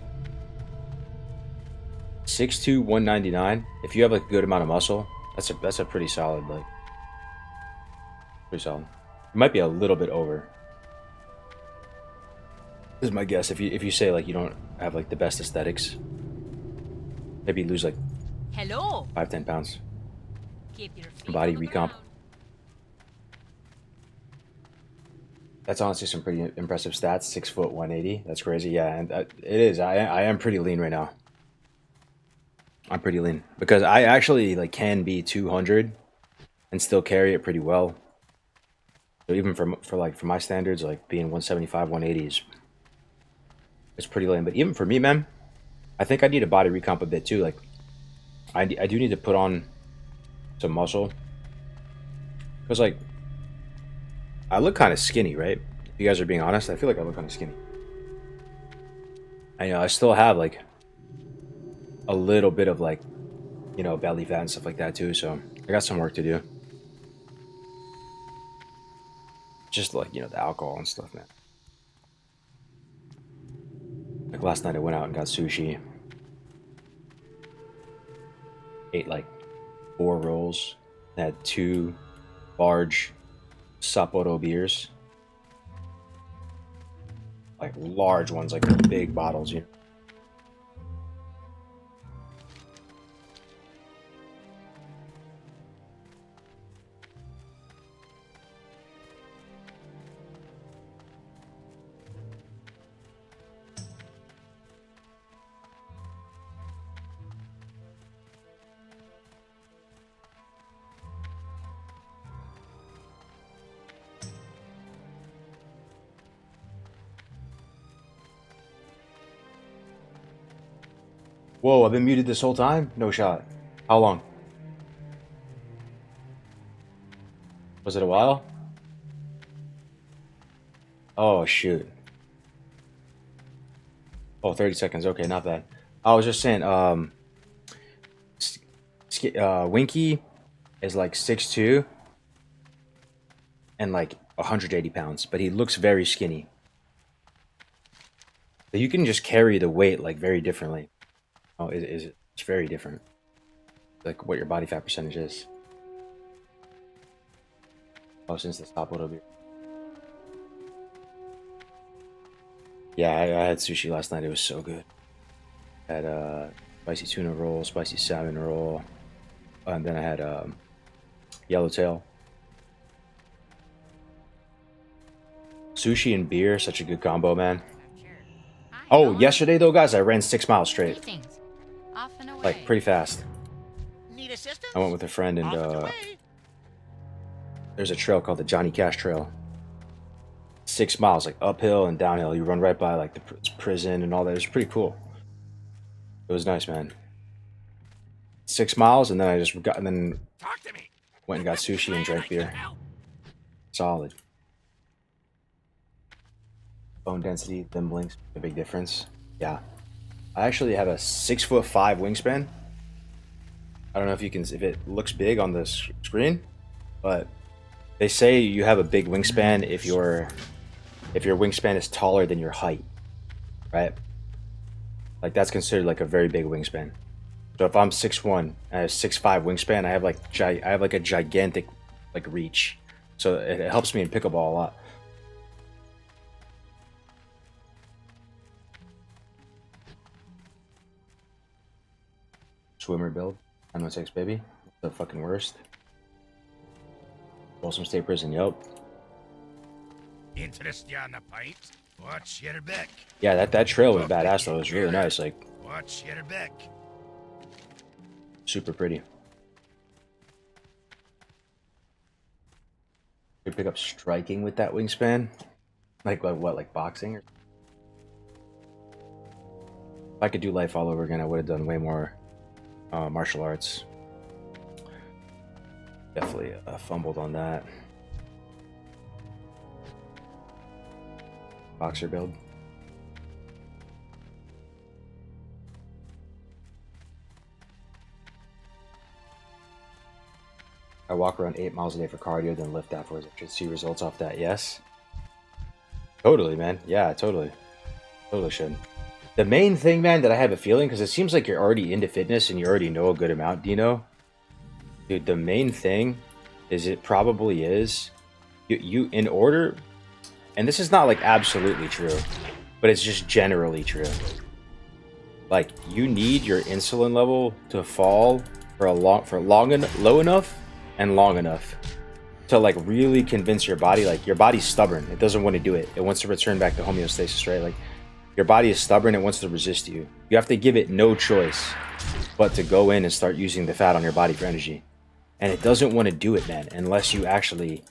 S1: 6'2", 199. If you have like a good amount of muscle, that's a pretty solid, like, pretty solid. It might be a little bit over. This is my guess. If you say like you don't have like the best aesthetics, maybe lose like
S2: Hello.
S1: 5-10 pounds.
S2: Keep your feet
S1: Body
S2: on the
S1: recomp.
S2: ground.
S1: That's honestly some pretty impressive stats. 6 foot 180. That's crazy. Yeah, and it is. I am pretty lean right now. I'm pretty lean because I actually like can be 200 and still carry it pretty well. So even for my standards, like being 175, 180 is pretty lean. But even for me, man, I think I need a body recomp a bit too. Like I do need to put on some muscle because like I look kind of skinny, right? If you guys are being honest, I feel like I look kind of skinny. I know I still have like a little bit of like, you know, belly fat and stuff like that too. So I got some work to do. Just like, you know, the alcohol and stuff, man. Like last night I went out and got sushi. Ate like 4 rolls. Had 2 large Sapporo beers. Like large ones, like the big bottles, you know. Whoa, I've been muted this whole time? No shot. How long? Was it a while? Oh, shoot. Oh, 30 seconds. Okay, not bad. I was just saying, Winky is like 6'2" and like 180 pounds, but he looks very skinny. So you can just carry the weight like very differently. Oh, it's very different. Like what your body fat percentage is. Oh, since the top little bit. Yeah, I had sushi last night. It was so good. I had spicy tuna roll, spicy salmon roll, and then I had yellowtail. Sushi and beer, such a good combo, man. Oh, yesterday though, guys, I ran 6 miles straight.
S2: Greetings. Off and away.
S1: Like pretty fast.
S5: Need assistance?
S1: I went with a friend and
S5: Off and away.
S1: there's a trail called the Johnny Cash Trail. 6 miles, like uphill and downhill. You run right by like the prison and all that. It was pretty cool. It was nice, man. 6 miles, and then I just got, and then
S5: Talk to me.
S1: went and got sushi and drank beer. Solid. Bone density, thin blinks, a big difference. Yeah. I actually have a 6'5" wingspan. I don't know if you can, if it looks big on the screen, but they say you have a big wingspan if your wingspan is taller than your height, right? Like that's considered like a very big wingspan. So if I'm 6'1", I have 6'5" wingspan, I have like a gigantic like reach. So it helps me in pickleball a lot. Swimmer build. 916 baby. The fucking worst. Folsom State Prison, yup.
S5: Interested on a pint? Watch your back.
S1: Yeah, that trail was badass though. It was really nice. Like
S5: Watch your back.
S1: super pretty. Could pick up striking with that wingspan. Like what? Like boxing? Or... If I could do life all over again, I would have done way more martial arts. Definitely fumbled on that. Boxer build. I walk around 8 miles a day for cardio, then lift afterwards. I should see results off that. Yes. Totally, man. Yeah, totally. Totally should. The main thing, man, that I have a feeling, because it seems like you're already into fitness and you already know a good amount, Dino. Dude, the main thing is it probably is you in order, and this is not like absolutely true, but it's just generally true. Like you need your insulin level to fall for low enough and long enough to like really convince your body. Like your body's stubborn, it doesn't want to do it. It wants to return back to homeostasis, right? Like your body is stubborn, it wants to resist you. You have to give it no choice but to go in and start using the fat on your body for energy. And it doesn't want to do it, man, unless you actually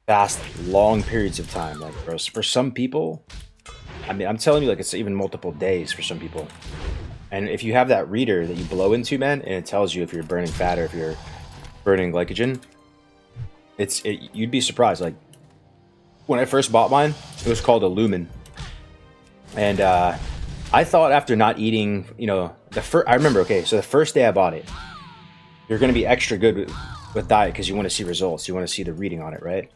S1: fast long periods of time. Like, bro, for some people, I mean, I'm telling you, like, it's even multiple days for some people. And if you have that reader that you blow into, man, and it tells you if you're burning fat or if you're burning glycogen, you'd be surprised. Like, when I first bought mine, it was called a Lumen. And I thought after not eating, you know, I remember, okay, so the first day I bought it, you're going to be extra good with diet because you want to see results. You want to see the reading on it, right?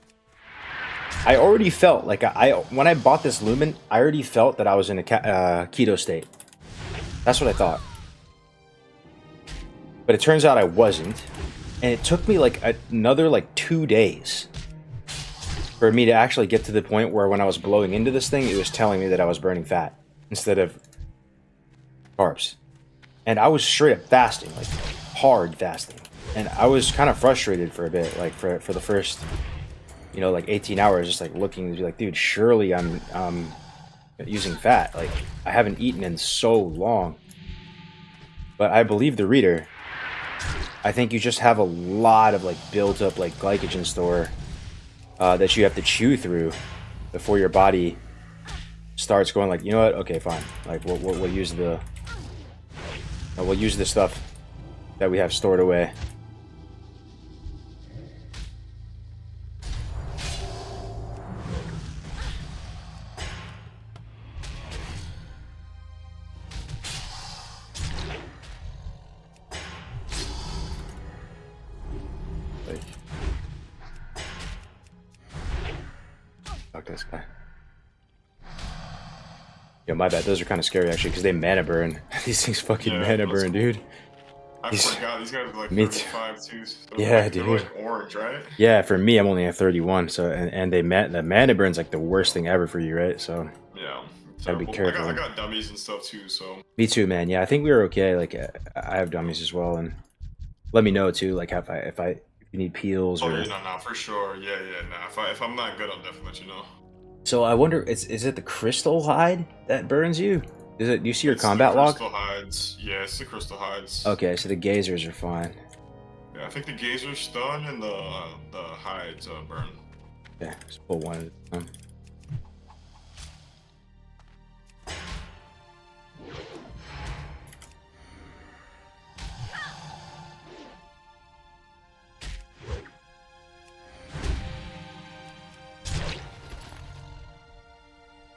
S1: I already felt like when I bought this Lumen, I already felt that I was in a keto state. That's what I thought. But it turns out I wasn't. And it took me like another like 2 days for me to actually get to the point where when I was blowing into this thing, it was telling me that I was burning fat instead of carbs. And I was straight up fasting, like hard fasting. And I was kind of frustrated for a bit, like for the first, you know, like 18 hours, just like looking to be like, dude, surely I'm using fat. Like I haven't eaten in so long. But I believe the reader. I think you just have a lot of like built up like glycogen store that you have to chew through before your body starts going like, you know what? Okay, fine. Like we'll use the stuff that we have stored away. Fuck this guy. Yo, my bad. Those are kind of scary actually, because they mana burn. These things fucking mana burn, dude.
S7: I forgot these guys are like
S1: me
S7: 35 too. So
S1: yeah,
S7: like,
S1: dude.
S7: like orange, right?
S1: Yeah, for me, I'm only at 31. So and the mana burn's like the worst thing ever for you, right? So
S7: yeah,
S1: gotta be careful.
S7: I got dummies and stuff too. So
S1: me too, man. Yeah, I think we were okay. Like I have dummies as well, and let me know too. Like if you need peels or.
S7: Oh yeah, no, for sure. Yeah, nah. If I'm not good, I'll definitely let you know.
S1: So I wonder, is it the crystal hide that burns you? Is it? Do you see your combat log?
S7: Crystal hides. Yeah, it's the crystal hides.
S1: Okay, so the gazers are fine.
S7: Yeah, I think the gazers stun and the hides burn.
S1: Okay, just pull one at a time.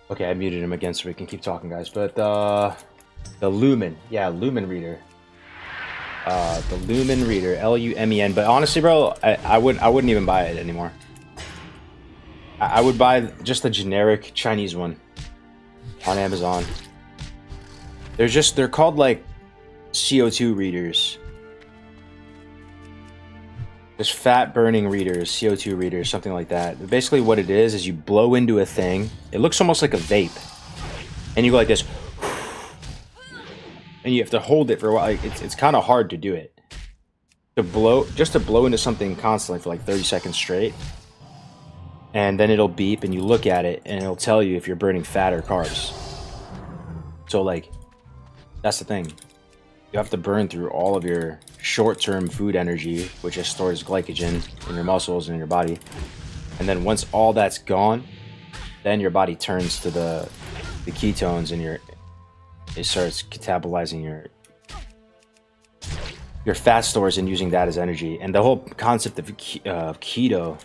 S1: Okay, I muted him again so we can keep talking, guys. But the Lumen, yeah, Lumen Reader. The Lumen Reader, Lumen. But honestly, bro, I wouldn't even buy it anymore. I would buy just the generic Chinese one on Amazon. They're called like CO2 readers. Just fat burning readers, CO2 readers, something like that. But basically what it is you blow into a thing. It looks almost like a vape. And you go like this. And you have to hold it for a while. Like, it's kind of hard to do it. To blow into something constantly for like 30 seconds straight. And then it'll beep and you look at it and it'll tell you if you're burning fat or carbs. So like, that's the thing. You have to burn through all of your short-term food energy, which is stored as glycogen in your muscles and in your body. And then once all that's gone, then your body turns to the ketones and it starts catabolizing your fat stores and using that as energy. And the whole concept of keto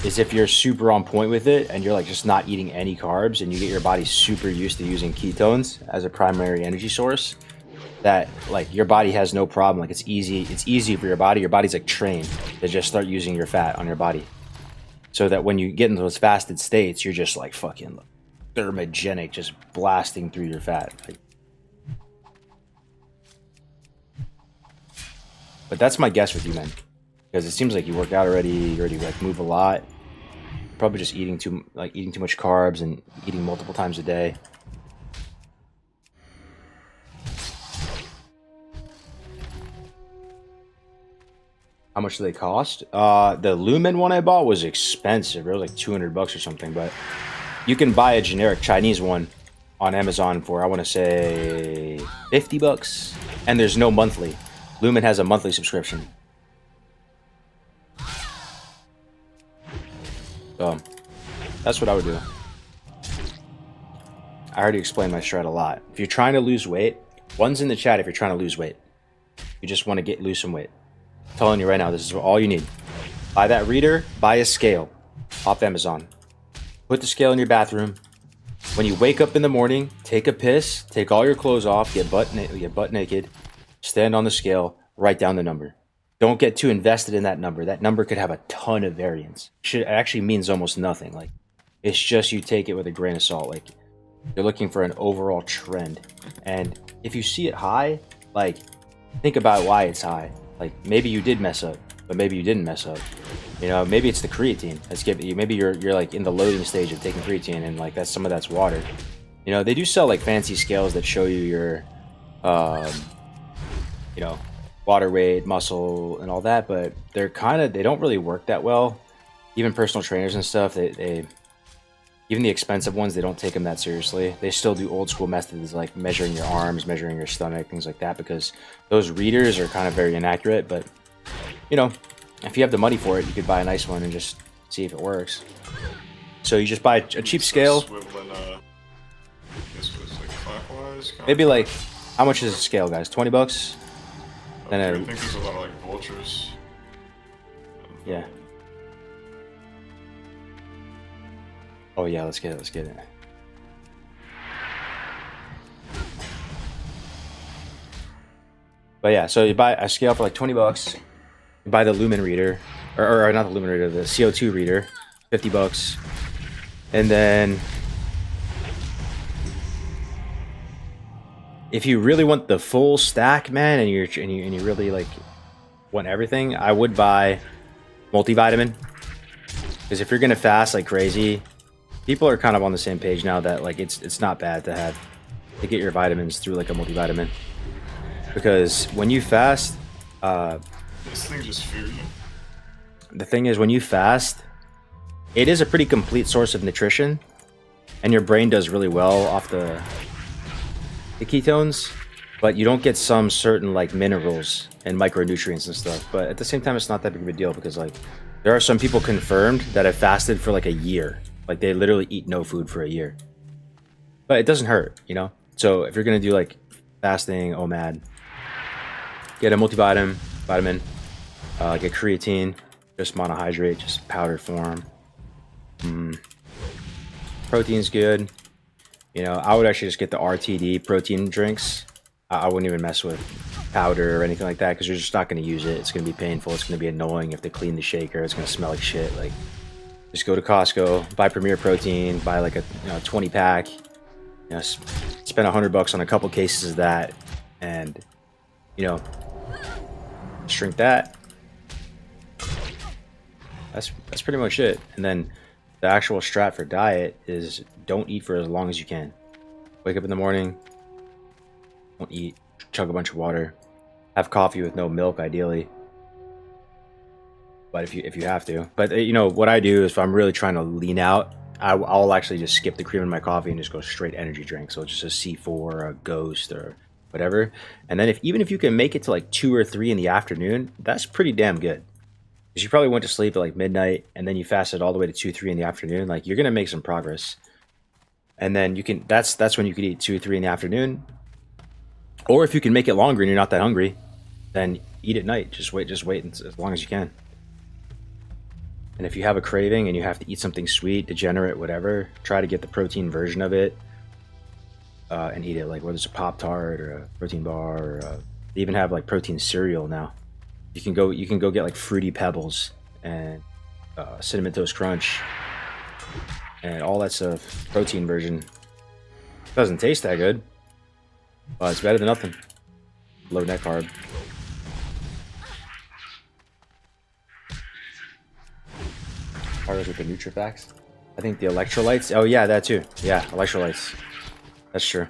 S1: is if you're super on point with it and you're like just not eating any carbs and you get your body super used to using ketones as a primary energy source, that like your body has no problem. Like it's easy for your body. Your body's like trained to just start using your fat on your body. So that when you get into those fasted states, you're just like fucking thermogenic, just blasting through your fat. Like, but that's my guess with you, man. Because it seems like you work out already, you already like move a lot. Probably just eating too much carbs and eating multiple times a day. How much do they cost? The Lumen one I bought was expensive. It was like 200 bucks or something, but you can buy a generic Chinese one on Amazon for, I want to say, 50 bucks. And there's no monthly. Lumen has a monthly subscription. So, that's what I would do. I already explained my strat a lot. If you're trying to lose weight, one's in the chat if you're trying to lose weight. You just want to lose some weight. I'm telling you right now, this is all you need. Buy that reader, buy a scale off Amazon. Put the scale in your bathroom. When you wake up in the morning, take a piss, take all your clothes off, get butt naked, stand on the scale, write down the number. Don't get too invested in that number. That number could have a ton of variance. It actually means almost nothing. Like, it's just you take it with a grain of salt. Like, you're looking for an overall trend. And if you see it high, like, think about why it's high. Like, maybe you did mess up, but maybe you didn't mess up. You know, maybe it's the creatine. Maybe you're like in the loading stage of taking creatine, and like some of that's water. You know, they do sell like fancy scales that show you your, you know, water weight, muscle, and all that, but they don't really work that well. Even personal trainers and stuff, they even the expensive ones, they don't take them that seriously. They still do old school methods like measuring your arms, measuring your stomach, things like that, because those readers are kind of very inaccurate. But, you know, if you have the money for it, you could buy a nice one and just see if it works. So you just buy a cheap scale. Maybe like, how much is a scale, guys? 20 bucks?
S7: Okay, I think there's a lot of like vultures.
S1: Yeah. Oh yeah, let's get it. But yeah, so you buy a scale for like 20 bucks. You buy the Lumen reader, or not the Lumen reader, the CO2 reader, 50 bucks. And then if you really want the full stack, man, and you really like want everything, I would buy multivitamin. Because if you're gonna fast like crazy, people are kind of on the same page now that like it's not bad to get your vitamins through like a multivitamin. Because when you fast,
S7: this thing just fears you.
S1: The thing is, when you fast, it is a pretty complete source of nutrition, and your brain does really well off the ketones, but you don't get some certain like minerals and micronutrients and stuff. But at the same time, it's not that big of a deal, because like there are some people confirmed that have fasted for like a year. Like they literally eat no food for a year. But it doesn't hurt, you know? So if you're gonna do like fasting, OMAD, get a multivitamin, get creatine, just monohydrate, just powder form. Protein's good. You know, I would actually just get the RTD protein drinks. I wouldn't even mess with powder or anything like that, because you're just not going to use it. It's going to be painful. It's going to be annoying if they clean the shaker. It's going to smell like shit. Like, just go to Costco, buy Premier Protein, buy like a 20 pack. You know, spend $100 on a couple cases of that, and you know, shrink that. That's pretty much it. And then the actual strat for diet is don't eat for as long as you can. Wake up in the morning, don't eat, chug a bunch of water, have coffee with no milk ideally. But if you have to. But you know what I do is if I'm really trying to lean out, I'll actually just skip the cream in my coffee and just go straight energy drink. So just a C4 or a Ghost or whatever. And then even if you can make it to like 2 or 3 in the afternoon, that's pretty damn good. Because you probably went to sleep at like midnight and then you fasted all the way to 2, 3 in the afternoon. Like you're gonna make some progress. And then you can that's when you could eat 2, 3 in the afternoon. Or if you can make it longer and you're not that hungry, then eat at night. Just wait as long as you can. And if you have a craving and you have to eat something sweet, degenerate, whatever, try to get the protein version of it and eat it. Like whether it's a Pop-Tart or a protein bar, or they even have like protein cereal now. You can go get like Fruity Pebbles and Cinnamon Toast Crunch and all that stuff. Protein version. Doesn't taste that good, but it's better than nothing. Low net carb. Partners with the Nutrifax. I think the electrolytes. Oh yeah, that too. Yeah, electrolytes. That's true.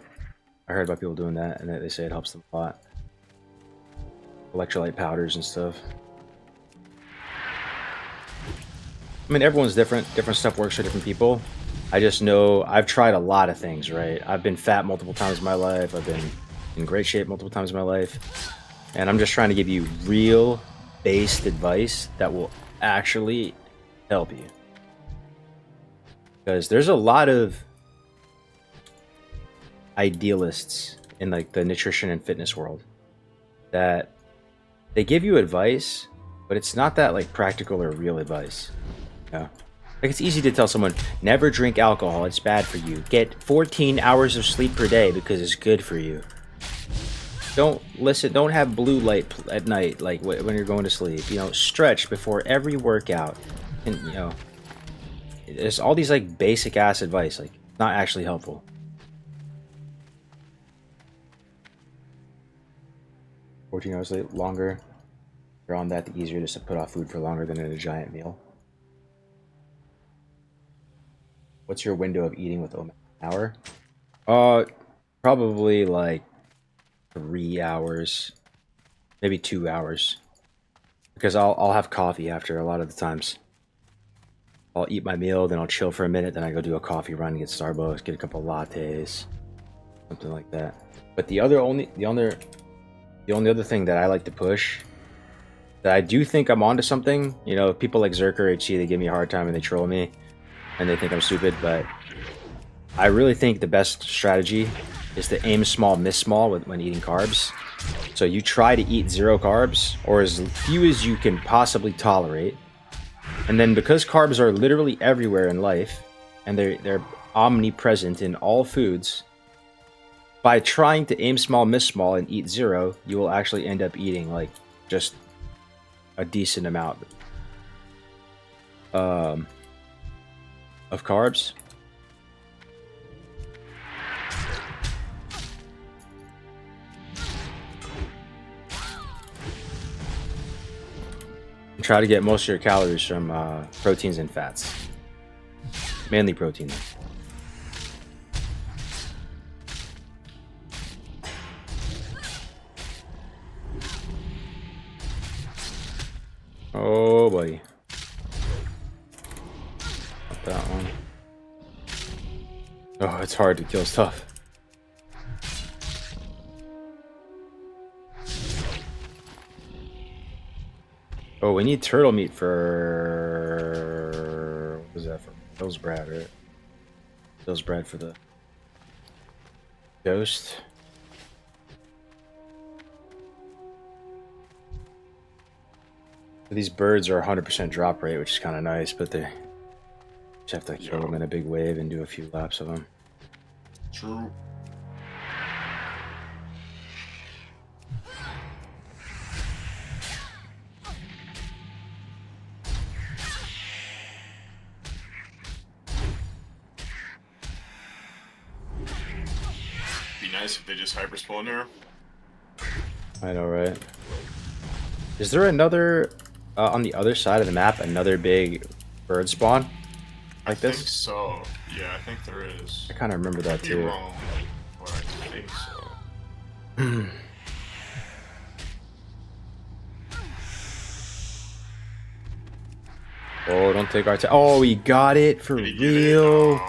S1: I heard about people doing that, and they say it helps them a lot. Electrolyte powders and stuff. I mean, everyone's different. Different stuff works for different people. I just know I've tried a lot of things, right? I've been fat multiple times in my life. I've been in great shape multiple times in my life. And I'm just trying to give you real based advice that will actually help you. Because there's a lot of idealists in like the nutrition and fitness world that they give you advice, but it's not that like practical or real advice. You know? Like it's easy to tell someone, never drink alcohol, it's bad for you. Get 14 hours of sleep per day because it's good for you. Don't have blue light at night, like when you're going to sleep. You know, stretch before every workout. And you know, there's all these like basic ass advice, like not actually helpful. "14 hours longer. You're on that, the easier it is to put off food for longer than in a giant meal." What's your window of eating with Omega? An hour? Probably like 3 hours, maybe 2 hours, because I'll have coffee after a lot of the times. I'll eat my meal, then I'll chill for a minute, then I go do a coffee run, get Starbucks, get a couple lattes, something like that. But the only other thing that I like to push, that I do think I'm onto something, you know, people like Zerker HC, they give me a hard time and they troll me and they think I'm stupid, but I really think the best strategy is to aim small, miss small when eating carbs. So you try to eat 0 carbs or as few as you can possibly tolerate. And then because carbs are literally everywhere in life and they're omnipresent in all foods, by trying to aim small, miss small, and eat 0, you will actually end up eating like just a decent amount of carbs. And try to get most of your calories from proteins and fats, mainly protein. Oh boy. Not that one. Oh, it's hard to kill stuff. Oh, we need turtle meat for... what was that for? Bill's Brad, right? Bill's Brad for the Ghost. These birds are 100% drop rate, which is kind of nice, but they just have to throw them in a big wave and do a few laps of them.
S7: True. nice if they just hyper spawn there.
S1: I know, right? Is there another on the other side of the map, another big bird spawn like
S7: I
S1: this?
S7: think so. Yeah, I think there is.
S1: I kind of remember that
S7: Be
S1: too.
S7: wrong, but I think so.
S1: Oh, don't take our time. Oh, he got it for
S7: Did he get it?
S1: real.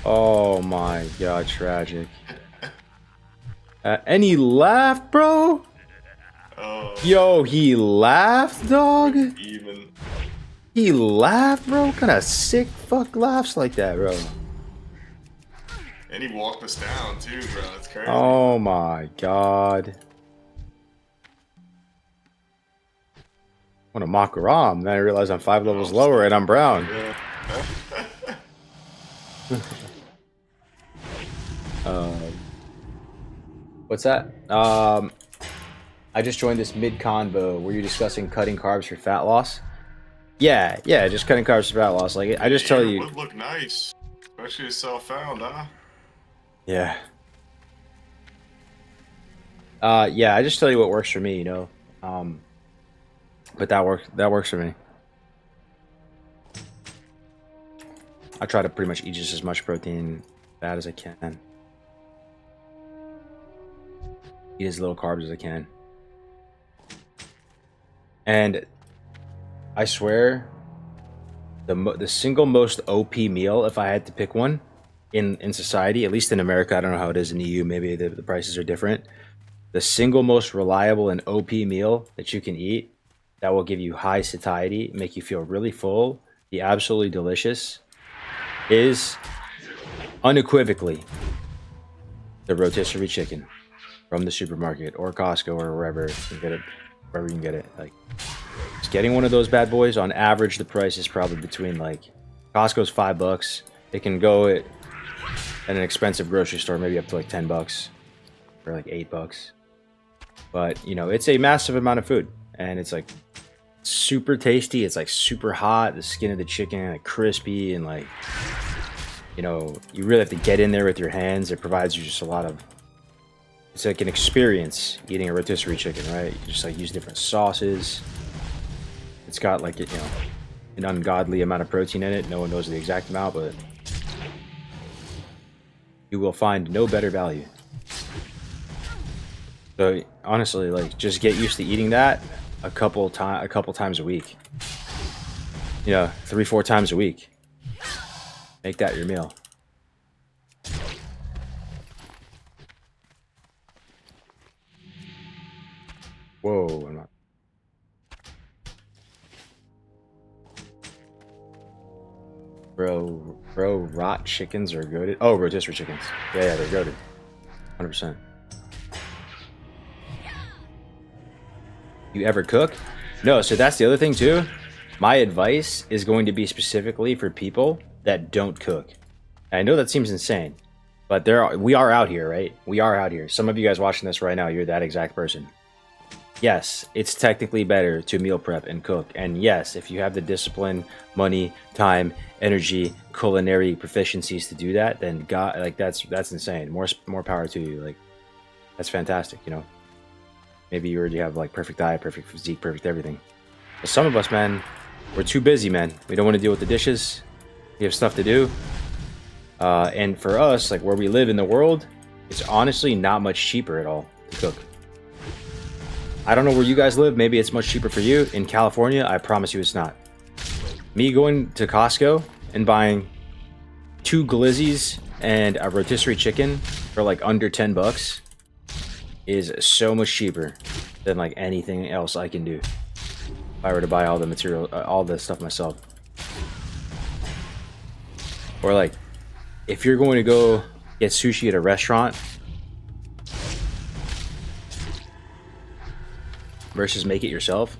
S7: Oh,
S1: Oh my god, tragic. And he laughed, bro.
S7: oh,
S1: Yo, he laughed, dog.
S7: even.
S1: He laughed, bro. What kind of sick fuck laughs like that, bro?
S7: And he walked us down too, bro. That's crazy.
S1: Oh my god. What a Makaram. Then I realized I'm 5 levels lower and I'm brown.
S7: Yeah.
S1: What's that? I just joined this mid convo where you're discussing cutting carbs for fat loss. Yeah, just cutting carbs for fat loss. Like I just tell
S7: It
S1: you.
S7: would look nice, especially if self-found, huh?
S1: Yeah. Yeah, I just tell you what works for me, you know. But that works for me. I try to pretty much eat just as much protein, fat as I can. Eat as little carbs as I can. And I swear, the single most OP meal, if I had to pick one in society, at least in America, I don't know how it is in EU, maybe the prices are different. The single most reliable and OP meal that you can eat that will give you high satiety, make you feel really full, be absolutely delicious, is unequivocally the rotisserie chicken from the supermarket or Costco or wherever you can get it. Wherever you can get it. Like, just getting one of those bad boys, on average, the price is probably between, like, Costco's $5. It can go at an expensive grocery store, maybe up to like $10 or like $8. But, you know, it's a massive amount of food, and it's like super tasty. It's like super hot. The skin of the chicken, like crispy, and like, you know, you really have to get in there with your hands. It provides you just a lot of, it's like an experience eating a rotisserie chicken, right? You just like use different sauces. It's got like, you know, an ungodly amount of protein in it. No one knows the exact amount, but you will find no better value. So honestly, like, just get used to eating that a couple times a week. You know, 3-4 times a week. Make that your meal. Whoa, I'm not. Bro, rot chickens are goated. Oh, rotisserie chickens. Yeah, they're goated. 100%. You ever cook? No, so that's the other thing too. My advice is going to be specifically for people that don't cook. I know that seems insane, but we are out here, right? We are out here. Some of you guys watching this right now, you're that exact person. Yes, it's technically better to meal prep and cook. And yes, if you have the discipline, money, time, energy, culinary proficiencies to do that, then God, like that's insane. More power to you. Like, that's fantastic, you know. Maybe you already have like perfect diet, perfect physique, perfect everything. But some of us, man, we're too busy, man. We don't want to deal with the dishes. We have stuff to do. And for us, like where we live in the world, it's honestly not much cheaper at all to cook. I don't know where you guys live. Maybe it's much cheaper for you. In California, I promise you it's not. Me going to Costco and buying 2 glizzies and a rotisserie chicken for like under $10 is so much cheaper than like anything else I can do if I were to buy all the material, all the stuff myself. Or like, if you're going to go get sushi at a restaurant versus make it yourself,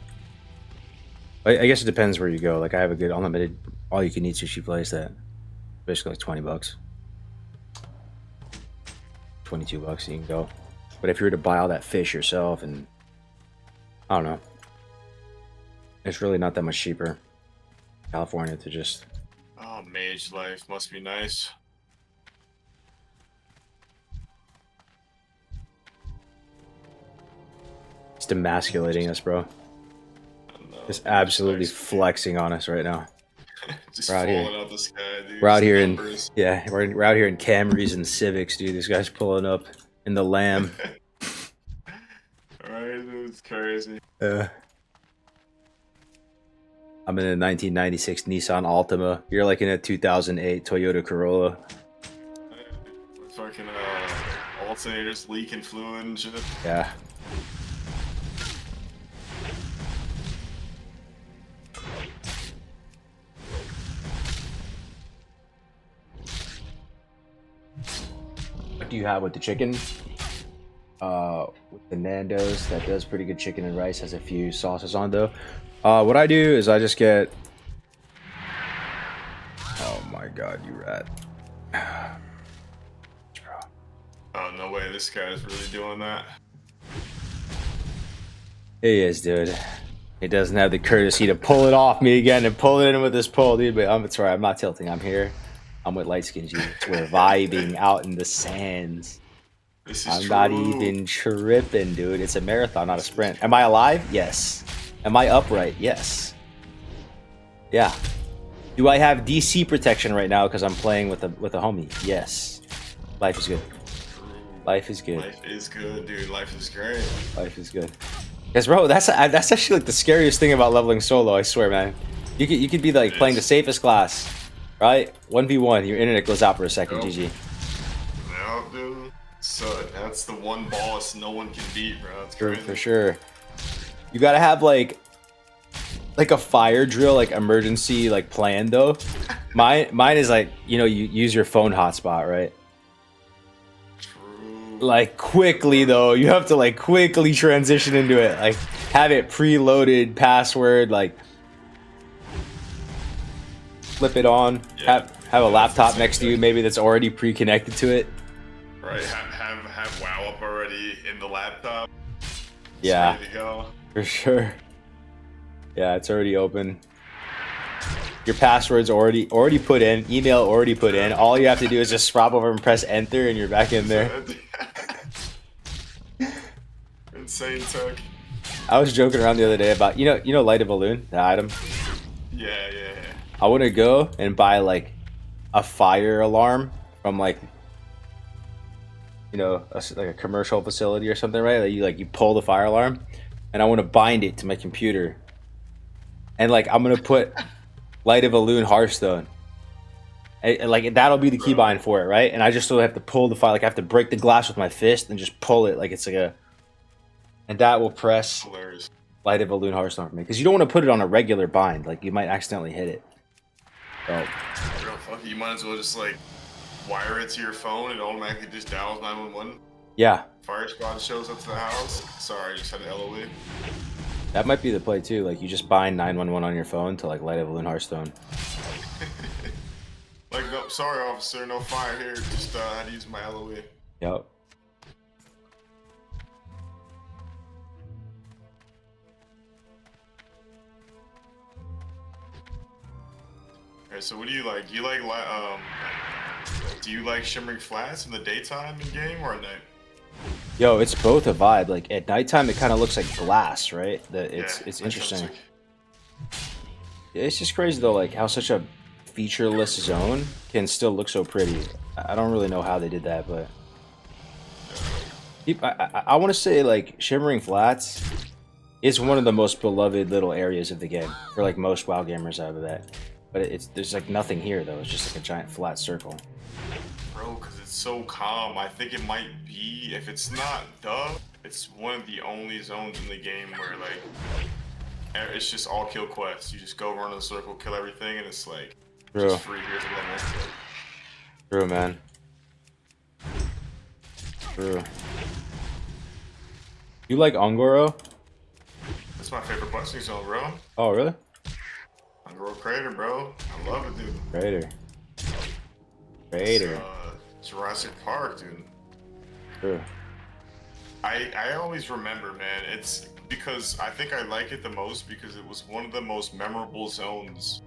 S1: I guess it depends where you go. Like, I have a good unlimited all-you-can-eat sushi place that basically like $20, $22, you can go. But if you were to buy all that fish yourself, and I don't know, it's really not that much cheaper in California to just.
S7: Oh, mage life must be nice.
S1: Just emasculating us, bro.
S7: No,
S1: Just absolutely
S7: nice.
S1: flexing on us right now.
S7: Just
S1: We're out here.
S7: falling out the sky, dude.
S1: We're out
S7: Some
S1: here in
S7: numbers.
S1: we're out here in Camrys and Civics, dude. This guy's pulling up in the Lamb.
S7: Alright, dude, it's crazy.
S1: I'm in a 1996 Nissan Altima. You're like in a 2008 Toyota Corolla.
S7: Fucking alternators leaking fluid and shit.
S1: Yeah. What do you have with the chicken? With the Nando's, that does pretty good chicken and rice. Has a few sauces on though. What I do is I just get. Oh my god, you rat!
S7: Oh no way, this guy's really doing that.
S1: He is, dude. He doesn't have the courtesy to pull it off me again and pull it in with this pole, dude. But I'm sorry, I'm not tilting. I'm here. I'm with light skin Jesus. We're vibing out in the sands.
S7: This is
S1: I'm
S7: true.
S1: not even tripping, dude. It's a marathon, not a sprint. Am I alive? Yes. Am I upright? Yes. Yeah. Do I have DC protection right now because I'm playing with a homie? Yes. Life is good. Life is good.
S7: Life is good, dude. Life is great.
S1: Life is good. Because, bro, that's actually like the scariest thing about leveling solo. I swear, man. You could be like playing the safest class, right? 1v1. Your internet goes out for a second.
S7: Yep.
S1: GG.
S7: No, dude. So that's the one boss no one can beat, bro. It's crazy.
S1: For sure. You gotta have like a fire drill, like emergency, like plan though. Mine is like, you use your phone hotspot, right?
S7: True.
S1: Like quickly though, you have to like quickly transition into it. Like have it preloaded password, like flip it on.
S7: Yeah.
S1: Have a laptop next to you, maybe that's already pre-connected to it.
S7: Right. Have WoW up already in the laptop. It's
S1: Yeah.
S7: ready to go.
S1: For sure. Yeah, it's already open. Your password's already put in, email already put in. All you have to do is just swap over and press enter and you're back in there.
S7: Insane tech.
S1: I was joking around the other day about, you know Light of Balloon, the item?
S7: Yeah.
S1: I want to go and buy like a fire alarm from like a commercial facility or something, right? Like you pull the fire alarm, and I want to bind it to my computer, and like I'm gonna put Light of a Loon Hearthstone, and like that'll be the keybind for it, right? And I just still have to pull the fire, like I have to break the glass with my fist and just pull it, like it's like a, and that will press
S7: Hilarious.
S1: Light of a Loon Hearthstone for me, because you don't want to put it on a regular bind, like you might accidentally hit it. So
S7: Bro, fuck it, you might as well just like wire it to your phone and automatically just dials 911.
S1: yeah,
S7: Fire squad shows up to the house. Sorry, I just had an LOE.
S1: that might be the play too. Like you just bind 911 on your phone to like Light of a Loon Hearthstone.
S7: Like, no, sorry, officer, no fire here. Just had to use my LOE.
S1: Yep.
S7: Okay, so what do you like? Do you like Shimmering Flats in the daytime in game or at night?
S1: Yo, it's both a vibe. Like at nighttime, it kind of looks like glass, right? It's
S7: Yeah,
S1: interesting.
S7: fantastic.
S1: It's just crazy though, like how such a featureless zone can still look so pretty. I don't really know how they did that, but I want to say like Shimmering Flats is one of the most beloved little areas of the game for like most WoW gamers out of that. But there's like nothing here though. It's just like a giant flat circle.
S7: Bro, because it's so calm. I think it might be, if it's not it's one of the only zones in the game where like it's just all kill quests. You just go run in a circle, kill everything, and it's like
S1: True.
S7: just free here's a level.
S1: True, man. True. You like Ongoro?
S7: That's my favorite busting zone, bro.
S1: Oh, really?
S7: Ongoro Crater, bro. I love it, dude.
S1: Crater.
S7: It's, Jurassic Park, dude.
S1: True.
S7: I always remember, man, it's because I think I like it the most because it was one of the most memorable zones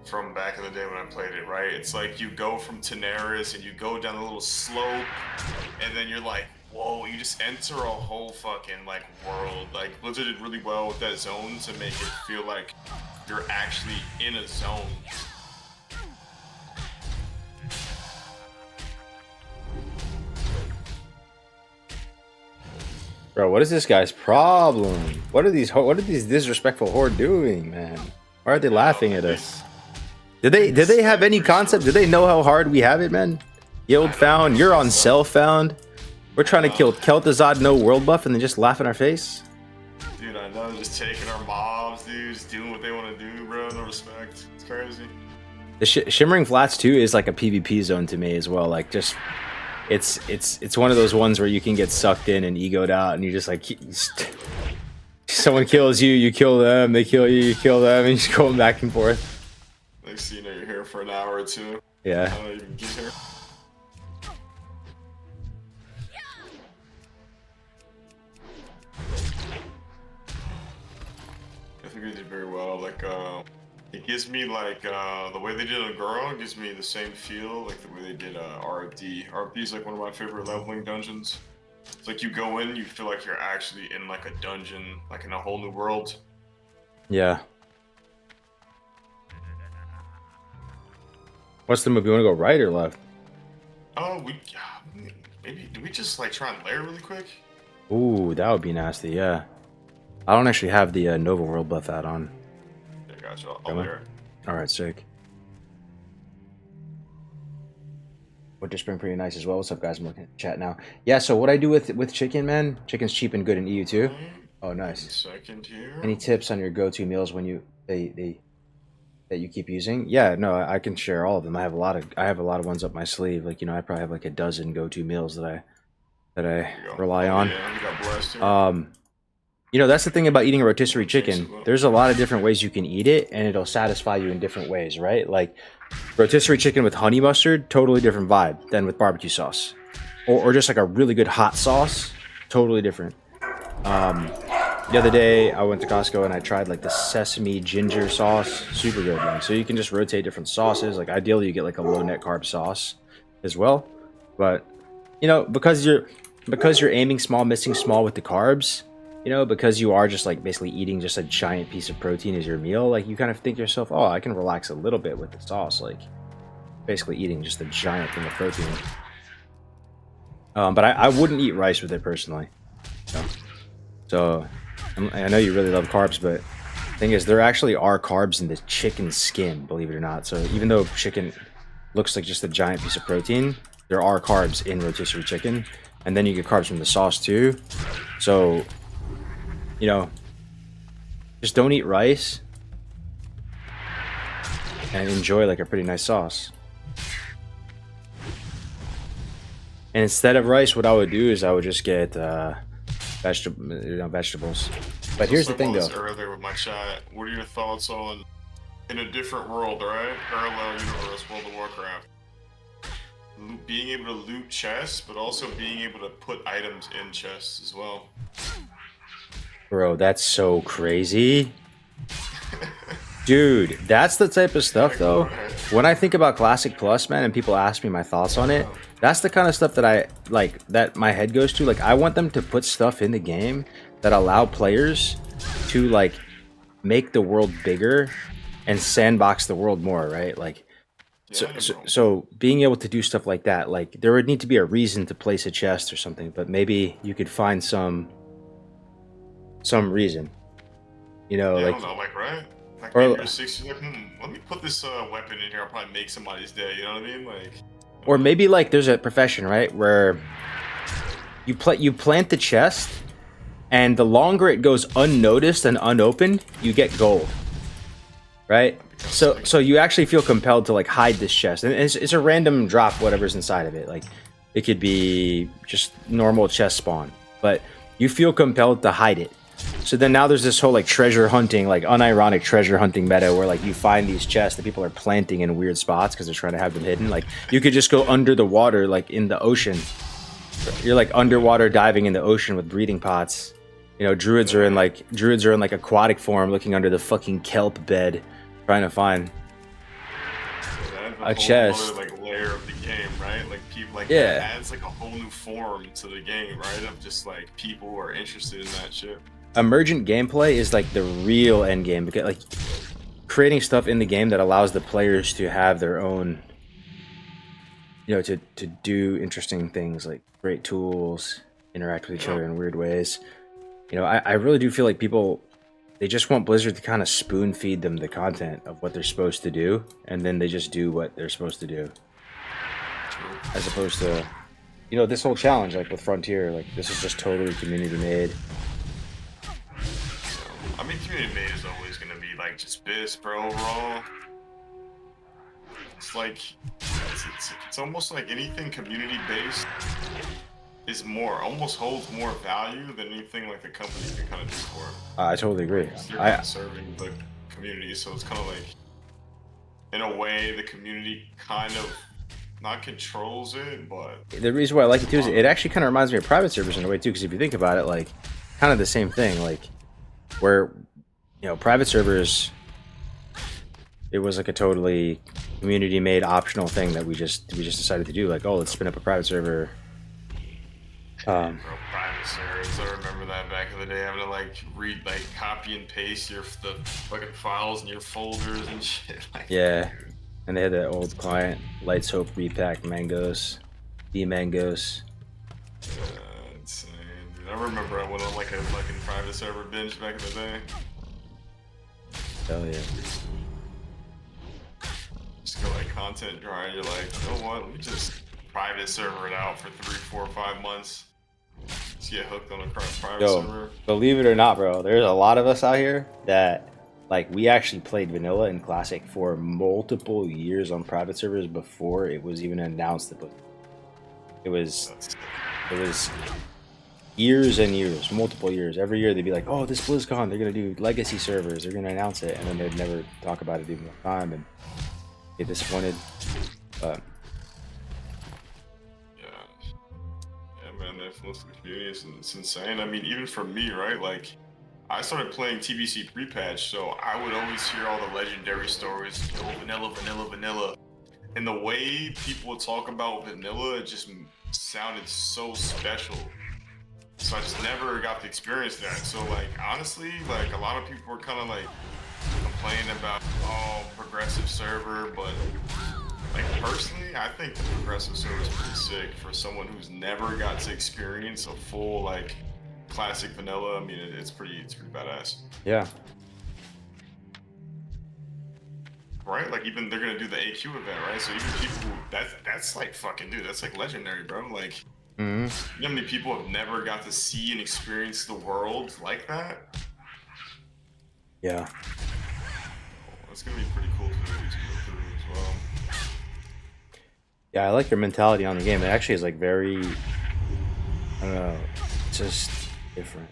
S7: from back in the day when I played it, right? It's like you go from Tenaris and you go down a little slope and then you're like, whoa, you just enter a whole fucking like world. Like Blizzard did really well with that zone to make it feel like you're actually in a zone.
S1: Bro, what is this guy's problem? What are these disrespectful horde doing, man? Why are they laughing at us? Did they have any concept? Do they know how hard we have it, man? Guild found, you're on self found. We're trying to kill Kel'Thuzad no world buff and then just laugh in our face.
S7: Dude, I know, just taking our mobs, dude, just doing what they want to do, bro. No respect. It's crazy.
S1: The Shimmering Flats 2 is like a PvP zone to me as well. Like just, it's one of those ones where you can get sucked in and egoed out, and you just like, someone kills you, you kill them, they kill you, you kill them, and you're just going back and forth.
S7: Next thing you know, you're here for an hour or two.
S1: Yeah.
S7: I don't even get here. I think they did very well. Like, it gives me like the way they did Agoro gives me the same feel like the way they did RFD. RFD is like one of my favorite leveling dungeons. It's like you go in, you feel like you're actually in like a dungeon, like in a whole new world.
S1: Yeah. What's the move? You want to go right or left?
S7: Oh, maybe do we just like try and layer really quick?
S1: Ooh, that would be nasty. Yeah. I don't actually have the Nova World buff add on.
S7: Yeah, gotcha. I'll layer.
S1: All right, sick. Winter Spring pretty nice as well. What's up, guys? I'm looking at the chat now. Yeah, so what I do with chicken, man? Chicken's cheap and good in EU too. Oh, nice.
S7: Second here.
S1: Any tips on your go-to meals when you that you keep using? Yeah, no, I can share all of them. I have a lot of ones up my sleeve. Like, you know, I probably have like a dozen go-to meals that I rely on.
S7: Yeah, we got blessed here.
S1: You know, that's the thing about eating a rotisserie chicken. There's a lot of different ways you can eat it, and it'll satisfy you in different ways, right? Like, rotisserie chicken with honey mustard, totally different vibe than with barbecue sauce. Or just like a really good hot sauce, totally different. The other day, I went to Costco and I tried like the sesame ginger sauce. Super good, man. So you can just rotate different sauces. Like, ideally, you get like a low net carb sauce as well. But, you know, because you're aiming small, missing small with the carbs, you know, because you are just like basically eating just a giant piece of protein as your meal, like you kind of think to yourself, oh, I can relax a little bit with the sauce, like basically eating just a giant thing of protein. But I wouldn't eat rice with it personally. So I know you really love carbs, but the thing is, there actually are carbs in the chicken skin, believe it or not. So even though chicken looks like just a giant piece of protein, there are carbs in rotisserie chicken, and then you get carbs from the sauce too. So, you know, just don't eat rice and enjoy like a pretty nice sauce. And instead of rice, what I would do is I would just get vegetables. But here's the thing, though.
S7: Earlier with my chat, what are your thoughts on in a different world, right? Parallel universe, World of Warcraft. Being able to loot chests, but also being able to put items in chests as well.
S1: Bro, that's so crazy. Dude, that's the type of stuff, though. When I think about Classic Plus, man, and people ask me my thoughts on it, that's the kind of stuff that I like, that my head goes to. Like, I want them to put stuff in the game that allow players to like make the world bigger and sandbox the world more, right? Like, so being able to do stuff like that, like there would need to be a reason to place a chest or something, but maybe you could find some reason, you know,
S7: yeah,
S1: like,
S7: I don't know, like, right? Like,
S1: or,
S7: maybe you're 60, like, let me put this weapon in here, I'll probably make somebody's day, you know what I mean? Like,
S1: or maybe like there's a profession, right, where you plant the chest, and the longer it goes unnoticed and unopened, you get gold, right? So you actually feel compelled to like hide this chest, and it's a random drop, whatever's inside of it. Like, it could be just normal chest spawn, but you feel compelled to hide it. So then now there's this whole like treasure hunting, like unironic treasure hunting meta where like you find these chests that people are planting in weird spots because they're trying to have them hidden. Like, you could just go under the water, like in the ocean. You're like underwater diving in the ocean with breeding pots. You know, druids are in like aquatic form, looking under the fucking kelp bed, trying to find a chest.
S7: Other, like, layer of the game, right? Like, people Like,
S1: Yeah.
S7: it adds like a whole new form to the game, right? Of just like people who are interested in that shit.
S1: Emergent gameplay is like the real end game, because like creating stuff in the game that allows the players to have their own, you know, to do interesting things, like create tools, interact with each other in weird ways. You know, I really do feel like people, they just want Blizzard to kind of spoon feed them the content of what they're supposed to do, and then they just do what they're supposed to do, as opposed to, you know, this whole challenge, like with Frontier, like this is just totally community made.
S7: I mean, community made is always gonna be like just this, bro. Overall, it's like it's almost like anything community based is almost holds more value than anything like the company can kind of do for it.
S1: I totally agree.
S7: You're kind of serving the community, so it's kind of like, in a way, the community kind of not controls it, but
S1: The reason why I like it too is it actually kind of reminds me of private servers in a way too, because if you think about it, like kind of the same thing, like where, you know, private servers, it was like a totally community made optional thing that we just decided to do, like, oh, let's spin up a private server.
S7: bro, private servers, I remember that back in the day, having to like read, like copy and paste the fucking files in your folders and shit. Like,
S1: Yeah, and they had that old client, Lights Hope Repack Mangos, D-Mangos.
S7: Insane, dude. I remember I went on like a fucking private server binge back in the day.
S1: Hell yeah.
S7: Just go like content dry, and you're like, you know what, let me just private server it out for 3, 4, 5 months. Just get hooked on a private
S1: Yo,
S7: server.
S1: believe it or not, bro, there's a lot of us out here that, like, we actually played vanilla and classic for multiple years on private servers before it was even announced that it was years and years, multiple years. Every year they'd be like, oh, this BlizzCon, they're gonna do legacy servers, they're gonna announce it, and then they'd never talk about it even one time and get disappointed.
S7: Yeah, man, the influence of the community is it's insane. I mean, even for me, right? Like, I started playing TBC pre-patch, so I would always hear all the legendary stories. Yo, vanilla, vanilla, vanilla. And the way people would talk about vanilla, it just sounded so special. So I just never got to experience that. So, like, honestly, like, a lot of people were kind of, like, complaining about, oh, progressive server, but, like, personally, I think the progressive server is pretty sick for someone who's never got to experience a full, like, classic vanilla. I mean, it's pretty badass.
S1: Yeah.
S7: Right? Like, even they're gonna do the AQ event, right? So even people who, that's like fucking, dude, that's like legendary, bro. Like, you know how many people have never got to see and experience the world like that?
S1: Yeah.
S7: It's gonna be pretty cool to go through as well.
S1: Yeah, I like your mentality on the game. It actually is like very, I don't know, it's just different.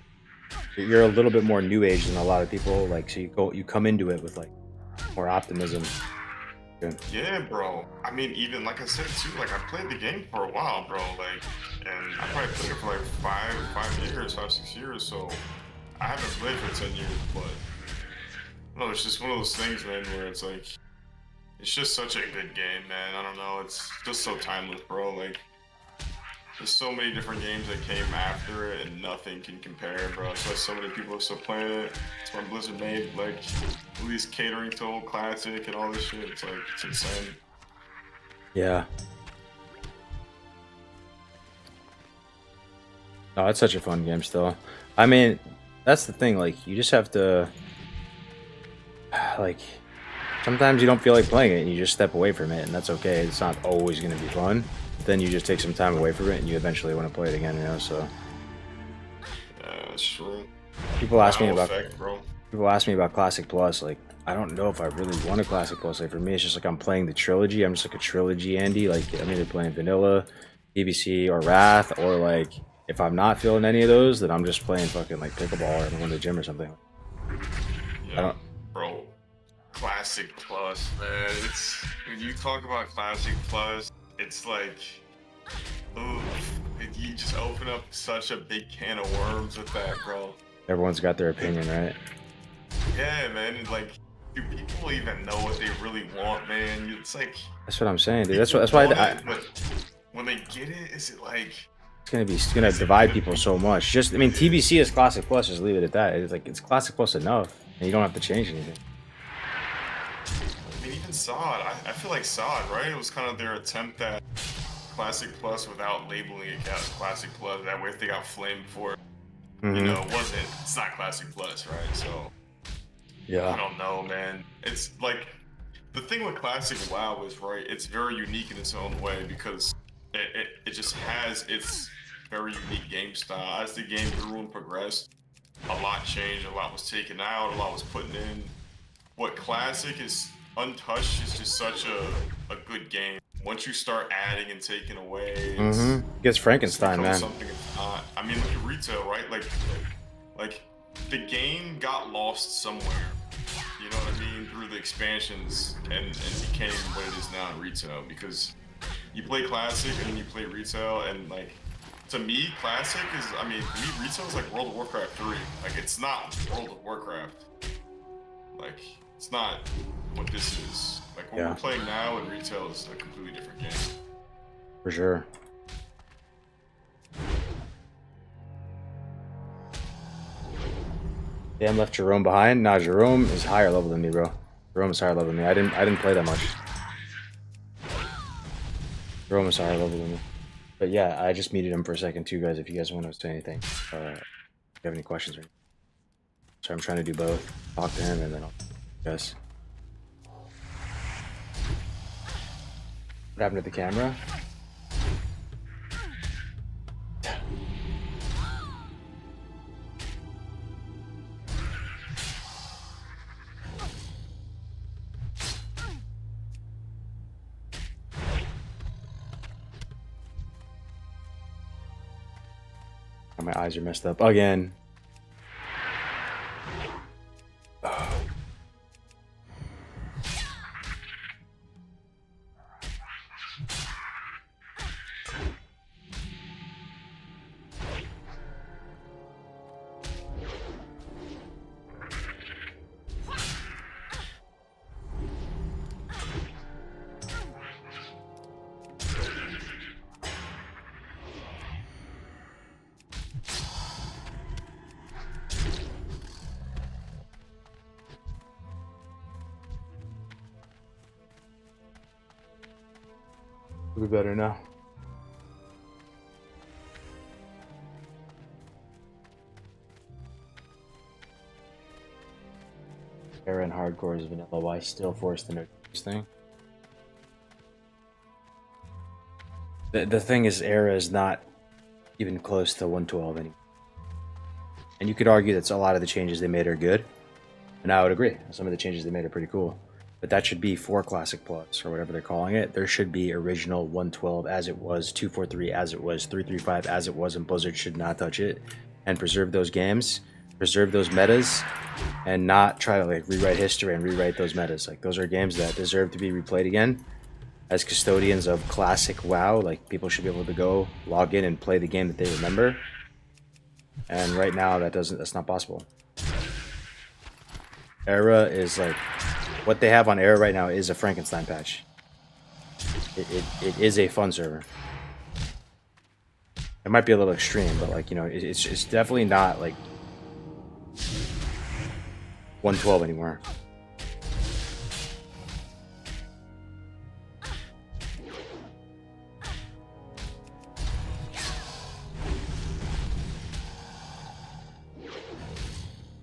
S1: You're a little bit more new age than a lot of people. Like, so you come into it with like more optimism.
S7: Yeah, bro. I mean, even like I said too, like I played the game for a while, bro. Like, and I probably played it for like 5, 6 years. So I haven't played for 10 years, but no, it's just one of those things, man, where it's like, it's just such a good game, man. I don't know, it's just so timeless, bro. Like, there's so many different games that came after it, and nothing can compare, bro. That's why so many people are still playing it. That's why Blizzard made, like, at least catering to old classic and all this shit. It's like, it's insane.
S1: Yeah. No, it's such a fun game still. I mean, that's the thing, like, you just have to, like, sometimes you don't feel like playing it and you just step away from it, and that's okay. It's not always going to be fun. Then you just take some time away from it and you eventually want to play it again, you know, so.
S7: Yeah, that's true.
S1: People ask me
S7: Wow
S1: about
S7: effect, bro.
S1: People ask me about Classic Plus, like, I don't know if I really want a Classic Plus. Like, for me, it's just like I'm playing the trilogy. I'm just like a trilogy Andy. Like, I'm either playing Vanilla, BBC, or Wrath, or like, if I'm not feeling any of those, then I'm just playing fucking like pickleball or I'm going to the gym or something.
S7: Yeah, bro. Classic Plus, man. It's, when you talk about Classic Plus, it's like, ooh, you just open up such a big can of worms with that, bro.
S1: Everyone's got their opinion, right?
S7: Yeah, man. And like, do people even know what they really want, man? It's like,
S1: That's what I'm saying, dude. That's why
S7: but when they get it, is it like
S1: It's gonna divide people so much. Just, I mean, TBC is Classic Plus. Just leave it at that. It's like it's Classic Plus enough, and you don't have to change anything.
S7: I mean, even SOD, I feel like SOD, right? It was kind of their attempt at Classic Plus without labeling it as Classic Plus. That way, if they got flamed for it, you know, it's not Classic Plus, right? So,
S1: Yeah.
S7: I don't know, man. It's like, the thing with Classic WoW is, right, it's very unique in its own way because it just has its very unique game style. As the game grew and progressed, a lot changed, a lot was taken out, a lot was put in. What Classic is untouched is just such a good game. Once you start adding and taking away, it's
S1: Gets Frankenstein, man.
S7: something it's not. I mean, look at retail, right? Like the game got lost somewhere. You know what I mean? Through the expansions and became what it is now in retail. Because you play Classic and then you play retail, and like, to me, Classic is, I mean, to me, retail is like World of Warcraft 3. Like, it's not World of Warcraft. Like, it's not what this is. Like, what we're playing now in retail is a completely different game.
S1: For sure. Damn, left Jerome behind. Nah, Jerome is higher level than me, bro. Jerome is higher level than me. I didn't play that much. Jerome is higher level than me. But yeah, I just muted him for a second too, guys. If you guys want to say anything, if you have any questions or anything. So I'm trying to do both. Talk to him and then I'll guess. What happened to the camera? My eyes are messed up again. We better now. Era and hardcore is vanilla. Why still forced into this thing? The thing is, Era is not even close to 112 anymore. And you could argue that a lot of the changes they made are good. And I would agree. Some of the changes they made are pretty cool. But that should be for Classic Plus, or whatever they're calling it. There should be original 112 as it was, 243 as it was, 335 as it was, and Blizzard should not touch it. And preserve those games, preserve those metas, and not try to like rewrite history and rewrite those metas. Like, those are games that deserve to be replayed again. As custodians of Classic WoW, like, people should be able to go, log in, and play the game that they remember. And right now, that's not possible. Era is like, what they have on Era right now is a Frankenstein patch. It is a fun server. It might be a little extreme, but like, you know, it's definitely not like 112 anymore.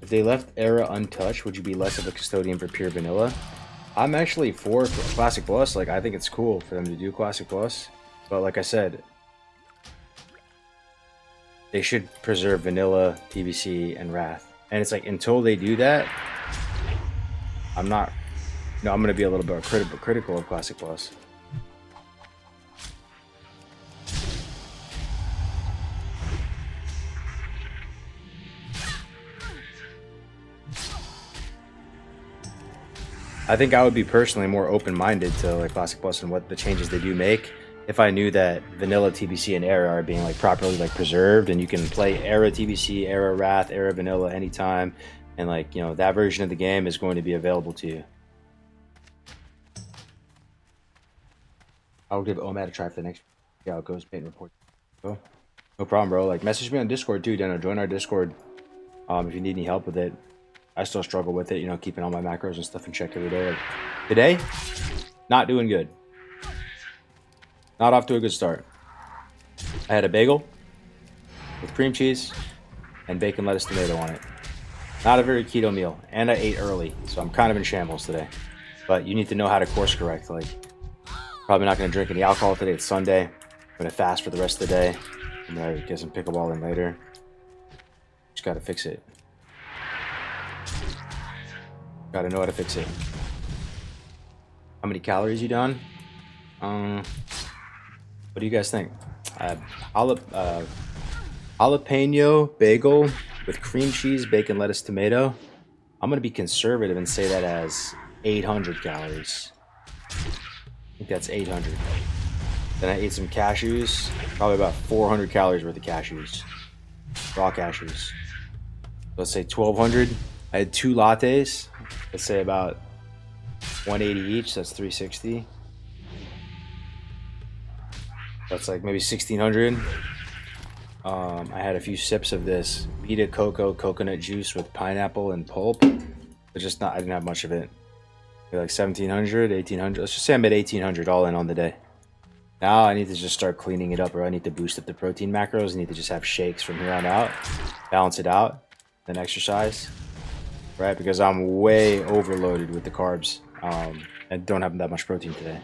S1: If they left Era untouched, would you be less of a custodian for pure vanilla? I'm actually for Classic Plus. Like, I think it's cool for them to do Classic Plus. But like I said, they should preserve vanilla, TBC, and Wrath. And it's like, until they do that, I'm not... No, I'm going to be a little bit critical of Classic Plus. I think I would be personally more open-minded to like Classic Plus and what the changes they do make if I knew that vanilla, TBC, and Era are being like properly like preserved, and you can play Era TBC, Era Wrath, Era Vanilla anytime, and like, you know, that version of the game is going to be available to you. I'll give OMAD a try for the next. see how it goes. Paint report. Oh, no problem, bro. Like, message me on Discord too, Deno. Join our Discord if you need any help with it. I still struggle with it, you know, keeping all my macros and stuff in check every day. Like, today, not doing good. Not off to a good start. I had a bagel with cream cheese and bacon, lettuce, tomato on it. Not a very keto meal, and I ate early, so I'm kind of in shambles today. But you need to know how to course correct. Like, probably not going to drink any alcohol today. It's Sunday. I'm going to fast for the rest of the day. I'm going to get some pickleball in later. Just got to fix it. Got to know how to fix it. How many calories you done? What do you guys think? Jalapeno bagel with cream cheese, bacon, lettuce, tomato. I'm going to be conservative and say that as 800 calories. I think that's 800. Then I ate some cashews. Probably about 400 calories worth of cashews. Raw cashews. Let's say 1,200. I had 2 lattes. Let's say about 180 each. That's 360. That's like maybe 1,600. I had a few sips of this Vita Coco coconut juice with pineapple and pulp. But just not, I didn't have much of it. Maybe like 1,700, 1,800. Let's just say I'm at 1,800 all in on the day. Now I need to just start cleaning it up, or I need to boost up the protein macros. I need to just have shakes from here on out, balance it out, then exercise, right? Because I'm way overloaded with the carbs and don't have that much protein today.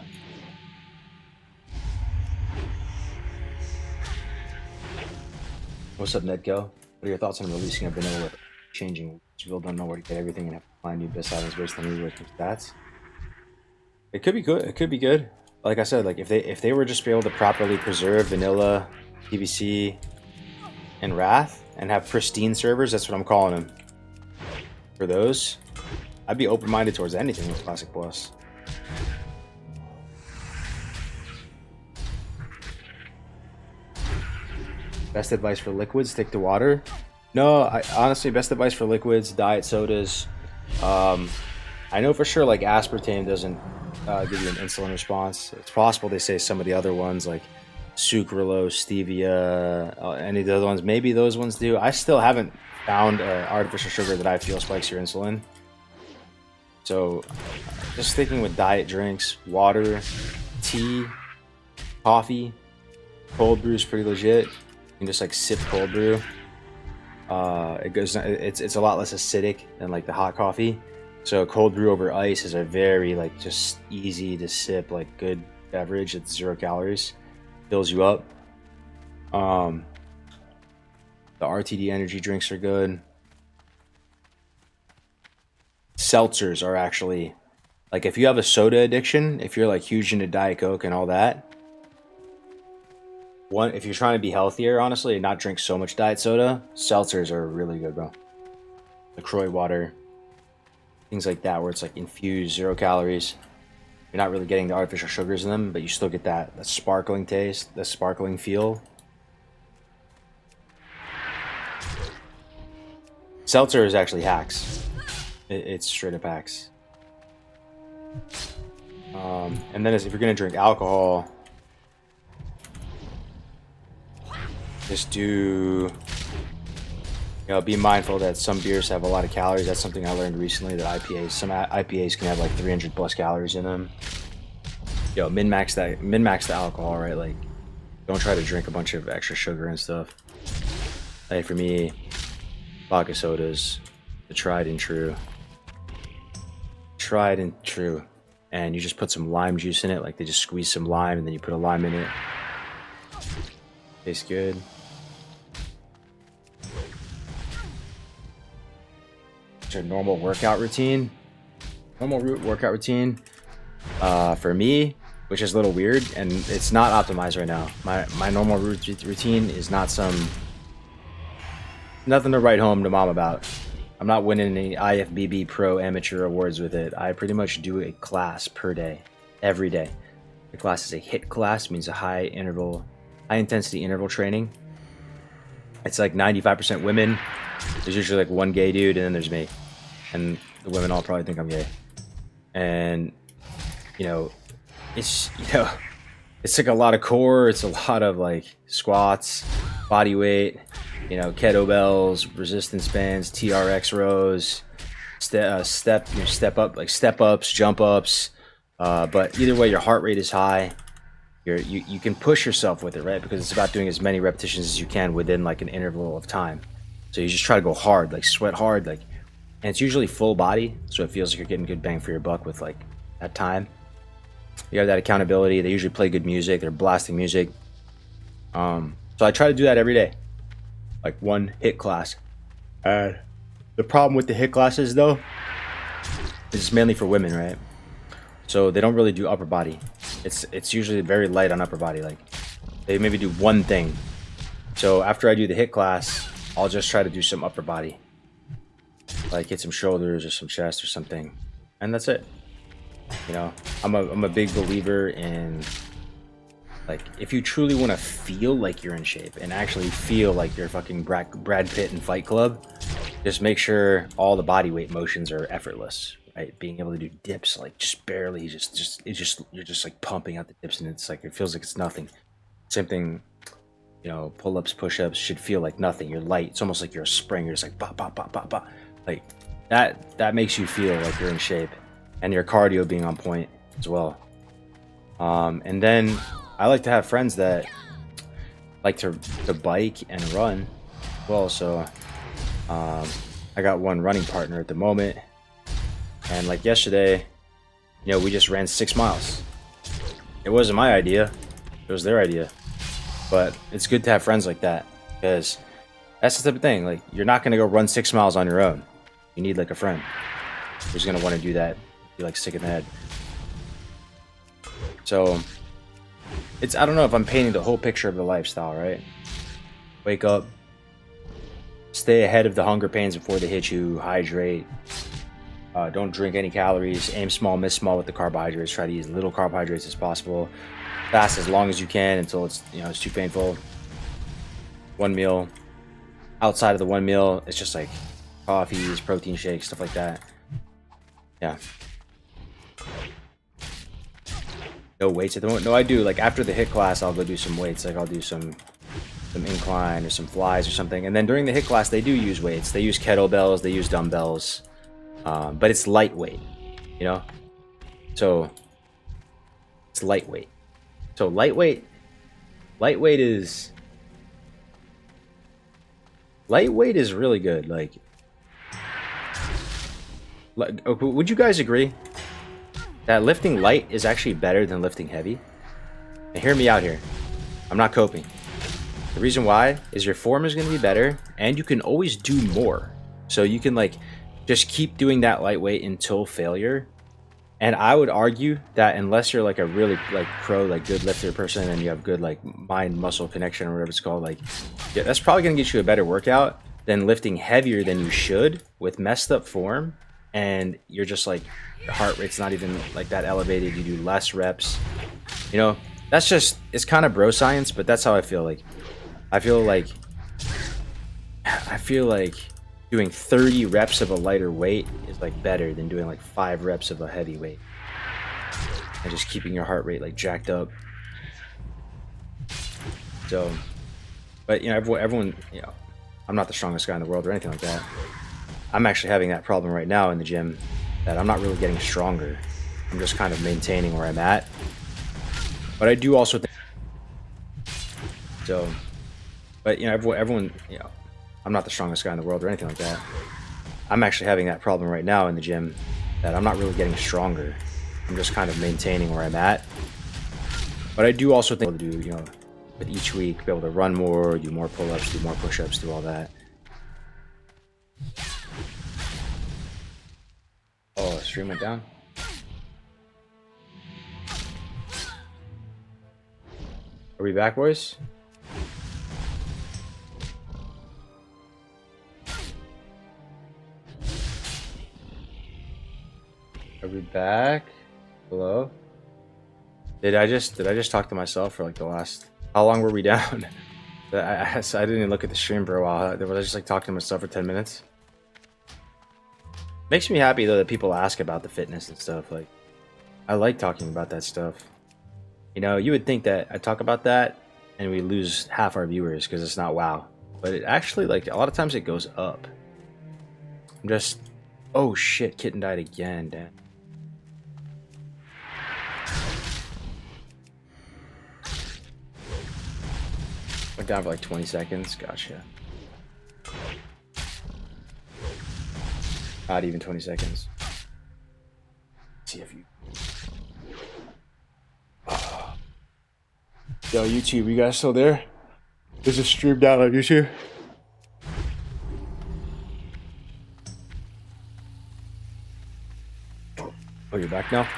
S1: What's up, Nedco? What are your thoughts on releasing a vanilla changing? People don't know where to get everything and have to find new best items based on new stats. It could be good. It could be good. Like I said, like if they were just be able to properly preserve vanilla, PVC, and Wrath and have pristine servers, that's what I'm calling them. For those, I'd be open-minded towards anything with Classic Plus. Best advice for liquids: stick to water. No, honestly, best advice for liquids: diet sodas. I know for sure like aspartame doesn't give you an insulin response. It's possible they say some of the other ones like sucralose, stevia, any of the other ones, maybe those ones do. I still haven't found artificial sugar that I feel spikes your insulin. So just sticking with diet drinks, water, tea, coffee. Cold brew is pretty legit. You can just like sip cold brew. It's a lot less acidic than like the hot coffee. So cold brew over ice is a very like just easy to sip, like good beverage. It's 0 calories, fills you up. The RTD energy drinks are good. Seltzers are actually, like if you have a soda addiction, if you're like huge into Diet Coke and all that, if you're trying to be healthier, honestly, and not drink so much diet soda, seltzers are really good, bro. LaCroix water, things like that, where it's like infused, 0 calories. You're not really getting the artificial sugars in them, but you still get that sparkling taste, the sparkling feel. Seltzer is actually hacks. It's straight up hacks. And then if you're gonna drink alcohol, just do, be mindful that some beers have a lot of calories. That's something I learned recently, that some IPAs can have like 300 plus calories in them. Min-max the alcohol, right? Like, don't try to drink a bunch of extra sugar and stuff. Like for me, vodka sodas, the tried and true. And you just put some lime juice in it, like they just squeeze some lime and then you put a lime in it. Tastes good. It's your normal workout routine. Workout routine for me, which is a little weird, and it's not optimized right now. My normal routine is nothing to write home to mom about. I'm not winning any IFBB Pro Amateur awards with it. I pretty much do a class per day, every day. The class is a HIIT class, means a high intensity interval training. It's like 95% women. There's usually like one gay dude, and then there's me. And the women all probably think I'm gay. And, it's, it's like a lot of core. It's a lot of like squats, body weight, you know, kettlebells, resistance bands, TRX rows, step up, like step ups, jump ups. But either way, your heart rate is high. You can push yourself with it, right? Because it's about doing as many repetitions as you can within like an interval of time. So you just try to go hard, like sweat hard, like, and it's usually full body, so it feels like you're getting good bang for your buck with like that time. You have that accountability. They usually play good music. They're blasting music. So I try to do that every day, like one HIIT class. The problem with the HIIT classes though is it's mainly for women, right? So they don't really do upper body. It's usually very light on upper body. Like they maybe do one thing. So after I do the HIIT class, I'll just try to do some upper body, like hit some shoulders or some chest or something, and that's it. You know, I'm a big believer in, like, if you truly want to feel like you're in shape and actually feel like you're fucking Brad Pitt in Fight Club, just make sure all the body weight motions are effortless, right? Being able to do dips, like just barely, you're just like pumping out the dips, and it's like, it feels like it's nothing. Same thing, you know, pull-ups, push-ups should feel like nothing. You're light. It's almost like you're a spring. You're just like bop, bop, bop, bop, bop. Like that makes you feel like you're in shape, and your cardio being on point as well. And then I like to have friends that like to bike and run well. So I got one running partner at the moment, and like yesterday, you know, we just ran 6 miles. It wasn't my idea, it was their idea. But it's good to have friends like that, because that's the type of thing, like, you're not going to go run 6 miles on your own. You need like a friend who's going to want to do that, be like sick in the head. So it's, I don't know if I'm painting the whole picture of the lifestyle, right? Wake up, stay ahead of the hunger pains before they hit you, hydrate, don't drink any calories, aim small, miss small with the carbohydrates, try to use little carbohydrates as possible, fast as long as you can until it's, you know, it's too painful. One meal, outside of the one meal, it's just like coffees, protein shakes, stuff like that. Yeah. No weights at the moment. No, I do, like, after the HIIT class, I'll go do some weights. Like, I'll do some incline or some flies or something. And then during the HIIT class, they do use weights. They use kettlebells, they use dumbbells, but it's lightweight, you know? So it's lightweight. So lightweight is really good. Like, would you guys agree that lifting light is actually better than lifting heavy? Now, hear me out here. I'm not coping. The reason why is your form is going to be better, and you can always do more. So you can, like, just keep doing that lightweight until failure. And I would argue that unless you're like a really like pro, like good lifter person, and you have good like mind muscle connection or whatever it's called, like, yeah, that's probably going to get you a better workout than lifting heavier than you should with messed up form. And you're just like, your heart rate's not even like that elevated. You do less reps, you know. That's just, it's kind of bro science, but that's how I feel. Like, I feel like doing 30 reps of a lighter weight is like better than doing like 5 reps of a heavy weight, and just keeping your heart rate like jacked up. So, but you know, everyone, you know, I'm not the strongest guy in the world or anything like that. I'm actually having that problem right now in the gym, that I'm not really getting stronger. I'm just kind of maintaining where I'm at. But I do also think so. But you know, everyone, you know, I'm not the strongest guy in the world or anything like that. I'm actually having that problem right now in the gym, that I'm not really getting stronger. I'm just kind of maintaining where I'm at. But I do also think to do, you know, with each week, be able to run more, do more pull-ups, do more push-ups, do all that. Oh, stream went down. Are we back, boys? Are we back? Hello? Did I just talk to myself for like the last, how long were we down? I didn't even look at the stream for a while. Was I just like talking to myself for 10 minutes? Makes me happy though that people ask about the fitness and stuff. Like, I like talking about that stuff. You know, you would think that I talk about that and we lose half our viewers because it's not WoW. But it actually, like, a lot of times it goes up. I'm just... Oh shit, Kitten died again, damn. Went down for like 20 seconds, gotcha. Not even 20 seconds. Let's see if you... Yo, YouTube, you guys still there? Is it streamed out on YouTube? Oh, you're back now?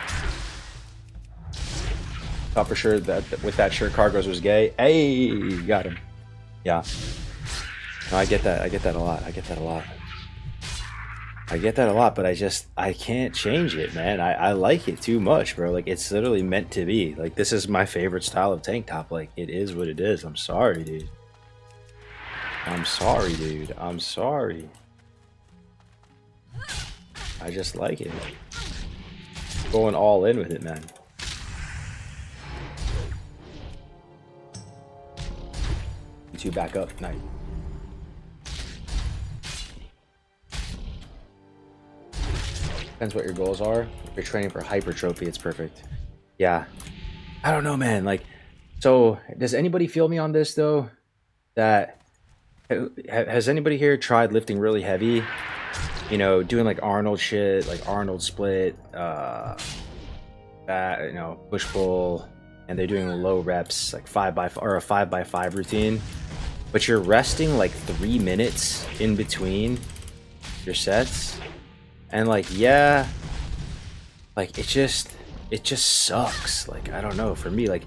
S1: Thought for sure that with that shirt Cargos was gay. Hey, got him. Yeah. No, I get that. I get that a lot. I get that a lot. I get that a lot, but I can't change it, man. I like it too much, bro. Like, it's literally meant to be. Like, this is my favorite style of tank top. Like, it is what it is. I'm sorry, dude. I'm sorry, dude. I'm sorry. I just like it. Going all in with it, man. You two back up. Nice. Depends what your goals are. If you're training for hypertrophy, it's perfect. Yeah. I don't know, man. Like, so does anybody feel me on this though? That has anybody here tried lifting really heavy? You know, doing like Arnold shit, like Arnold split, you know, push pull, and they're doing low reps, like 5x or a 5x5 routine, but you're resting like 3 minutes in between your sets, and like, yeah, like it just sucks. Like, I don't know, for me, like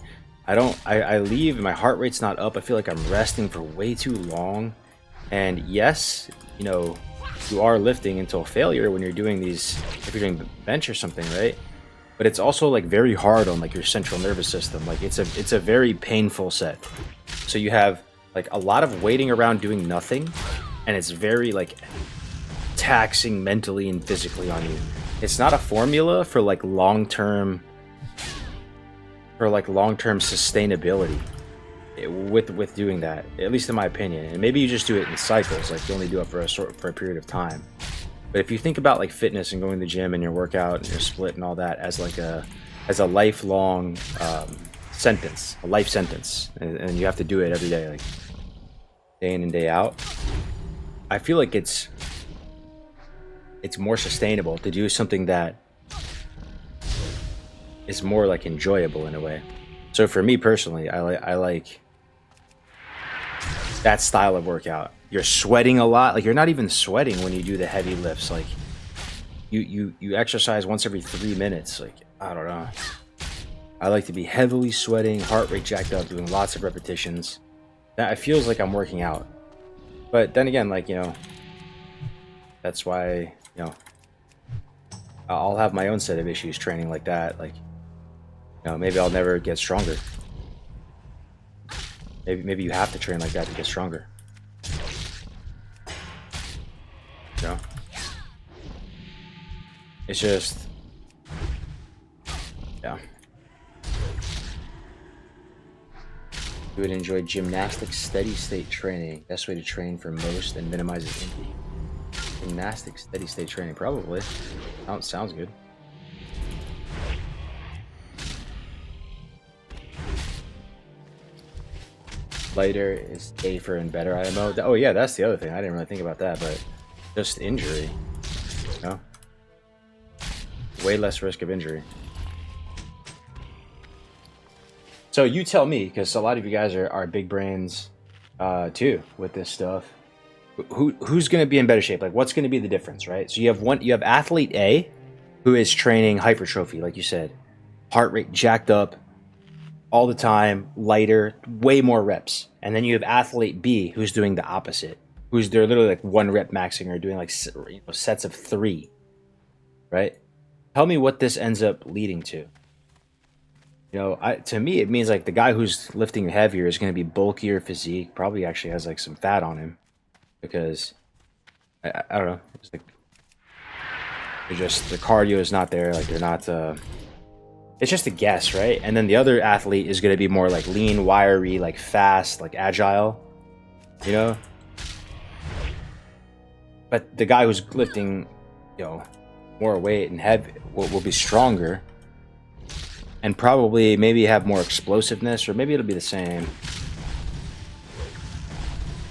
S1: I leave and my heart rate's not up. I feel like I'm resting for way too long, and yes, you know, you are lifting until failure when you're doing these, if you're doing bench or something, right? But it's also like very hard on like your central nervous system. Like, it's a very painful set. So you have like a lot of waiting around doing nothing, and it's very like taxing mentally and physically on you. It's not a formula for like long-term sustainability with doing that, at least in my opinion. And maybe you just do it in cycles, like you only do it for a period of time. But if you think about like fitness and going to the gym and your workout and your split and all that as like a lifelong sentence, a life sentence, and you have to do it every day, like day in and day out, I feel like it's more sustainable to do something that is more like enjoyable in a way. So for me personally, I like that style of workout. You're sweating a lot. Like, you're not even sweating when you do the heavy lifts. Like, you exercise once every 3 minutes. Like, I don't know. I like to be heavily sweating, heart rate jacked up, doing lots of repetitions. That it feels like I'm working out. But then again, like, you know, that's why, you know, I'll have my own set of issues training like that. Like, you know, maybe I'll never get stronger. Maybe you have to train like that to get stronger. You know? It's just, yeah. You would enjoy gymnastics steady state training. Best way to train for most and minimizes injury. Gymnastics steady state training, probably. Sounds good. Lighter is safer and better IMO. Oh yeah, that's the other thing. I didn't really think about that, but just injury, you know? Way less risk of injury. So you tell me, because a lot of you guys are big brains too with this stuff. Who's going to be in better shape? Like, what's going to be the difference, right? So you have athlete A, who is training hypertrophy, like you said, heart rate jacked up all the time, lighter, way more reps. And then you have athlete B, who's doing the opposite, they're literally like 1 rep maxing or doing like, you know, sets of 3, right? Tell me what this ends up leading to. You know, to me, it means like the guy who's lifting heavier is going to be bulkier physique, probably actually has like some fat on him, because I don't know, it's like the cardio is not there. Like, they're not It's just a guess, right? And then the other athlete is going to be more like lean, wiry, like fast, like agile, you know? But the guy who's lifting, you know, more weight and heavy will be stronger and probably maybe have more explosiveness, or maybe it'll be the same.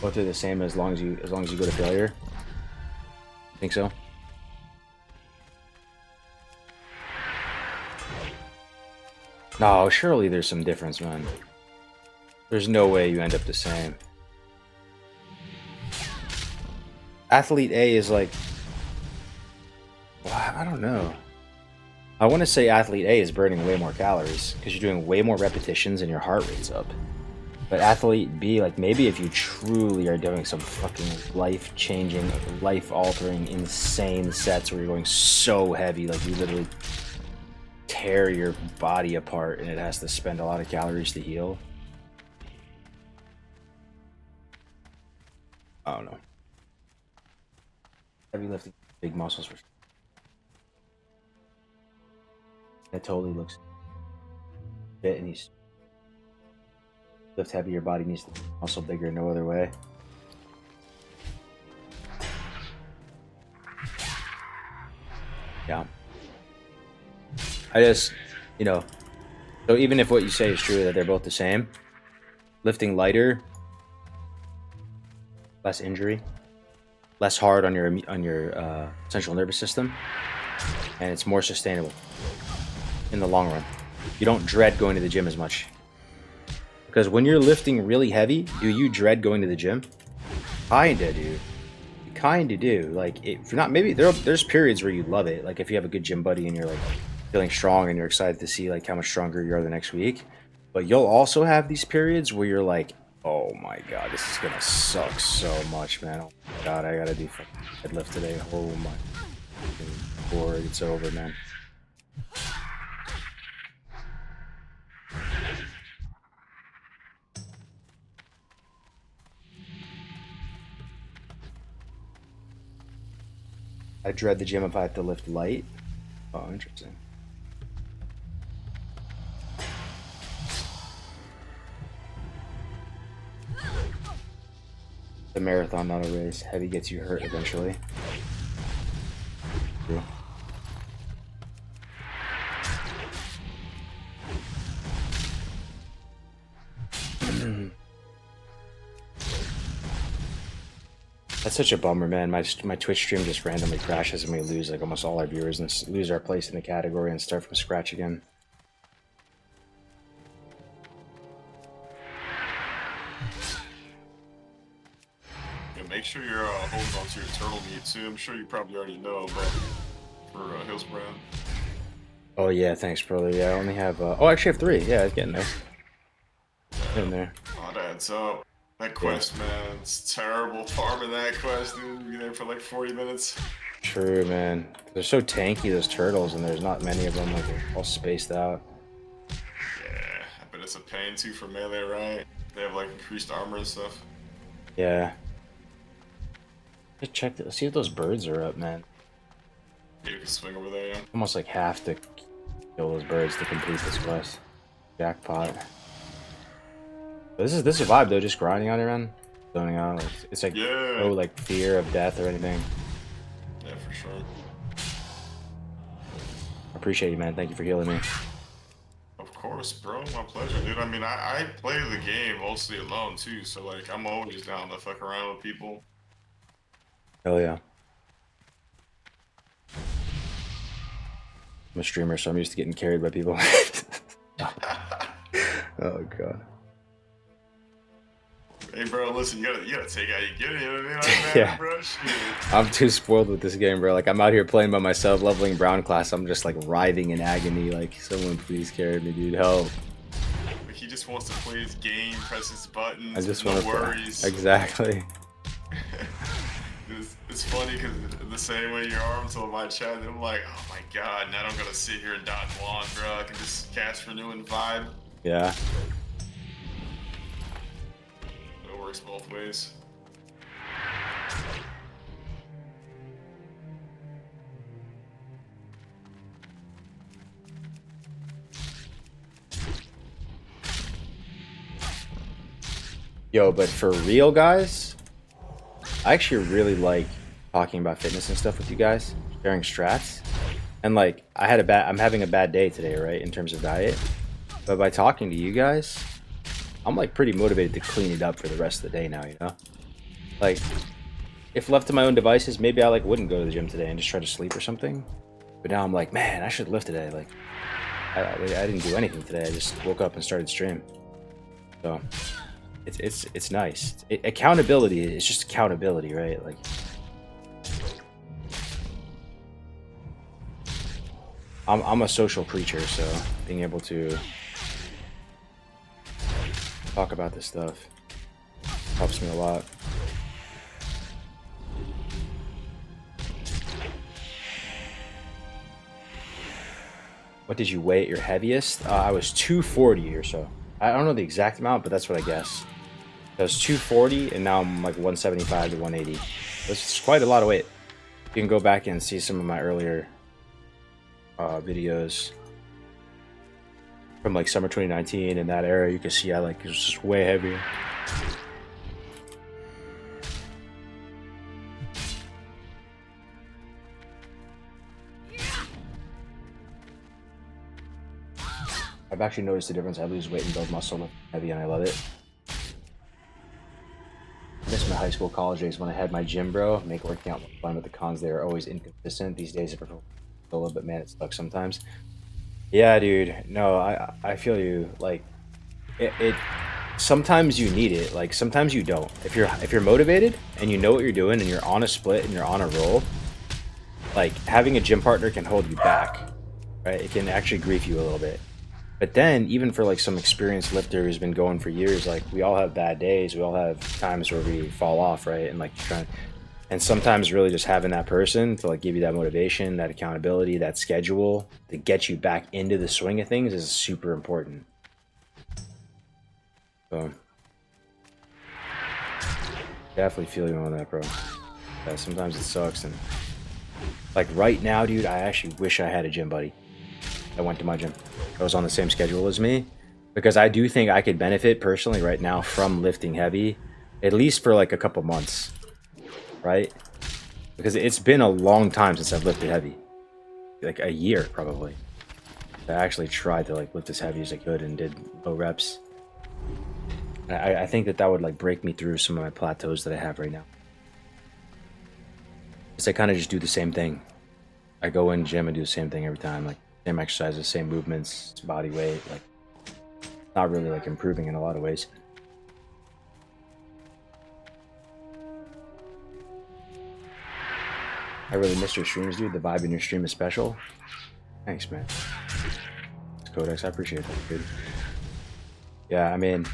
S1: Both are the same as long as you go to failure. Think so? No, surely there's some difference, man. There's no way you end up the same. Athlete A is like... Well, I don't know. I want to say Athlete A is burning way more calories because you're doing way more repetitions and your heart rate's up. But Athlete B, like maybe if you truly are doing some fucking life-changing, life-altering, insane sets where you're going so heavy, like you literally tear your body apart and it has to spend a lot of calories to heal. I don't know. Heavy lifting, big muscles for sure. That totally looks fit, and he's lift heavy. Your body needs to be muscle bigger, no other way. Yeah. I just, you know, so even if what you say is true, that they're both the same, lifting lighter, less injury, less hard on your central nervous system, and it's more sustainable in the long run. You don't dread going to the gym as much. Because when you're lifting really heavy, do you dread going to the gym? Kinda do. You kinda do. Like, if you're not, maybe there's periods where you love it. Like if you have a good gym buddy and you're like feeling strong and you're excited to see like how much stronger you are the next week. But you'll also have these periods where you're like, oh my god, this is gonna suck so much, man. Oh my god, I gotta do fucking deadlift today. Oh my lord, it's over, man. I dread the gym if I have to lift light. Oh, interesting. The marathon, not a race. Heavy gets you hurt eventually. True. That's such a bummer, man. My Twitch stream just randomly crashes and we lose like almost all our viewers and lose our place in the category and start from scratch again.
S7: Yeah, make sure you're holding on to your turtle meat too. I'm sure you probably already know, but for Hills brand.
S1: Oh yeah, thanks, brother. Yeah, I only have. Oh, I actually have 3. Yeah, it's getting there. Getting there.
S7: Oh, that adds up. That quest, man, it's terrible farming that quest, dude. Be there for like 40 minutes.
S1: True, man. They're so tanky, those turtles, and there's not many of them. Like they're all spaced out.
S7: Yeah, but it's a pain too for melee, right? They have like increased armor and stuff.
S1: Yeah. Just check it. Let's see if those birds are up, man.
S7: Yeah, you can swing over there, yeah.
S1: Almost like have to kill those birds to complete this quest. Jackpot. This is a vibe though, just grinding on it, man. Zoning out. It's like no like fear of death or anything.
S7: Yeah, for sure.
S1: I appreciate you, man. Thank you for healing me.
S7: Of course, bro. My pleasure, dude. I mean, I play the game mostly alone too, so like I'm always down to fuck around with people.
S1: Hell yeah. I'm a streamer, so I'm used to getting carried by people. Oh god.
S7: Hey, bro, listen, you gotta take how you get it, you know what I mean? Like, man,
S1: Yeah.
S7: bro, shit.
S1: I'm too spoiled with this game, bro. Like, I'm out here playing by myself, leveling Brown class. I'm just, like, writhing in agony. Like, someone please carry me, dude. Help.
S7: Like, he just wants to play his game, press his buttons,
S1: I just
S7: no
S1: want to
S7: worries.
S1: Exactly.
S7: It's funny because the same way your arm told my chat, I'm like, oh my god, now I don't gotta sit here and dodge wand, bro. I can just cast Renew and Vibe.
S1: Yeah.
S7: It works both ways.
S1: Yo, but for real, guys, I actually really like talking about fitness and stuff with you guys, sharing strats. And like, I'm having a bad day today, right, in terms of diet. But by talking to you guys, I'm like pretty motivated to clean it up for the rest of the day now, you know? Like, if left to my own devices, maybe I like wouldn't go to the gym today and just try to sleep or something. But now I'm like, man, I should lift today. Like, I didn't do anything today. I just woke up and started stream. So it's nice. Accountability is just accountability, right? Like, I'm a social creature, so being able to talk about this stuff helps me a lot. What did you weigh at your heaviest? I was 240 or so. I don't know the exact amount, but that's what I guess. I was 240, and now I'm like 175 to 180. That's quite a lot of weight. You can go back and see some of my earlier videos from like summer 2019 in that era. You can see I like it was just way heavier. I've actually noticed the difference. I lose weight and build muscle heavy, and I love it. I miss my high school, college days when I had my gym, bro. Make working out fun, but the cons there are always inconsistent. These days I prefer solo, but man, it sucks sometimes. Yeah, dude. No, I feel you. Like, it sometimes you need it. Like, sometimes you don't. If you're motivated and you know what you're doing and you're on a split and you're on a roll, like having a gym partner can hold you back, right? It can actually grief you a little bit. But then, even for like some experienced lifter who's been going for years, like we all have bad days. We all have times where we fall off, right? And like and sometimes really just having that person to like give you that motivation, that accountability, that schedule to get you back into the swing of things is super important. So definitely feel you on that, bro. Yeah, sometimes it sucks, and like right now, dude, I actually wish I had a gym buddy that went to my gym. I was on the same schedule as me, because I do think I could benefit personally right now from lifting heavy, at least for like a couple months, right? Because it's been a long time since I've lifted heavy, like a year probably. I actually tried to like lift as heavy as I could and did low reps. I think that would like break me through some of my plateaus that I have right now. Because I kind of just do the same thing. I go in gym and do the same thing every time, like same exercises, same movements, body weight, like not really like improving in a lot of ways. I really missed your streams, dude. The vibe in your stream is special. Thanks, man. It's Codex, I appreciate that, dude. Yeah, I mean,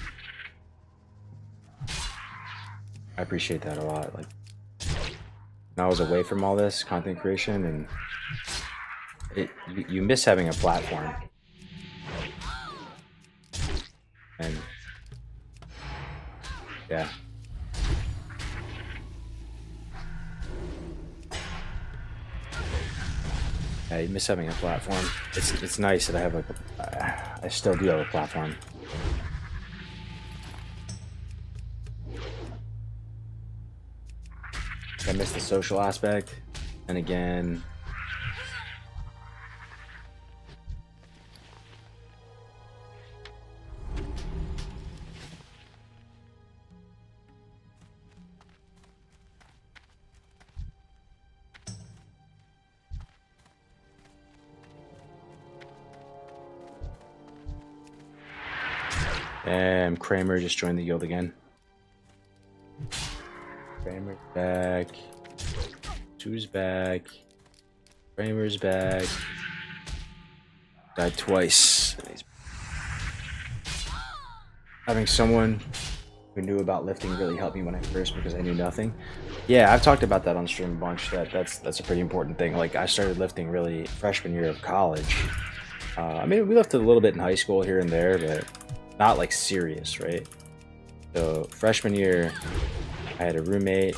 S1: I appreciate that a lot. Like, when I was away from all this content creation, and you miss having a platform. And yeah. Yeah, you miss having a platform. It's nice that I have like I still do have a platform. I miss the social aspect, and again, Kramer just joined the guild again. Kramer's back. Who's back? Kramer's back. Died twice. Having someone who knew about lifting really helped me when I first, because I knew nothing. Yeah, I've talked about that on stream a bunch. That's a pretty important thing. Like, I started lifting really freshman year of college. I mean, we lifted a little bit in high school here and there, but not like serious, right? So freshman year, I had a roommate,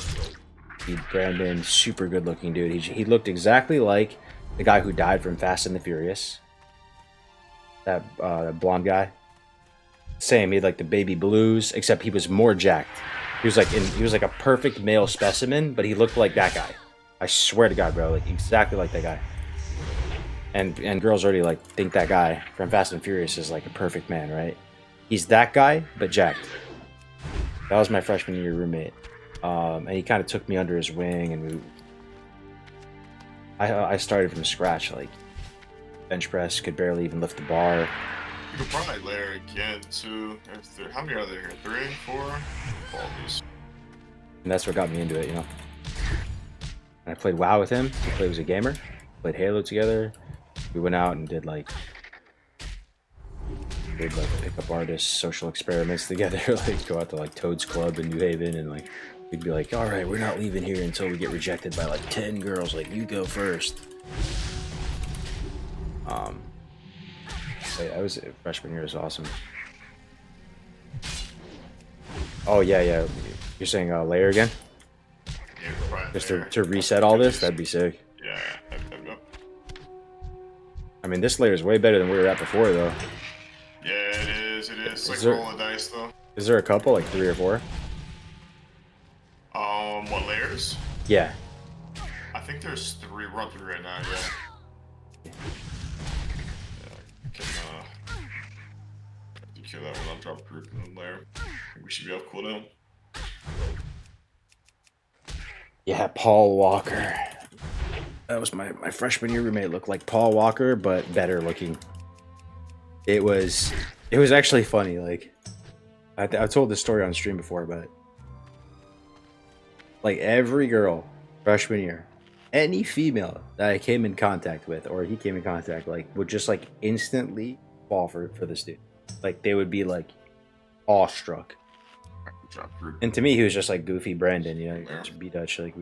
S1: Brandon, super good looking dude. He looked exactly like the guy who died from Fast and the Furious. That blonde guy. Same. He had like the baby blues, except he was more jacked. He was like a perfect male specimen, but he looked like that guy. I swear to God, bro, like exactly like that guy. And girls already like think that guy from Fast and Furious is like a perfect man, right? He's that guy, but jacked. That was my freshman year roommate, and he kind of took me under his wing, and I started from scratch, like bench press, could barely even lift the bar.
S7: You could probably layer again too. How many are there here? 3, 4? All these.
S1: And that's what got me into it, you know. And I played WoW with him. He was a gamer. Played Halo together. We went out and did like pickup artists, social experiments together. Like go out to like Toad's Club in New Haven, and like we'd be like, all right, we're not leaving here until we get rejected by like 10 girls. Like you go first. I was freshman year was awesome. Oh yeah. You're saying layer again?
S7: Yeah, probably
S1: Just
S7: layer.
S1: to reset all this? That'd be sick.
S7: Yeah.
S1: I mean, this layer is way better than we were at before, though.
S7: Yeah, it is. It is. It's like
S1: there-
S7: rolling dice, though.
S1: Is there a couple, like 3 or 4?
S7: What layers?
S1: Yeah.
S7: I think there's 3. We're on 3 right now. Yeah. I can kill that one. I'll drop a group in the layer. I think we should be up cooldown.
S1: Yeah, Paul Walker. That was my freshman year roommate. Looked like Paul Walker, but better looking. It was actually funny. Like, I've told this story on stream before, but like every girl freshman year, any female that I came in contact with, or he came in contact, like would just like instantly fall for this dude. Like they would be like awestruck.
S7: Drop group.
S1: And to me, he was just like goofy Brandon, you know, just B-Dutch. Like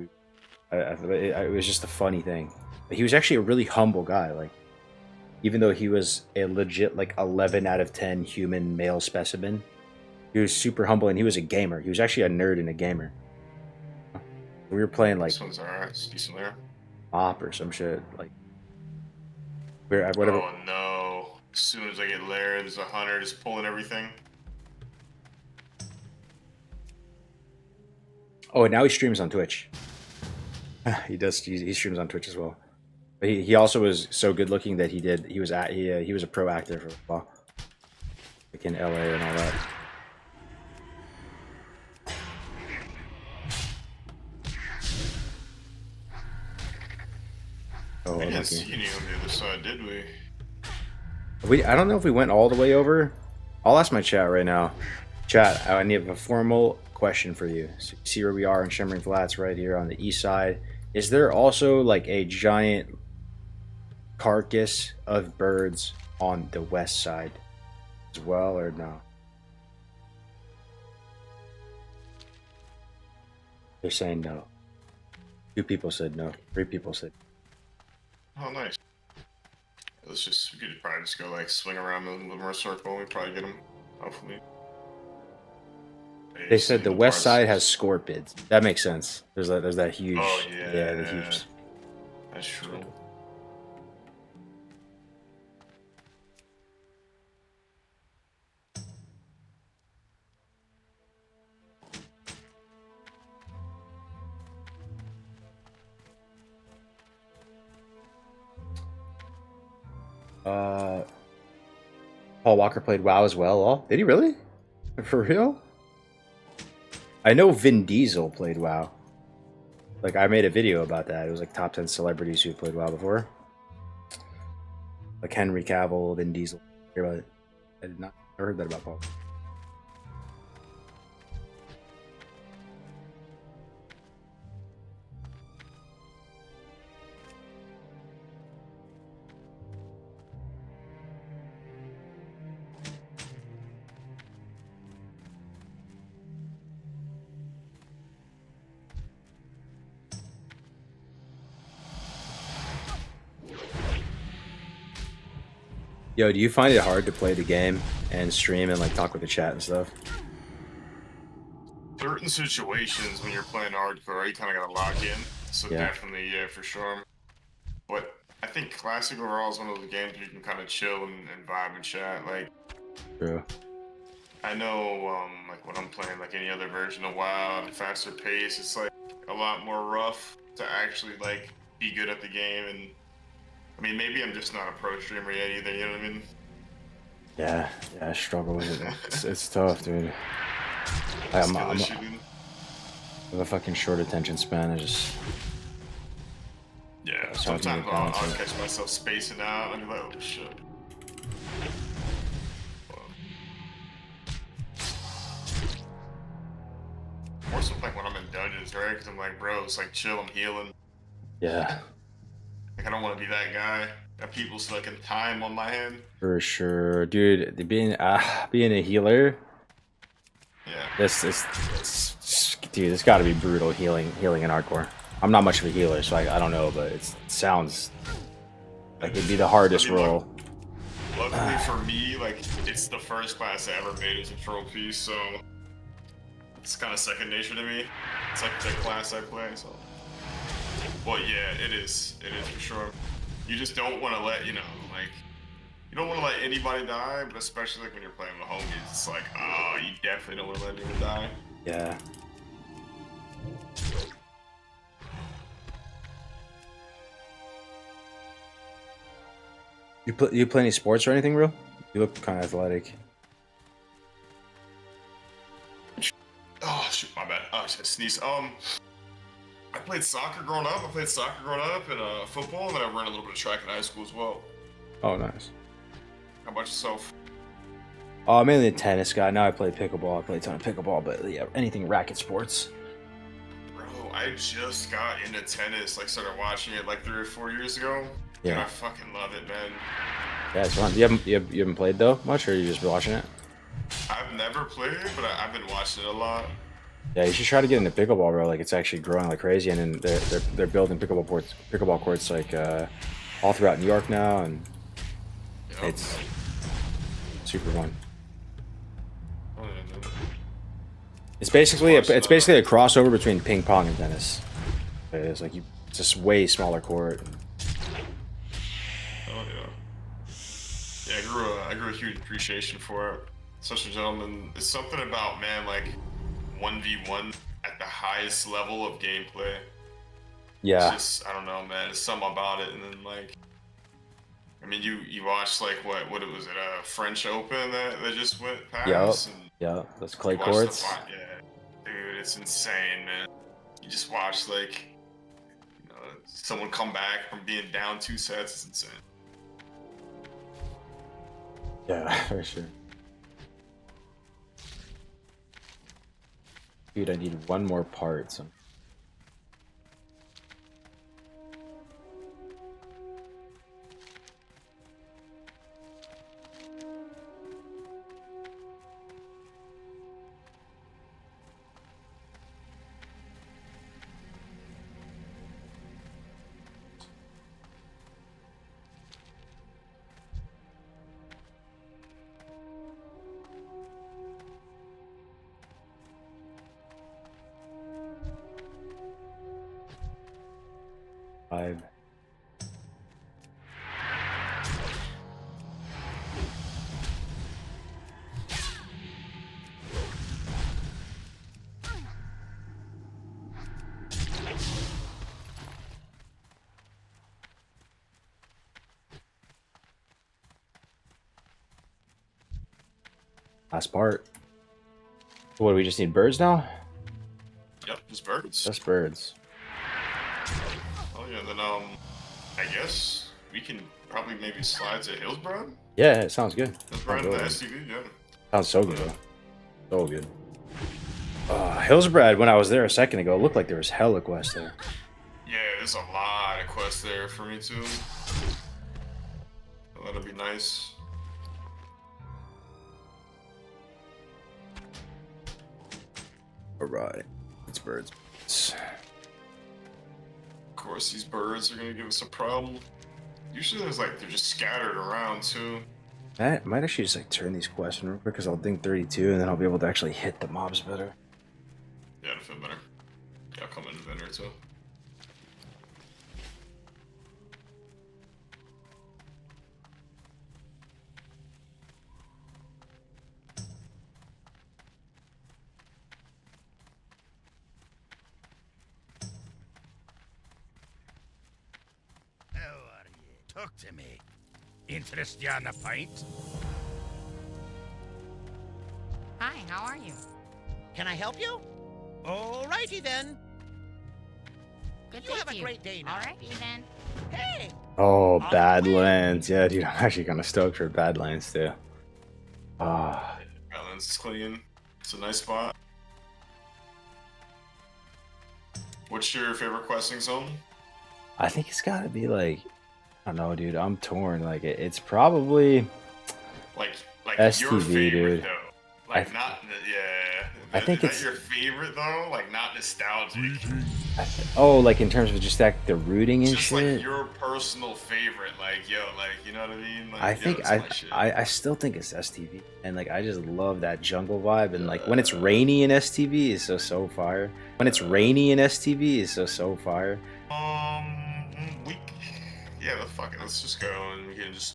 S1: it was just a funny thing. But he was actually a really humble guy. Like, even though he was a legit like 11 out of 10 human male specimen, he was super humble, and he was a gamer. He was actually a nerd and a gamer. We were playing like
S7: This one's alright. It's decent layer.
S1: Op or some shit. Like, whatever.
S7: Oh no! As soon as I get layer, there's a hunter just pulling everything.
S1: Oh, and now he streams on Twitch. He does. He streams on Twitch as well. But he also was so good looking that he was a pro actor for a while, like in LA and all that. Oh,
S7: We didn't
S1: unlucky.
S7: see any on the other side, did we?
S1: I don't know if we went all the way over. I'll ask my chat right now. Chat, I need a formal question for you. So you see where we are in Shimmering Flats, right here on the east side. Is there also like a giant carcass of birds on the west side as well, or no? They're saying no. 2 people said no. 3 people said.
S7: Oh, nice. We could probably just go like swing around the Livermore circle and we probably get them, hopefully.
S1: They said the west side has scorpids. That makes sense. There's that huge.
S7: Oh, yeah.
S1: the huge.
S7: That's true.
S1: Paul Walker played WoW as well. Oh, did he really? For real? I know Vin Diesel played WoW. Like, I made a video about that. It was like top 10 celebrities who played WoW before. Like Henry Cavill, Vin Diesel. Hear about it? I did not. I heard that about Paul. Yo, do you find it hard to play the game and stream and like talk with the chat and stuff?
S7: Certain situations when you're playing hardcore, you kind of gotta lock in. So
S1: Yeah.
S7: definitely, yeah, for sure. But I think Classic overall is one of those games where you can kind of chill and vibe and chat. Like,
S1: True.
S7: I know, like when I'm playing like any other version of WoW, at faster pace, it's like a lot more rough to actually like be good at the game. And I mean, maybe I'm just not a pro streamer yet either. You know what I mean?
S1: Yeah, I struggle with it. It's tough, dude. I'm
S7: Skill
S1: I
S7: issue, dude.
S1: have a fucking short attention span. I just
S7: Yeah,
S1: It's hard to
S7: sometimes
S1: get
S7: I'll
S1: balance.
S7: catch myself spacing out and be like, oh shit. More so like when I'm in dungeons, right? Because I'm like, bro, it's like chill, I'm healing.
S1: yeah,
S7: Like I don't want to be that guy. Got people fucking time on my hand.
S1: for sure, dude. Being a healer,
S7: Yeah.
S1: dude. It's got to be brutal healing in hardcore. I'm not much of a healer, so I don't know, but it sounds like it'd be the hardest
S7: I mean,
S1: role.
S7: Luckily for me, like it's the first class I ever made as a trophy, so it's kind of second nature to me. It's like the class I play, so. Well, yeah, it is. It is for sure. You just don't want to let, you know, like, you don't want to let anybody die, but especially like when you're playing with homies, it's like, oh, you definitely don't want to let anyone die.
S1: Yeah. You play any sports or anything, real? You look kind of athletic.
S7: Oh shoot, my bad. Oh, I just had to sneeze. I played soccer growing up. And football, and then I ran a little bit of track in high school as well.
S1: Oh, nice.
S7: How about yourself?
S1: Oh, I'm mainly a tennis guy. Now I play pickleball. I play a ton of pickleball, but yeah, anything racket sports.
S7: Bro, I just got into tennis. Like, started watching it like 3 or 4 years ago.
S1: Yeah.
S7: And I fucking love it, man.
S1: Yeah, it's fun. You haven't played though much, or you just been watching it?
S7: I've never played, but I've been watching it a lot.
S1: Yeah, you should try to get into pickleball, bro. Like it's actually growing like crazy, and then they're building pickleball courts like all throughout New York now, and
S7: Yep.
S1: it's super fun.
S7: Oh, yeah, man.
S1: It's basically a crossover between ping pong and tennis. It's like it's just way smaller court.
S7: Oh yeah. Yeah, I grew a huge appreciation for it. Such a gentleman. It's something about, man, like 1v1 at the highest level of gameplay.
S1: Yeah,
S7: It's just, I don't know, man. It's something about it. And then like, I mean, you watched like what was it, a French Open that just went past? And
S1: yeah, those clay
S7: you watched
S1: courts.
S7: yeah, dude, it's insane, man. You just watch like, you know, someone come back from being down 2 sets. It's insane.
S1: Yeah, for sure. Dude, I need one more part. So. Five. Last part. What do we just need birds now?
S7: Yep, just birds.
S1: Just birds.
S7: Oh yeah, then I guess we can probably maybe slide to Hillsborough.
S1: Yeah, it sounds good.
S7: Hillsborough
S1: Sounds
S7: in the
S1: really
S7: SUV, yeah.
S1: Sounds so good, bro. So good. Hillsbrad, when I was there a second ago, it looked like there was hella quests there.
S7: Yeah, there's a lot of quests there for me too. So that'll be nice.
S1: Alright. It's birds.
S7: Of course, these birds are gonna give us a problem. Usually there's like, they're just scattered around too.
S1: I might actually just like turn these quests in real quick because I'll ding 32 and then I'll be able to actually hit the mobs better.
S7: Yeah, it'll feel better. Yeah, I'll come in vendor too.
S5: Talk to me. Interest you on a pint?
S2: Hi, how are you?
S11: Can I help you? Alrighty then.
S2: Good
S11: You
S2: day
S11: have
S2: to
S11: a
S2: you.
S11: great day now.
S2: Alrighty then.
S11: Hey!
S1: Oh, Badlands. Yeah, dude, I'm actually kind of stoked for Badlands too. Ah,
S7: Badlands is clean. It's a nice spot. What's your favorite questing zone?
S1: I think it's got to be like, I don't know, dude. I'm torn. Like, it's probably
S7: Like
S1: STV,
S7: your favorite
S1: dude.
S7: though. Like
S1: I-
S7: not, yeah.
S1: I think
S7: not
S1: it's-
S7: your favorite though. Like not nostalgic.
S1: oh, like in terms of just like the rooting and
S7: Just
S1: shit.
S7: like your personal favorite. Like yo, like you know what I mean? Like,
S1: I
S7: yo,
S1: think
S7: that's my shit.
S1: I still think it's STV, and like I just love that jungle vibe, and like when it's rainy in STV is so fire. When it's rainy in STV is so fire.
S7: Yeah, fuck it. Let's just go and we can just